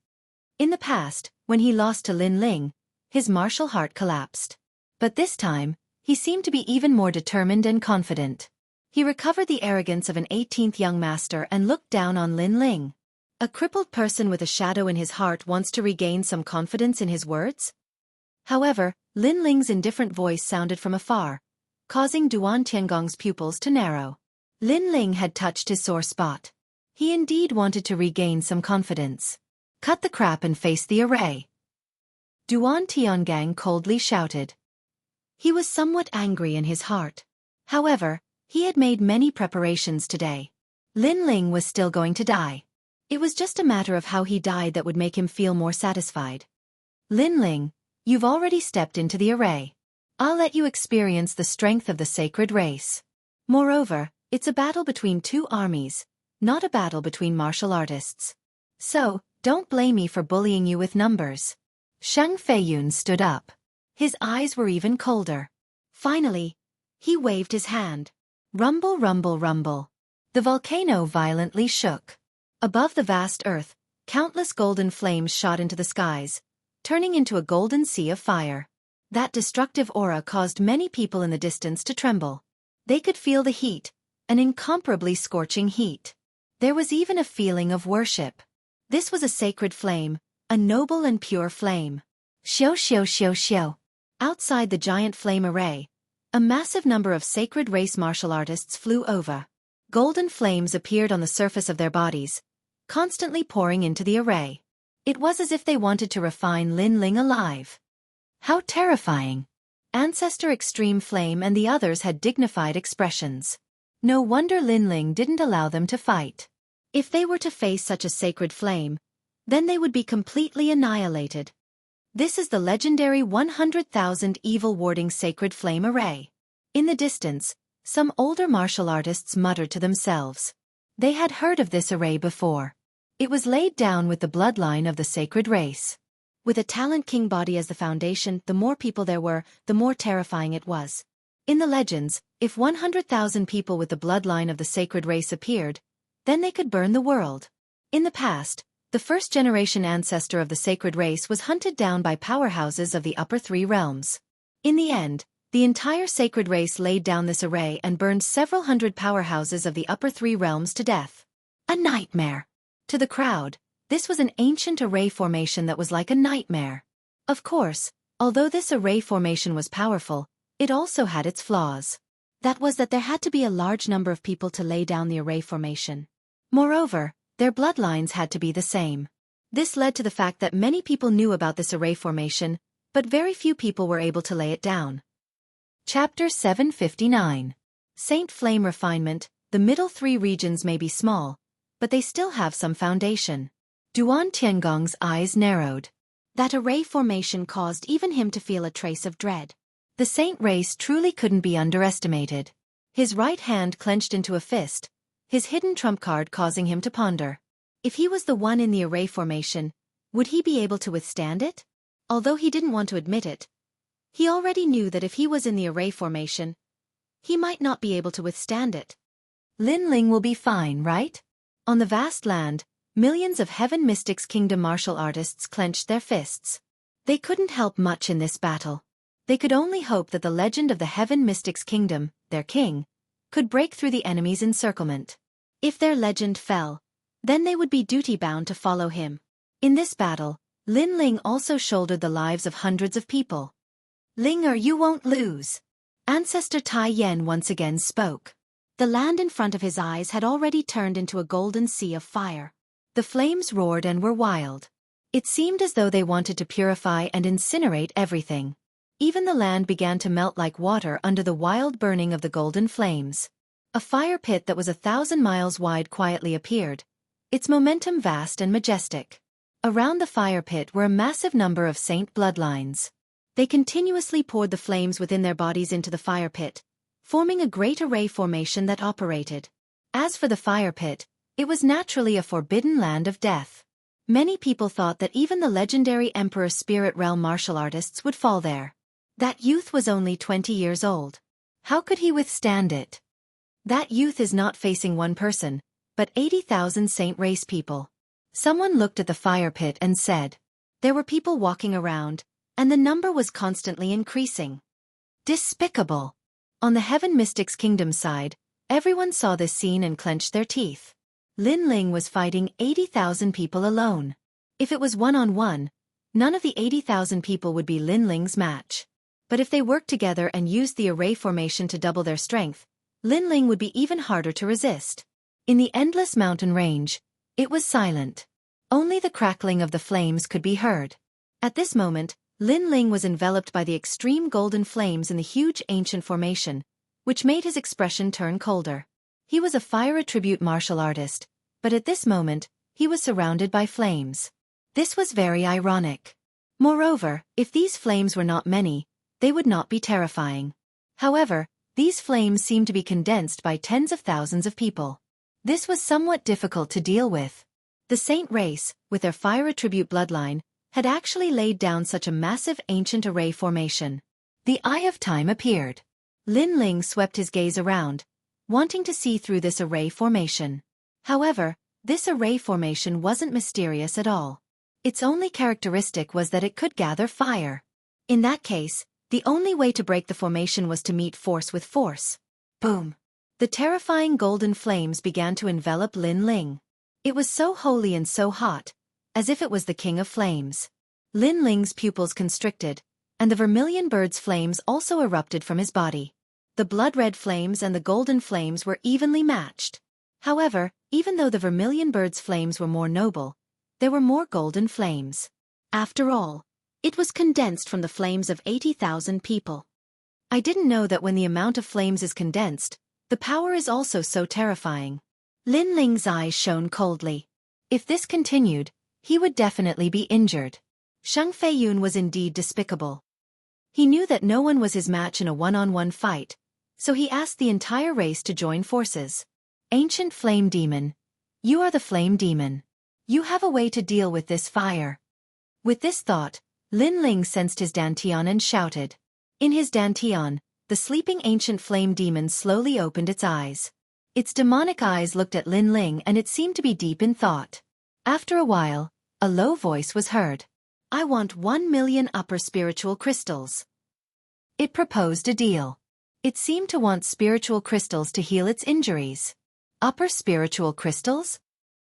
In the past, when he lost to Lin Ling, his martial heart collapsed. But this time, he seemed to be even more determined and confident. He recovered the arrogance of an 18th young master and looked down on Lin Ling. A crippled person with a shadow in his heart wants to regain some confidence in his words? However, Lin Ling's indifferent voice sounded from afar, causing Duan Tiangong's pupils to narrow. Lin Ling had touched his sore spot. He indeed wanted to regain some confidence. Cut the crap and face the array. Duan Tiangang coldly shouted. He was somewhat angry in his heart. However, he had made many preparations today. Lin Ling was still going to die. It was just a matter of how he died that would make him feel more satisfied. Lin Ling, you've already stepped into the array. I'll let you experience the strength of the sacred race. Moreover, it's a battle between two armies, not a battle between martial artists. So, don't blame me for bullying you with numbers. Shang Feiyun stood up. His eyes were even colder. Finally, he waved his hand. Rumble, rumble, rumble. The volcano violently shook. Above the vast earth, countless golden flames shot into the skies, turning into a golden sea of fire. That destructive aura caused many people in the distance to tremble. They could feel the heat, an incomparably scorching heat. There was even a feeling of worship. This was a sacred flame, a noble and pure flame. Xiao xiao xiao xiao. Outside the giant flame array, a massive number of sacred race martial artists flew over. Golden flames appeared on the surface of their bodies, constantly pouring into the array. It was as if they wanted to refine Lin Ling alive. How terrifying! Ancestor Extreme Flame and the others had dignified expressions. No wonder Lin Ling didn't allow them to fight. If they were to face such a sacred flame, then they would be completely annihilated. This is the legendary 100,000 evil warding sacred flame array. In the distance, some older martial artists muttered to themselves. They had heard of this array before. It was laid down with the bloodline of the sacred race. With a talent king body as the foundation, the more people there were, the more terrifying it was. In the legends, if 100,000 people with the bloodline of the sacred race appeared, then they could burn the world. In the past, the first-generation ancestor of the sacred race was hunted down by powerhouses of the upper three realms. In the end, the entire sacred race laid down this array and burned several hundred powerhouses of the upper three realms to death. A nightmare. To the crowd, this was an ancient array formation that was like a nightmare. Of course, although this array formation was powerful, it also had its flaws. That was that there had to be a large number of people to lay down the array formation. Moreover, their bloodlines had to be the same. This led to the fact that many people knew about this array formation, but very few people were able to lay it down. Chapter 759. Saint Flame Refinement. The middle three regions may be small, but they still have some foundation. Duan Tiangong's eyes narrowed. That array formation caused even him to feel a trace of dread. The saint race truly couldn't be underestimated. His right hand clenched into a fist, his hidden trump card causing him to ponder. If he was the one in the array formation, would he be able to withstand it? Although he didn't want to admit it, he already knew that if he was in the array formation, he might not be able to withstand it. Lin Ling will be fine, right? On the vast land, millions of Heaven Mystics Kingdom martial artists clenched their fists. They couldn't help much in this battle. They could only hope that the legend of the Heaven Mystics Kingdom, their king, could break through the enemy's encirclement. If their legend fell, then they would be duty-bound to follow him. In this battle, Lin Ling also shouldered the lives of hundreds of people. Linger, you won't lose. Ancestor Tai Yen once again spoke. The land in front of his eyes had already turned into a golden sea of fire. The flames roared and were wild. It seemed as though they wanted to purify and incinerate everything. Even the land began to melt like water under the wild burning of the golden flames. A fire pit that was 1,000 miles wide quietly appeared, its momentum vast and majestic. Around the fire pit were a massive number of saint bloodlines. They continuously poured the flames within their bodies into the fire pit, forming a great array formation that operated. As for the fire pit, it was naturally a forbidden land of death. Many people thought that even the legendary Emperor Spirit Realm martial artists would fall there. That youth was only 20 years old. How could he withstand it? That youth is not facing one person, but 80,000 saint race people. Someone looked at the fire pit and said, There were people walking around, and the number was constantly increasing. Despicable! On the Heaven Mystics Kingdom side, everyone saw this scene and clenched their teeth. Lin Ling was fighting 80,000 people alone. If it was one-on-one, none of the 80,000 people would be Lin Ling's match. But if they worked together and used the array formation to double their strength, Lin Ling would be even harder to resist. In the endless mountain range, it was silent. Only the crackling of the flames could be heard. At this moment, Lin Ling was enveloped by the extreme golden flames in the huge ancient formation, which made his expression turn colder. He was a fire attribute martial artist, but at this moment, he was surrounded by flames. This was very ironic. Moreover, if these flames were not many, they would not be terrifying. However, these flames seemed to be condensed by tens of thousands of people. This was somewhat difficult to deal with. The Saint race, with their fire attribute bloodline, had actually laid down such a massive ancient array formation. The Eye of Time appeared. Lin Ling swept his gaze around, wanting to see through this array formation. However, this array formation wasn't mysterious at all. Its only characteristic was that it could gather fire. In that case, the only way to break the formation was to meet force with force. Boom! The terrifying golden flames began to envelop Lin Ling. It was so holy and so hot, as if it was the king of flames. Lin Ling's pupils constricted, and the vermilion bird's flames also erupted from his body. The blood-red flames and the golden flames were evenly matched. However, even though the vermilion bird's flames were more noble, there were more golden flames. After all, it was condensed from the flames of 80,000 people. I didn't know that when the amount of flames is condensed, the power is also so terrifying. Lin Ling's eyes shone coldly. If this continued, he would definitely be injured. Shang Feiyun was indeed despicable. He knew that no one was his match in a one-on-one fight, so he asked the entire race to join forces. Ancient Flame Demon, you are the Flame Demon. You have a way to deal with this fire. With this thought, Lin Ling sensed his dantian and shouted. In his dantian, the sleeping ancient flame demon slowly opened its eyes. Its demonic eyes looked at Lin Ling and it seemed to be deep in thought. After a while, a low voice was heard. I want 1 million upper spiritual crystals. It proposed a deal. It seemed to want spiritual crystals to heal its injuries. Upper spiritual crystals?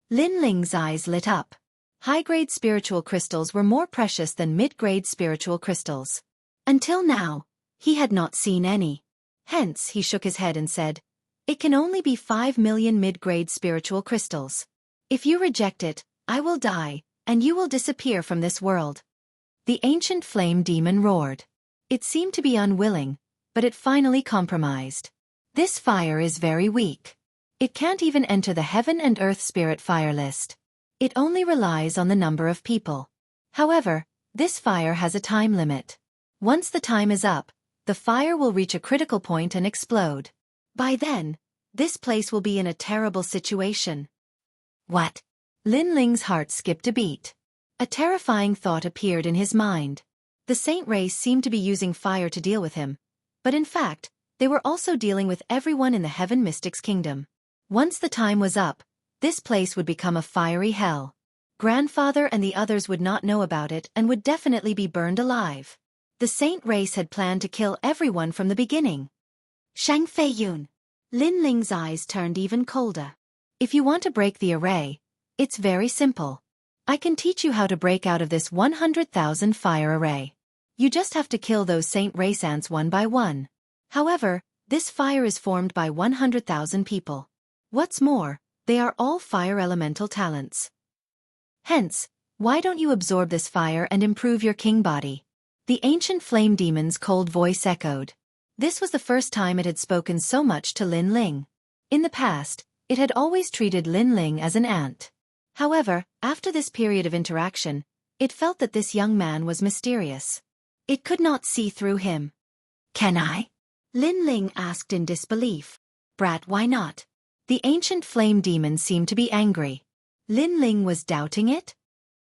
Lin Ling's eyes lit up. High-grade spiritual crystals were more precious than mid-grade spiritual crystals. Until now, he had not seen any. Hence, he shook his head and said, it can only be 5 million mid-grade spiritual crystals. If you reject it, I will die, and you will disappear from this world. The ancient flame demon roared. It seemed to be unwilling, but it finally compromised. This fire is very weak. It can't even enter the heaven and earth spirit fire list. It only relies on the number of people. However, this fire has a time limit. Once the time is up, the fire will reach a critical point and explode. By then, this place will be in a terrible situation. What? Lin Ling's heart skipped a beat. A terrifying thought appeared in his mind. The saint race seemed to be using fire to deal with him, but in fact, they were also dealing with everyone in the Heaven Mystics Kingdom. Once the time was up, this place would become a fiery hell. Grandfather and the others would not know about it and would definitely be burned alive. The saint race had planned to kill everyone from the beginning. Shang Feiyun. Lin Ling's eyes turned even colder. If you want to break the array, it's very simple. I can teach you how to break out of this 100,000 fire array. You just have to kill those saint race ants one by one. However, this fire is formed by 100,000 people. What's more, they are all fire elemental talents. Hence, why don't you absorb this fire and improve your king body? The ancient flame demon's cold voice echoed. This was the first time it had spoken so much to Lin Ling. In the past, it had always treated Lin Ling as an ant. However, after this period of interaction, it felt that this young man was mysterious. It could not see through him. Can I? Lin Ling asked in disbelief. Brat, why not? The ancient flame demon seemed to be angry. Lin Ling was doubting it?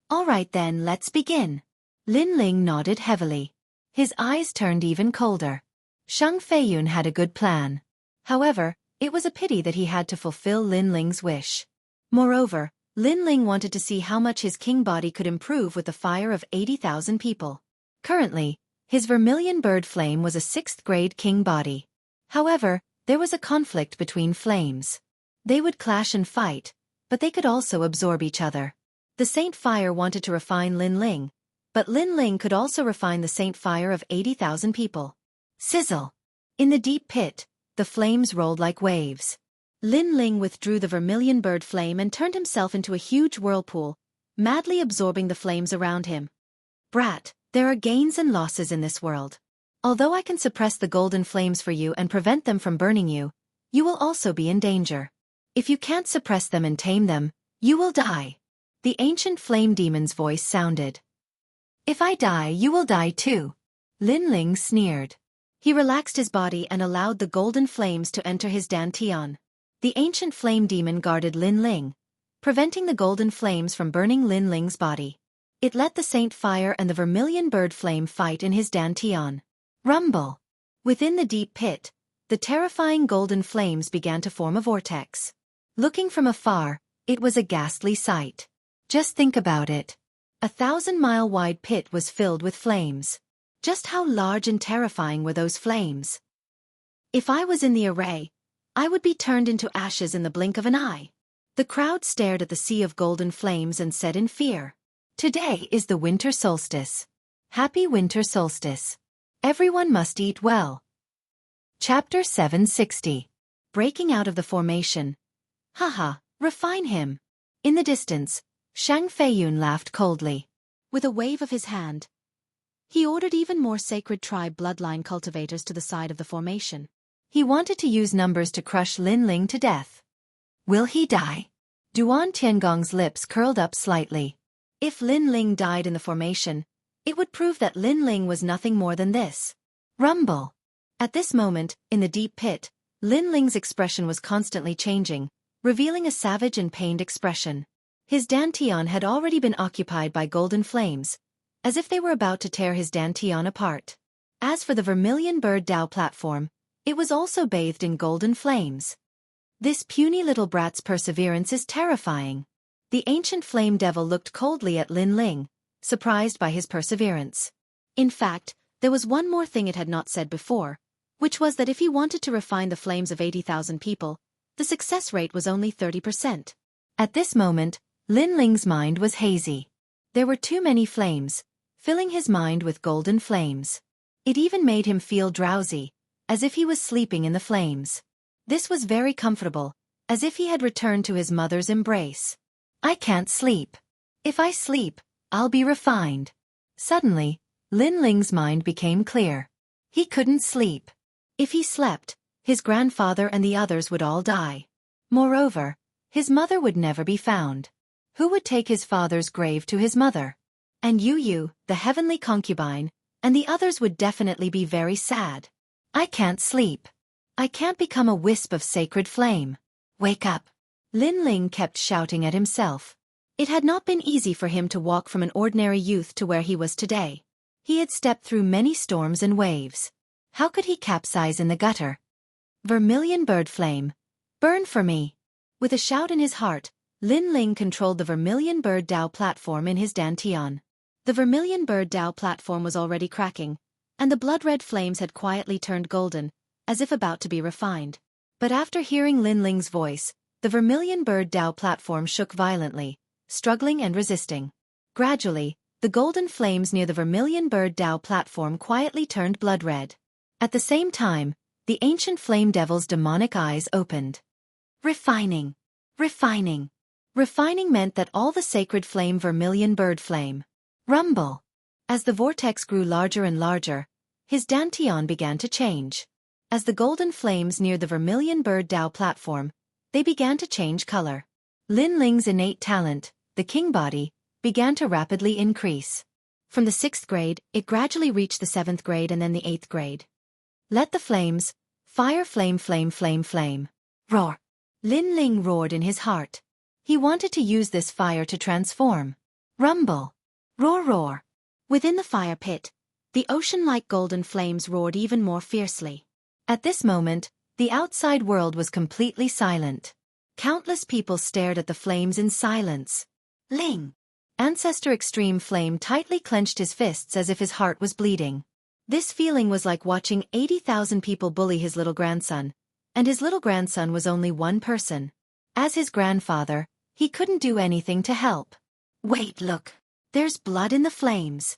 All right then, let's begin. Lin Ling nodded heavily. His eyes turned even colder. Shang Feiyun had a good plan. However, it was a pity that he had to fulfill Lin Ling's wish. Moreover, Lin Ling wanted to see how much his king body could improve with the fire of 80,000 people. Currently, his vermilion bird flame was a 6th grade king body. However, there was a conflict between flames. They would clash and fight, but they could also absorb each other. The Saint Fire wanted to refine Lin Ling, but Lin Ling could also refine the Saint Fire of 80,000 people. Sizzle! In the deep pit, the flames rolled like waves. Lin Ling withdrew the vermilion bird flame and turned himself into a huge whirlpool, madly absorbing the flames around him. Brat, there are gains and losses in this world. Although I can suppress the golden flames for you and prevent them from burning you, you will also be in danger. If you can't suppress them and tame them, you will die. The ancient flame demon's voice sounded. If I die, you will die too. Lin Ling sneered. He relaxed his body and allowed the golden flames to enter his dantian. The ancient flame demon guarded Lin Ling, preventing the golden flames from burning Lin Ling's body. It let the Saint Fire and the vermilion bird flame fight in his dantian. Rumble! Within the deep pit, the terrifying golden flames began to form a vortex. Looking from afar, it was a ghastly sight. Just think about it. A 1,000-mile-wide pit was filled with flames. Just how large and terrifying were those flames? If I was in the array, I would be turned into ashes in the blink of an eye. The crowd stared at the sea of golden flames and said in fear, "Today is the winter solstice. Happy winter solstice. Everyone must eat well." Chapter 760. Breaking out of the formation. Haha, refine him. In the distance, Shang Feiyun laughed coldly. With a wave of his hand, he ordered even more sacred tribe bloodline cultivators to the side of the formation. He wanted to use numbers to crush Lin Ling to death. Will he die? Duan Tiangong's lips curled up slightly. If Lin Ling died in the formation, it would prove that Lin Ling was nothing more than this. Rumble! At this moment, in the deep pit, Lin Ling's expression was constantly changing, revealing a savage and pained expression. His dantian had already been occupied by golden flames, as if they were about to tear his dantian apart. As for the vermilion bird Dao platform, it was also bathed in golden flames. This puny little brat's perseverance is terrifying. The ancient flame devil looked coldly at Lin Ling, surprised by his perseverance. In fact, there was one more thing it had not said before, which was that if he wanted to refine the flames of 80,000 people, the success rate was only 30%. At this moment, Lin Ling's mind was hazy. There were too many flames, filling his mind with golden flames. It even made him feel drowsy, as if he was sleeping in the flames. This was very comfortable, as if he had returned to his mother's embrace. I can't sleep. If I sleep, I'll be refined. Suddenly, Lin Ling's mind became clear. He couldn't sleep. If he slept, his grandfather and the others would all die. Moreover, his mother would never be found. Who would take his father's grave to his mother? And Yu, the heavenly concubine, and the others would definitely be very sad. I can't sleep. I can't become a wisp of sacred flame. Wake up. Lin Ling kept shouting at himself. It had not been easy for him to walk from an ordinary youth to where he was today. He had stepped through many storms and waves. How could he capsize in the gutter? Vermilion bird flame, burn for me. With a shout in his heart, Lin Ling controlled the vermilion bird Dao platform in his dantian. The vermilion bird Dao platform was already cracking, and the blood-red flames had quietly turned golden, as if about to be refined. But after hearing Lin Ling's voice, the vermilion bird Dao platform shook violently, struggling and resisting. Gradually, the golden flames near the vermilion bird Dao platform quietly turned blood-red. At the same time, the ancient flame devil's demonic eyes opened. Refining. Refining. Refining meant that all the sacred flame vermilion bird flame. Rumble. As the vortex grew larger and larger, his dantian began to change. As the golden flames near the vermilion bird Dao platform, they began to change color. Lin Ling's innate talent, the king body, began to rapidly increase. From the 6th grade, it gradually reached the 7th grade and then the 8th grade. Let the flames, fire flame flame flame flame, roar. Lin Ling roared in his heart. He wanted to use this fire to transform. Rumble. Roar roar. Within the fire pit, the ocean-like golden flames roared even more fiercely. At this moment, the outside world was completely silent. Countless people stared at the flames in silence. Ling! Ancestor Extreme Flame tightly clenched his fists as if his heart was bleeding. This feeling was like watching 80,000 people bully his little grandson, and his little grandson was only one person. As his grandfather, he couldn't do anything to help. Wait, look! There's blood in the flames!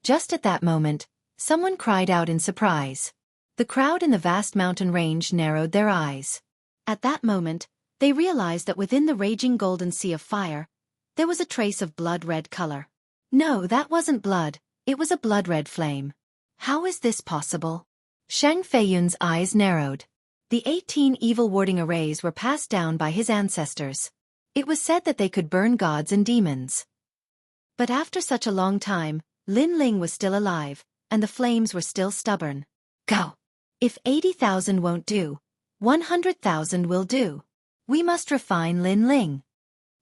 Just at that moment, someone cried out in surprise. The crowd in the vast mountain range narrowed their eyes. At that moment, they realized that within the raging golden sea of fire, there was a trace of blood-red color. No, that wasn't blood, it was a blood-red flame. How is this possible? Shang Feiyun's eyes narrowed. The 18 evil warding arrays were passed down by his ancestors. It was said that they could burn gods and demons. But after such a long time, Lin Ling was still alive, and the flames were still stubborn. Go! If 80,000 won't do, 100,000 will do. We must refine Lin Ling.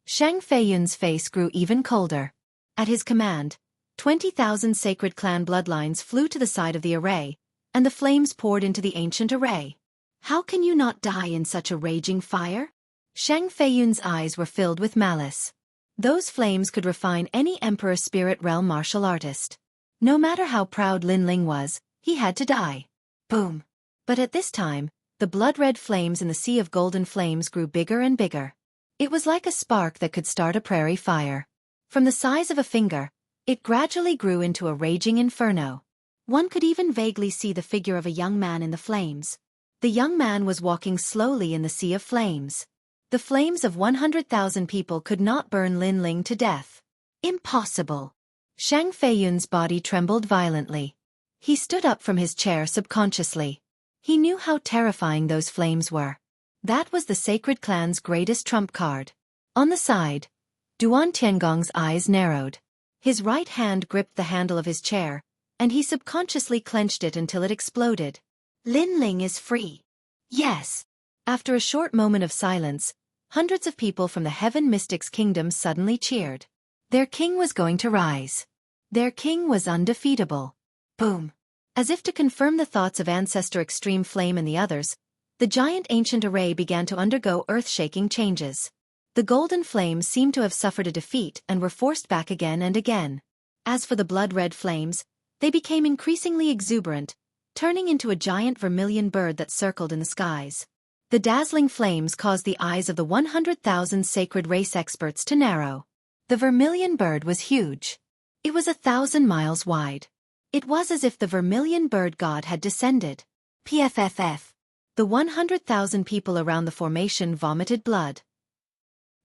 Shang Feiyun's face grew even colder. At his command, 20,000 sacred clan bloodlines flew to the side of the array, and the flames poured into the ancient array. How can you not die in such a raging fire? Shang Feiyun's eyes were filled with malice. Those flames could refine any Emperor Spirit Realm martial artist. No matter how proud Lin Ling was, he had to die. Boom! But at this time, the blood-red flames in the sea of golden flames grew bigger and bigger. It was like a spark that could start a prairie fire. From the size of a finger, it gradually grew into a raging inferno. One could even vaguely see the figure of a young man in the flames. The young man was walking slowly in the sea of flames. The flames of 100,000 people could not burn Lin Ling to death. Impossible! Shang Feiyun's body trembled violently. He stood up from his chair subconsciously. He knew how terrifying those flames were. That was the sacred clan's greatest trump card. On the side, Duan Tiangong's eyes narrowed. His right hand gripped the handle of his chair, and he subconsciously clenched it until it exploded. Lin Ling is free. Yes. After a short moment of silence, hundreds of people from the Heaven Mystics Kingdom suddenly cheered. Their king was going to rise. Their king was undefeatable. Boom. As if to confirm the thoughts of Ancestor Extreme Flame and the others, the giant ancient array began to undergo earth-shaking changes. The golden flames seemed to have suffered a defeat and were forced back again and again. As for the blood-red flames, they became increasingly exuberant, turning into a giant vermilion bird that circled in the skies. The dazzling flames caused the eyes of the 100,000 sacred race experts to narrow. The vermilion bird was huge. It was 1,000 miles wide. It was as if the vermilion bird god had descended. PFFF. The 100,000 people around the formation vomited blood.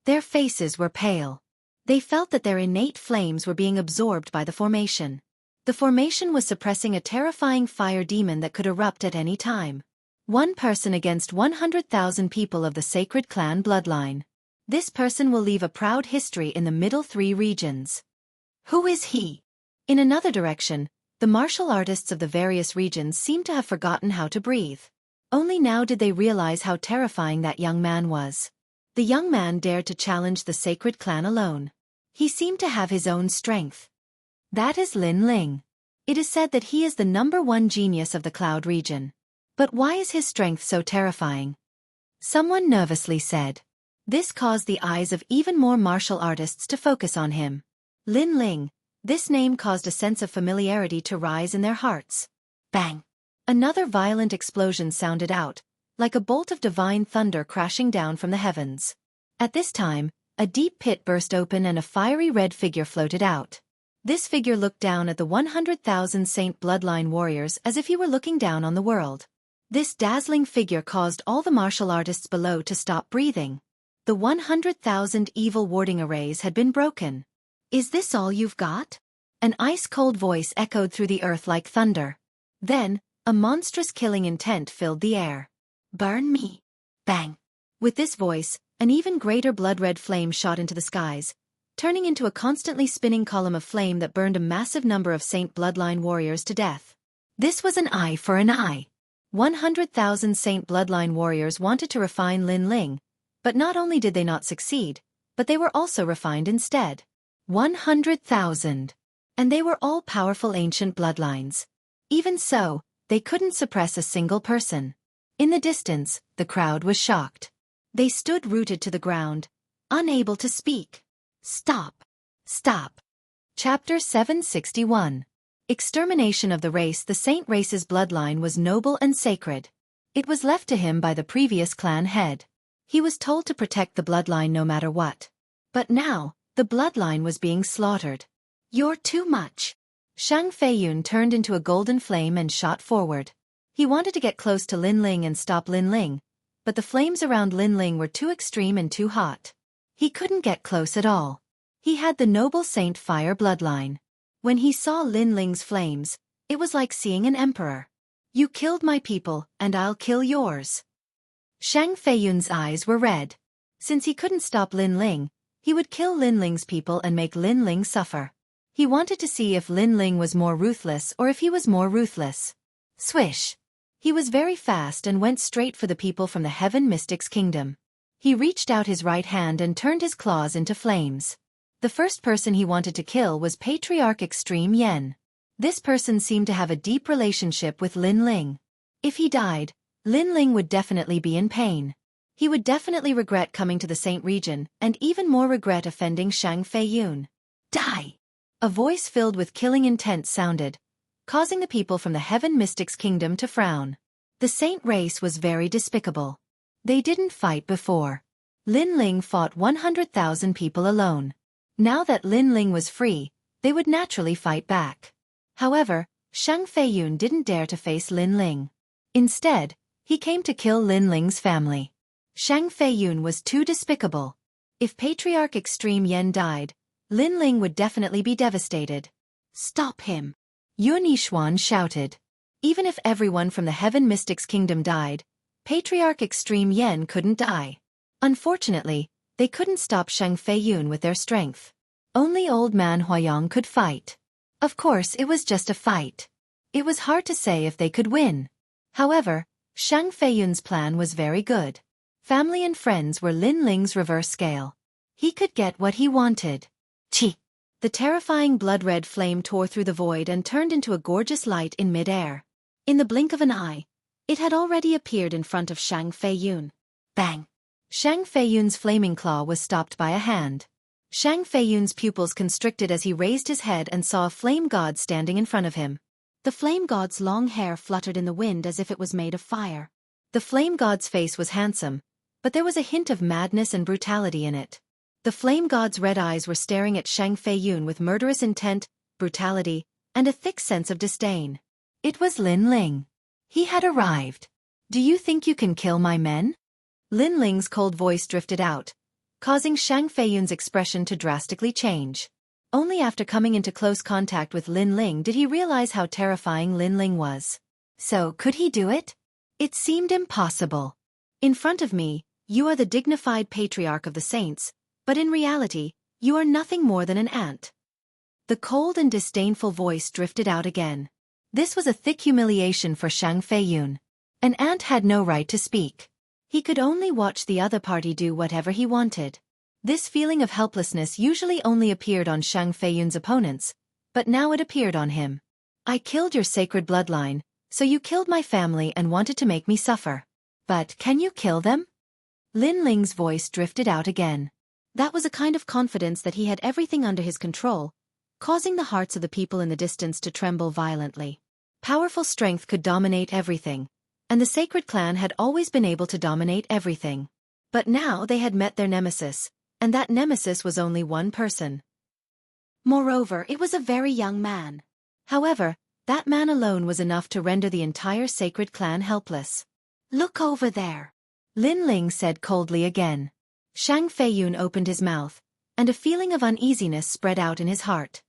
Their faces were pale. They felt that their innate flames were being absorbed by the formation. The formation was suppressing a terrifying fire demon that could erupt at any time. One person against 100,000 people of the sacred clan bloodline. This person will leave a proud history in the middle three regions. Who is he? In another direction, the martial artists of the various regions seemed to have forgotten how to breathe. Only now did they realize how terrifying that young man was. The young man dared to challenge the sacred clan alone. He seemed to have his own strength. That is Lin Ling. It is said that he is the #1 genius of the Cloud region. But why is his strength so terrifying? Someone nervously said. This caused the eyes of even more martial artists to focus on him. Lin Ling. This name caused a sense of familiarity to rise in their hearts. Bang! Another violent explosion sounded out, like a bolt of divine thunder crashing down from the heavens. At this time, a deep pit burst open and a fiery red figure floated out. This figure looked down at the 100,000 Saint Bloodline warriors as if he were looking down on the world. This dazzling figure caused all the martial artists below to stop breathing. The 100,000 evil warding arrays had been broken. Is this all you've got? An ice-cold voice echoed through the earth like thunder. Then, a monstrous killing intent filled the air. Burn me! Bang! With this voice, an even greater blood-red flame shot into the skies, turning into a constantly spinning column of flame that burned a massive number of Saint Bloodline warriors to death. This was an eye for an eye. 100,000 Saint Bloodline warriors wanted to refine Lin Ling, but not only did they not succeed, but they were also refined instead. 100,000. And they were all powerful ancient bloodlines. Even so, they couldn't suppress a single person. In the distance, the crowd was shocked. They stood rooted to the ground, unable to speak. Stop! Stop! Chapter 761. Extermination of the race. The saint race's bloodline was noble and sacred. It was left to him by the previous clan head. He was told to protect the bloodline no matter what. But now, the bloodline was being slaughtered. You're too much. Shang Feiyun turned into a golden flame and shot forward. He wanted to get close to Lin Ling and stop Lin Ling, but the flames around Lin Ling were too extreme and too hot. He couldn't get close at all. He had the noble saint fire bloodline. When he saw Lin Ling's flames, it was like seeing an emperor. You killed my people, and I'll kill yours. Shang Feiyun's eyes were red. Since he couldn't stop Lin Ling, he would kill Lin Ling's people and make Lin Ling suffer. He wanted to see if Lin Ling was more ruthless or if he was more ruthless. Swish! He was very fast and went straight for the people from the Heaven Mystic's kingdom. He reached out his right hand and turned his claws into flames. The first person he wanted to kill was Patriarch Extreme Yen. This person seemed to have a deep relationship with Lin Ling. If he died, Lin Ling would definitely be in pain. He would definitely regret coming to the Saint region and even more regret offending Shang Feiyun. Die! A voice filled with killing intent sounded, causing the people from the Heaven Mystic's kingdom to frown. The saint race was very despicable. They didn't fight before. Lin Ling fought 100,000 people alone. Now that Lin Ling was free, they would naturally fight back. However, Shang Feiyun didn't dare to face Lin Ling. Instead, he came to kill Lin Ling's family. Shang Feiyun was too despicable. If Patriarch Extreme Yen died, Lin Ling would definitely be devastated. Stop him! Yun Yishuan shouted. Even if everyone from the Heaven Mystic's kingdom died, Patriarch Extreme Yen couldn't die. Unfortunately, they couldn't stop Shang Feiyun with their strength. Only Old Man Huayong could fight. Of course, it was just a fight. It was hard to say if they could win. However, Shang Feiyun's plan was very good. Family and friends were Lin Ling's reverse scale. He could get what he wanted. Chi! The terrifying blood-red flame tore through the void and turned into a gorgeous light in mid-air. In the blink of an eye, it had already appeared in front of Shang Feiyun. Bang! Shang Feiyun's flaming claw was stopped by a hand. Shang Feiyun's pupils constricted as he raised his head and saw a flame god standing in front of him. The flame god's long hair fluttered in the wind as if it was made of fire. The flame god's face was handsome, but there was a hint of madness and brutality in it. The flame god's red eyes were staring at Shang Feiyun with murderous intent, brutality, and a thick sense of disdain. It was Lin Ling. He had arrived. Do you think you can kill my men? Lin Ling's cold voice drifted out, causing Shang Feiyun's expression to drastically change. Only after coming into close contact with Lin Ling did he realize how terrifying Lin Ling was. So, could he do it? It seemed impossible. In front of me, you are the dignified patriarch of the saints, but in reality, you are nothing more than an ant. The cold and disdainful voice drifted out again. This was a thick humiliation for Shang Feiyun. An ant had no right to speak. He could only watch the other party do whatever he wanted. This feeling of helplessness usually only appeared on Shang Feiyun's opponents, but now it appeared on him. I killed your sacred bloodline, so you killed my family and wanted to make me suffer. But can you kill them? Lin Ling's voice drifted out again. That was a kind of confidence that he had everything under his control, causing the hearts of the people in the distance to tremble violently. Powerful strength could dominate everything, and the sacred clan had always been able to dominate everything. But now they had met their nemesis, and that nemesis was only one person. Moreover, it was a very young man. However, that man alone was enough to render the entire sacred clan helpless. Look over there, Lin Ling said coldly again. Shang Feiyun opened his mouth, and a feeling of uneasiness spread out in his heart.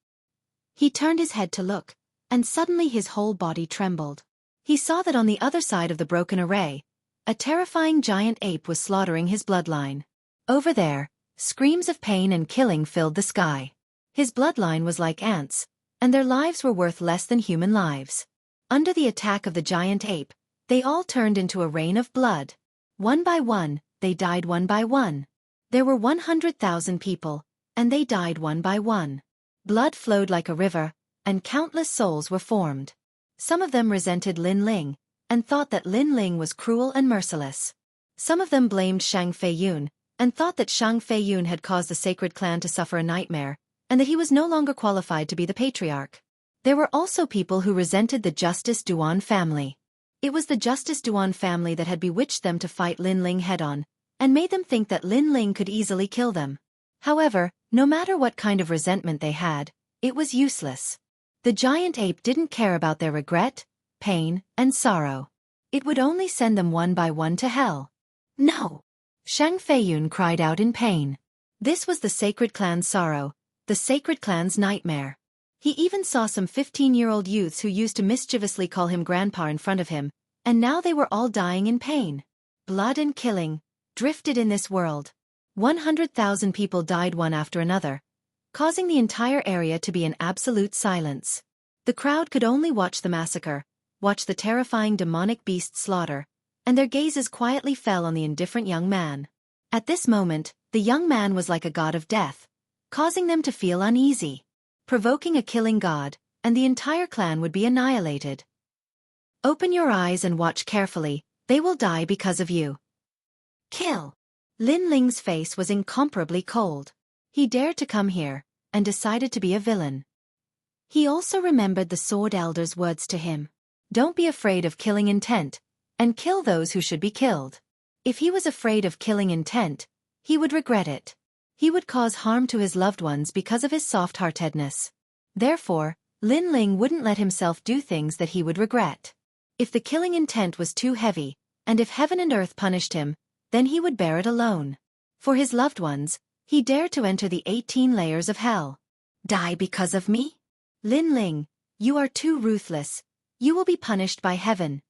He turned his head to look, and suddenly his whole body trembled. He saw that on the other side of the broken array, a terrifying giant ape was slaughtering his bloodline. Over there, screams of pain and killing filled the sky. His bloodline was like ants, and their lives were worth less than human lives. Under the attack of the giant ape, they all turned into a rain of blood. One by one, they died one by one. There were 100,000 people, and they died one by one. Blood flowed like a river, and countless souls were formed. Some of them resented Lin Ling, and thought that Lin Ling was cruel and merciless. Some of them blamed Shang Feiyun, and thought that Shang Feiyun had caused the sacred clan to suffer a nightmare, and that he was no longer qualified to be the patriarch. There were also people who resented the Justice Duan family. It was the Justice Duan family that had bewitched them to fight Lin Ling head-on, and made them think that Lin Ling could easily kill them. However, no matter what kind of resentment they had, it was useless. The giant ape didn't care about their regret, pain, and sorrow. It would only send them one by one to hell. No! Shang Feiyun cried out in pain. This was the sacred clan's sorrow, the sacred clan's nightmare. He even saw some 15-year-old youths who used to mischievously call him grandpa in front of him, and now they were all dying in pain. Blood and killing drifted in this world. 100,000 people died one after another, causing the entire area to be in absolute silence. The crowd could only watch the massacre, watch the terrifying demonic beast slaughter, and their gazes quietly fell on the indifferent young man. At this moment, the young man was like a god of death, causing them to feel uneasy. Provoking a killing god, and the entire clan would be annihilated. Open your eyes and watch carefully, they will die because of you. Kill! Lin Ling's face was incomparably cold. He dared to come here, and decided to be a villain. He also remembered the Sword Elder's words to him. Don't be afraid of killing intent, and kill those who should be killed. If he was afraid of killing intent, he would regret it. He would cause harm to his loved ones because of his soft-heartedness. Therefore, Lin Ling wouldn't let himself do things that he would regret. If the killing intent was too heavy, and if heaven and earth punished him, then he would bear it alone. For his loved ones, he dared to enter the 18 layers of hell. Die because of me? Lin Ling, you are too ruthless. You will be punished by heaven.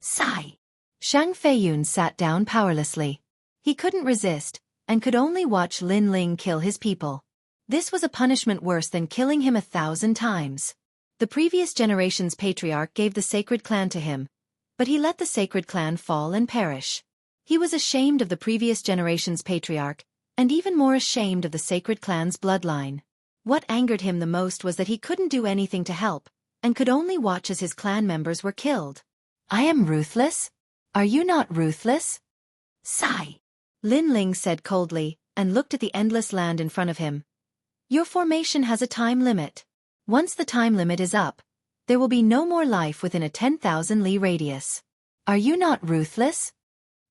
Sigh. Shang Feiyun sat down powerlessly. He couldn't resist, and could only watch Lin Ling kill his people. This was a punishment worse than killing him 1,000 times. The previous generation's patriarch gave the sacred clan to him, but he let the sacred clan fall and perish. He was ashamed of the previous generation's patriarch, and even more ashamed of the sacred clan's bloodline. What angered him the most was that he couldn't do anything to help, and could only watch as his clan members were killed. I am ruthless? Are you not ruthless? Sigh. Lin Ling said coldly, and looked at the endless land in front of him. Your formation has a time limit. Once the time limit is up, there will be no more life within a 10,000 li radius. Are you not ruthless?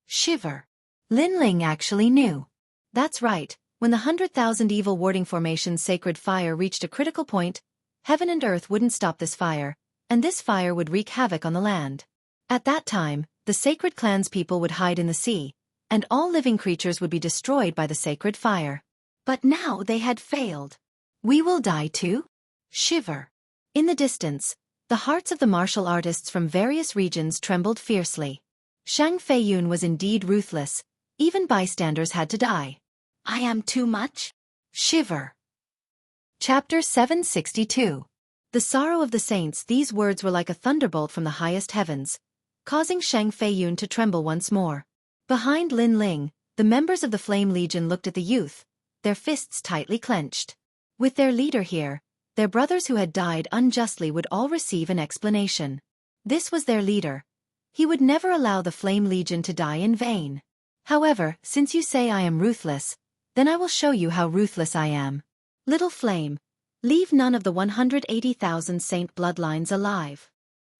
Shiver. Lin Ling actually knew. That's right, when the 100,000 evil warding formation's sacred fire reached a critical point, heaven and earth wouldn't stop this fire, and this fire would wreak havoc on the land. At that time, the sacred clan's people would hide in the sea, and all living creatures would be destroyed by the sacred fire. But now they had failed. We will die too? Shiver. In the distance, the hearts of the martial artists from various regions trembled fiercely. Shang Feiyun was indeed ruthless, even bystanders had to die. I am too much? Shiver. Chapter 762. The sorrow of the saints. These words were like a thunderbolt from the highest heavens, causing Shang Feiyun to tremble once more. Behind Lin Ling, the members of the Flame Legion looked at the youth, their fists tightly clenched. With their leader here, their brothers who had died unjustly would all receive an explanation. This was their leader. He would never allow the Flame Legion to die in vain. However, since you say I am ruthless, then I will show you how ruthless I am. Little Flame, leave none of the 180,000 saint bloodlines alive.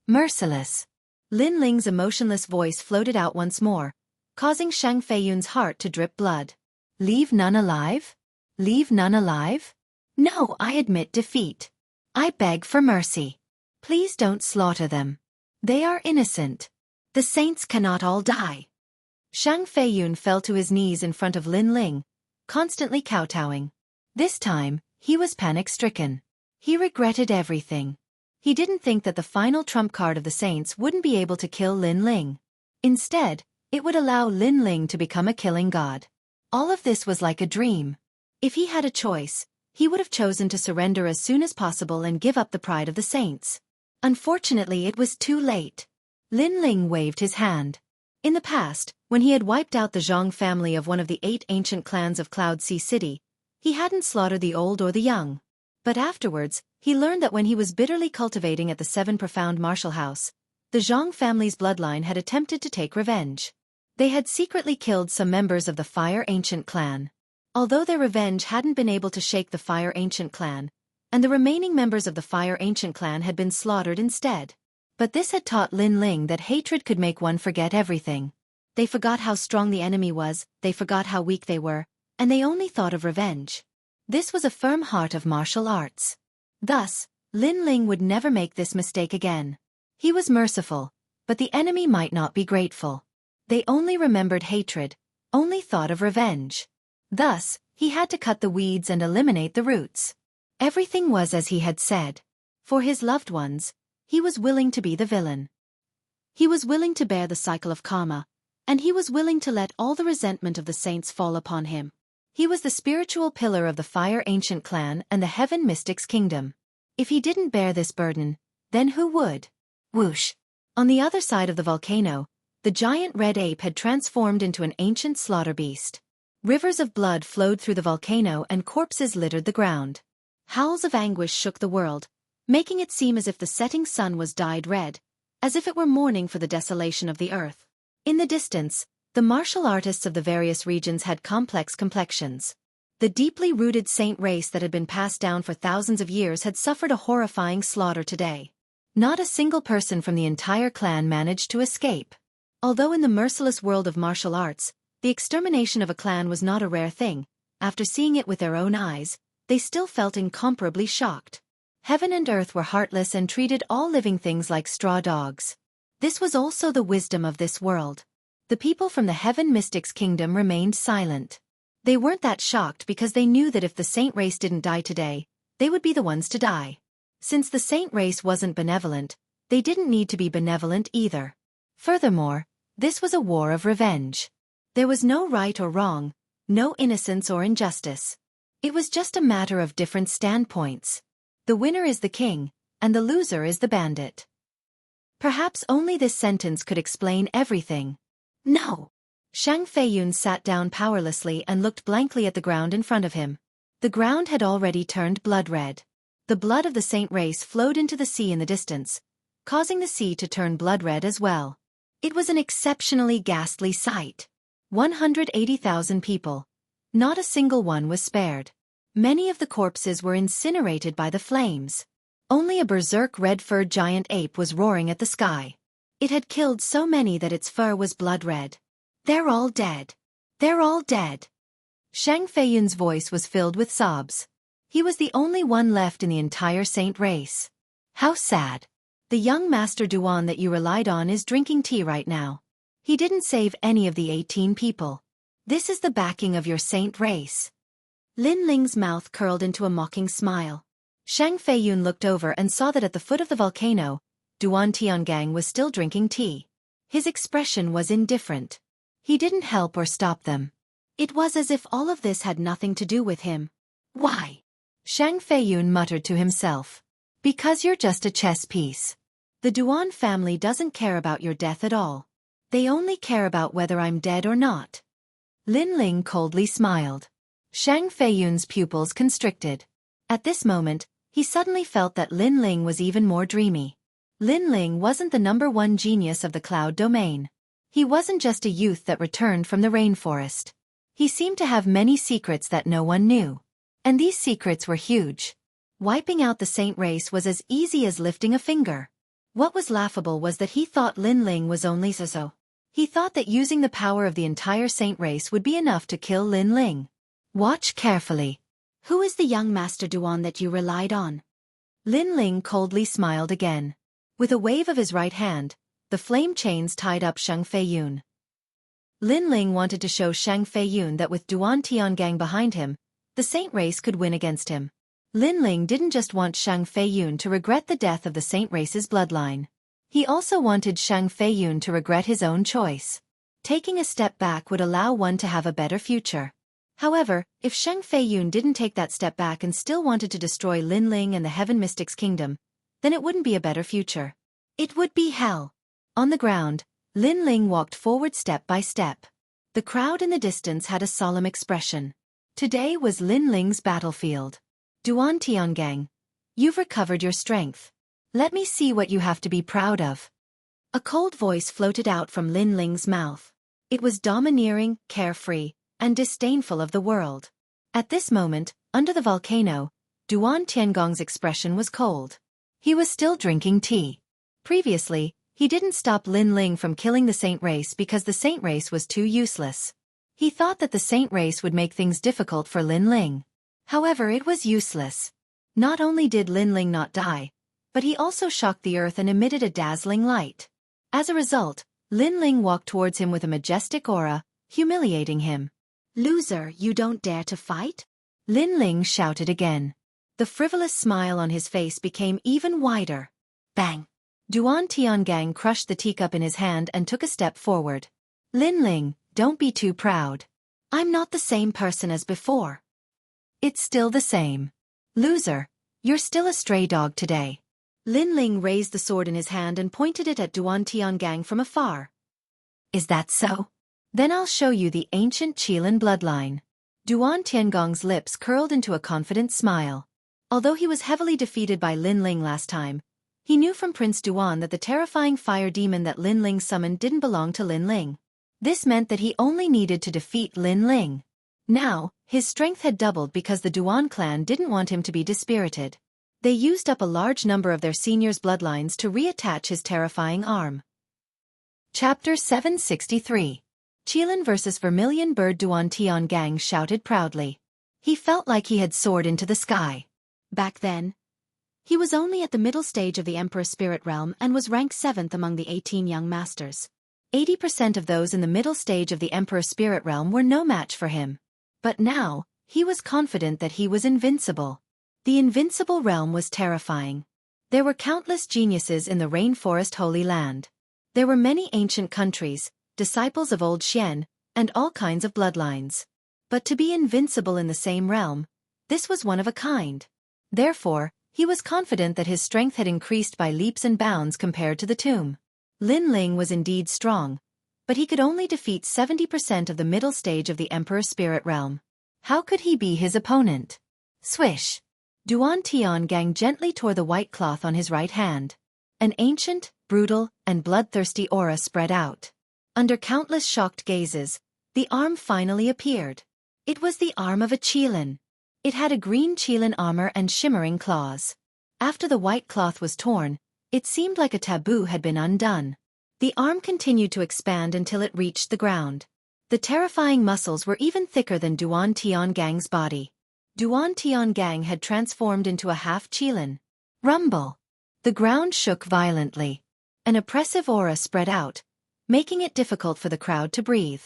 Merciless. Lin Ling's emotionless voice floated out once more, causing Shang Feiyun's heart to drip blood. Leave none alive? Leave none alive? No, I admit defeat. I beg for mercy. Please don't slaughter them. They are innocent. The saints cannot all die. Shang Feiyun fell to his knees in front of Lin Ling, constantly kowtowing. This time, he was panic-stricken. He regretted everything. He didn't think that the final trump card of the saints wouldn't be able to kill Lin Ling. Instead, it would allow Lin Ling to become a killing god. All of this was like a dream. If he had a choice, he would have chosen to surrender as soon as possible and give up the pride of the saints. Unfortunately, it was too late. Lin Ling waved his hand. In the past, when he had wiped out the Zhang family of one of the 8 ancient clans of Cloud Sea City, he hadn't slaughtered the old or the young. But afterwards, he learned that when he was bitterly cultivating at the 7 Profound Martial House, the Zhang family's bloodline had attempted to take revenge. They had secretly killed some members of the Fire Ancient clan. Although their revenge hadn't been able to shake the Fire Ancient clan, and the remaining members of the Fire Ancient clan had been slaughtered instead. But this had taught Lin Ling that hatred could make one forget everything. They forgot how strong the enemy was, they forgot how weak they were, and they only thought of revenge. This was a firm heart of martial arts. Thus, Lin Ling would never make this mistake again. He was merciful, but the enemy might not be grateful. They only remembered hatred, only thought of revenge. Thus, he had to cut the weeds and eliminate the roots. Everything was as he had said. For his loved ones, he was willing to be the villain. He was willing to bear the cycle of karma, and he was willing to let all the resentment of the saints fall upon him. He was the spiritual pillar of the Fire Ancient clan and the Heaven Mystics Kingdom. If he didn't bear this burden, then who would? Whoosh! On the other side of the volcano, the giant red ape had transformed into an ancient slaughter beast. Rivers of blood flowed through the volcano and corpses littered the ground. Howls of anguish shook the world, making it seem as if the setting sun was dyed red, as if it were mourning for the desolation of the earth. In the distance, the martial artists of the various regions had complex complexions. The deeply rooted saint race that had been passed down for thousands of years had suffered a horrifying slaughter today. Not a single person from the entire clan managed to escape. Although in the merciless world of martial arts, the extermination of a clan was not a rare thing, after seeing it with their own eyes, they still felt incomparably shocked. Heaven and earth were heartless and treated all living things like straw dogs. This was also the wisdom of this world. The people from the Heaven Mystics Kingdom remained silent. They weren't that shocked because they knew that if the saint race didn't die today, they would be the ones to die. Since the saint race wasn't benevolent, they didn't need to be benevolent either. Furthermore, this was a war of revenge. There was no right or wrong, no innocence or injustice. It was just a matter of different standpoints. The winner is the king, and the loser is the bandit. Perhaps only this sentence could explain everything. No! Shang Feiyun sat down powerlessly and looked blankly at the ground in front of him. The ground had already turned blood red. The blood of the saint race flowed into the sea in the distance, causing the sea to turn blood red as well. It was an exceptionally ghastly sight. 180,000 people. Not a single one was spared. Many of the corpses were incinerated by the flames. Only a berserk red-furred giant ape was roaring at the sky. It had killed so many that its fur was blood red. They're all dead. They're all dead. Shang Feiyun's voice was filled with sobs. He was the only one left in the entire saint race. How sad. The young Master Duan that you relied on is drinking tea right now. He didn't save any of the 18 people. This is the backing of your saint race. Lin Ling's mouth curled into a mocking smile. Shang Feiyun looked over and saw that at the foot of the volcano, Duan Tiangang was still drinking tea. His expression was indifferent. He didn't help or stop them. It was as if all of this had nothing to do with him. Why? Shang Feiyun muttered to himself. Because you're just a chess piece. The Duan family doesn't care about your death at all. They only care about whether I'm dead or not. Lin Ling coldly smiled. Shang Feiyun's pupils constricted. At this moment, he suddenly felt that Lin Ling was even more dreamy. Lin Ling wasn't the #1 genius of the cloud domain. He wasn't just a youth that returned from the rainforest. He seemed to have many secrets that no one knew. And these secrets were huge. Wiping out the saint race was as easy as lifting a finger. What was laughable was that he thought Lin Ling was only so. He thought that using the power of the entire saint race would be enough to kill Lin Ling. Watch carefully. Who is the young Master Duan that you relied on? Lin Ling coldly smiled again. With a wave of his right hand, the flame chains tied up Shang Feiyun. Lin Ling wanted to show Shang Feiyun that with Duan Tiangang behind him, the saint race could win against him. Lin Ling didn't just want Shang Feiyun to regret the death of the saint race's bloodline. He also wanted Shang Feiyun to regret his own choice. Taking a step back would allow one to have a better future. However, if Shang Feiyun didn't take that step back and still wanted to destroy Lin Ling and the Heaven Mystics Kingdom, then it wouldn't be a better future. It would be hell. On the ground, Lin Ling walked forward step by step. The crowd in the distance had a solemn expression. Today was Lin Ling's battlefield. Duan Tiangang, you've recovered your strength. Let me see what you have to be proud of. A cold voice floated out from Lin Ling's mouth. It was domineering, carefree, and disdainful of the world. At this moment, under the volcano, Duan Tiangong's expression was cold. He was still drinking tea. Previously, he didn't stop Lin Ling from killing the saint race because the saint race was too useless. He thought that the saint race would make things difficult for Lin Ling. However, it was useless. Not only did Lin Ling not die, but he also shocked the earth and emitted a dazzling light. As a result, Lin Ling walked towards him with a majestic aura, humiliating him. "Loser, you don't dare to fight?" Lin Ling shouted again. The frivolous smile on his face became even wider. Bang! Duan Tiangang crushed the teacup in his hand and took a step forward. "Lin Ling, don't be too proud. I'm not the same person as before." "It's still the same. Loser, you're still a stray dog today." Lin Ling raised the sword in his hand and pointed it at Duan Tiangang from afar. "Is that so? Then I'll show you the ancient Qilin bloodline." Duan Tiangong's lips curled into a confident smile. Although he was heavily defeated by Lin Ling last time, he knew from Prince Duan that the terrifying fire demon that Lin Ling summoned didn't belong to Lin Ling. This meant that he only needed to defeat Lin Ling. Now, his strength had doubled because the Duan clan didn't want him to be dispirited. They used up a large number of their seniors' bloodlines to reattach his terrifying arm. Chapter 763. Qilin vs. Vermilion Bird. Duan Tiangang shouted proudly. He felt like he had soared into the sky. Back then, he was only at the middle stage of the Emperor Spirit Realm and was ranked 7th among the 18 young masters. 80% of those in the middle stage of the Emperor Spirit Realm were no match for him. But now, he was confident that he was invincible. The invincible realm was terrifying. There were countless geniuses in the Rainforest Holy Land. There were many ancient countries, disciples of old Xian, and all kinds of bloodlines. But to be invincible in the same realm, this was one of a kind. Therefore, he was confident that his strength had increased by leaps and bounds compared to the tomb. Lin Ling was indeed strong, but he could only defeat 70% of the middle stage of the Emperor Spirit Realm. How could he be his opponent? Swish! Duan Tiangang gently tore the white cloth on his right hand. An ancient, brutal, and bloodthirsty aura spread out. Under countless shocked gazes, the arm finally appeared. It was the arm of a Qilin. It had a green Qilin armor and shimmering claws. After the white cloth was torn, it seemed like a taboo had been undone. The arm continued to expand until it reached the ground. The terrifying muscles were even thicker than Duan Tiangang's body. Duan Tiangang had transformed into a half Qilin. Rumble! The ground shook violently. An oppressive aura spread out, making it difficult for the crowd to breathe.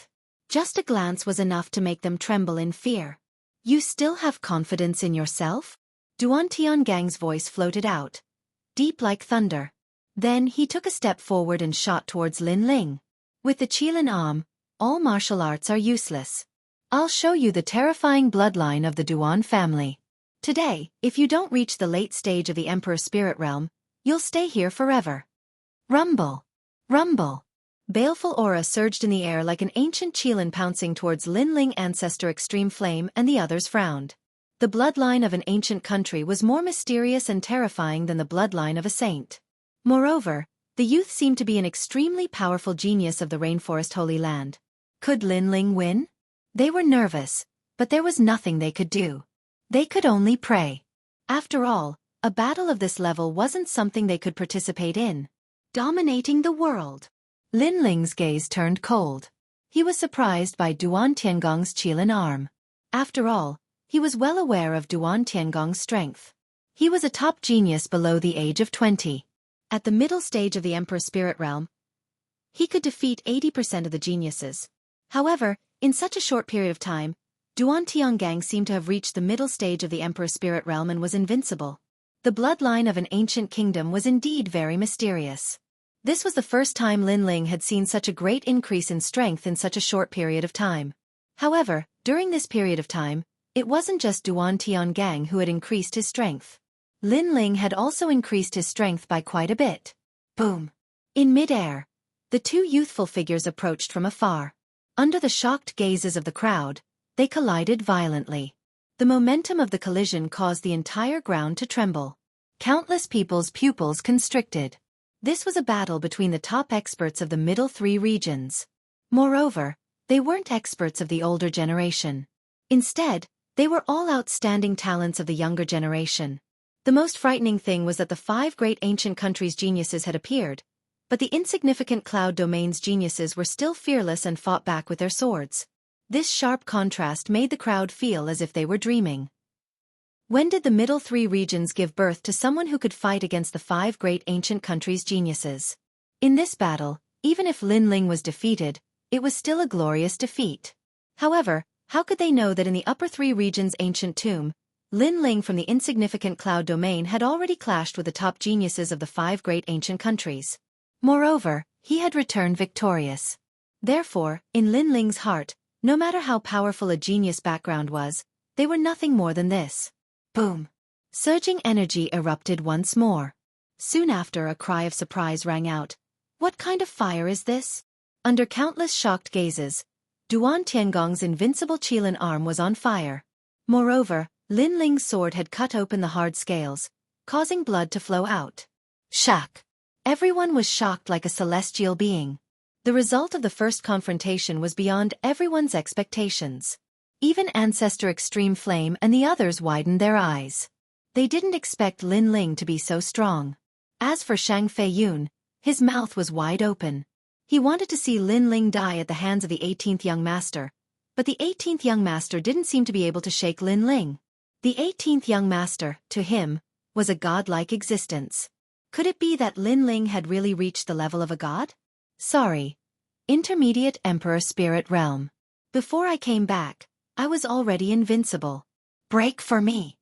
Just a glance was enough to make them tremble in fear. "You still have confidence in yourself?" Duan Tiangang's voice floated out, deep like thunder. Then he took a step forward and shot towards Lin Ling. "With the Qilin arm, all martial arts are useless. I'll show you the terrifying bloodline of the Duan family. Today, if you don't reach the late stage of the Emperor Spirit Realm, you'll stay here forever." Rumble! Rumble! Baleful aura surged in the air like an ancient Qilin pouncing towards Lin Ling ancestor Extreme Flame, and the others frowned. The bloodline of an ancient country was more mysterious and terrifying than the bloodline of a saint. Moreover, the youth seemed to be an extremely powerful genius of the Rainforest Holy Land. Could Lin Ling win? They were nervous, but there was nothing they could do. They could only pray. After all, a battle of this level wasn't something they could participate in. Dominating the world. Lin Ling's gaze turned cold. He was surprised by Duan Tiangong's Qilin arm. After all, he was well aware of Duan Tiangong's strength. He was a top genius below the age of 20. At the middle stage of the Emperor Spirit Realm, he could defeat 80% of the geniuses. However, in such a short period of time, Duan Tiangang seemed to have reached the middle stage of the Emperor Spirit Realm and was invincible. The bloodline of an ancient kingdom was indeed very mysterious. This was the first time Lin Ling had seen such a great increase in strength in such a short period of time. However, during this period of time, it wasn't just Duan Tiangang who had increased his strength. Lin Ling had also increased his strength by quite a bit. Boom! In mid-air, the two youthful figures approached from afar. Under the shocked gazes of the crowd, they collided violently. The momentum of the collision caused the entire ground to tremble. Countless people's pupils constricted. This was a battle between the top experts of the middle three regions. Moreover, they weren't experts of the older generation. Instead, they were all outstanding talents of the younger generation. The most frightening thing was that the 5 great ancient countries' geniuses had appeared, but the insignificant cloud domain's geniuses were still fearless and fought back with their swords. This sharp contrast made the crowd feel as if they were dreaming. When did the middle 3 regions give birth to someone who could fight against the 5 great ancient countries' geniuses? In this battle, even if Lin Ling was defeated, it was still a glorious defeat. However, how could they know that in the upper 3 regions' ancient tomb, Lin Ling from the insignificant cloud domain had already clashed with the top geniuses of the 5 great ancient countries? Moreover, he had returned victorious. Therefore, in Lin Ling's heart, no matter how powerful a genius background was, they were nothing more than this. Boom! Surging energy erupted once more. Soon after, a cry of surprise rang out. What kind of fire is this? Under countless shocked gazes, Duan Tiangong's invincible Qilin arm was on fire. Moreover, Lin Ling's sword had cut open the hard scales, causing blood to flow out. Shock! Everyone was shocked like a celestial being. The result of the first confrontation was beyond everyone's expectations. Even Ancestor Extreme Flame and the others widened their eyes. They didn't expect Lin Ling to be so strong. As for Shang Feiyun, his mouth was wide open. He wanted to see Lin Ling die at the hands of the 18th young master, but the 18th young master didn't seem to be able to shake Lin Ling. The 18th young master, to him, was a godlike existence. Could it be that Lin Ling had really reached the level of a god? Sorry. Intermediate Emperor Spirit Realm. Before I came back, I was already invincible. Break for me!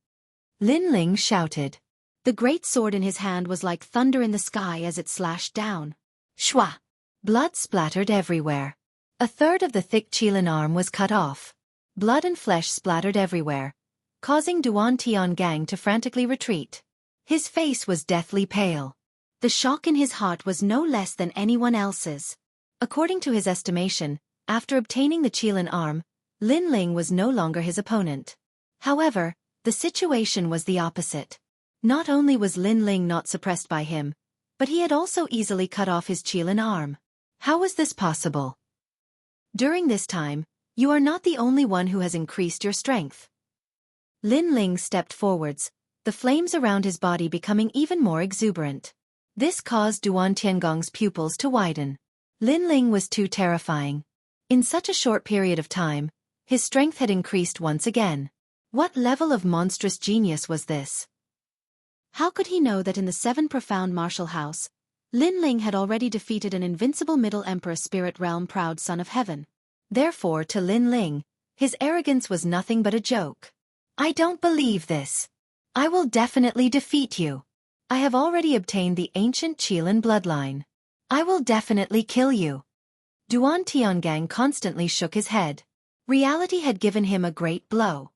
Lin Ling shouted. The great sword in his hand was like thunder in the sky as it slashed down. Shwa! Blood splattered everywhere. A third of the thick Qilin arm was cut off. Blood and flesh splattered everywhere, causing Duan Tiangang to frantically retreat. His face was deathly pale. The shock in his heart was no less than anyone else's. According to his estimation, after obtaining the Qilin arm, Lin Ling was no longer his opponent. However, the situation was the opposite. Not only was Lin Ling not suppressed by him, but he had also easily cut off his Qilin arm. How was this possible? During this time, you are not the only one who has increased your strength. Lin Ling stepped forwards, the flames around his body becoming even more exuberant. This caused Duan Tiangong's pupils to widen. Lin Ling was too terrifying. In such a short period of time, his strength had increased once again. What level of monstrous genius was this? How could he know that in the 7 profound martial house, Lin Ling had already defeated an invincible Middle Emperor Spirit Realm proud son of heaven? Therefore, to Lin Ling, his arrogance was nothing but a joke. I don't believe this. I will definitely defeat you. I have already obtained the ancient Qilin bloodline. I will definitely kill you. Duan Tiangang constantly shook his head. Reality had given him a great blow.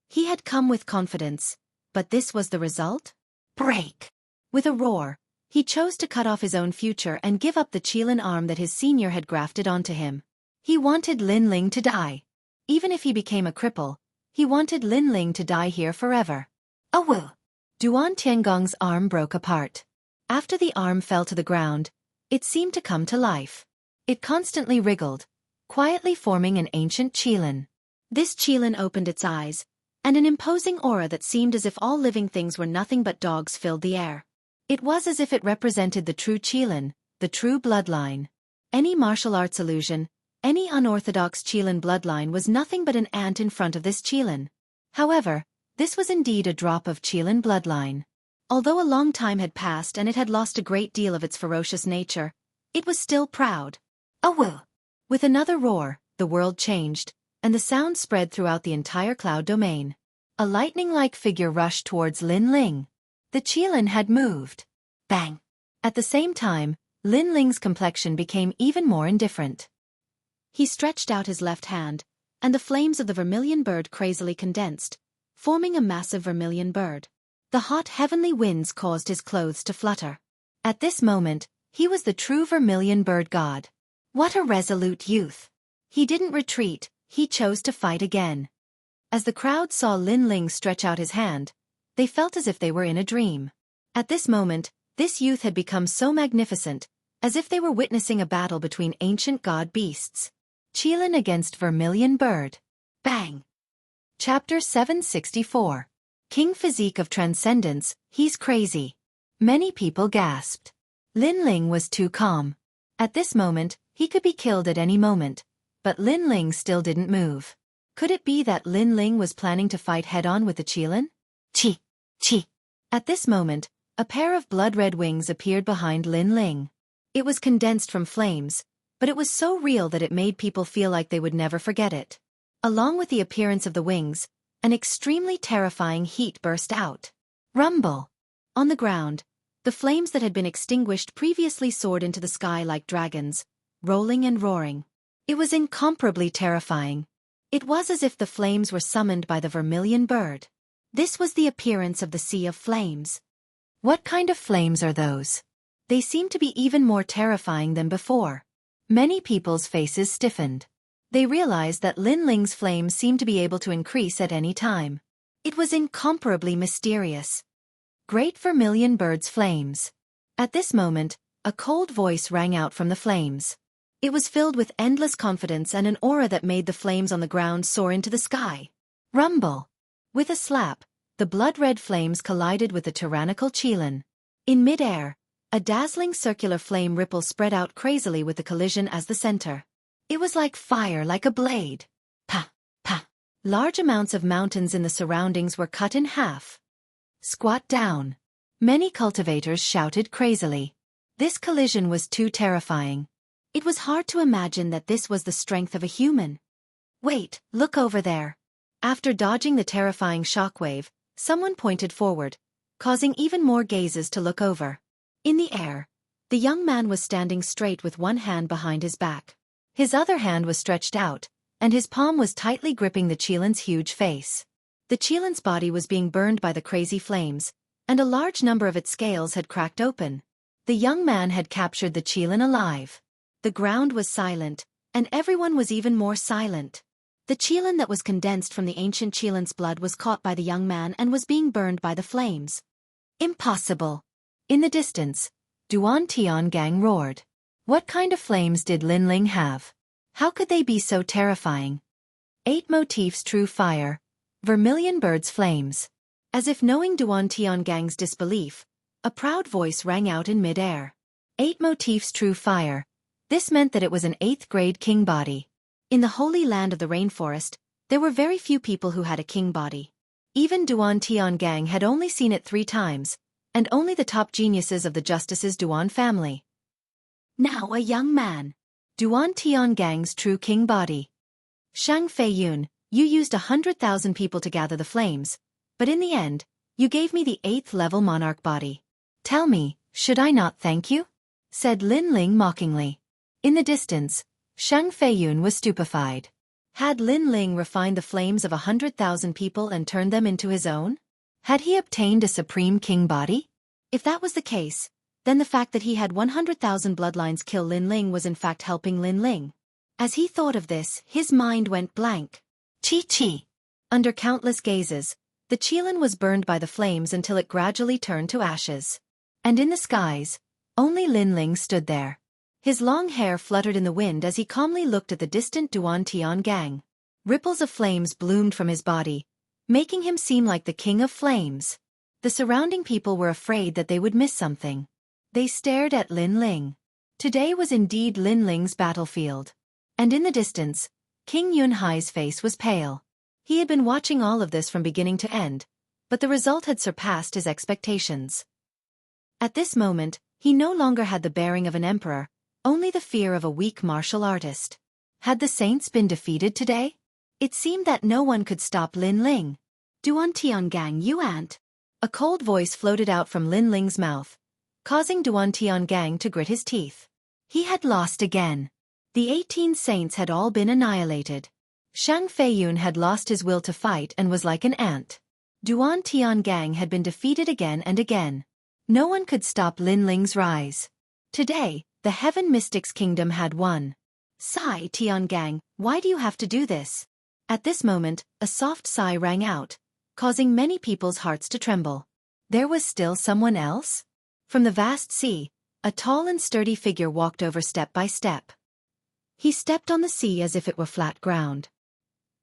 He had come with confidence, but this was the result? Break! With a roar, he chose to cut off his own future and give up the Qilin arm that his senior had grafted onto him. He wanted Lin Ling to die. Even if he became a cripple, he wanted Lin Ling to die here forever. Awoo! Duan Tiangong's arm broke apart. After the arm fell to the ground, it seemed to come to life. It constantly wriggled, quietly forming an ancient Qilin. This Qilin opened its eyes, and an imposing aura that seemed as if all living things were nothing but dogs filled the air. It was as if it represented the true Qilin, the true bloodline. Any martial arts illusion, any unorthodox Qilin bloodline was nothing but an ant in front of this Qilin. However, this was indeed a drop of Qilin bloodline. Although a long time had passed and it had lost a great deal of its ferocious nature, it was still proud. Awoo! With another roar, the world changed, and the sound spread throughout the entire cloud domain. A lightning-like figure rushed towards Lin Ling. The Qilin had moved. Bang! At the same time, Lin Ling's complexion became even more indifferent. He stretched out his left hand, and the flames of the vermilion bird crazily condensed, forming a massive vermilion bird. The hot heavenly winds caused his clothes to flutter. At this moment, he was the true vermilion bird god. What a resolute youth! He didn't retreat, he chose to fight again. As the crowd saw Lin Ling stretch out his hand, they felt as if they were in a dream. At this moment, this youth had become so magnificent, as if they were witnessing a battle between ancient god beasts. Qilin against Vermilion Bird. Bang! Chapter 764. King Physique of Transcendence, he's crazy. Many people gasped. Lin Ling was too calm. At this moment, he could be killed at any moment, but Lin Ling still didn't move. Could it be that Lin Ling was planning to fight head-on with the Qilin? Chi! Chi! At this moment, a pair of blood-red wings appeared behind Lin Ling. It was condensed from flames, but it was so real that it made people feel like they would never forget it. Along with the appearance of the wings, an extremely terrifying heat burst out. Rumble! On the ground, the flames that had been extinguished previously soared into the sky like dragons, rolling and roaring. It was incomparably terrifying. It was as if the flames were summoned by the Vermilion Bird. This was the appearance of the Sea of Flames. What kind of flames are those? They seemed to be even more terrifying than before. Many people's faces stiffened. They realized that Lin Ling's flames seemed to be able to increase at any time. It was incomparably mysterious. Great Vermilion Bird's flames. At this moment, a cold voice rang out from the flames. It was filled with endless confidence and an aura that made the flames on the ground soar into the sky. Rumble! With a slap, the blood-red flames collided with the tyrannical Qilin. In mid-air, a dazzling circular flame ripple spread out crazily with the collision as the center. It was like fire, like a blade. Pa! Pa! Large amounts of mountains in the surroundings were cut in half. Squat down. Many cultivators shouted crazily. This collision was too terrifying. It was hard to imagine that this was the strength of a human. Wait, look over there. After dodging the terrifying shockwave, someone pointed forward, causing even more gazes to look over. In the air, the young man was standing straight with one hand behind his back. His other hand was stretched out, and his palm was tightly gripping the Qilin's huge face. The Qilin's body was being burned by the crazy flames, and a large number of its scales had cracked open. The young man had captured the Qilin alive. The ground was silent, and everyone was even more silent. The Qilin that was condensed from the ancient Qilin's blood was caught by the young man and was being burned by the flames. Impossible! In the distance, Duan Tiangang roared. What kind of flames did Lin Ling have? How could they be so terrifying? 8 motifs true fire. Vermilion Bird's flames. As if knowing Duan Tiangang's disbelief, a proud voice rang out in mid-air. 8 motifs true fire. This meant that it was an 8th-grade king body. In the holy land of the rainforest, there were very few people who had a king body. Even Duan Tiangang had only seen it 3 times, and only the top geniuses of the Justice's Duan family. Now a young man. Duan Tiangang's true king body. Shang Feiyun, you used 100,000 people to gather the flames, but in the end, you gave me the 8th-level monarch body. Tell me, should I not thank you? Said Lin Ling mockingly. In the distance, Shang Feiyun was stupefied. Had Lin Ling refined the flames of 100,000 people and turned them into his own? Had he obtained a supreme king body? If that was the case, then the fact that he had 100,000 bloodlines kill Lin Ling was in fact helping Lin Ling. As he thought of this, his mind went blank. Chi. Under countless gazes, the Qilin was burned by the flames until it gradually turned to ashes. And in the skies, only Lin Ling stood there. His long hair fluttered in the wind as he calmly looked at the distant Duan Tiangang. Ripples of flames bloomed from his body, making him seem like the king of flames. The surrounding people were afraid that they would miss something. They stared at Lin Ling. Today was indeed Lin Ling's battlefield. And in the distance, King Yunhai's face was pale. He had been watching all of this from beginning to end, but the result had surpassed his expectations. At this moment, he no longer had the bearing of an emperor, only the fear of a weak martial artist. Had the saints been defeated today? It seemed that no one could stop Lin Ling. Duan Tiangang, you ant. A cold voice floated out from Lin Ling's mouth, causing Duan Tiangang to grit his teeth. He had lost again. The 18 saints had all been annihilated. Shang Feiyun had lost his will to fight and was like an ant. Duan Tiangang had been defeated again and again. No one could stop Lin Ling's rise. Today, the Heaven Mystics Kingdom had won. Sigh, Tiangang, why do you have to do this? At this moment, a soft sigh rang out, causing many people's hearts to tremble. There was still someone else? From the vast sea, A tall and sturdy figure walked over step by step. He stepped on the sea as if it were flat ground.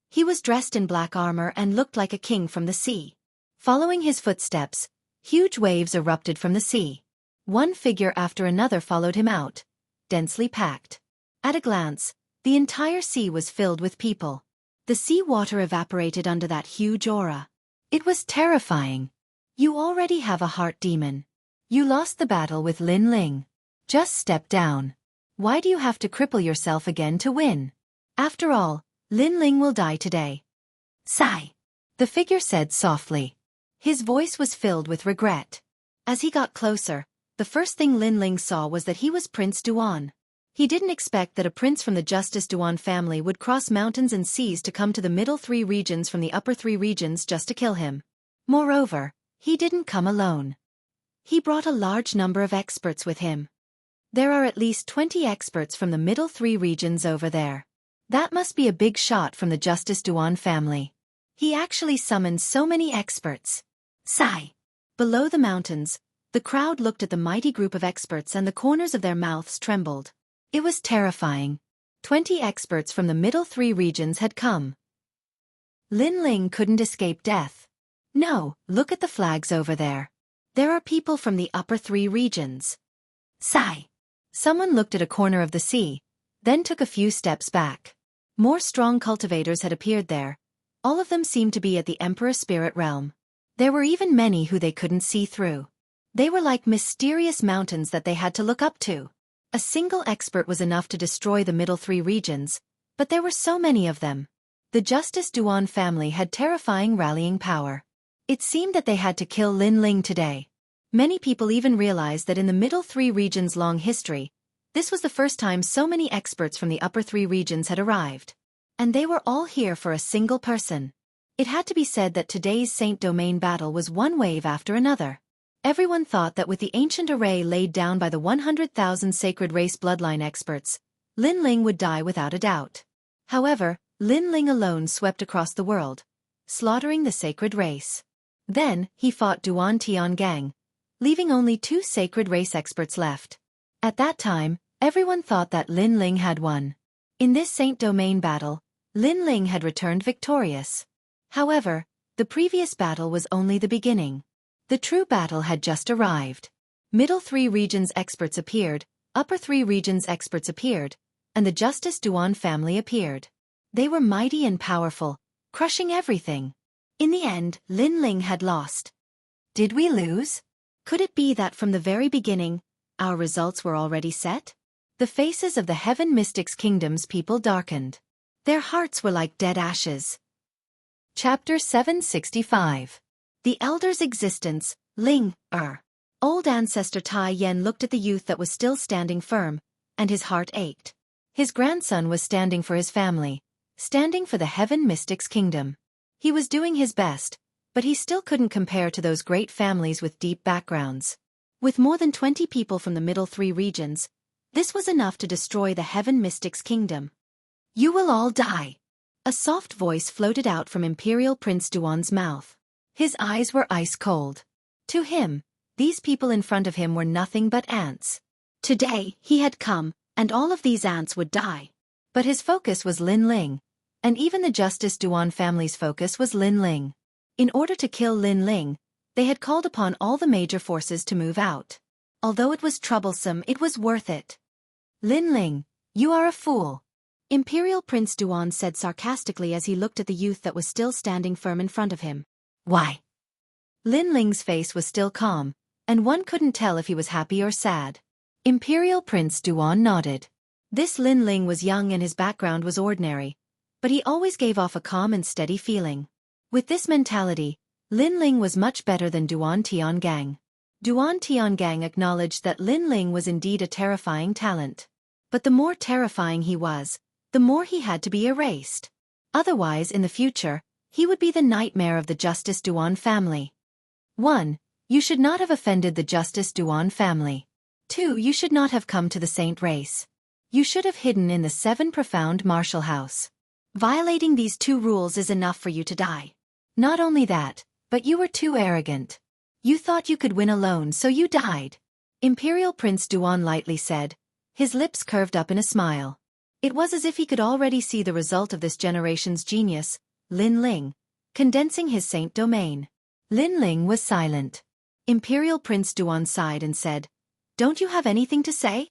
He was dressed in black armor and looked like a king from the sea. Following his footsteps, huge waves erupted from the sea. One figure after another followed him out, densely packed. At a glance, the entire sea was filled with people. The sea water evaporated under that huge aura. It was terrifying. You already have a heart demon. You lost the battle with Lin Ling. Just step down. Why do you have to cripple yourself again to win? After all, Lin Ling will die today. Sigh. The figure said softly. His voice was filled with regret. As he got closer, the first thing Lin Ling saw was that he was Prince Duan. He didn't expect that a prince from the Justice Duan family would cross mountains and seas to come to the middle three regions from the upper three regions just to kill him. Moreover, he didn't come alone. He brought a large number of experts with him. There are at least 20 experts from the middle three regions over there. That must be a big shot from the Justice Duan family. He actually summoned so many experts. Sigh. Below the mountains, the crowd looked at the mighty group of experts and the corners of their mouths trembled. It was terrifying. 20 experts from the middle three regions had come. Lin Ling couldn't escape death. No, look at the flags over there. There are people from the upper three regions. Sigh. Someone looked at a corner of the sea, then took a few steps back. More strong cultivators had appeared there. All of them seemed to be at the Emperor Spirit Realm. There were even many who they couldn't see through. They were like mysterious mountains that they had to look up to. A single expert was enough to destroy the middle three regions, but there were so many of them. The Justice Duan family had terrifying rallying power. It seemed that they had to kill Lin Ling today. Many people even realized that in the middle three regions' long history, this was the first time so many experts from the upper three regions had arrived. And they were all here for a single person. It had to be said that today's Saint Domain battle was one wave after another. Everyone thought that with the ancient array laid down by the 100,000 sacred race bloodline experts, Lin Ling would die without a doubt. However, Lin Ling alone swept across the world, slaughtering the sacred race. Then, he fought Duan Tiangang, leaving only 2 sacred race experts left. At that time, everyone thought that Lin Ling had won. In this Saint Domain battle, Lin Ling had returned victorious. However, the previous battle was only the beginning. The true battle had just arrived. Middle three regions experts appeared, upper three regions experts appeared, and the Justice Duan family appeared. They were mighty and powerful, crushing everything. In the end, Lin Ling had lost. Did we lose? Could it be that from the very beginning, our results were already set? The faces of the Heaven Mystics Kingdom's people darkened. Their hearts were like dead ashes. Chapter 765. The Elder's Existence, Ling, Old Ancestor Tai Yen looked at the youth that was still standing firm, and his heart ached. His grandson was standing for his family, standing for the Heaven Mystics Kingdom. He was doing his best, but he still couldn't compare to those great families with deep backgrounds. With more than 20 people from the middle three regions, this was enough to destroy the Heaven Mystics Kingdom. You will all die. A soft voice floated out from Imperial Prince Duan's mouth. His eyes were ice cold. To him, these people in front of him were nothing but ants. Today, he had come, and all of these ants would die. But his focus was Lin Ling, and even the Justice Duan family's focus was Lin Ling. In order to kill Lin Ling, they had called upon all the major forces to move out. Although it was troublesome, it was worth it. Lin Ling, you are a fool. Imperial Prince Duan said sarcastically as he looked at the youth that was still standing firm in front of him. Why? Lin Ling's face was still calm, and one couldn't tell if he was happy or sad. Imperial Prince Duan nodded. This Lin Ling was young and his background was ordinary, but he always gave off a calm and steady feeling. With this mentality, Lin Ling was much better than Duan Tiangang. Duan Tiangang acknowledged that Lin Ling was indeed a terrifying talent. But the more terrifying he was, the more he had to be erased. Otherwise, in the future, he would be the nightmare of the Justice Duan family. 1. You should not have offended the Justice Duan family. 2. You should not have come to the Saint race. You should have hidden in the 7 profound martial house. Violating these 2 rules is enough for you to die. Not only that, but you were too arrogant. You thought you could win alone, so you died. Imperial Prince Duan lightly said, his lips curved up in a smile. It was as if he could already see the result of this generation's genius, Lin Ling, condensing his saint domain. Lin Ling was silent. Imperial Prince Duan sighed and said, "Don't you have anything to say?"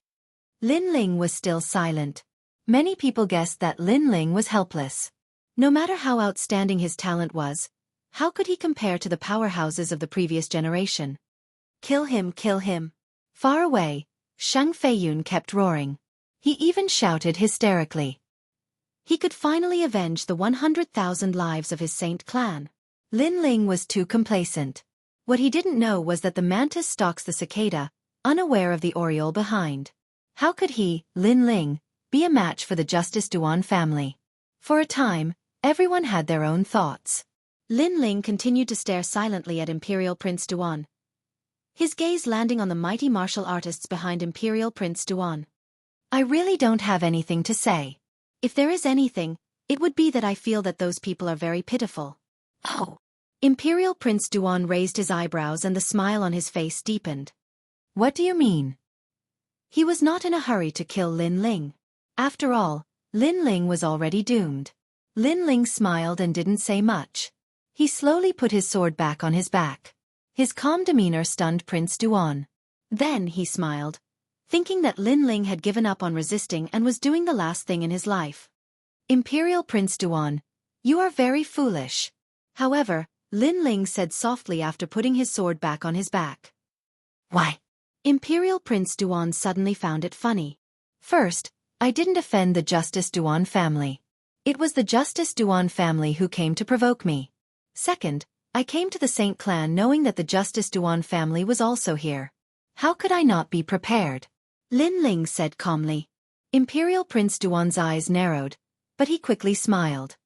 Lin Ling was still silent. Many people guessed that Lin Ling was helpless. No matter how outstanding his talent was, how could he compare to the powerhouses of the previous generation? Kill him, kill him. Far away, Shang Feiyun kept roaring. He even shouted hysterically. He could finally avenge the 100,000 lives of his saint clan. Lin Ling was too complacent. What he didn't know was that the mantis stalks the cicada, unaware of the oriole behind. How could he, Lin Ling, be a match for the Justice Duan family? For a time, everyone had their own thoughts. Lin Ling continued to stare silently at Imperial Prince Duan, his gaze landing on the mighty martial artists behind Imperial Prince Duan. "I really don't have anything to say. If there is anything, it would be that I feel that those people are very pitiful." "Oh." Imperial Prince Duan raised his eyebrows and the smile on his face deepened. "What do you mean?" He was not in a hurry to kill Lin Ling. After all, Lin Ling was already doomed. Lin Ling smiled and didn't say much. He slowly put his sword back on his back. His calm demeanor stunned Prince Duan. Then he smiled, thinking that Lin Ling had given up on resisting and was doing the last thing in his life. "Imperial Prince Duan, you are very foolish." However, Lin Ling said softly after putting his sword back on his back. "Why?" Imperial Prince Duan suddenly found it funny. "First, I didn't offend the Justice Duan family. It was the Justice Duan family who came to provoke me. Second, I came to the Saint clan knowing that the Justice Duan family was also here. How could I not be prepared?" Lin Ling said calmly. Imperial Prince Duan's eyes narrowed, but he quickly smiled.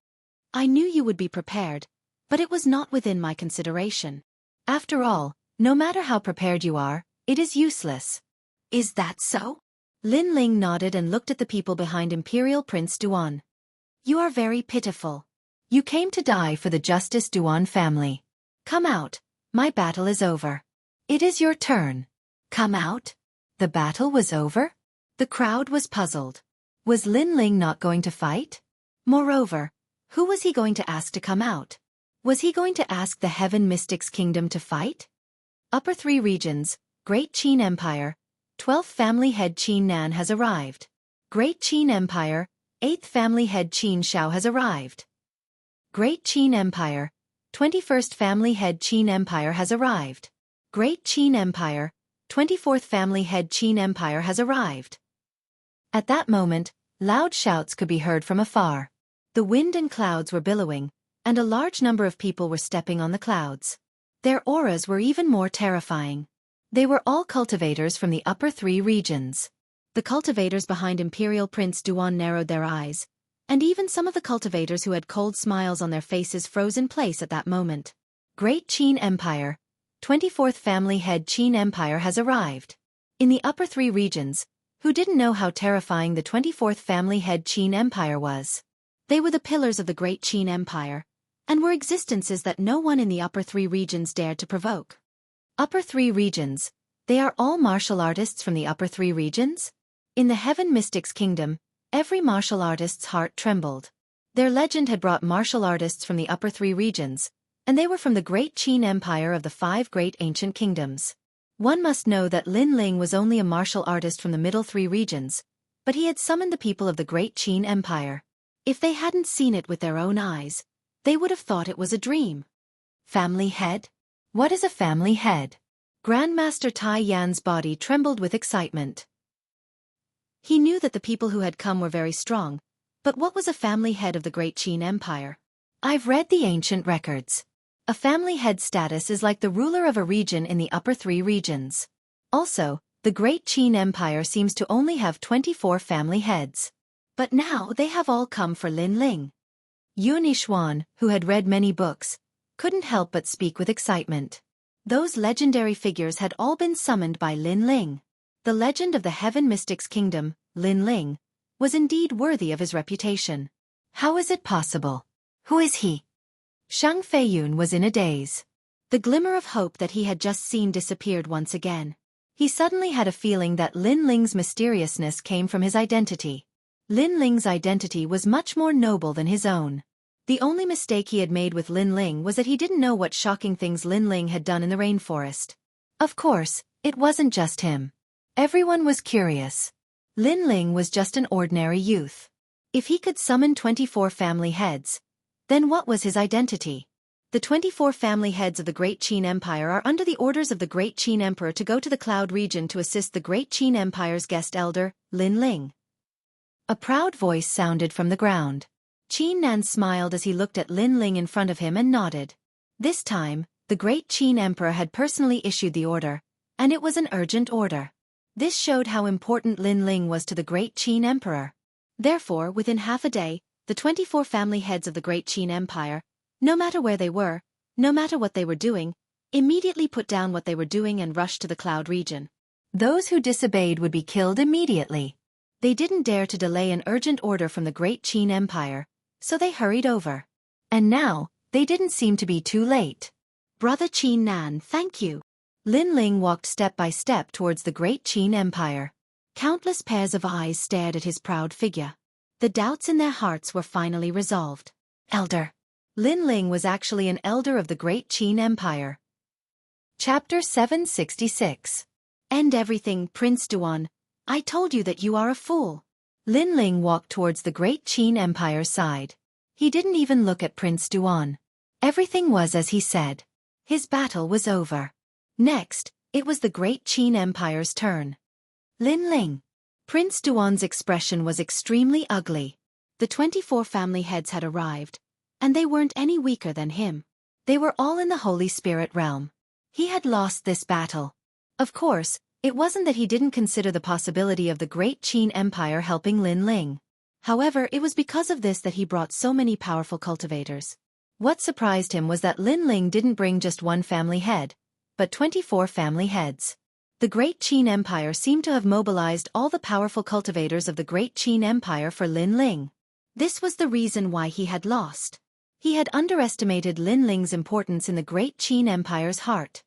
"I knew you would be prepared, but it was not within my consideration. After all, no matter how prepared you are, it is useless." "Is that so?" Lin Ling nodded and looked at the people behind Imperial Prince Duan. "You are very pitiful. You came to die for the Justice Duan family. Come out, my battle is over. It is your turn." Come out? The battle was over? The crowd was puzzled. Was Lin Ling not going to fight? Moreover, who was he going to ask to come out? Was he going to ask the Heaven Mystics Kingdom to fight? Upper 3 regions, Great Qin Empire, 12th family head Qin Nan has arrived. Great Qin Empire, 8th family head Qin Shao has arrived. Great Qin Empire, 21st family head Qin Empire has arrived. Great Qin Empire, 24th family head Qin Empire has arrived. At that moment, loud shouts could be heard from afar. The wind and clouds were billowing, and a large number of people were stepping on the clouds. Their auras were even more terrifying. They were all cultivators from the upper 3 regions. The cultivators behind Imperial Prince Duan narrowed their eyes, and even some of the cultivators who had cold smiles on their faces froze in place at that moment. Great Qin Empire, 24th family head Qin Empire has arrived. In the upper 3 regions, who didn't know how terrifying the 24th family head Qin Empire was? They were the pillars of the Great Qin Empire, and were existences that no one in the upper 3 regions dared to provoke. Upper 3 regions, they are all martial artists from the upper 3 regions? In the Heaven Mystics Kingdom, every martial artist's heart trembled. Their legend had brought martial artists from the upper 3 regions, and they were from the Great Qin Empire of the 5 great ancient kingdoms. One must know that Lin Ling was only a martial artist from the middle 3 regions, but he had summoned the people of the Great Qin Empire. If they hadn't seen it with their own eyes, they would have thought it was a dream. Family head? What is a family head? Grandmaster Tai Yan's body trembled with excitement. He knew that the people who had come were very strong, but what was a family head of the Great Qin Empire? I've read the ancient records. A family head status is like the ruler of a region in the upper 3 regions. Also, the Great Qin Empire seems to only have 24 family heads. But now they have all come for Lin Ling. Yun Yishuan, who had read many books, couldn't help but speak with excitement. Those legendary figures had all been summoned by Lin Ling. The legend of the Heaven Mystics Kingdom, Lin Ling, was indeed worthy of his reputation. How is it possible? Who is he? Shang Feiyun was in a daze. The glimmer of hope that he had just seen disappeared once again. He suddenly had a feeling that Lin Ling's mysteriousness came from his identity. Lin Ling's identity was much more noble than his own. The only mistake he had made with Lin Ling was that he didn't know what shocking things Lin Ling had done in the rainforest. Of course, it wasn't just him. Everyone was curious. Lin Ling was just an ordinary youth. If he could summon 24 family heads, then what was his identity? The 24 family heads of the Great Qin Empire are under the orders of the Great Qin Emperor to go to the Cloud region to assist the Great Qin Empire's guest elder, Lin Ling. A proud voice sounded from the ground. Qin Nan smiled as he looked at Lin Ling in front of him and nodded. This time, the Great Qin Emperor had personally issued the order, and it was an urgent order. This showed how important Lin Ling was to the Great Qin Emperor. Therefore, within half a day, the 24 family heads of the Great Qin Empire, no matter where they were, no matter what they were doing, immediately put down what they were doing and rushed to the Cloud region. Those who disobeyed would be killed immediately. They didn't dare to delay an urgent order from the Great Qin Empire, so they hurried over. And now, they didn't seem to be too late. Brother Qin Nan, thank you. Lin Ling walked step by step towards the Great Qin Empire. Countless pairs of eyes stared at his proud figure. The doubts in their hearts were finally resolved. Elder. Lin Ling was actually an elder of the Great Qin Empire. Chapter 766. End everything, Prince Duan. I told you that you are a fool. Lin Ling walked towards the Great Qin Empire's side. He didn't even look at Prince Duan. Everything was as he said. His battle was over. Next, it was the Great Qin Empire's turn. Lin Ling. Prince Duan's expression was extremely ugly. The 24 family heads had arrived, and they weren't any weaker than him. They were all in the Holy Spirit realm. He had lost this battle. Of course, it wasn't that he didn't consider the possibility of the Great Qin Empire helping Lin Ling. However, it was because of this that he brought so many powerful cultivators. What surprised him was that Lin Ling didn't bring just one family head, but 24 family heads. The Great Qin Empire seemed to have mobilized all the powerful cultivators of the Great Qin Empire for Lin Ling. This was the reason why he had lost. He had underestimated Lin Ling's importance in the Great Qin Empire's heart.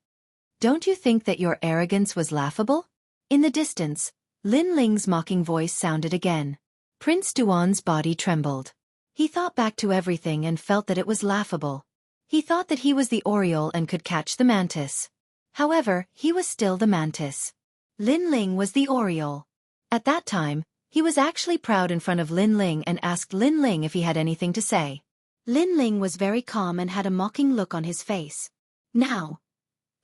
Don't you think that your arrogance was laughable? In the distance, Lin Ling's mocking voice sounded again. Prince Duan's body trembled. He thought back to everything and felt that it was laughable. He thought that he was the Oriole and could catch the mantis. However, he was still the mantis. Lin Ling was the Oriole. At that time, he was actually proud in front of Lin Ling and asked Lin Ling if he had anything to say. Lin Ling was very calm and had a mocking look on his face. Now,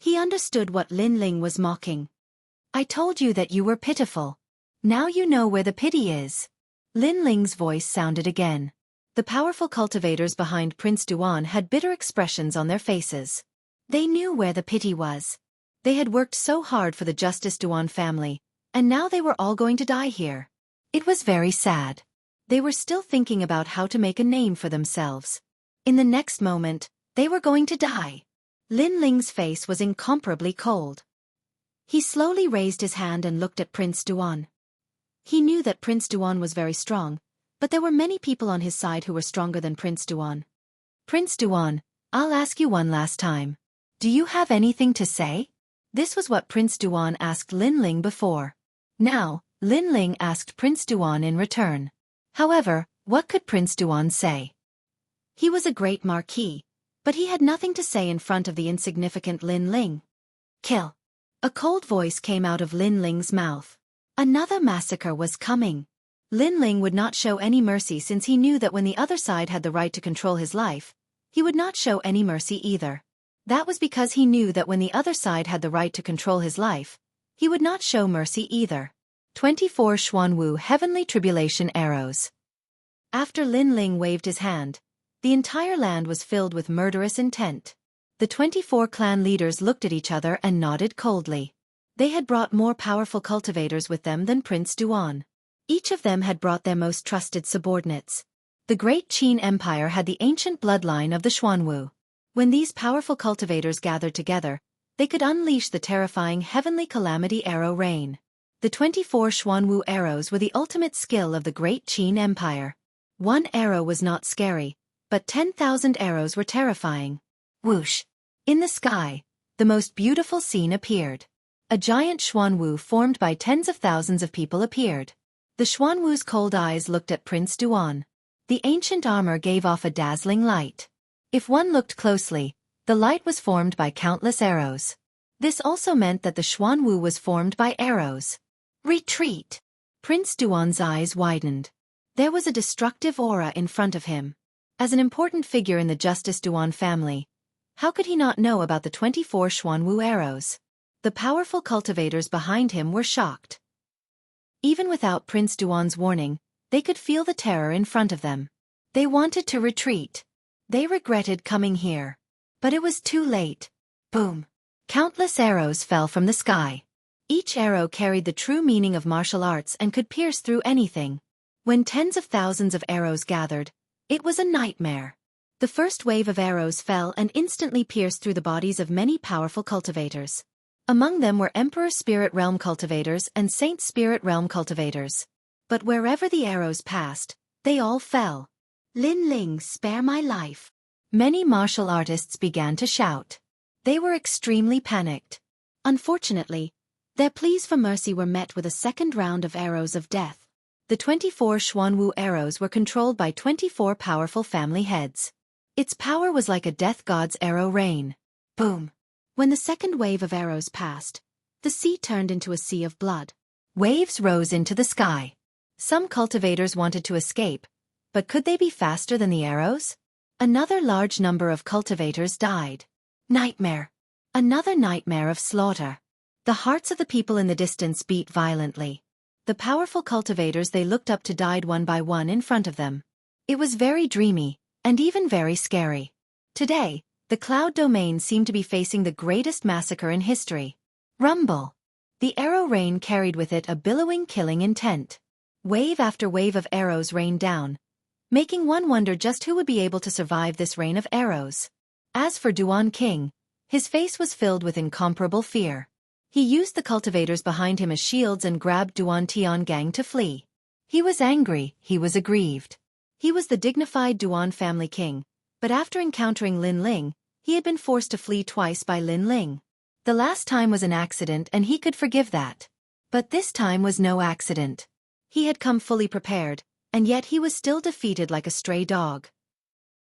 he understood what Lin Ling was mocking. I told you that you were pitiful. Now you know where the pity is. Lin Ling's voice sounded again. The powerful cultivators behind Prince Duan had bitter expressions on their faces. They knew where the pity was. They had worked so hard for the Justice Duan family, and now they were all going to die here. It was very sad. They were still thinking about how to make a name for themselves. In the next moment, they were going to die. Lin Ling's face was incomparably cold. He slowly raised his hand and looked at Prince Duan. He knew that Prince Duan was very strong, but there were many people on his side who were stronger than Prince Duan. Prince Duan, I'll ask you one last time. Do you have anything to say? This was what Prince Duan asked Lin Ling before. Now, Lin Ling asked Prince Duan in return. However, what could Prince Duan say? He was a great marquis, but he had nothing to say in front of the insignificant Lin Ling. Kill. A cold voice came out of Lin Ling's mouth. Another massacre was coming. Lin Ling would not show any mercy since he knew that when the other side had the right to control his life, he would not show any mercy either. That was because he knew that when the other side had the right to control his life, he would not show mercy either. 24 Xuanwu Heavenly Tribulation Arrows. After Lin Ling waved his hand, the entire land was filled with murderous intent. The 24 clan leaders looked at each other and nodded coldly. They had brought more powerful cultivators with them than Prince Duan. Each of them had brought their most trusted subordinates. The Great Qin Empire had the ancient bloodline of the Xuanwu. When these powerful cultivators gathered together, they could unleash the terrifying Heavenly Calamity Arrow Rain. The 24 Xuanwu arrows were the ultimate skill of the Great Qin Empire. One arrow was not scary, but 10,000 arrows were terrifying. Whoosh! In the sky, the most beautiful scene appeared. a giant Xuanwu formed by tens of thousands of people appeared. The Xuanwu's cold eyes looked at Prince Duan. The ancient armor gave off a dazzling light. If one looked closely, the light was formed by countless arrows. This also meant that the Xuanwu was formed by arrows. Retreat! Prince Duan's eyes widened. There was a destructive aura in front of him. As an important figure in the Justice Duan family, how could he not know about the 24 Xuanwu arrows? The powerful cultivators behind him were shocked. Even without Prince Duan's warning, they could feel the terror in front of them. They wanted to retreat. They regretted coming here. But it was too late. Boom! Countless arrows fell from the sky. Each arrow carried the true meaning of martial arts and could pierce through anything. When tens of thousands of arrows gathered, it was a nightmare. The first wave of arrows fell and instantly pierced through the bodies of many powerful cultivators. Among them were Emperor Spirit Realm cultivators and Saint Spirit Realm cultivators. But wherever the arrows passed, they all fell. Lin Ling, spare my life. Many martial artists began to shout. They were extremely panicked. Unfortunately, their pleas for mercy were met with a second round of arrows of death. The 24 Xuanwu arrows were controlled by 24 powerful family heads. Its power was like a death god's arrow rain. Boom! When the second wave of arrows passed, the sea turned into a sea of blood. Waves rose into the sky. Some cultivators wanted to escape, but could they be faster than the arrows? Another large number of cultivators died. Nightmare. Another nightmare of slaughter. The hearts of the people in the distance beat violently. The powerful cultivators they looked up to died one by one in front of them. It was very dreamy, and even very scary. Today, the Cloud Domain seemed to be facing the greatest massacre in history. Rumble. The arrow rain carried with it a billowing killing intent. Wave after wave of arrows rained down, making one wonder just who would be able to survive this rain of arrows. As for Duan King, his face was filled with incomparable fear. He used the cultivators behind him as shields and grabbed Duan Tiangang to flee. He was angry, he was aggrieved. He was the dignified Duan family king, but after encountering Lin Ling, he had been forced to flee twice by Lin Ling. The last time was an accident and he could forgive that. But this time was no accident. He had come fully prepared, and yet he was still defeated like a stray dog.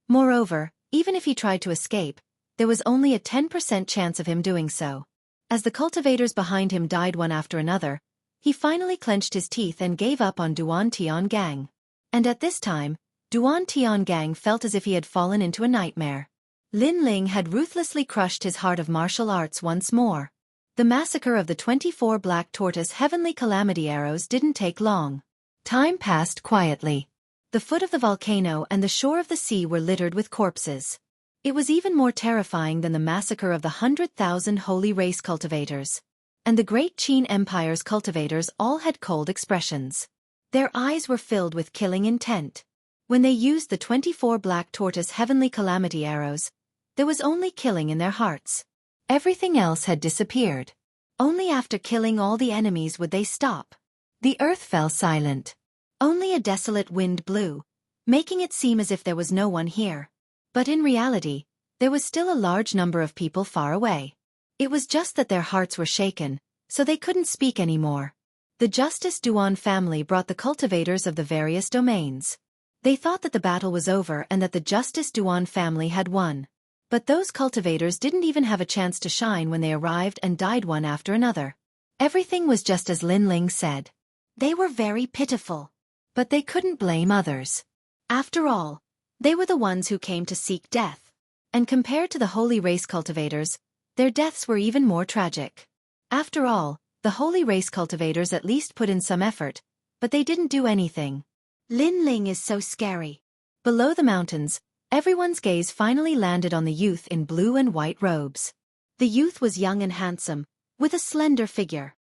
Moreover, even if he tried to escape, there was only a 10% chance of him doing so. As the cultivators behind him died one after another, he finally clenched his teeth and gave up on Duan Tiangang. And at this time, Duan Tiangang felt as if he had fallen into a nightmare. Lin Ling had ruthlessly crushed his heart of martial arts once more. The massacre of the 24 Black Tortoise Heavenly Calamity arrows didn't take long. Time passed quietly. The foot of the volcano and the shore of the sea were littered with corpses. It was even more terrifying than the massacre of the 100,000 holy race cultivators. And the great Qin Empire's cultivators all had cold expressions. Their eyes were filled with killing intent. When they used the 24 Black Tortoise Heavenly Calamity arrows, there was only killing in their hearts. Everything else had disappeared. Only after killing all the enemies would they stop. The earth fell silent. Only a desolate wind blew, making it seem as if there was no one here. But in reality, there was still a large number of people far away. It was just that their hearts were shaken, so they couldn't speak anymore. The Justice Duan family brought the cultivators of the various domains. They thought that the battle was over and that the Justice Duan family had won. But those cultivators didn't even have a chance to shine when they arrived and died one after another. Everything was just as Lin Ling said. They were very pitiful. But they couldn't blame others. After all, they were the ones who came to seek death. And compared to the holy race cultivators, their deaths were even more tragic. After all, the holy race cultivators at least put in some effort, but they didn't do anything. Lin Ling is so scary. Below the mountains, everyone's gaze finally landed on the youth in blue and white robes. The youth was young and handsome, with a slender figure.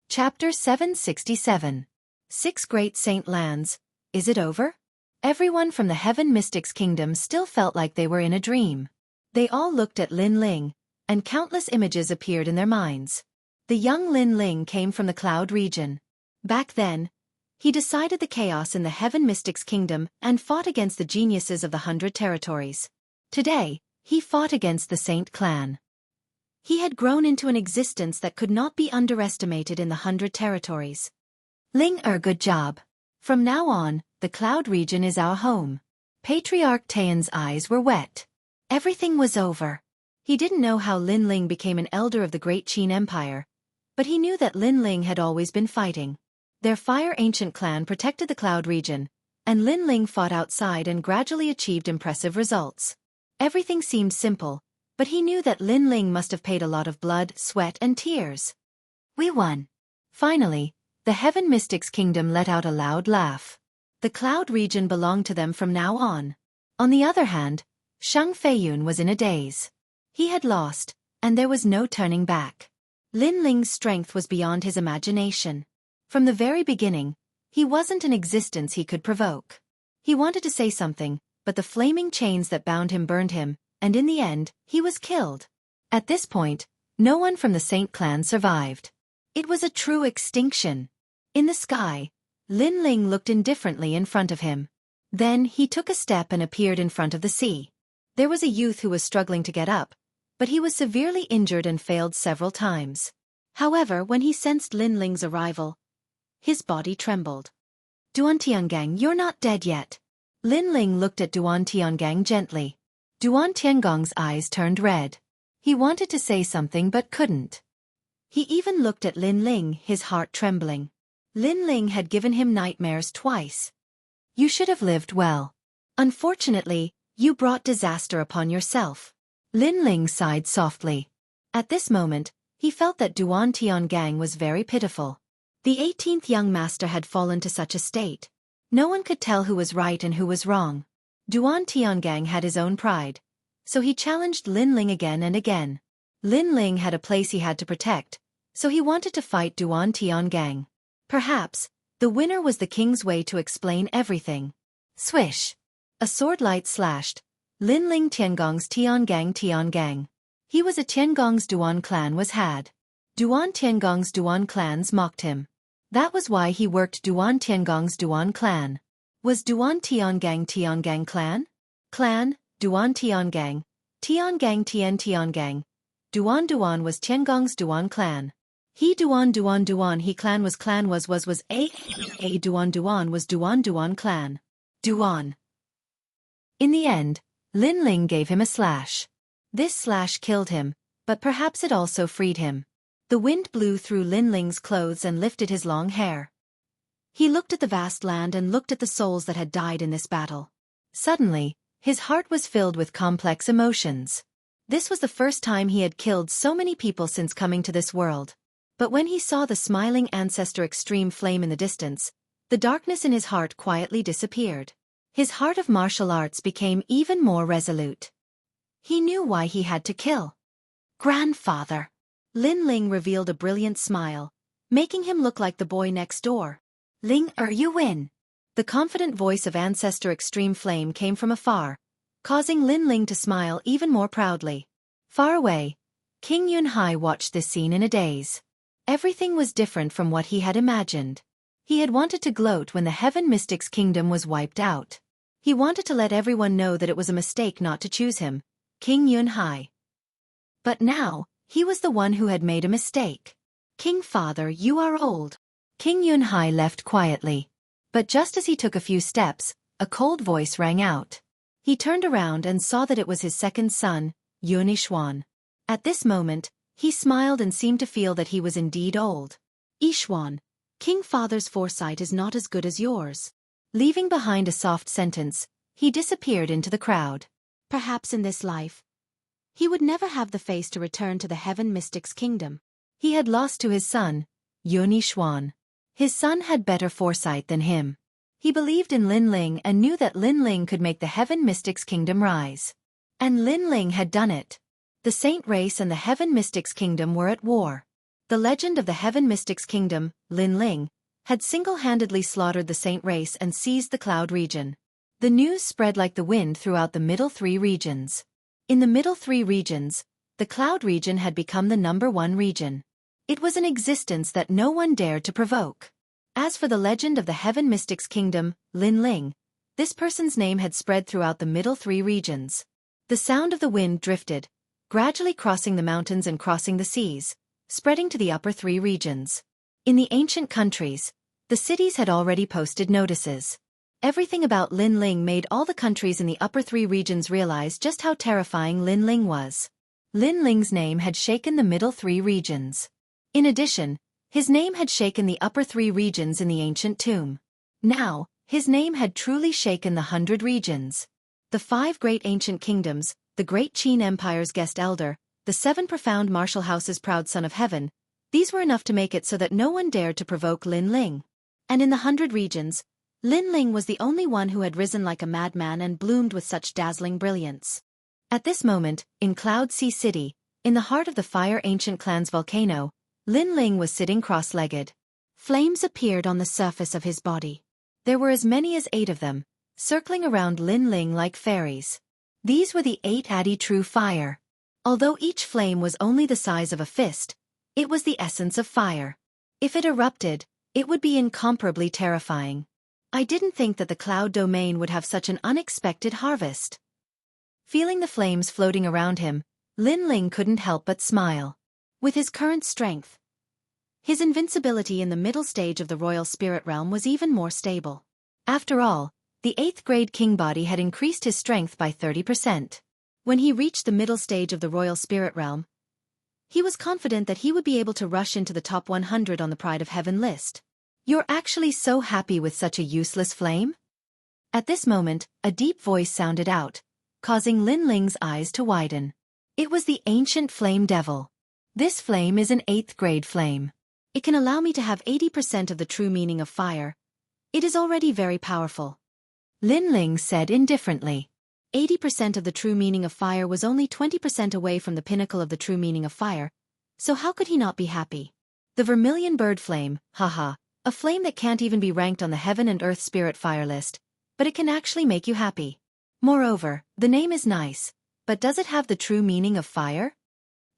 Chapter 767. 6 Great Saint Lands. Is it over? Everyone from the Heaven Mystics Kingdom still felt like they were in a dream. They all looked at Lin Ling, and countless images appeared in their minds. The young Lin Ling came from the Cloud region. Back then, he decided the chaos in the Heaven Mystics Kingdom and fought against the geniuses of the 100 territories. Today, he fought against the Saint clan. He had grown into an existence that could not be underestimated in the 100 territories. Ling good job. From now on, the Cloud region is our home. Patriarch Tian's eyes were wet. Everything was over. He didn't know how Lin Ling became an elder of the great Qin Empire, but he knew that Lin Ling had always been fighting. Their Fire Ancient clan protected the Cloud region, and Lin Ling fought outside and gradually achieved impressive results. Everything seemed simple, but he knew that Lin Ling must have paid a lot of blood, sweat, and tears. We won. Finally, the Heaven Mystics Kingdom let out a loud laugh. The Cloud region belonged to them from now on. On the other hand, Shang Feiyun was in a daze. He had lost, and there was no turning back. Lin Ling's strength was beyond his imagination. From the very beginning, he wasn't an existence he could provoke. He wanted to say something, but the flaming chains that bound him burned him, and in the end, he was killed. At this point, no one from the Saint clan survived. It was a true extinction. In the sky, Lin Ling looked indifferently in front of him. Then he took a step and appeared in front of the sea. There was a youth who was struggling to get up, but he was severely injured and failed several times. However, when he sensed Lin Ling's arrival, his body trembled. Duan Tiangang, you're not dead yet. Lin Ling looked at Duan Tiangang gently. Duan Tiangong's eyes turned red. He wanted to say something but couldn't. He even looked at Lin Ling, his heart trembling. Lin Ling had given him nightmares twice. You should have lived well. Unfortunately, you brought disaster upon yourself. Lin Ling sighed softly. At this moment, he felt that Duan Tiangang was very pitiful. The 18th young master had fallen to such a state. No one could tell who was right and who was wrong. Duan Tiangang had his own pride, so he challenged Lin Ling again and again. Lin Ling had a place he had to protect, so he wanted to fight Duan Tiangang. Perhaps, the winner was the king's way to explain everything. Swish! A sword light slashed. Lin Ling Tiangong's Tiangang. He was a Tiangong's Duan clan was had. Duan Tiangong's Duan clans mocked him. That was why he worked Duan Tiangong's Duan clan. Was Duan Tiangang clan? Clan, Duan Tiangang. Tiangang Tiangang. Duan was Tiangong's Duan clan. He Duan he clan was a Duan was Duan clan. Duan. In the end, Lin Ling gave him a slash. This slash killed him, but perhaps it also freed him. The wind blew through Lin Ling's clothes and lifted his long hair. He looked at the vast land and looked at the souls that had died in this battle. Suddenly, his heart was filled with complex emotions. This was the first time he had killed so many people since coming to this world. But when he saw the smiling ancestor extreme flame in the distance, the darkness in his heart quietly disappeared. His heart of martial arts became even more resolute. He knew why he had to kill. Grandfather. Lin Ling revealed a brilliant smile, making him look like the boy next door. Ling you win. The confident voice of Ancestor Extreme Flame came from afar, causing Lin Ling to smile even more proudly. Far away, King Yunhai watched this scene in a daze. Everything was different from what he had imagined. He had wanted to gloat when the Heaven Mystics Kingdom was wiped out. He wanted to let everyone know that it was a mistake not to choose him, King Yunhai. But now, he was the one who had made a mistake. King Father, you are old. King Yunhai left quietly. But just as he took a few steps, a cold voice rang out. He turned around and saw that it was his second son, Yunishwan. At this moment, he smiled and seemed to feel that he was indeed old. Ishwan, King Father's foresight is not as good as yours. Leaving behind a soft sentence, he disappeared into the crowd. Perhaps in this life, he would never have the face to return to the Heaven Mystics Kingdom. He had lost to his son, Yunishwan. His son had better foresight than him. He believed in Lin Ling and knew that Lin Ling could make the Heaven Mystics Kingdom rise. And Lin Ling had done it. The Saint race and the Heaven Mystics Kingdom were at war. The legend of the Heaven Mystics Kingdom, Lin Ling, had single-handedly slaughtered the Saint race and seized the Cloud region. The news spread like the wind throughout the middle three regions. In the middle three regions, the Cloud region had become the #1 region. It was an existence that no one dared to provoke. As for the legend of the Heaven Mystics Kingdom, Lin Ling, this person's name had spread throughout the middle three regions. The sound of the wind drifted, gradually crossing the mountains and crossing the seas, spreading to the upper three regions. In the ancient countries, the cities had already posted notices. Everything about Lin Ling made all the countries in the upper three regions realize just how terrifying Lin Ling was. Lin Ling's name had shaken the middle three regions. In addition, his name had shaken the upper three regions in the ancient tomb. Now, his name had truly shaken the 100 regions. The 5 great ancient kingdoms, the great Qin Empire's guest elder, the 7 profound martial houses' proud son of heaven, these were enough to make it so that no one dared to provoke Lin Ling. And in the 100 regions, Lin Ling was the only one who had risen like a madman and bloomed with such dazzling brilliance. At this moment, in Cloud Sea City, in the heart of the Fire Ancient Clan's volcano, Lin Ling was sitting cross-legged. Flames appeared on the surface of his body. There were as many as 8 of them, circling around Lin Ling like fairies. These were the 8 Adi true fire. Although each flame was only the size of a fist, it was the essence of fire. If it erupted, it would be incomparably terrifying. I didn't think that the cloud domain would have such an unexpected harvest. Feeling the flames floating around him, Lin Ling couldn't help but smile. With his current strength, his invincibility in the middle stage of the royal spirit realm was even more stable. After all, the 8th grade king body had increased his strength by 30%. When he reached the middle stage of the royal spirit realm, he was confident that he would be able to rush into the top 100 on the Pride of Heaven list. You're actually so happy with such a useless flame? At this moment, a deep voice sounded out, causing Lin Ling's eyes to widen. It was the ancient flame devil. This flame is an 8th grade flame. It can allow me to have 80% of the true meaning of fire. It is already very powerful. Lin Ling said indifferently. 80% of the true meaning of fire was only 20% away from the pinnacle of the true meaning of fire, so how could he not be happy? The vermilion bird flame, haha, a flame that can't even be ranked on the heaven and earth spirit fire list, but it can actually make you happy. Moreover, the name is nice, but does it have the true meaning of fire?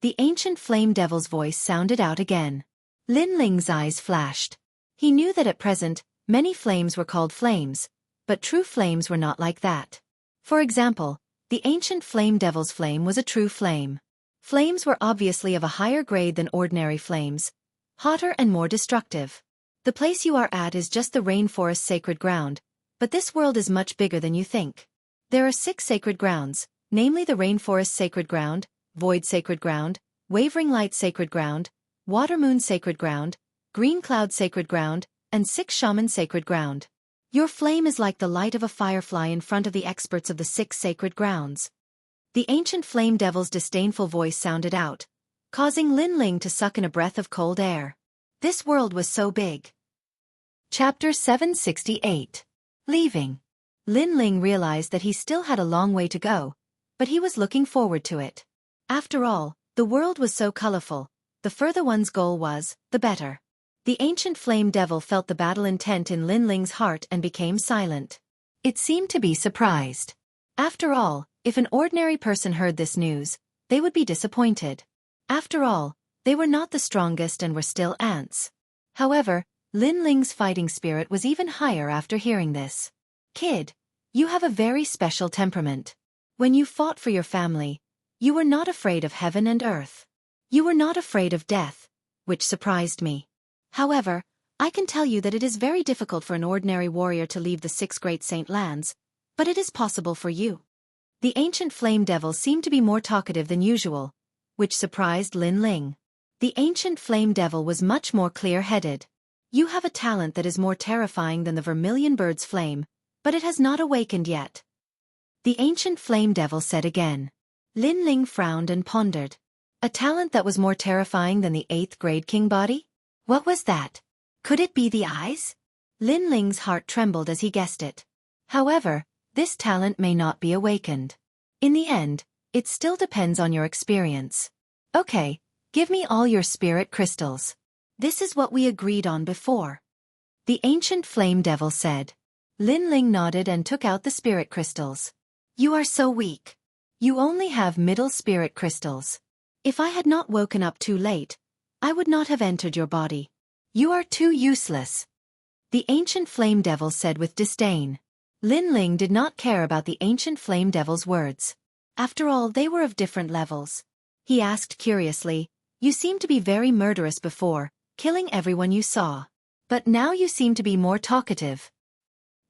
The ancient flame devil's voice sounded out again. Lin Ling's eyes flashed. He knew that at present, many flames were called flames, but true flames were not like that. For example, the ancient flame devil's flame was a true flame. Flames were obviously of a higher grade than ordinary flames, hotter and more destructive. The place you are at is just the rainforest sacred ground, but this world is much bigger than you think. There are 6 sacred grounds, namely the Rainforest Sacred Ground, Void Sacred Ground, Wavering Light Sacred Ground, Water Moon Sacred Ground, Green Cloud Sacred Ground, and 6 Shaman Sacred Ground. Your flame is like the light of a firefly in front of the experts of the 6 sacred grounds. The ancient flame devil's disdainful voice sounded out, causing Lin Ling to suck in a breath of cold air. This world was so big. Chapter 768. Leaving. Lin Ling realized that he still had a long way to go, but he was looking forward to it. After all, the world was so colorful, the further one's goal was, the better. The ancient flame devil felt the battle intent in Lin Ling's heart and became silent. It seemed to be surprised. After all, if an ordinary person heard this news, they would be disappointed. After all, they were not the strongest and were still ants. However, Lin Ling's fighting spirit was even higher after hearing this. Kid, you have a very special temperament. When you fought for your family, you were not afraid of heaven and earth. You were not afraid of death, which surprised me. However, I can tell you that it is very difficult for an ordinary warrior to leave the 6 great saint lands, but it is possible for you. The ancient flame devil seemed to be more talkative than usual, which surprised Lin Ling. The ancient flame devil was much more clear-headed. You have a talent that is more terrifying than the vermilion bird's flame, but it has not awakened yet. The ancient flame devil said again. Lin Ling frowned and pondered. A talent that was more terrifying than the 8th grade king body? What was that? Could it be the eyes? Lin Ling's heart trembled as he guessed it. However, this talent may not be awakened. In the end, it still depends on your experience. Okay, give me all your spirit crystals. This is what we agreed on before. The ancient flame devil said. Lin Ling nodded and took out the spirit crystals. You are so weak. You only have middle spirit crystals. If I had not woken up too late, I would not have entered your body. You are too useless. The ancient flame devil said with disdain. Lin Ling did not care about the ancient flame devil's words. After all, they were of different levels. he asked curiously. You seemed to be very murderous before, killing everyone you saw. But now you seem to be more talkative.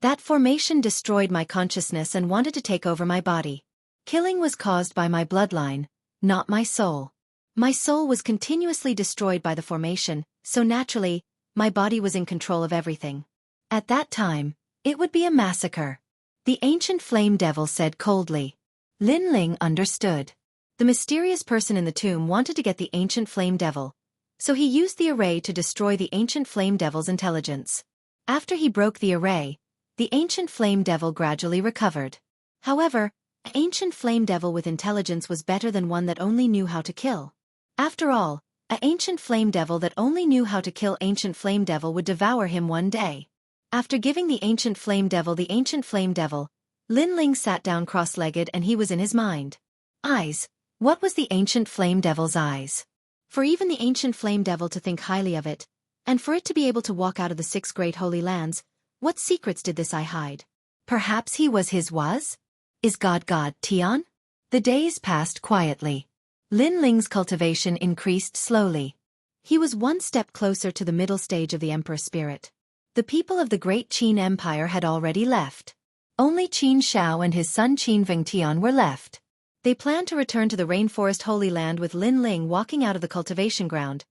That formation destroyed my consciousness and wanted to take over my body. Killing was caused by my bloodline, not my soul. My soul was continuously destroyed by the formation, so naturally, my body was in control of everything. At that time, it would be a massacre. The ancient flame devil said coldly. Lin Ling understood. The mysterious person in the tomb wanted to get the ancient flame devil, so he used the array to destroy the ancient flame devil's intelligence. After he broke the array, the ancient flame devil gradually recovered. However, an ancient flame devil with intelligence was better than one that only knew how to kill. After all, an ancient flame devil that only knew how to kill ancient flame devil would devour him one day. After giving the ancient flame devil, Lin Ling sat down cross-legged and he was in his mind. Eyes. What was the ancient flame devil's eyes? For even the ancient flame devil to think highly of it, and for it to be able to walk out of the 6 great holy lands, what secrets did this eye hide? Perhaps he was his was? Is God Tian? The days passed quietly. Lin Ling's cultivation increased slowly. He was one step closer to the middle stage of the Emperor spirit. The people of the great Qin Empire had already left. Only Qin Shao and his son Qin Vengtian were left. They planned to return to the Rainforest Holy Land with Lin Ling walking out of the cultivation ground.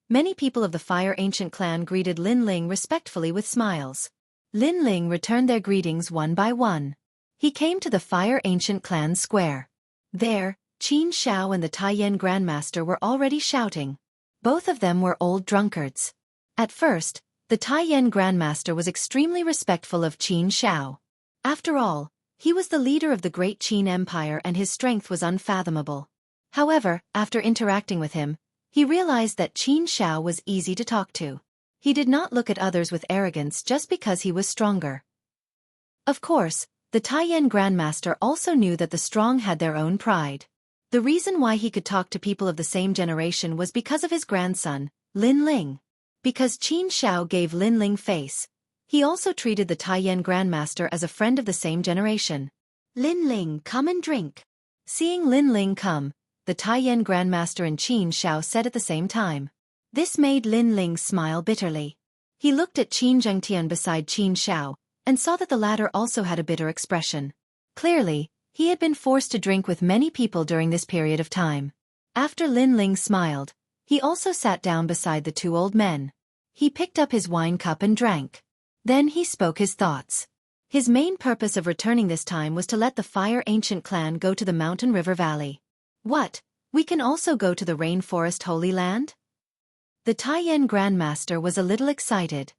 Many people of the Fire Ancient clan greeted Lin Ling respectfully with smiles. Lin Ling returned their greetings one by one. He came to the Fire Ancient clan square. There, Qin Shao and the Taiyan Grandmaster were already shouting. Both of them were old drunkards. At first, the Taiyan Grandmaster was extremely respectful of Qin Shao. After all, he was the leader of the great Qin Empire and his strength was unfathomable. However, after interacting with him, he realized that Qin Shao was easy to talk to. He did not look at others with arrogance just because he was stronger. Of course, the Taiyan Grandmaster also knew that the strong had their own pride. The reason why he could talk to people of the same generation was because of his grandson, Lin Ling. Because Qin Shao gave Lin Ling face, he also treated the Taiyan Grandmaster as a friend of the same generation. Lin Ling, come and drink. Seeing Lin Ling come, the Taiyan Grandmaster and Qin Shao said at the same time. This made Lin Ling smile bitterly. He looked at Qin Zhengtian beside Qin Shao, and saw that the latter also had a bitter expression. Clearly, he had been forced to drink with many people during this period of time. After Lin Ling smiled, he also sat down beside the 2 old men. He picked up his wine cup and drank. Then he spoke his thoughts. His main purpose of returning this time was to let the Fire Ancient clan go to the Mountain River Valley. What? We can also go to the Rainforest Holy Land? The Taiyan Grandmaster was a little excited.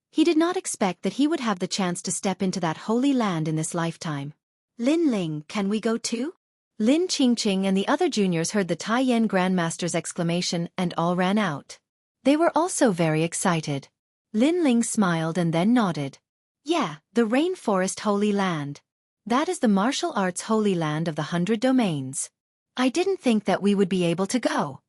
He did not expect that he would have the chance to step into that holy land in this lifetime. Lin Ling, can we go too? Lin Qingqing and the other juniors heard the Taiyan Grandmaster's exclamation and all ran out. They were also very excited. Lin Ling smiled and then nodded. Yeah, the Rainforest Holy Land. That is the martial arts holy land of the 100 domains. I didn't think that we would be able to go.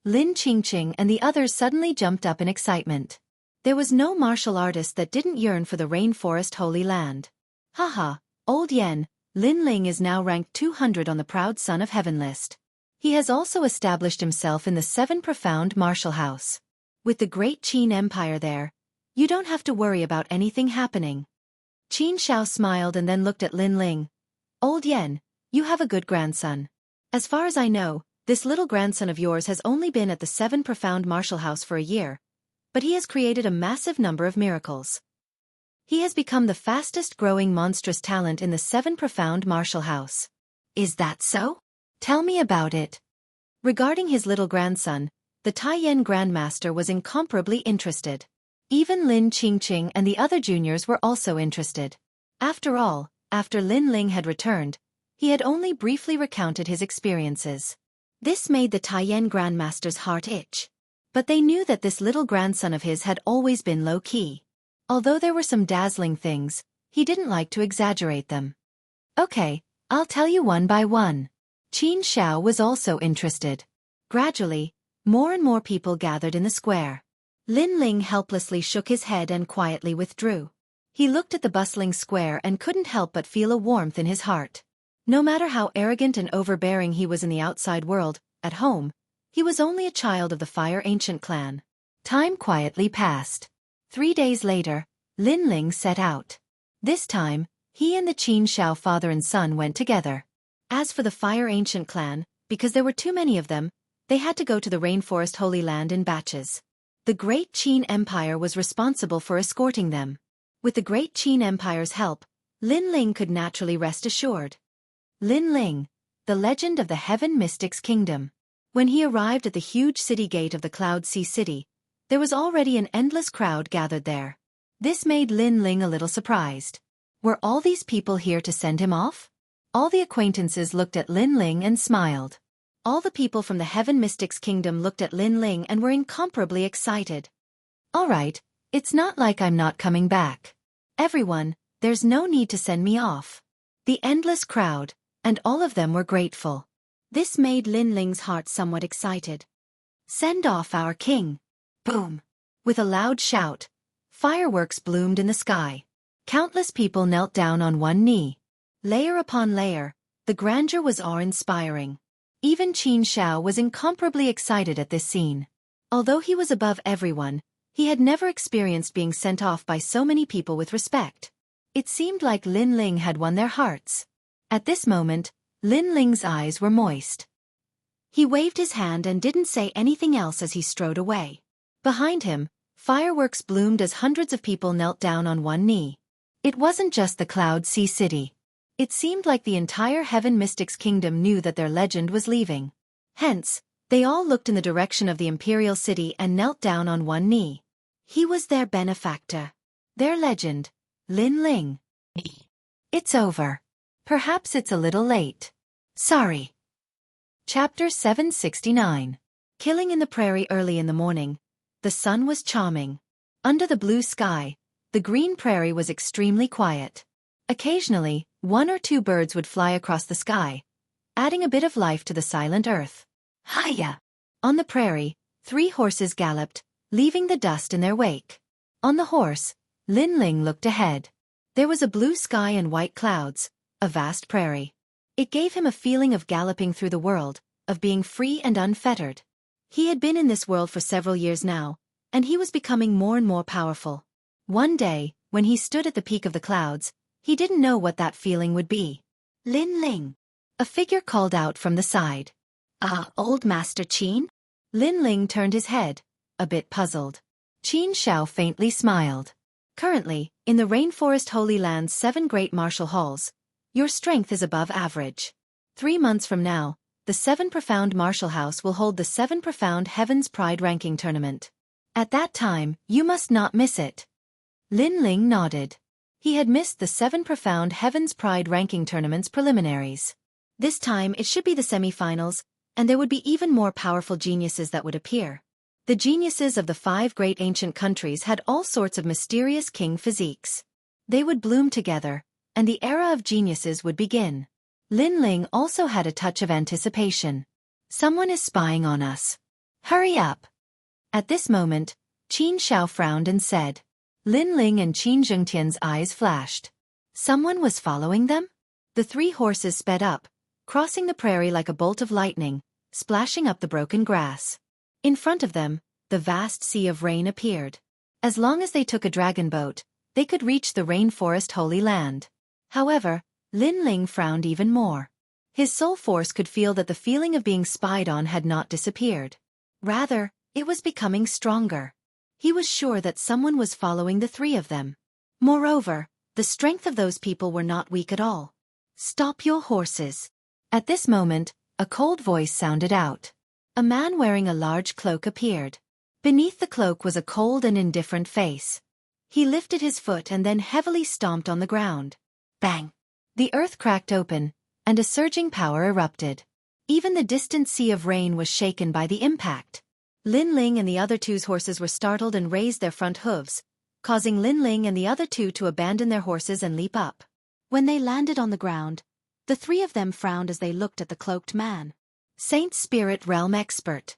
Lin Qingqing and the others suddenly jumped up in excitement. There was no martial artist that didn't yearn for the Rainforest Holy Land. Haha, old Yen, Lin Ling is now ranked 200 on the Proud Son of Heaven list. He has also established himself in the 7 Profound Martial House. With the great Qin Empire there, you don't have to worry about anything happening. Qin Shao smiled and then looked at Lin Ling. Old Yen, you have a good grandson. As far as I know, this little grandson of yours has only been at the 7 Profound Martial House for a year, but he has created a massive number of miracles. He has become the fastest growing monstrous talent in the 7 Profound Martial House. Is that so? Tell me about it. Regarding his little grandson, the Taiyan Grandmaster was incomparably interested. Even Lin Qingqing and the other juniors were also interested. After all, after Lin Ling had returned, he had only briefly recounted his experiences. This made the Taiyan Grandmaster's heart itch. But they knew that this little grandson of his had always been low-key. Although there were some dazzling things, he didn't like to exaggerate them. Okay, I'll tell you one by one. Qin Shao was also interested. Gradually, more and more people gathered in the square. Lin Ling helplessly shook his head and quietly withdrew. He looked at the bustling square and couldn't help but feel a warmth in his heart. No matter how arrogant and overbearing he was in the outside world, at home, he was only a child of the Fire Ancient clan. Time quietly passed. 3 days later, Lin Ling set out. This time, he and the Xianxia father and son went together. As for the Fire Ancient clan, because there were too many of them, they had to go to the Rainforest Holy Land in batches. The Great Qin Empire was responsible for escorting them. With the Great Qin Empire's help, Lin Ling could naturally rest assured. Lin Ling, the legend of the Heaven Mystics Kingdom. When he arrived at the huge city gate of the Cloud Sea City, there was already an endless crowd gathered there. This made Lin Ling a little surprised. Were all these people here to send him off? All the acquaintances looked at Lin Ling and smiled. All the people from the Heaven Mystics Kingdom looked at Lin Ling and were incomparably excited. All right, it's not like I'm not coming back. Everyone, there's no need to send me off. The endless crowd, and all of them were grateful. This made Lin Ling's heart somewhat excited. Send off our king. Boom! With a loud shout, fireworks bloomed in the sky. Countless people knelt down on one knee. Layer upon layer, the grandeur was awe-inspiring. Even Xianxia was incomparably excited at this scene. Although he was above everyone, he had never experienced being sent off by so many people with respect. It seemed like Lin Ling had won their hearts. At this moment, Lin Ling's eyes were moist. He waved his hand and didn't say anything else as he strode away. Behind him, fireworks bloomed as hundreds of people knelt down on one knee. It wasn't just the Cloud Sea City. It seemed like the entire Heaven Mystics Kingdom knew that their legend was leaving. Hence, they all looked in the direction of the Imperial City and knelt down on one knee. He was their benefactor. Their legend, Lin Ling. It's over. Perhaps it's a little late. Sorry. Chapter 769. Killing in the prairie early in the morning. The sun was charming. Under the blue sky, the green prairie was extremely quiet. Occasionally, 1 or 2 birds would fly across the sky, adding a bit of life to the silent earth. Hiya! On the prairie, 3 horses galloped, leaving the dust in their wake. On the horse, Lin Ling looked ahead. There was a blue sky and white clouds, a vast prairie. It gave him a feeling of galloping through the world, of being free and unfettered. He had been in this world for several years now, and he was becoming more and more powerful. One day, when he stood at the peak of the clouds, he didn't know what that feeling would be. Lin Ling. A figure called out from the side. Old Master Qin? Lin Ling turned his head, a bit puzzled. Xianxia faintly smiled. Currently, in the Rainforest Holy Land's 7 great martial halls, your strength is above average. 3 months from now, the 7 Profound Martial House will hold the 7 Profound Heaven's Pride Ranking Tournament. At that time, you must not miss it. Lin Ling nodded. He had missed the 7 Profound Heaven's Pride Ranking Tournament's preliminaries. This time it should be the semi-finals, and there would be even more powerful geniuses that would appear. The geniuses of the 5 great ancient countries had all sorts of mysterious king physiques. They would bloom together, and the era of geniuses would begin. Lin Ling also had a touch of anticipation. Someone is spying on us. Hurry up. At this moment, Xianxia frowned and said. Lin Ling and Qin Zhengtian's eyes flashed. Someone was following them? The 3 horses sped up, crossing the prairie like a bolt of lightning, splashing up the broken grass. In front of them, the vast sea of rain appeared. As long as they took a dragon boat, they could reach the Rainforest Holy Land. However, Lin Ling frowned even more. His soul force could feel that the feeling of being spied on had not disappeared. Rather, it was becoming stronger. He was sure that someone was following the 3 of them. Moreover, the strength of those people were not weak at all. Stop your horses. At this moment, a cold voice sounded out. A man wearing a large cloak appeared. Beneath the cloak was a cold and indifferent face. He lifted his foot and then heavily stomped on the ground. Bang! The earth cracked open, and a surging power erupted. Even the distant sea of rain was shaken by the impact. Lin Ling and the other 2's horses were startled and raised their front hooves, causing Lin Ling and the other 2 to abandon their horses and leap up. When they landed on the ground, the 3 of them frowned as they looked at the cloaked man. Saint Spirit Realm Expert.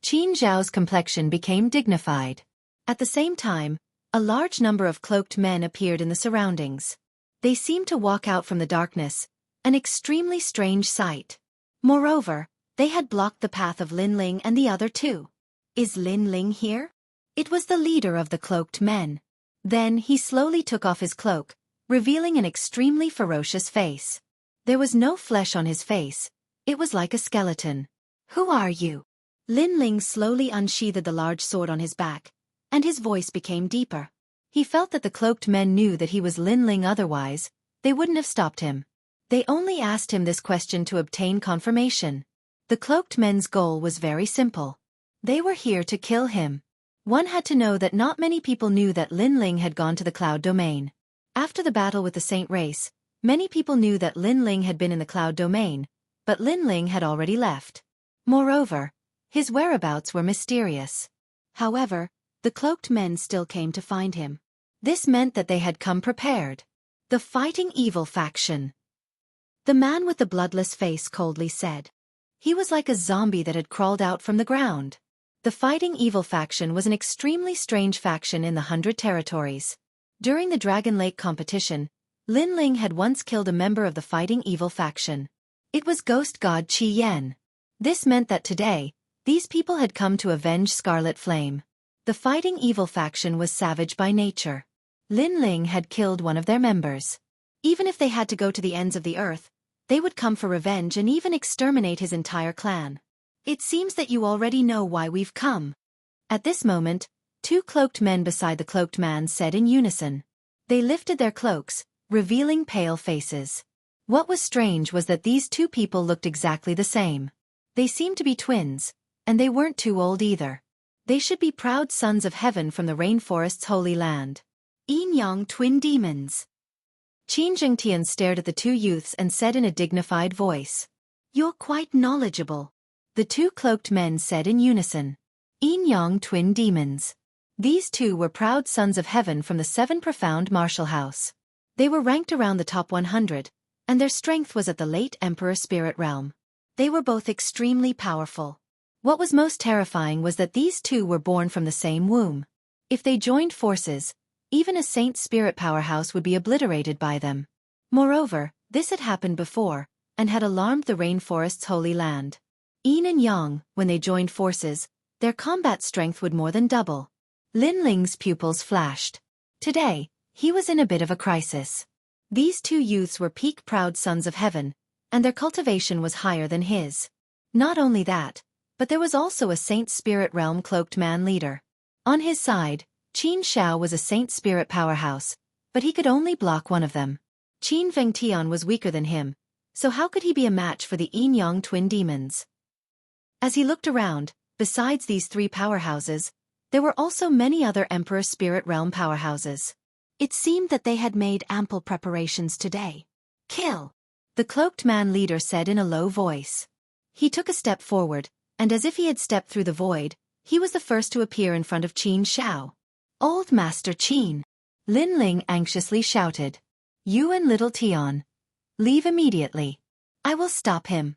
Qin Zhao's complexion became dignified. At the same time, a large number of cloaked men appeared in the surroundings. They seemed to walk out from the darkness, an extremely strange sight. Moreover, They had blocked the path of Lin Ling and the other two. Is Lin Ling here? It was the leader of the cloaked men. Then he slowly took off his cloak, revealing an extremely ferocious face. There was no flesh on his face. It was like a skeleton. Who are you? Lin Ling slowly unsheathed the large sword on his back, and his voice became deeper. He felt that the cloaked men knew that he was Lin Ling, otherwise they wouldn't have stopped him. They only asked him this question to obtain confirmation. The cloaked men's goal was very simple. They were here to kill him. One had to know that not many people knew that Lin Ling had gone to the Cloud Domain. After the battle with the Saint race, many people knew that Lin Ling had been in the Cloud Domain, but Lin Ling had already left. Moreover, his whereabouts were mysterious. However, the cloaked men still came to find him. This meant that they had come prepared. The Fighting Evil faction. The man with the bloodless face coldly said. He was like a zombie that had crawled out from the ground. The Fighting Evil faction was an extremely strange faction in the 100 territories. During the Dragon Lake competition, Lin Ling had once killed a member of the Fighting Evil faction. It was ghost god Qi Yan. This meant that today, these people had come to avenge Scarlet Flame. The Fighting Evil faction was savage by nature. Lin Ling had killed one of their members. Even if they had to go to the ends of the earth, they would come for revenge and even exterminate his entire clan. It seems that you already know why we've come. At this moment, two cloaked men beside the cloaked man said in unison. They lifted their cloaks, revealing pale faces. What was strange was that these two people looked exactly the same. They seemed to be twins, and they weren't too old either. They should be proud sons of heaven from the rainforest's holy land. Yin Yang twin demons. Xianxia stared at the two youths and said in a dignified voice. You're quite knowledgeable. The two cloaked men said in unison. Yin Yang twin demons. These two were proud sons of heaven from the 7 profound martial house. They were ranked around the top 100, and their strength was at the late Emperor Spirit Realm. They were both extremely powerful. What was most terrifying was that these two were born from the same womb. If they joined forces, even a Saint Spirit powerhouse would be obliterated by them. Moreover, this had happened before, and had alarmed the rainforest's holy land. Yin and Yang, when they joined forces, their combat strength would more than double. Lin Ling's pupils flashed. Today, he was in a bit of a crisis. These two youths were peak proud sons of heaven, and their cultivation was higher than his. Not only that, but there was also a Saint Spirit Realm cloaked man leader. On his side, Xianxia was a Saint Spirit powerhouse, but he could only block one of them. Xianxia was weaker than him, so how could he be a match for the Yin Yang twin demons? As he looked around, besides these three powerhouses, there were also many other Emperor Spirit Realm powerhouses. It seemed that they had made ample preparations today. Kill! The cloaked man leader said in a low voice. He took a step forward, and as if he had stepped through the void, he was the first to appear in front of Xianxia. Old Master Qin! Lin Ling anxiously shouted. You and little Tian. Leave immediately. I will stop him.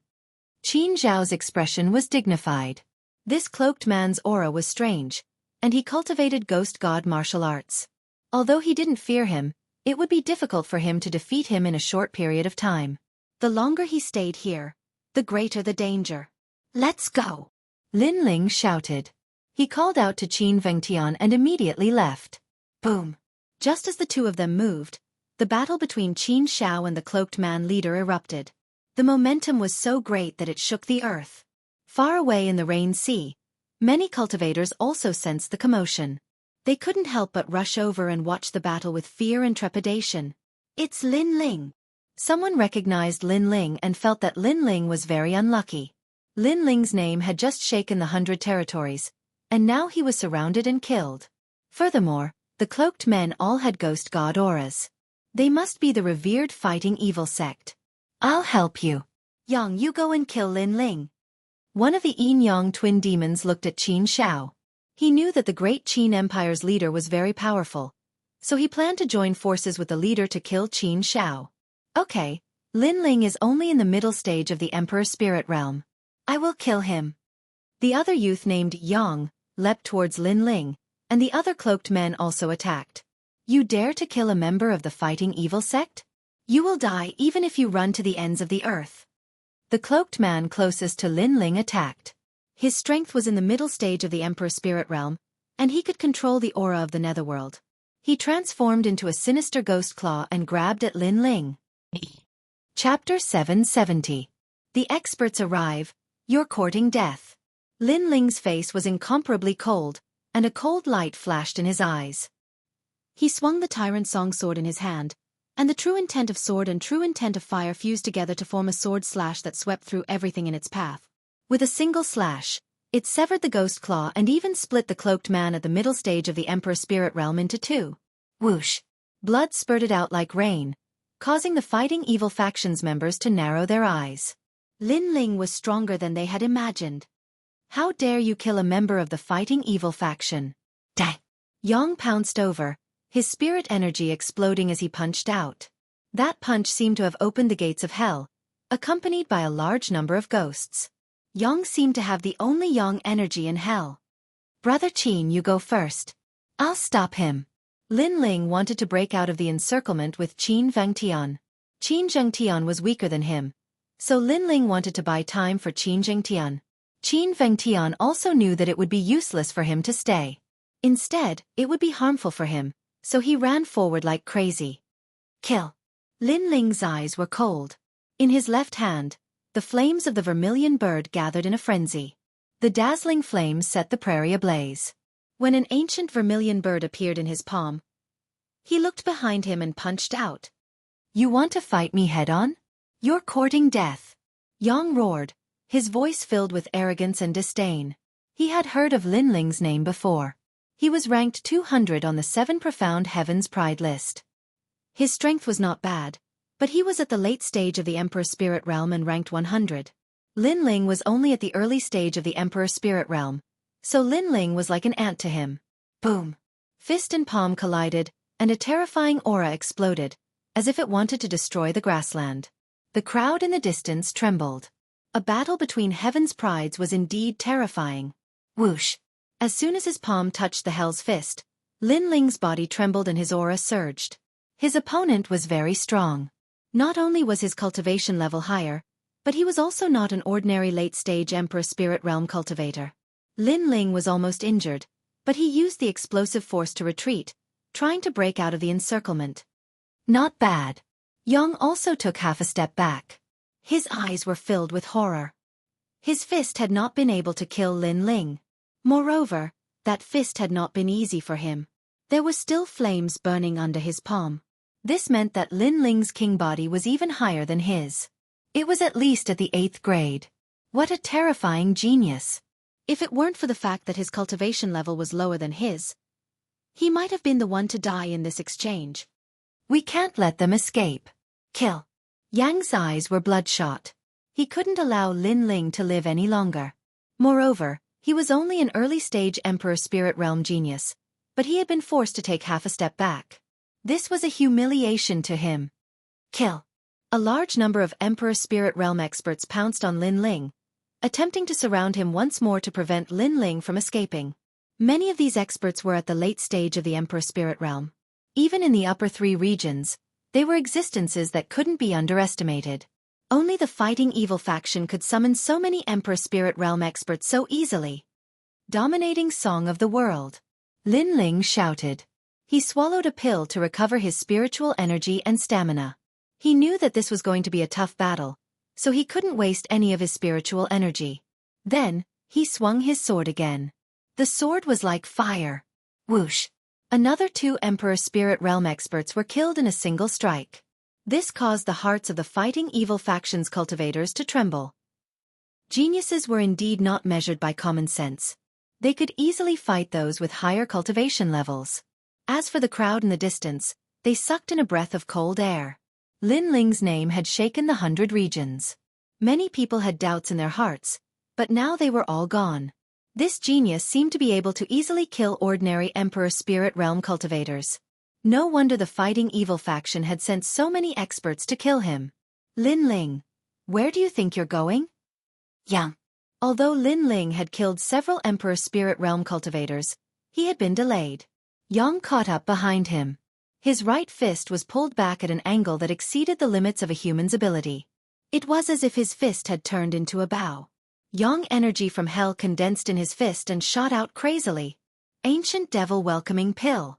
Xiao's expression was dignified. This cloaked man's aura was strange, and he cultivated ghost god martial arts. Although he didn't fear him, it would be difficult for him to defeat him in a short period of time. The longer he stayed here, the greater the danger. Let's go! Lin Ling shouted. He called out to Qin Vengtian and immediately left. Boom! Just as the two of them moved, the battle between Xianxia and the cloaked man leader erupted. The momentum was so great that it shook the earth. Far away in the Rain Sea, many cultivators also sensed the commotion. They couldn't help but rush over and watch the battle with fear and trepidation. It's Lin Ling. Someone recognized Lin Ling and felt that Lin Ling was very unlucky. Lin Ling's name had just shaken the 100 territories, and now he was surrounded and killed. Furthermore, the cloaked men all had ghost god auras. They must be the revered Fighting Evil sect. I'll help you. Yang, you go and kill Lin Ling. One of the Yin Yang twin demons looked at Xianxia. He knew that the great Qin Empire's leader was very powerful, so he planned to join forces with the leader to kill Xianxia. Okay, Lin Ling is only in the middle stage of the Emperor Spirit Realm. I will kill him. The other youth named Yang leapt towards Lin Ling, and the other cloaked men also attacked. You dare to kill a member of the Fighting Evil sect? You will die even if you run to the ends of the earth. The cloaked man closest to Lin Ling attacked. His strength was in the middle stage of the Emperor Spirit Realm, and he could control the aura of the netherworld. He transformed into a sinister ghost claw and grabbed at Lin Ling. Chapter 770. The experts arrive. You're courting death. Lin Ling's face was incomparably cold, and a cold light flashed in his eyes. He swung the tyrant song sword in his hand, and the true intent of sword and true intent of fire fused together to form a sword slash that swept through everything in its path. With a single slash, it severed the ghost claw and even split the cloaked man at the middle stage of the Emperor Spirit Realm into two. Whoosh! Blood spurted out like rain, causing the fighting evil faction's members to narrow their eyes. Lin Ling was stronger than they had imagined. How dare you kill a member of the fighting evil faction? Dang! Yang pounced over, his spirit energy exploding as he punched out. That punch seemed to have opened the gates of hell, accompanied by a large number of ghosts. Yang seemed to have the only Yang energy in hell. Brother Qin, you go first. I'll stop him. Lin Ling wanted to break out of the encirclement with Qin Zhengtian. Qin Zhengtian was weaker than him, so Lin Ling wanted to buy time for Qin Zhengtian. Qin Zhengtian also knew that it would be useless for him to stay. Instead, it would be harmful for him, so he ran forward like crazy. Kill! Lin Ling's eyes were cold. In his left hand, the flames of the vermilion bird gathered in a frenzy. The dazzling flames set the prairie ablaze. When an ancient vermilion bird appeared in his palm, he looked behind him and punched out. You want to fight me head-on? You're courting death. Yang roared, his voice filled with arrogance and disdain. He had heard of Lin Ling's name before. He was ranked 200 on the 7 Profound Heavens Pride list. His strength was not bad, but he was at the late stage of the Emperor Spirit Realm and ranked 100. Lin Ling was only at the early stage of the Emperor Spirit Realm, so Lin Ling was like an ant to him. Boom! Fist and palm collided, and a terrifying aura exploded, as if it wanted to destroy the grassland. The crowd in the distance trembled. A battle between Heaven's Prides was indeed terrifying. Whoosh! As soon as his palm touched the Hell's Fist, Lin Ling's body trembled and his aura surged. His opponent was very strong. Not only was his cultivation level higher, but he was also not an ordinary late-stage Emperor Spirit Realm cultivator. Lin Ling was almost injured, but he used the explosive force to retreat, trying to break out of the encirclement. Not bad. Yang also took half a step back. His eyes were filled with horror. His fist had not been able to kill Lin Ling. Moreover, that fist had not been easy for him. There were still flames burning under his palm. This meant that Lin Ling's king body was even higher than his. It was at least at the 8th grade. What a terrifying genius. If it weren't for the fact that his cultivation level was lower than his, he might have been the one to die in this exchange. We can't let them escape. Kill. Yang's eyes were bloodshot. He couldn't allow Lin Ling to live any longer. Moreover, he was only an early-stage Emperor Spirit Realm genius, but he had been forced to take half a step back. This was a humiliation to him. Kill. A large number of Emperor Spirit Realm experts pounced on Lin Ling, attempting to surround him once more to prevent Lin Ling from escaping. Many of these experts were at the late stage of the Emperor Spirit Realm. Even in the upper 3 regions, they were existences that couldn't be underestimated. Only the fighting evil faction could summon so many Emperor Spirit Realm experts so easily. Dominating song of the world. Lin Ling shouted. He swallowed a pill to recover his spiritual energy and stamina. He knew that this was going to be a tough battle, so he couldn't waste any of his spiritual energy. Then, he swung his sword again. The sword was like fire. Whoosh! Another 2 Emperor Spirit Realm experts were killed in a single strike. This caused the hearts of the fighting evil faction's cultivators to tremble. Geniuses were indeed not measured by common sense. They could easily fight those with higher cultivation levels. As for the crowd in the distance, they sucked in a breath of cold air. Lin Ling's name had shaken the 100 regions. Many people had doubts in their hearts, but now they were all gone. This genius seemed to be able to easily kill ordinary Emperor Spirit Realm cultivators. No wonder the fighting evil faction had sent so many experts to kill him. Lin Ling, where do you think you're going? Yang. Although Lin Ling had killed several Emperor Spirit Realm cultivators, he had been delayed. Yang caught up behind him. His right fist was pulled back at an angle that exceeded the limits of a human's ability. It was as if his fist had turned into a bow. Yang energy from hell condensed in his fist and shot out crazily. Ancient devil welcoming pill.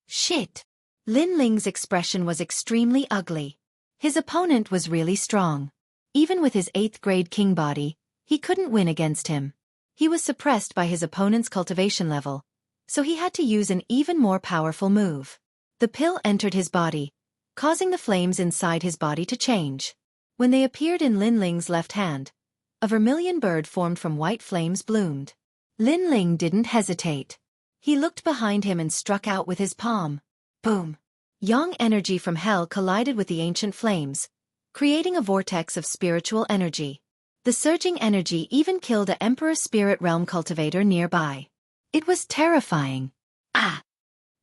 Shit. Lin Ling's expression was extremely ugly. His opponent was really strong. Even with his 8th grade king body, he couldn't win against him. He was suppressed by his opponent's cultivation level, so he had to use an even more powerful move. The pill entered his body, causing the flames inside his body to change. When they appeared in Lin Ling's left hand, a vermilion bird formed from white flames bloomed. Lin Ling didn't hesitate. He looked behind him and struck out with his palm. Boom! Yang energy from hell collided with the ancient flames, creating a vortex of spiritual energy. The surging energy even killed an Emperor Spirit Realm cultivator nearby. It was terrifying. Ah!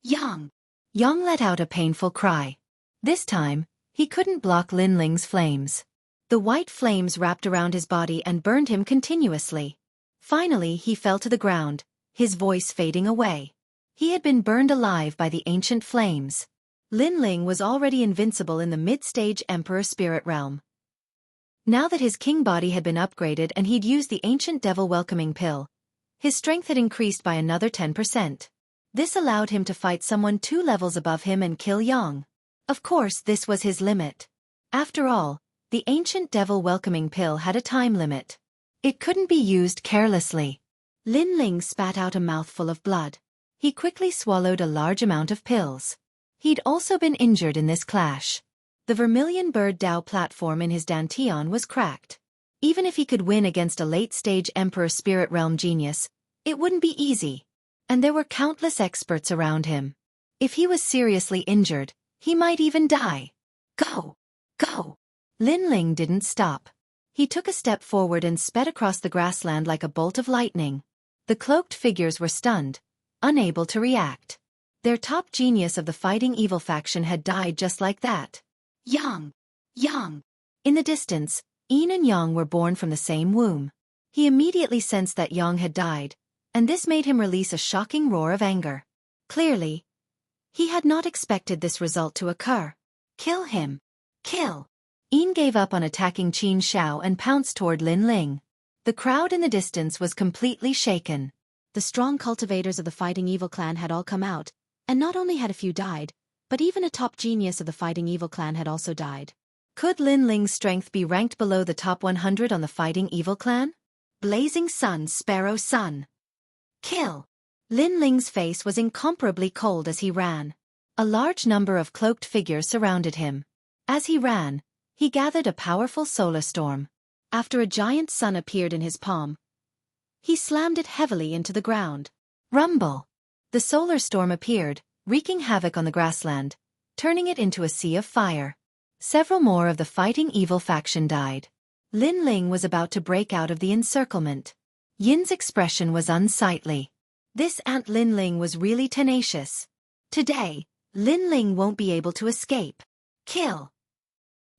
Yang! Yang let out a painful cry. This time, he couldn't block Lin Ling's flames. The white flames wrapped around his body and burned him continuously. Finally, he fell to the ground, his voice fading away. He had been burned alive by the ancient flames. Lin Ling was already invincible in the mid-stage Emperor Spirit Realm. Now that his king body had been upgraded and he'd used the ancient devil welcoming pill, his strength had increased by another 10%. This allowed him to fight someone 2 levels above him and kill Yang. Of course, this was his limit. After all, the ancient devil welcoming pill had a time limit. It couldn't be used carelessly. Lin Ling spat out a mouthful of blood. He quickly swallowed a large amount of pills. He'd also been injured in this clash. The vermilion bird Dao platform in his dantian was cracked. Even if he could win against a late-stage Emperor Spirit Realm genius, it wouldn't be easy. And there were countless experts around him. If he was seriously injured, he might even die. Go! Go! Lin Ling didn't stop. He took a step forward and sped across the grassland like a bolt of lightning. The cloaked figures were stunned, unable to react. Their top genius of the fighting evil faction had died just like that. Yang! Yang! In the distance, Yin and Yang were born from the same womb. He immediately sensed that Yang had died, and this made him release a shocking roar of anger. Clearly, he had not expected this result to occur. Kill him! Kill! Yin gave up on attacking Qin Xiao and pounced toward Lin Ling. The crowd in the distance was completely shaken. The strong cultivators of the Fighting Evil clan had all come out, and not only had a few died, but even a top genius of the Fighting Evil clan had also died. Could Lin Ling's strength be ranked below the top 100 on the Fighting Evil clan? Blazing Sun, Sparrow Sun. Kill! Lin Ling's face was incomparably cold as he ran. A large number of cloaked figures surrounded him. As he ran, he gathered a powerful solar storm. After a giant sun appeared in his palm, he slammed it heavily into the ground. Rumble! The solar storm appeared, wreaking havoc on the grassland, turning it into a sea of fire. Several more of the Fighting Evil faction died. Lin Ling was about to break out of the encirclement. Yin's expression was unsightly. This Aunt Lin Ling was really tenacious. Today, Lin Ling won't be able to escape. Kill!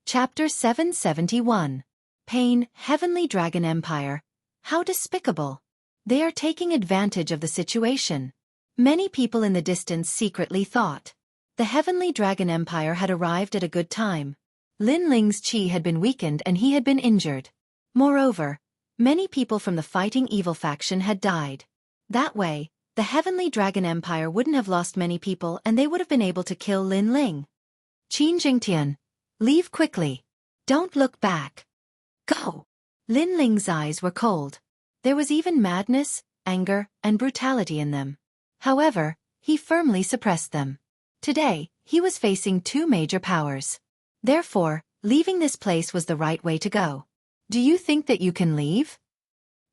Chapter 771. Pain, Heavenly Dragon Empire. How despicable. They are taking advantage of the situation. Many people in the distance secretly thought. The Heavenly Dragon Empire had arrived at a good time. Lin Ling's qi had been weakened and he had been injured. Moreover, many people from the Fighting Evil faction had died. That way, the Heavenly Dragon Empire wouldn't have lost many people and they would have been able to kill Lin Ling. Qin Jingtian. Leave quickly. Don't look back. Go! Lin Ling's eyes were cold. There was even madness, anger, and brutality in them. However, he firmly suppressed them. Today, he was facing 2 major powers. Therefore, leaving this place was the right way to go. Do you think that you can leave?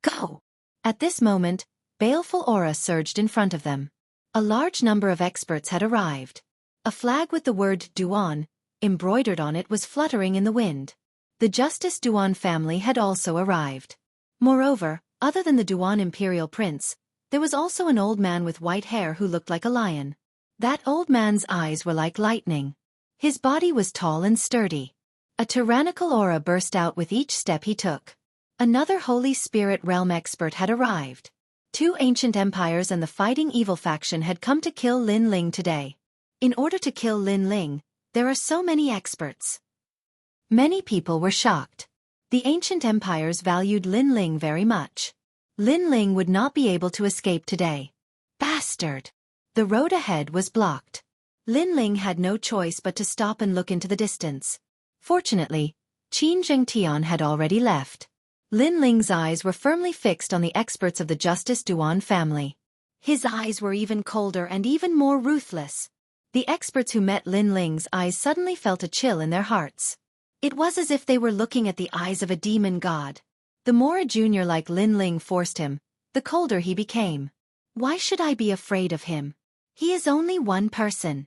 Go! At this moment, baleful aura surged in front of them. A large number of experts had arrived. A flag with the word Duan embroidered on it was fluttering in the wind. The Justice Duan family had also arrived. Moreover, other than the Duan Imperial Prince, there was also an old man with white hair who looked like a lion. That old man's eyes were like lightning. His body was tall and sturdy. A tyrannical aura burst out with each step he took. Another Holy Spirit Realm expert had arrived. 2 ancient empires and the Fighting Evil faction had come to kill Lin Ling today. In order to kill Lin Ling, there are so many experts. Many people were shocked. The ancient empires valued Lin Ling very much. Lin Ling would not be able to escape today. Bastard! The road ahead was blocked. Lin Ling had no choice but to stop and look into the distance. Fortunately, Xianxia had already left. Lin Ling's eyes were firmly fixed on the experts of the Justice Duan family. His eyes were even colder and even more ruthless. The experts who met Lin Ling's eyes suddenly felt a chill in their hearts. It was as if they were looking at the eyes of a demon god. The more a junior like Lin Ling forced him, the colder he became. Why should I be afraid of him? He is only one person.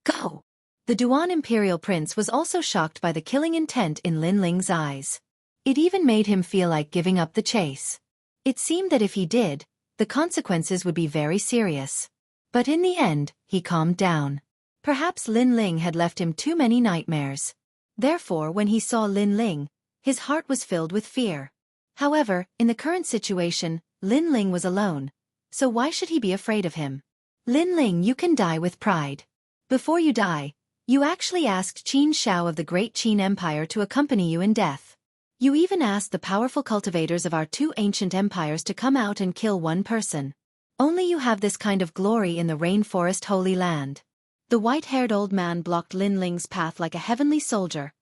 Go! The Duan Imperial Prince was also shocked by the killing intent in Lin Ling's eyes. It even made him feel like giving up the chase. It seemed that if he did, the consequences would be very serious. But in the end, he calmed down. Perhaps Lin Ling had left him too many nightmares. Therefore, when he saw Lin Ling, his heart was filled with fear. However, in the current situation, Lin Ling was alone, so why should he be afraid of him? Lin Ling, you can die with pride. Before you die, you actually asked Qin Shao of the Great Qin Empire to accompany you in death. You even asked the powerful cultivators of our two ancient empires to come out and kill one person. Only you have this kind of glory in the rainforest Holy Land. The white-haired old man blocked Lin Ling's path like a heavenly soldier.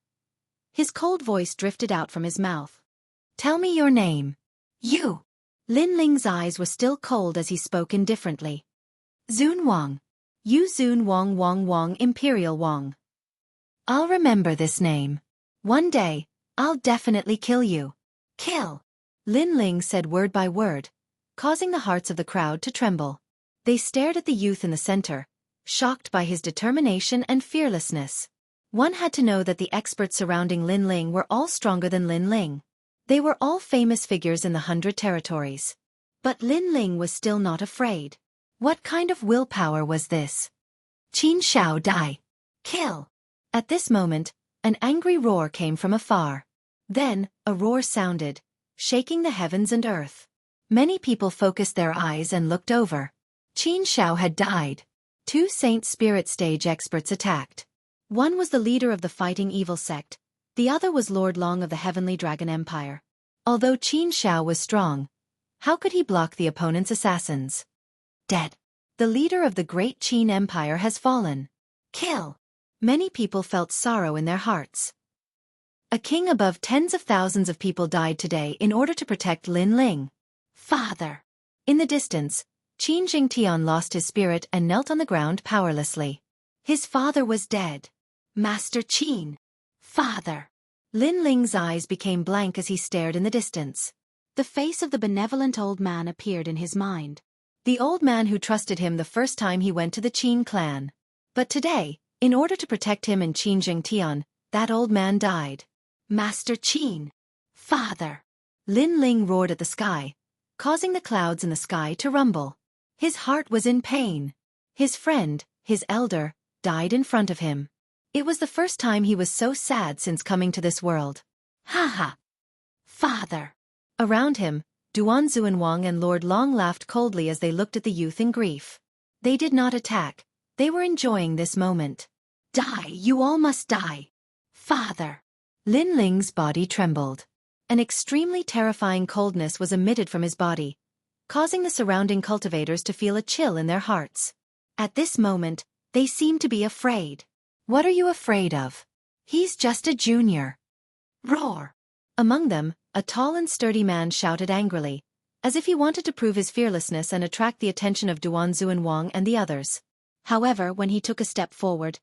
His cold voice drifted out from his mouth. Tell me your name. You. Lin Ling's eyes were still cold as he spoke indifferently. Zun Wang. You Zun Wang Wang Wang Imperial Wang. I'll remember this name. One day, I'll definitely kill you. Kill. Lin Ling said word by word, causing the hearts of the crowd to tremble. They stared at the youth in the center, shocked by his determination and fearlessness. One had to know that the experts surrounding Lin Ling were all stronger than Lin Ling. They were all famous figures in the 100 territories. But Lin Ling was still not afraid. What kind of willpower was this? Qin Shao die. Kill. At this moment, an angry roar came from afar. Then, a roar sounded, shaking the heavens and earth. Many people focused their eyes and looked over. Qin Shao had died. Two Saint Spirit stage experts attacked. One was the leader of the Fighting Evil sect, the other was Lord Long of the Heavenly Dragon Empire. Although Qin Shao was strong, how could he block the opponent's assassins? Dead. The leader of the Great Qin Empire has fallen. Kill. Many people felt sorrow in their hearts. A king above tens of thousands of people died today in order to protect Lin Ling. Father. In the distance, Qin Jingtian lost his spirit and knelt on the ground powerlessly. His father was dead. Master Qin. Father. Lin Ling's eyes became blank as he stared in the distance. The face of the benevolent old man appeared in his mind. The old man who trusted him the first time he went to the Qin clan. But today, in order to protect him and Qin Jingtian, that old man died. Master Qin. Father. Lin Ling roared at the sky, causing the clouds in the sky to rumble. His heart was in pain. His friend, his elder, died in front of him. It was the first time he was so sad since coming to this world. Ha ha! Father! Around him, Duan Zuanwang and Lord Long laughed coldly as they looked at the youth in grief. They did not attack. They were enjoying this moment. Die, you all must die! Father! Lin Ling's body trembled. An extremely terrifying coldness was emitted from his body, causing the surrounding cultivators to feel a chill in their hearts. At this moment, they seemed to be afraid. What are you afraid of? He's just a junior. Roar! Among them, a tall and sturdy man shouted angrily, as if he wanted to prove his fearlessness and attract the attention of Duan Zuanwang and the others. However, when he took a step forward,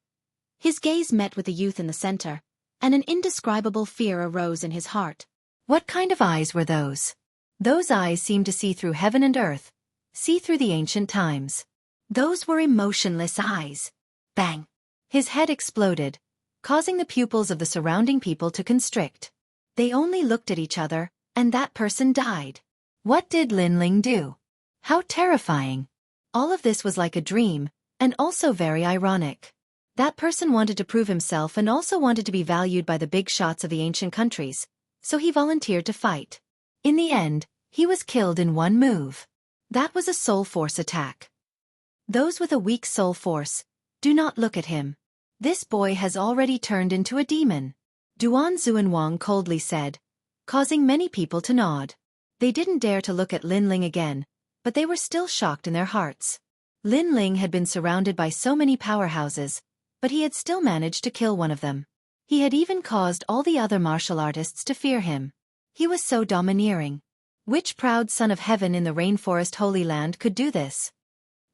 his gaze met with the youth in the center, and an indescribable fear arose in his heart. What kind of eyes were those? Those eyes seemed to see through heaven and earth, see through the ancient times. Those were emotionless eyes. Bang! His head exploded, causing the pupils of the surrounding people to constrict. They only looked at each other, and that person died. What did Lin Ling do? How terrifying! All of this was like a dream, and also very ironic. That person wanted to prove himself and also wanted to be valued by the big shots of the ancient countries, so he volunteered to fight. In the end, he was killed in one move. That was a soul force attack. Those with a weak soul force, do not look at him. This boy has already turned into a demon. Duan Zuanwang coldly said, causing many people to nod. They didn't dare to look at Lin Ling again, but they were still shocked in their hearts. Lin Ling had been surrounded by so many powerhouses, but he had still managed to kill one of them. He had even caused all the other martial artists to fear him. He was so domineering. Which proud son of heaven in the rainforest Holy Land could do this?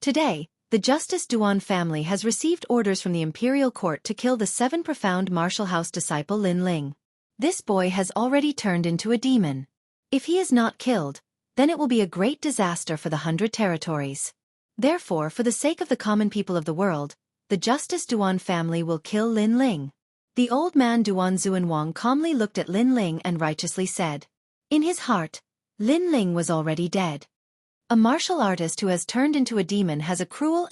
Today, the Justice Duan family has received orders from the imperial court to kill the 7 profound martial house disciple Lin Ling. This boy has already turned into a demon. If he is not killed, then it will be a great disaster for the 100 territories. Therefore, for the sake of the common people of the world, the Justice Duan family will kill Lin Ling. The old man Duan Zuanwang calmly looked at Lin Ling and righteously said. In his heart, Lin Ling was already dead. A martial artist who has turned into a demon has a cruel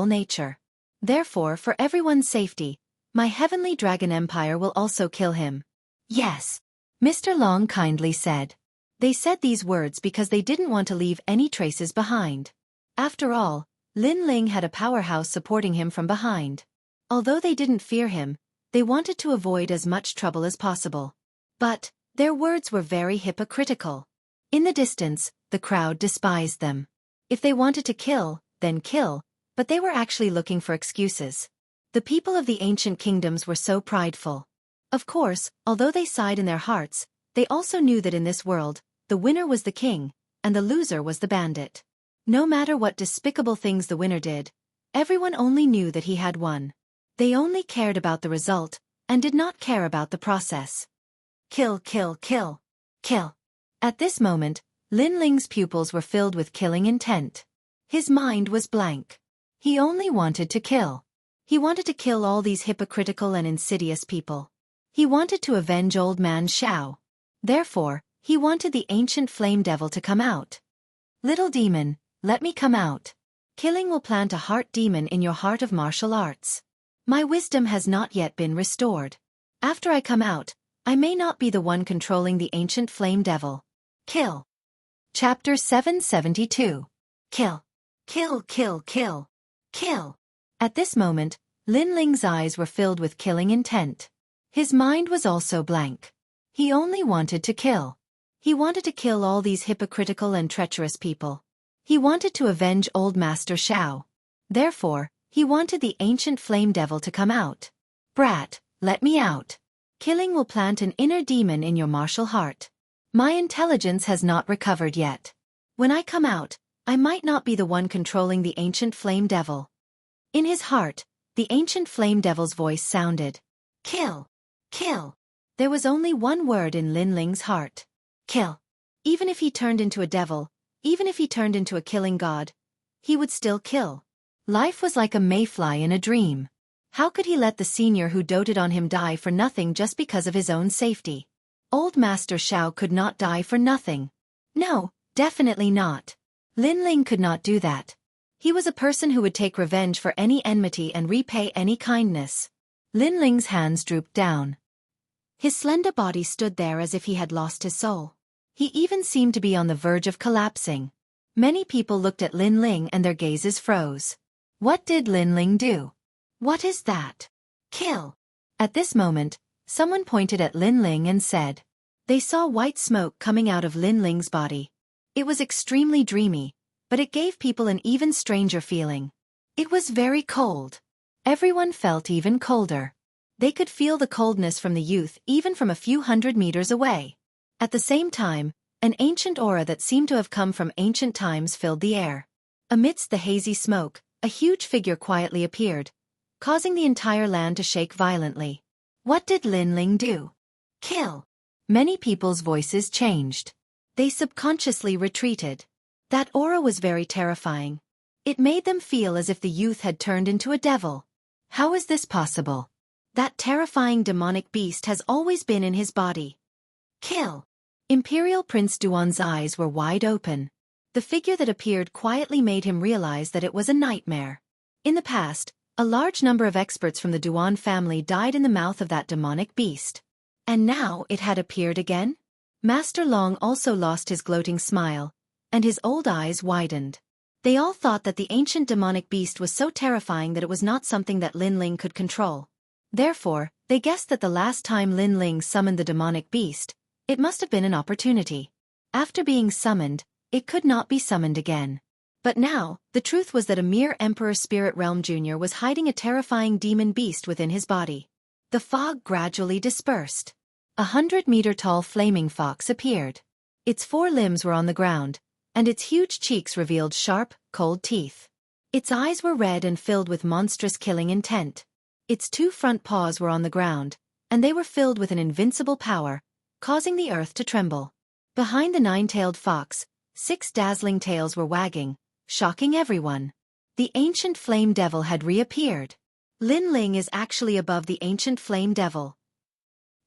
nature. Therefore, for everyone's safety, my heavenly dragon empire will also kill him. Yes, Mr. Long kindly said. They said these words because they didn't want to leave any traces behind. After all, Lin Ling had a powerhouse supporting him from behind. Although they didn't fear him, they wanted to avoid as much trouble as possible. But their words were very hypocritical. In the distance, the crowd despised them. If they wanted to kill, then kill, but they were actually looking for excuses. The people of the ancient kingdoms were so prideful. Of course, although they sighed in their hearts, they also knew that in this world, the winner was the king, and the loser was the bandit. No matter what despicable things the winner did, everyone only knew that he had won. They only cared about the result, and did not care about the process. Kill, kill, kill, kill. At this moment, Lin Ling's pupils were filled with killing intent. His mind was blank. He only wanted to kill. He wanted to kill all these hypocritical and insidious people. He wanted to avenge old man Xiao. Therefore, he wanted the ancient flame devil to come out. Little demon, let me come out. Killing will plant a heart demon in your heart of martial arts. My wisdom has not yet been restored. After I come out, I may not be the one controlling the ancient flame devil. Kill. Chapter 772. Kill. Kill, kill, kill. Kill. At this moment, Lin Ling's eyes were filled with killing intent. His mind was also blank. He only wanted to kill. He wanted to kill all these hypocritical and treacherous people. He wanted to avenge old Master Xiao. Therefore, he wanted the ancient flame devil to come out. Brat, let me out. Killing will plant an inner demon in your martial heart. My intelligence has not recovered yet. When I come out, I might not be the one controlling the ancient flame devil. In his heart, the ancient flame devil's voice sounded. Kill. Kill. There was only one word in Lin Ling's heart. Kill. Even if he turned into a devil, even if he turned into a killing god, he would still kill. Life was like a mayfly in a dream. How could he let the senior who doted on him die for nothing just because of his own safety? Old Master Xiao could not die for nothing. No, definitely not. Lin Ling could not do that. He was a person who would take revenge for any enmity and repay any kindness. Lin Ling's hands drooped down. His slender body stood there as if he had lost his soul. He even seemed to be on the verge of collapsing. Many people looked at Lin Ling and their gazes froze. What did Lin Ling do? What is that? Kill. At this moment, someone pointed at Lin Ling and said. They saw white smoke coming out of Lin Ling's body. It was extremely dreamy, but it gave people an even stranger feeling. It was very cold. Everyone felt even colder. They could feel the coldness from the youth even from a few hundred meters away. At the same time, an ancient aura that seemed to have come from ancient times filled the air. Amidst the hazy smoke, a huge figure quietly appeared, causing the entire land to shake violently. What did Lin Ling do? Kill. Many people's voices changed. They subconsciously retreated. That aura was very terrifying. It made them feel as if the youth had turned into a devil. How is this possible? That terrifying demonic beast has always been in his body. Kill. Imperial Prince Duan's eyes were wide open. The figure that appeared quietly made him realize that it was a nightmare. In the past, a large number of experts from the Duan family died in the mouth of that demonic beast. And now it had appeared again? Master Long also lost his gloating smile, and his old eyes widened. They all thought that the ancient demonic beast was so terrifying that it was not something that Lin Ling could control. Therefore, They guessed that the last time Lin Ling summoned the demonic beast, it must have been an opportunity. After being summoned, it could not be summoned again. But now, the truth was that a mere Emperor Spirit Realm Jr. was hiding a terrifying demon beast within his body. The fog gradually dispersed. 100-meter-tall flaming fox appeared. Its 4 limbs were on the ground, and its huge cheeks revealed sharp, cold teeth. Its eyes were red and filled with monstrous killing intent. Its 2 front paws were on the ground, and they were filled with an invincible power, causing the earth to tremble. Behind the 9-tailed fox, 6 dazzling tails were wagging, shocking everyone. The ancient flame devil had reappeared. Lin Ling is actually above the ancient flame devil.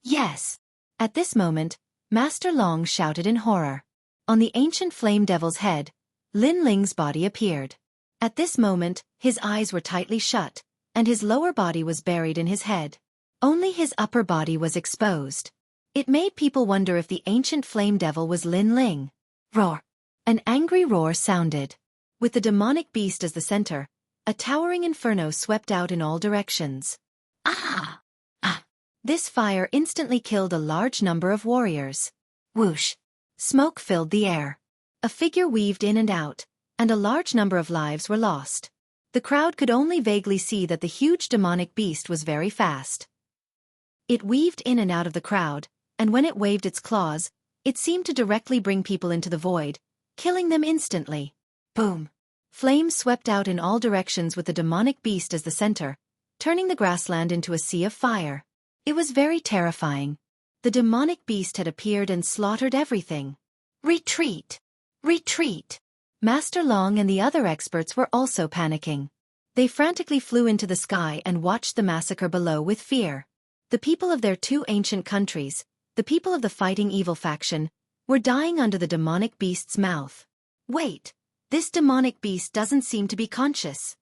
Yes! At this moment, Master Long shouted in horror. On the ancient flame devil's head, Lin Ling's body appeared. At this moment, his eyes were tightly shut, and his lower body was buried in his head. Only his upper body was exposed. It made people wonder if the ancient flame devil was Lin Ling. Roar! An angry roar sounded. With the demonic beast as the center, a towering inferno swept out in all directions. Ah! Ah! This fire instantly killed a large number of warriors. Whoosh! Smoke filled the air. A figure weaved in and out, and a large number of lives were lost. The crowd could only vaguely see that the huge demonic beast was very fast. It weaved in and out of the crowd, and when it waved its claws, it seemed to directly bring people into the void, killing them instantly. Boom! Flames swept out in all directions with the demonic beast as the center, turning the grassland into a sea of fire. It was very terrifying. The demonic beast had appeared and slaughtered everything. Retreat! Retreat! Master Long and the other experts were also panicking. They frantically flew into the sky and watched the massacre below with fear. The people of their 2 ancient countries, the people of the fighting evil faction, were dying under the demonic beast's mouth. Wait! This demonic beast doesn't seem to be conscious.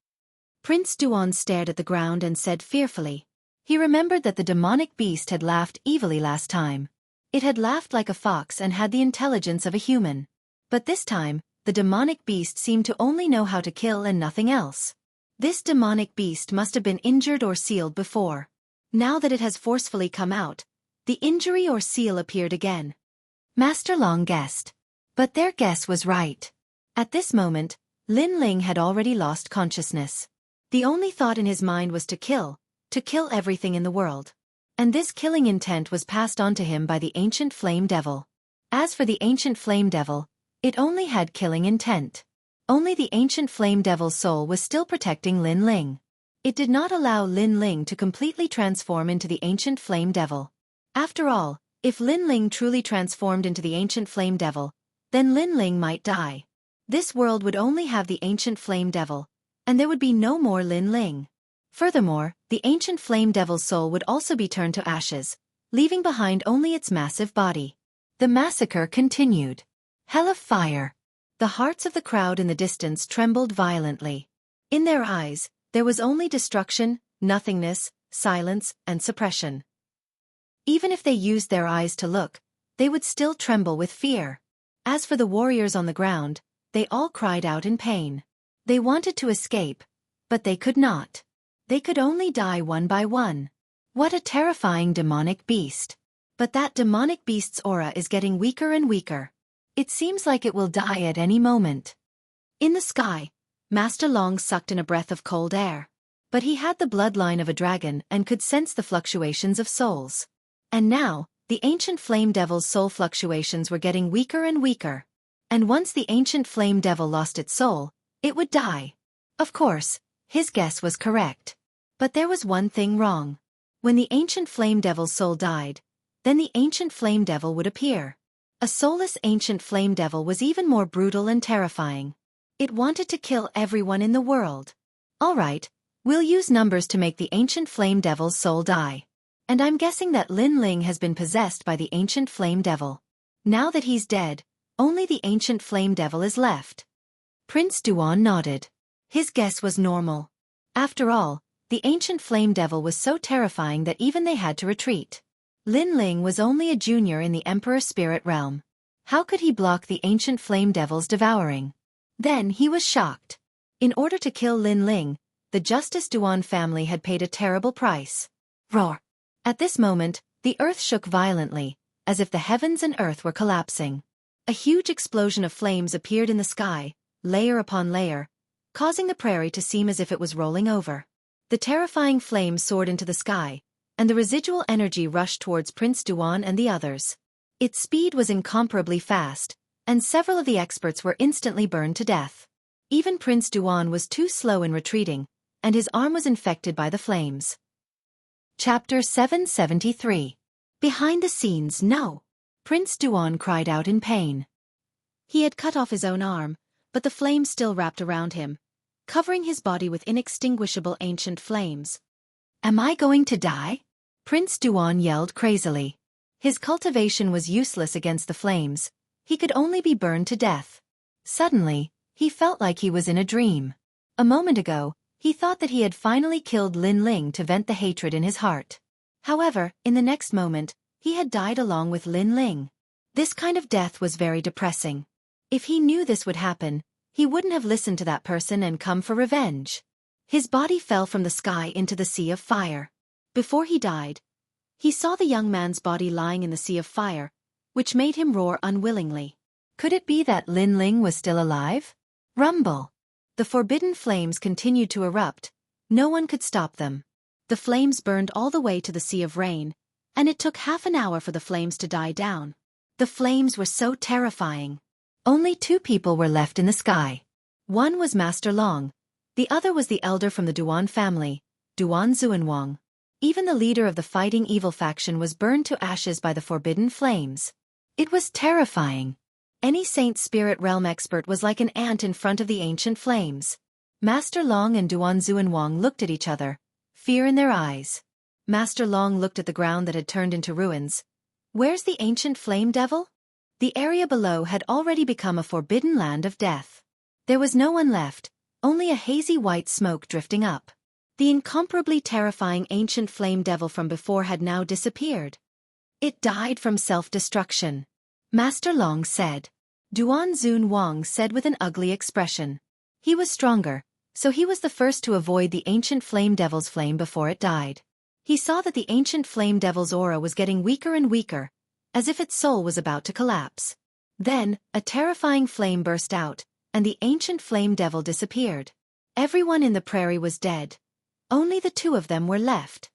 Prince Duan stared at the ground and said fearfully. He remembered that the demonic beast had laughed evilly last time. It had laughed like a fox and had the intelligence of a human. But this time, the demonic beast seemed to only know how to kill and nothing else. This demonic beast must have been injured or sealed before. Now that it has forcefully come out, the injury or seal appeared again. Master Long guessed. But their guess was right. At this moment, Lin Ling had already lost consciousness. The only thought in his mind was to kill everything in the world. And this killing intent was passed on to him by the ancient flame devil. As for the ancient flame devil, it only had killing intent. Only the ancient flame devil's soul was still protecting Lin Ling. It did not allow Lin Ling to completely transform into the ancient flame devil. After all, if Lin Ling truly transformed into the ancient flame devil, then Lin Ling might die. This world would only have the ancient flame devil, and there would be no more Lin Ling. Furthermore, the ancient flame devil's soul would also be turned to ashes, leaving behind only its massive body. The massacre continued. Hell of fire. The hearts of the crowd in the distance trembled violently. In their eyes, there was only destruction, nothingness, silence, and suppression. Even if they used their eyes to look, they would still tremble with fear. As for the warriors on the ground, they all cried out in pain. They wanted to escape, but they could not. They could only die one by one. What a terrifying demonic beast. But that demonic beast's aura is getting weaker and weaker. It seems like it will die at any moment. In the sky, Master Long sucked in a breath of cold air. But he had the bloodline of a dragon and could sense the fluctuations of souls. And now, the ancient flame devil's soul fluctuations were getting weaker and weaker. And once the ancient flame devil lost its soul, it would die. Of course, his guess was correct. But there was one thing wrong. When the ancient flame devil's soul died, then the ancient flame devil would appear. A soulless ancient flame devil was even more brutal and terrifying. It wanted to kill everyone in the world. All right, we'll use numbers to make the ancient flame devil's soul die. And I'm guessing that Lin Ling has been possessed by the ancient flame devil. Now that he's dead, only the ancient flame devil is left. Prince Duan nodded. His guess was normal. After all, the ancient flame devil was so terrifying that even they had to retreat. Lin Ling was only a junior in the Emperor Spirit Realm. How could he block the ancient flame devil's devouring? Then he was shocked. In order to kill Lin Ling, the Justice Duan family had paid a terrible price. Roar! At this moment, the earth shook violently, as if the heavens and earth were collapsing. A huge explosion of flames appeared in the sky, layer upon layer, causing the prairie to seem as if it was rolling over. The terrifying flames soared into the sky, and the residual energy rushed towards Prince Duan and the others. Its speed was incomparably fast, and several of the experts were instantly burned to death. Even Prince Duan was too slow in retreating, and his arm was infected by the flames. Chapter 773. Behind the scenes, no! Prince Duan cried out in pain. He had cut off his own arm, but the flames still wrapped around him, covering his body with inextinguishable ancient flames. Am I going to die? Prince Duan yelled crazily. His cultivation was useless against the flames. He could only be burned to death. Suddenly, he felt like he was in a dream. A moment ago, he thought that he had finally killed Lin Ling to vent the hatred in his heart. However, in the next moment, he had died along with Lin Ling. This kind of death was very depressing. If he knew this would happen, he wouldn't have listened to that person and come for revenge. His body fell from the sky into the sea of fire. Before he died, he saw the young man's body lying in the sea of fire, which made him roar unwillingly. Could it be that Lin Ling was still alive? Rumble! The forbidden flames continued to erupt. No one could stop them. The flames burned all the way to the Sea of Rain, and it took half an hour for the flames to die down. The flames were so terrifying. Only 2 people were left in the sky. One was Master Long. The other was the elder from the Duan family, Duan Xuanwang. Even the leader of the fighting evil faction was burned to ashes by the forbidden flames. It was terrifying. Any Saint Spirit Realm expert was like an ant in front of the ancient flames. Master Long and Duan Xuanwang looked at each other, fear in their eyes. Master Long looked at the ground that had turned into ruins. Where's the ancient flame devil? The area below had already become a forbidden land of death. There was no one left, only a hazy white smoke drifting up. The incomparably terrifying ancient flame devil from before had now disappeared. It died from self-destruction. Master Long said. Duan Xuanwang said with an ugly expression. He was stronger, so he was the first to avoid the ancient flame devil's flame before it died. He saw that the ancient flame devil's aura was getting weaker and weaker, as if its soul was about to collapse. Then, a terrifying flame burst out, and the ancient flame devil disappeared. Everyone in the prairie was dead. Only the 2 of them were left.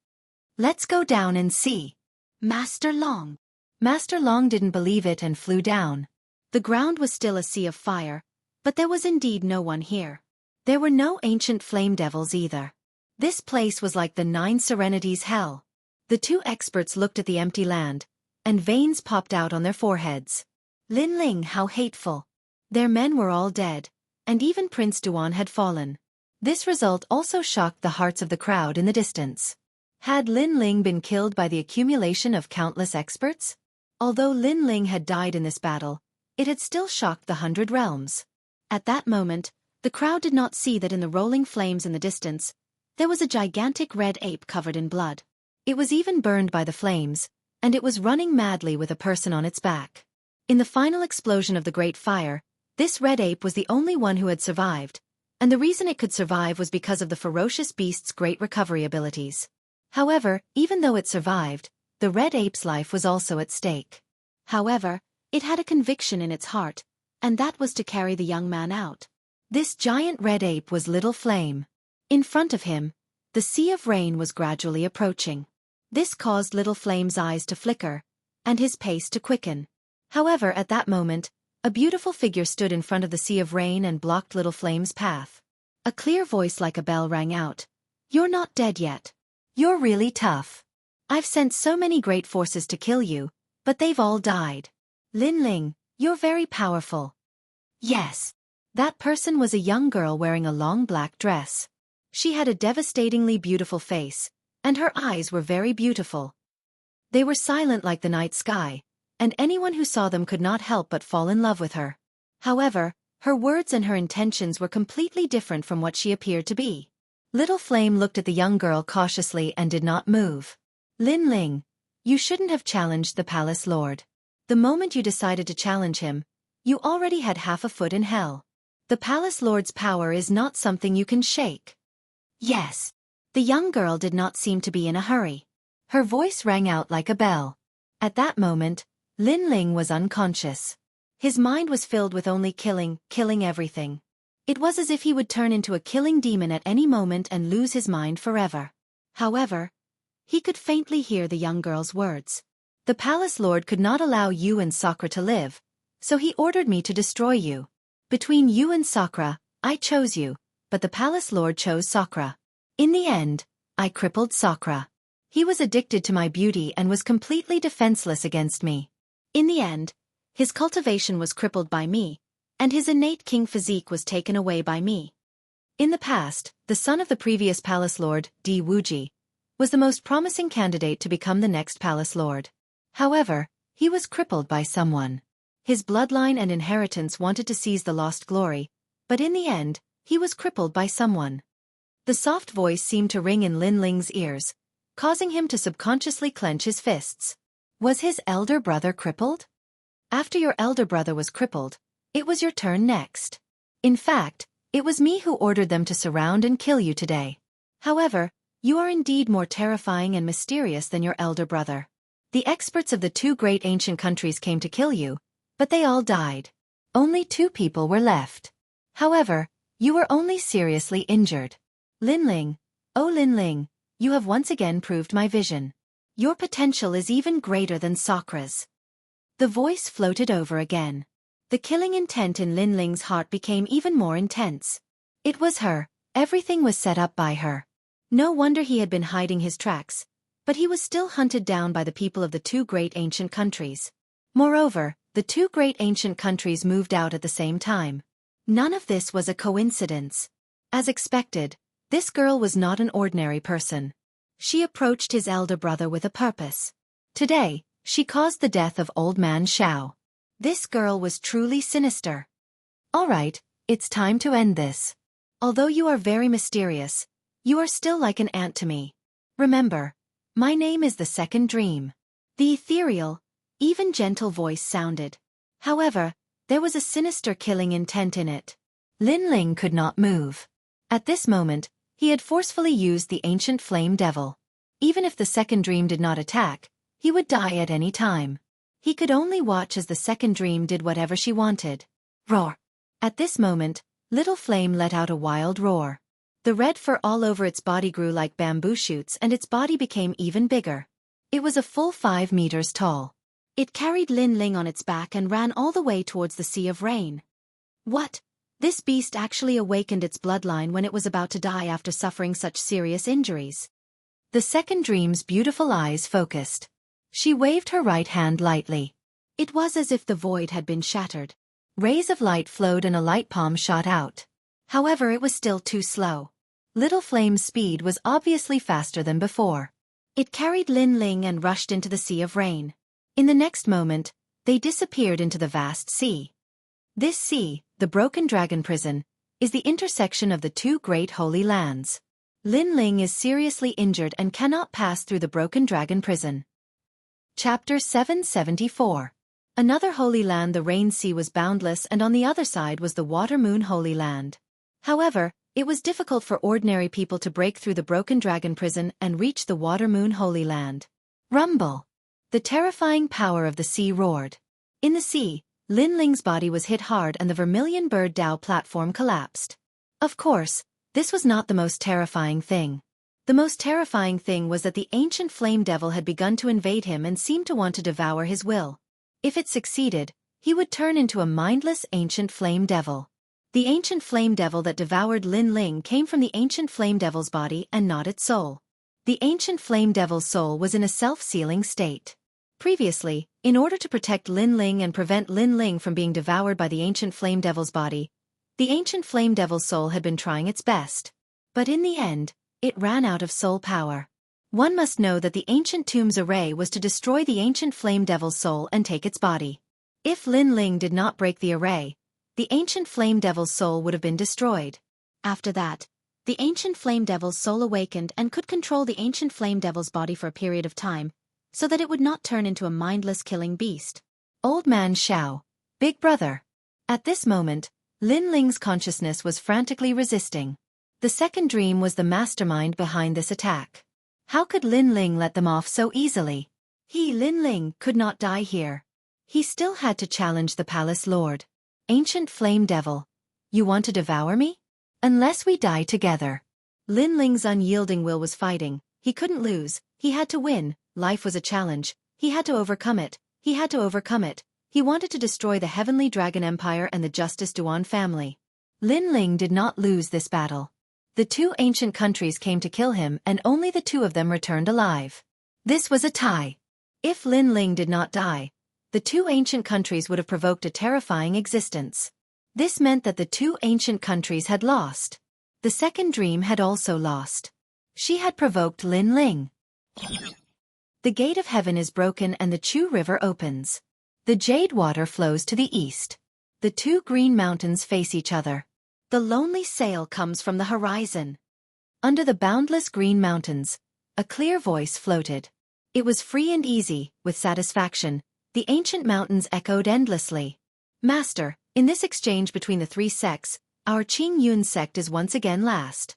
Let's go down and see. Master Long. Master Long didn't believe it and flew down. The ground was still a sea of fire, but there was indeed no one here. There were no ancient flame devils either. This place was like the 9 Serenities' hell. The 2 experts looked at the empty land, and veins popped out on their foreheads. Lin Ling, how hateful. Their men were all dead, and even Prince Duan had fallen. This result also shocked the hearts of the crowd in the distance. Had Lin Ling been killed by the accumulation of countless experts? Although Lin Ling had died in this battle, it had still shocked the 100 realms. At that moment, the crowd did not see that in the rolling flames in the distance, there was a gigantic red ape covered in blood. It was even burned by the flames, and it was running madly with a person on its back. In the final explosion of the Great Fire, this red ape was the only one who had survived, and the reason it could survive was because of the ferocious beast's great recovery abilities. However, even though it survived, the red ape's life was also at stake. However, it had a conviction in its heart, and that was to carry the young man out. This giant red ape was Little Flame. In front of him, the Sea of Rain was gradually approaching. This caused Little Flame's eyes to flicker, and his pace to quicken. However, at that moment, a beautiful figure stood in front of the Sea of Rain and blocked Little Flame's path. A clear voice like a bell rang out. You're not dead yet. You're really tough. I've sent so many great forces to kill you, but they've all died. Lin Ling, you're very powerful. Yes. That person was a young girl wearing a long black dress. She had a devastatingly beautiful face, and her eyes were very beautiful. They were silent like the night sky, and anyone who saw them could not help but fall in love with her. However, her words and her intentions were completely different from what she appeared to be. Little Flame looked at the young girl cautiously and did not move. Lin Ling, you shouldn't have challenged the palace lord. The moment you decided to challenge him, you already had half a foot in hell. The palace lord's power is not something you can shake. Yes. The young girl did not seem to be in a hurry. Her voice rang out like a bell. At that moment, Lin Ling was unconscious. His mind was filled with only killing everything. It was as if he would turn into a killing demon at any moment and lose his mind forever. However, he could faintly hear the young girl's words. The palace lord could not allow you and Sakura to live, so he ordered me to destroy you. Between you and Sakura, I chose you, but the palace lord chose Sakura. In the end, I crippled Sakura. He was addicted to my beauty and was completely defenseless against me. In the end, his cultivation was crippled by me, and his innate king physique was taken away by me. In the past, the son of the previous palace lord, Wuxia, was the most promising candidate to become the next palace lord. However, he was crippled by someone. His bloodline and inheritance wanted to seize the lost glory, but in the end, he was crippled by someone. The soft voice seemed to ring in Lin Ling's ears, causing him to subconsciously clench his fists. Was his elder brother crippled? After your elder brother was crippled, it was your turn next. In fact, it was me who ordered them to surround and kill you today. However, you are indeed more terrifying and mysterious than your elder brother. The experts of the two great ancient countries came to kill you, but they all died. Only 2 people were left. However, you were only seriously injured. Lin Ling, oh Lin Ling, you have once again proved my vision. Your potential is even greater than Sakura's. The voice floated over again. The killing intent in Lin Ling's heart became even more intense. It was her, everything was set up by her. No wonder he had been hiding his tracks, but he was still hunted down by the people of the two great ancient countries. Moreover, the two great ancient countries moved out at the same time. None of this was a coincidence. As expected, this girl was not an ordinary person. She approached his elder brother with a purpose. Today, she caused the death of old man Xiao. This girl was truly sinister. All right, it's time to end this. Although you are very mysterious, you are still like an aunt to me. Remember, my name is the Second Dream. The ethereal, even gentle voice sounded. However, there was a sinister killing intent in it. Lin Ling could not move. At this moment, he had forcefully used the ancient flame devil. Even if the Second Dream did not attack, he would die at any time. He could only watch as the Second Dream did whatever she wanted. Roar! At this moment, Little Flame let out a wild roar. The red fur all over its body grew like bamboo shoots and its body became even bigger. It was a full 5 meters tall. It carried Lin Ling on its back and ran all the way towards the Sea of Rain. What? This beast actually awakened its bloodline when it was about to die after suffering such serious injuries. The Second Dream's beautiful eyes focused. She waved her right hand lightly. It was as if the void had been shattered. Rays of light flowed and a light palm shot out. However, it was still too slow. Little Flame's speed was obviously faster than before. It carried Lin Ling and rushed into the Sea of Rain. In the next moment, they disappeared into the vast sea. This sea, the Broken Dragon Prison, is the intersection of the two great holy lands. Lin Ling is seriously injured and cannot pass through the Broken Dragon Prison. Chapter 774. Another holy land. The Rain Sea was boundless and on the other side was the Water Moon Holy Land. However, it was difficult for ordinary people to break through the Broken Dragon Prison and reach the Water Moon Holy Land. Rumble! The terrifying power of the sea roared. In the sea, Lin Ling's body was hit hard and the Vermilion Bird Dao platform collapsed. Of course, this was not the most terrifying thing. The most terrifying thing was that the ancient flame devil had begun to invade him and seemed to want to devour his will. If it succeeded, he would turn into a mindless ancient flame devil. The ancient flame devil that devoured Lin Ling came from the ancient flame devil's body and not its soul. The ancient flame devil's soul was in a self-sealing state. Previously, in order to protect Lin Ling and prevent Lin Ling from being devoured by the ancient flame devil's body, the ancient flame devil's soul had been trying its best. But in the end, it ran out of soul power. One must know that the ancient tomb's array was to destroy the ancient flame devil's soul and take its body. If Lin Ling did not break the array, the ancient flame devil's soul would have been destroyed. After that, the ancient flame devil's soul awakened and could control the ancient flame devil's body for a period of time, so that it would not turn into a mindless killing beast. Old Man Xiao, Big Brother. At this moment, Lin Ling's consciousness was frantically resisting. The Second Dream was the mastermind behind this attack. How could Lin Ling let them off so easily? He, Lin Ling, could not die here. He still had to challenge the palace lord. Ancient flame devil. You want to devour me? Unless we die together. Lin Ling's unyielding will was fighting. He couldn't lose. He had to win. Life was a challenge. He had to overcome it. He had to overcome it. He wanted to destroy the Heavenly Dragon Empire and the Justice Duan family. Lin Ling did not lose this battle. The two ancient countries came to kill him and only the two of them returned alive. This was a tie. If Lin Ling did not die, the two ancient countries would have provoked a terrifying existence. This meant that the two ancient countries had lost. The second dream had also lost. She had provoked Lin Ling. The gate of heaven is broken and the Chu River opens. The jade water flows to the east. The two green mountains face each other. The lonely sail comes from the horizon. Under the boundless green mountains, a clear voice floated. It was free and easy, with satisfaction. The ancient mountains echoed endlessly. Master, in this exchange between the three sects, our Qing Yun sect is once again last.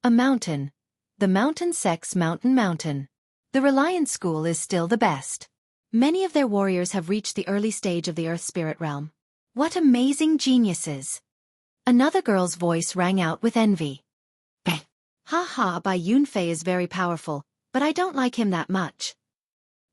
A mountain. The mountain sect's mountain. The Reliance School is still the best. Many of their warriors have reached the early stage of the Earth Spirit realm. What amazing geniuses! Another girl's voice rang out with envy. Ha ha, Bai Yunfei is very powerful, but I don't like him that much.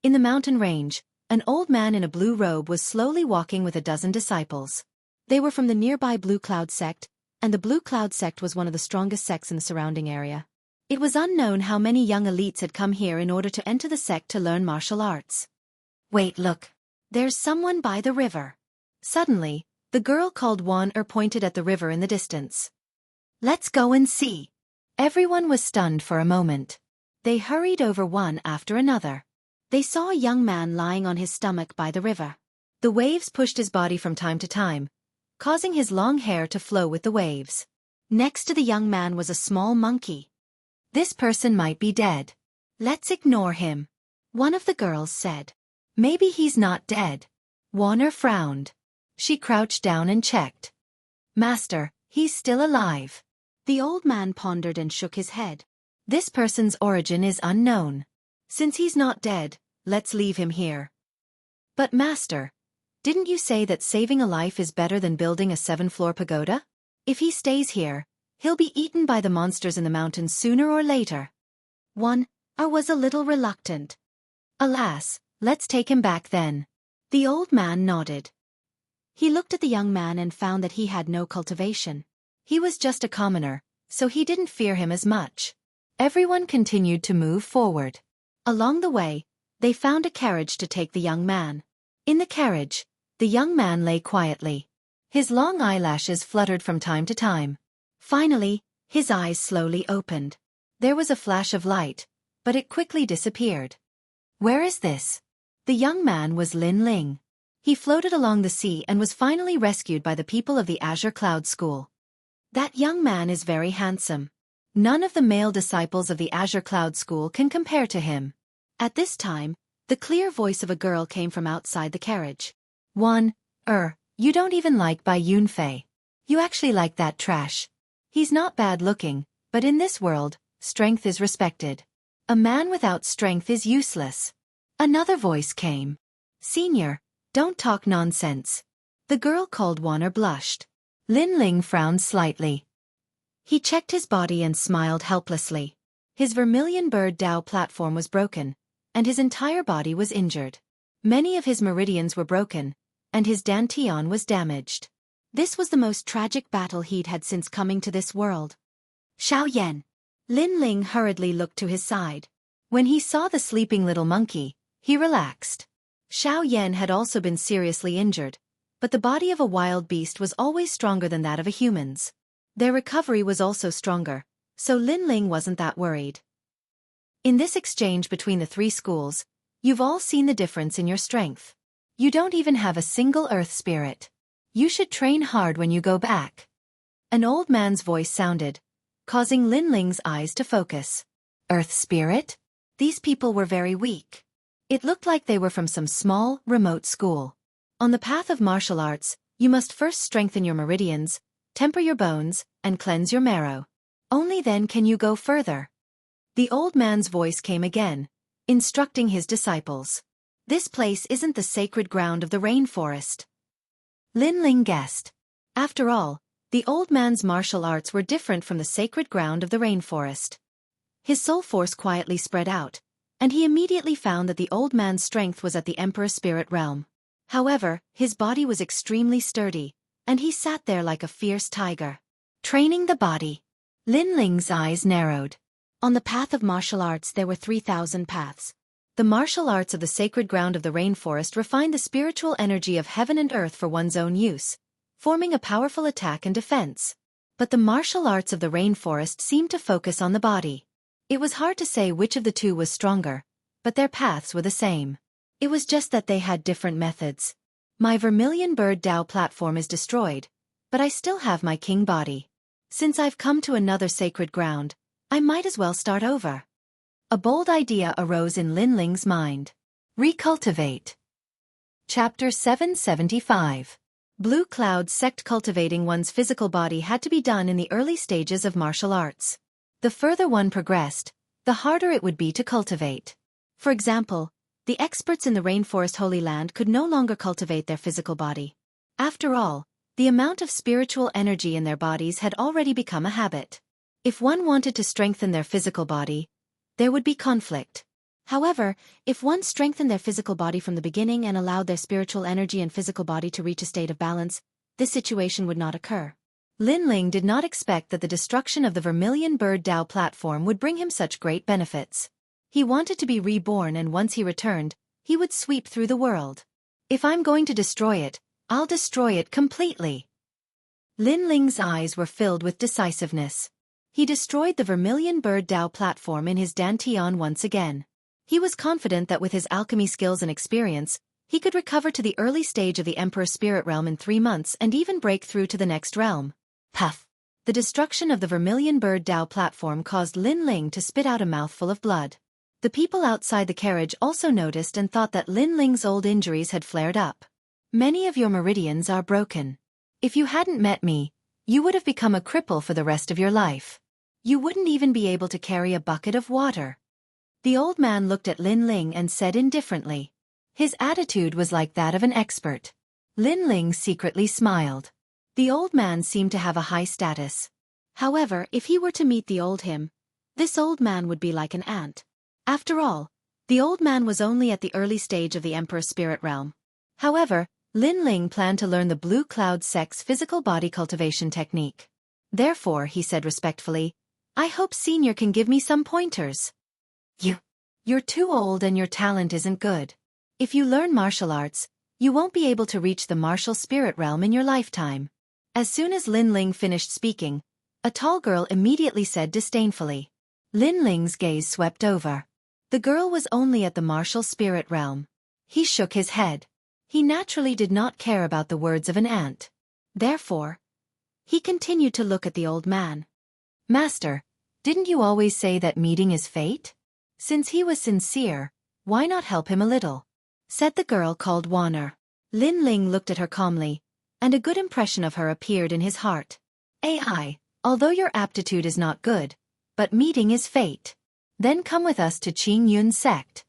In the mountain range, an old man in a blue robe was slowly walking with a dozen disciples. They were from the nearby Blue Cloud sect, and the Blue Cloud sect was one of the strongest sects in the surrounding area. It was unknown how many young elites had come here in order to enter the sect to learn martial arts. Wait, look. There's someone by the river. Suddenly, the girl called Wan pointed at the river in the distance. Let's go and see. Everyone was stunned for a moment. They hurried over one after another. They saw a young man lying on his stomach by the river. The waves pushed his body from time to time, causing his long hair to flow with the waves. Next to the young man was a small monkey. This person might be dead. Let's ignore him. One of the girls said. Maybe he's not dead. Warner frowned. She crouched down and checked. Master, he's still alive. The old man pondered and shook his head. This person's origin is unknown. Since he's not dead, let's leave him here. But Master, didn't you say that saving a life is better than building a 7-floor pagoda? If he stays here, he'll be eaten by the monsters in the mountains sooner or later. I was a little reluctant. Alas, let's take him back then. The old man nodded. He looked at the young man and found that he had no cultivation. He was just a commoner, so he didn't fear him as much. Everyone continued to move forward. Along the way, they found a carriage to take the young man. In the carriage, the young man lay quietly. His long eyelashes fluttered from time to time. Finally, his eyes slowly opened. There was a flash of light, but it quickly disappeared. Where is this? The young man was Lin Ling. He floated along the sea and was finally rescued by the people of the Azure Cloud School. That young man is very handsome. None of the male disciples of the Azure Cloud School can compare to him. At this time, the clear voice of a girl came from outside the carriage. You don't even like Bai Yunfei. You actually like that trash. He's not bad looking, but in this world, strength is respected. A man without strength is useless. Another voice came. Senior, don't talk nonsense. The girl called Warner blushed. Lin Ling frowned slightly. He checked his body and smiled helplessly. His vermilion bird Dao platform was broken, and his entire body was injured. Many of his meridians were broken, and his dantian was damaged. This was the most tragic battle he'd had since coming to this world. Xiaoyan. Lin Ling hurriedly looked to his side. When he saw the sleeping little monkey, he relaxed. Xiaoyan had also been seriously injured, but the body of a wild beast was always stronger than that of a human's. Their recovery was also stronger, so Lin Ling wasn't that worried. In this exchange between the three schools, you've all seen the difference in your strength. You don't even have a single earth spirit. You should train hard when you go back. An old man's voice sounded, causing Lin Ling's eyes to focus. Earth spirit? These people were very weak. It looked like they were from some small, remote school. On the path of martial arts, you must first strengthen your meridians, temper your bones, and cleanse your marrow. Only then can you go further. The old man's voice came again, instructing his disciples. This place isn't the sacred ground of the rainforest. Lin Ling guessed. After all, the old man's martial arts were different from the sacred ground of the rainforest. His soul force quietly spread out, and he immediately found that the old man's strength was at the Emperor Spirit realm. However, his body was extremely sturdy, and he sat there like a fierce tiger. Training the body. Lin Ling's eyes narrowed. On the path of martial arts there were 3,000 paths. The martial arts of the sacred ground of the rainforest refined the spiritual energy of heaven and earth for one's own use, forming a powerful attack and defense. But the martial arts of the rainforest seemed to focus on the body. It was hard to say which of the two was stronger, but their paths were the same. It was just that they had different methods. My vermilion bird Dao platform is destroyed, but I still have my king body. Since I've come to another sacred ground, I might as well start over. A bold idea arose in Lin Ling's mind. Recultivate. Chapter 775. Blue Cloud Sect. Cultivating one's physical body had to be done in the early stages of martial arts. The further one progressed, the harder it would be to cultivate. For example, the experts in the Rainforest Holy Land could no longer cultivate their physical body. After all, the amount of spiritual energy in their bodies had already become a habit. If one wanted to strengthen their physical body, there would be conflict. However, if one strengthened their physical body from the beginning and allowed their spiritual energy and physical body to reach a state of balance, this situation would not occur. Lin Ling did not expect that the destruction of the Vermilion Bird Dao platform would bring him such great benefits. He wanted to be reborn, and once he returned, he would sweep through the world. If I'm going to destroy it, I'll destroy it completely. Lin Ling's eyes were filled with decisiveness. He destroyed the Vermilion Bird Dao platform in his dantian once again. He was confident that with his alchemy skills and experience, he could recover to the early stage of the Emperor Spirit Realm in 3 months and even break through to the next realm. Puff! The destruction of the Vermilion Bird Dao platform caused Lin Ling to spit out a mouthful of blood. The people outside the carriage also noticed and thought that Lin Ling's old injuries had flared up. Many of your meridians are broken. If you hadn't met me, you would have become a cripple for the rest of your life. You wouldn't even be able to carry a bucket of water. The old man looked at Lin Ling and said indifferently. His attitude was like that of an expert. Lin Ling secretly smiled. The old man seemed to have a high status. However, if he were to meet the old him, this old man would be like an ant. After all, the old man was only at the early stage of the Emperor Spirit Realm. However, Lin Ling planned to learn the Blue Cloud Sect's physical body cultivation technique. Therefore, he said respectfully, I hope Senior can give me some pointers. You're too old and your talent isn't good. If you learn martial arts, you won't be able to reach the martial spirit realm in your lifetime. As soon as Lin Ling finished speaking, a tall girl immediately said disdainfully. Lin Ling's gaze swept over. The girl was only at the martial spirit realm. He shook his head. He naturally did not care about the words of an ant. Therefore, he continued to look at the old man. Master, didn't you always say that meeting is fate? Since he was sincere, why not help him a little? Said the girl called Warner. Lin Ling looked at her calmly, and a good impression of her appeared in his heart. AI, although your aptitude is not good, but meeting is fate. Then come with us to Qing Yun's sect.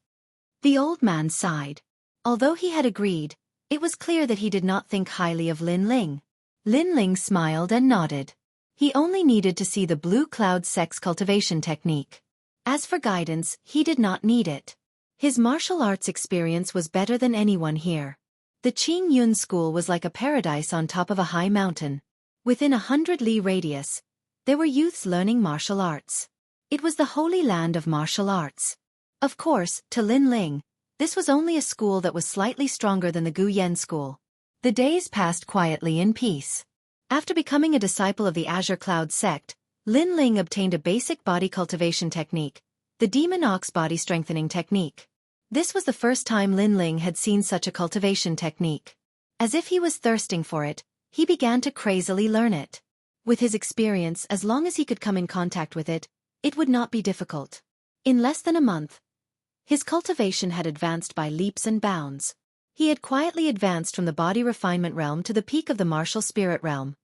The old man sighed. Although he had agreed, it was clear that he did not think highly of Lin Ling. Lin Ling smiled and nodded. He only needed to see the Blue Cloud Sect's cultivation technique. As for guidance, he did not need it. His martial arts experience was better than anyone here. The Qing Yun school was like a paradise on top of a high mountain. Within 100 li radius, there were youths learning martial arts. It was the holy land of martial arts. Of course, to Lin Ling, this was only a school that was slightly stronger than the Gu Yen school. The days passed quietly in peace. After becoming a disciple of the Azure Cloud sect, Lin Ling obtained a basic body cultivation technique, the Demon Ox body strengthening technique. This was the first time Lin Ling had seen such a cultivation technique. As if he was thirsting for it, he began to crazily learn it. With his experience, as long as he could come in contact with it, it would not be difficult. In less than a month, his cultivation had advanced by leaps and bounds. He had quietly advanced from the body refinement realm to the peak of the martial spirit realm.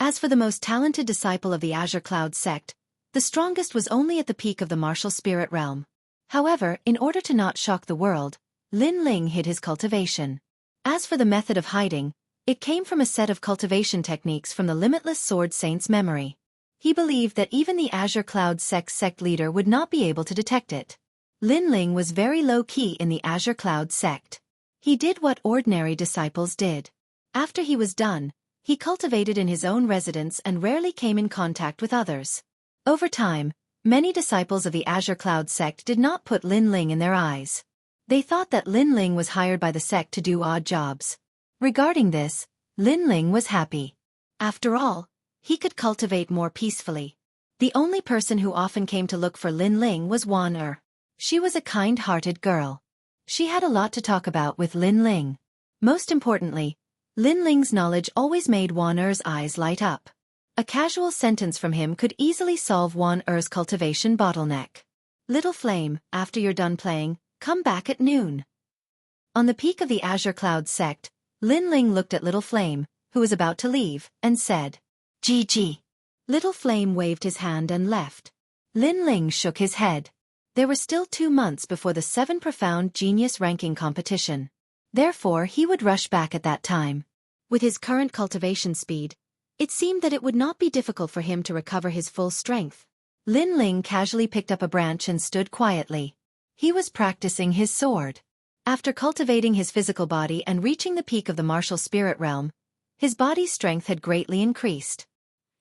As for the most talented disciple of the Azure Cloud sect, The strongest was only at the peak of the martial spirit realm. However, in order to not shock the world, Lin Ling hid his cultivation. As for the method of hiding, it came from a set of cultivation techniques from the Limitless Sword Saint's memory. He believed that even the Azure Cloud sect leader would not be able to detect it. Lin Ling was very low-key in the Azure Cloud sect. He did what ordinary disciples did. After he was done, he cultivated in his own residence and rarely came in contact with others. Over time, many disciples of the Azure Cloud sect did not put Lin Ling in their eyes. They thought that Lin Ling was hired by the sect to do odd jobs. Regarding this, Lin Ling was happy. After all, he could cultivate more peacefully. The only person who often came to look for Lin Ling was Wan Er. She was a kind-hearted girl. She had a lot to talk about with Lin Ling. Most importantly, Lin Ling's knowledge always made Wan Er's eyes light up. A casual sentence from him could easily solve Wan Er's cultivation bottleneck. Little Flame, after you're done playing, come back at noon. On the peak of the Azure Cloud sect, Lin Ling looked at Little Flame, who was about to leave, and said, "GG." Little Flame waved his hand and left. Lin Ling shook his head. There were still 2 months before the 7 Profound Genius ranking competition. Therefore, he would rush back at that time. With his current cultivation speed, it seemed that it would not be difficult for him to recover his full strength. Lin Ling casually picked up a branch and stood quietly. He was practicing his sword. After cultivating his physical body and reaching the peak of the martial spirit realm, his body's strength had greatly increased.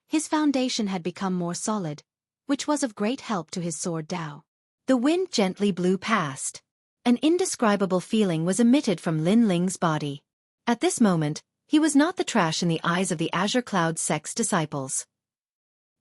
His foundation had become more solid, which was of great help to his sword Dao. The wind gently blew past. An indescribable feeling was emitted from Lin Ling's body. At this moment, he was not the trash in the eyes of the Azure Cloud sect's disciples.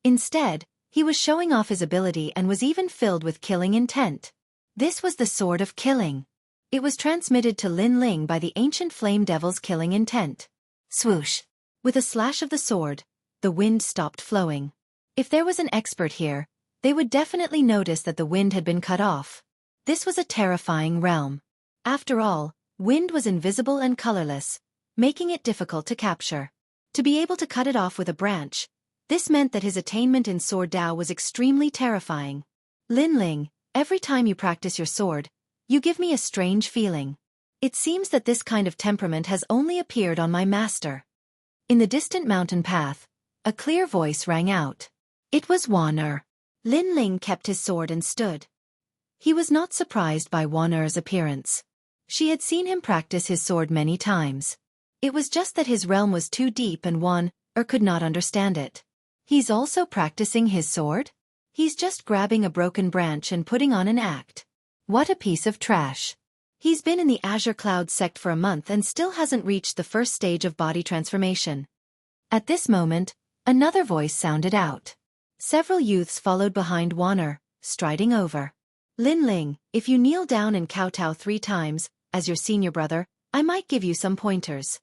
Instead, he was showing off his ability and was even filled with killing intent. This was the sword of killing. It was transmitted to Lin Ling by the ancient flame devil's killing intent. Swoosh! With a slash of the sword, the wind stopped flowing. If there was an expert here, they would definitely notice that the wind had been cut off. This was a terrifying realm. After all, wind was invisible and colorless, making it difficult to capture. To be able to cut it off with a branch, this meant that his attainment in sword Dao was extremely terrifying. Lin Ling, every time you practice your sword, you give me a strange feeling. It seems that this kind of temperament has only appeared on my master. In the distant mountain path, a clear voice rang out. It was Wan Er. Lin Ling kept his sword and stood. He was not surprised by Wan Er's appearance. She had seen him practice his sword many times. It was just that his realm was too deep and Wan Er could not understand it. He's also practicing his sword? He's just grabbing a broken branch and putting on an act. What a piece of trash. He's been in the Azure Cloud sect for a month and still hasn't reached the first stage of body transformation. At this moment, another voice sounded out. Several youths followed behind Wan Er, striding over. Lin Ling, if you kneel down and kowtow 3 times, as your senior brother, I might give you some pointers.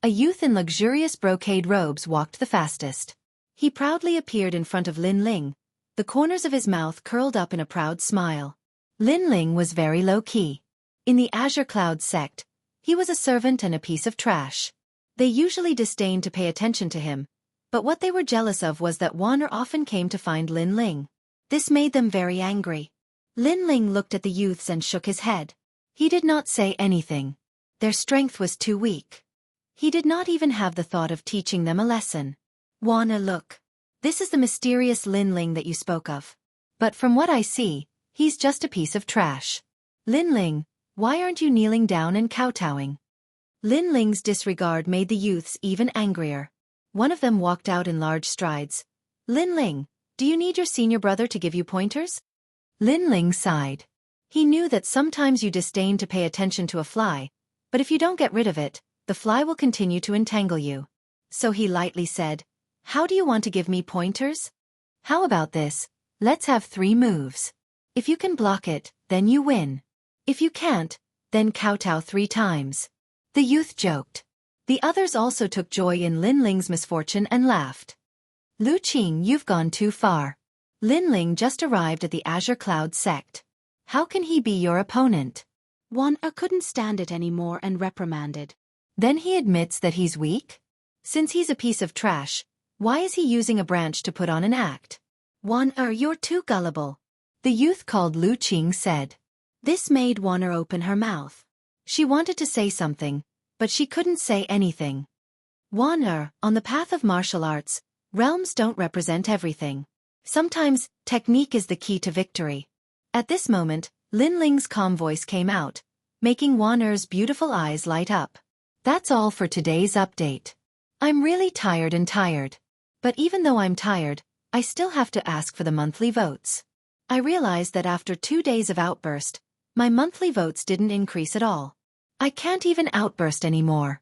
A youth in luxurious brocade robes walked the fastest. He proudly appeared in front of Lin Ling, the corners of his mouth curled up in a proud smile. Lin Ling was very low-key. In the Azure Cloud sect, he was a servant and a piece of trash. They usually disdained to pay attention to him, but what they were jealous of was that Wan Er often came to find Lin Ling. This made them very angry. Lin Ling looked at the youths and shook his head. He did not say anything. Their strength was too weak. He did not even have the thought of teaching them a lesson. Wan Er, look. This is the mysterious Lin Ling that you spoke of. But from what I see, he's just a piece of trash. Lin Ling, why aren't you kneeling down and kowtowing? Lin Ling's disregard made the youths even angrier. One of them walked out in large strides. Lin Ling, do you need your senior brother to give you pointers? Lin Ling sighed. He knew that sometimes you disdain to pay attention to a fly, but if you don't get rid of it, the fly will continue to entangle you. So he lightly said, how do you want to give me pointers? How about this? Let's have 3 moves. If you can block it, then you win. If you can't, then kowtow 3 times. The youth joked. The others also took joy in Lin Ling's misfortune and laughed. Lu Qing, you've gone too far. Lin Ling just arrived at the Azure Cloud sect. How can he be your opponent? Wan Er couldn't stand it anymore and reprimanded. Then he admits that he's weak? Since he's a piece of trash, why is he using a branch to put on an act? Wan you're too gullible. The youth called Lu Qing said. This made Wan open her mouth. She wanted to say something, but she couldn't say anything. Wan on the path of martial arts, realms don't represent everything. Sometimes, technique is the key to victory. At this moment, Lin Ling's calm voice came out, making Wan beautiful eyes light up. That's all for today's update. I'm really tired. But even though I'm tired, I still have to ask for the monthly votes. I realized that after 2 days of outburst, my monthly votes didn't increase at all. I can't even outburst anymore.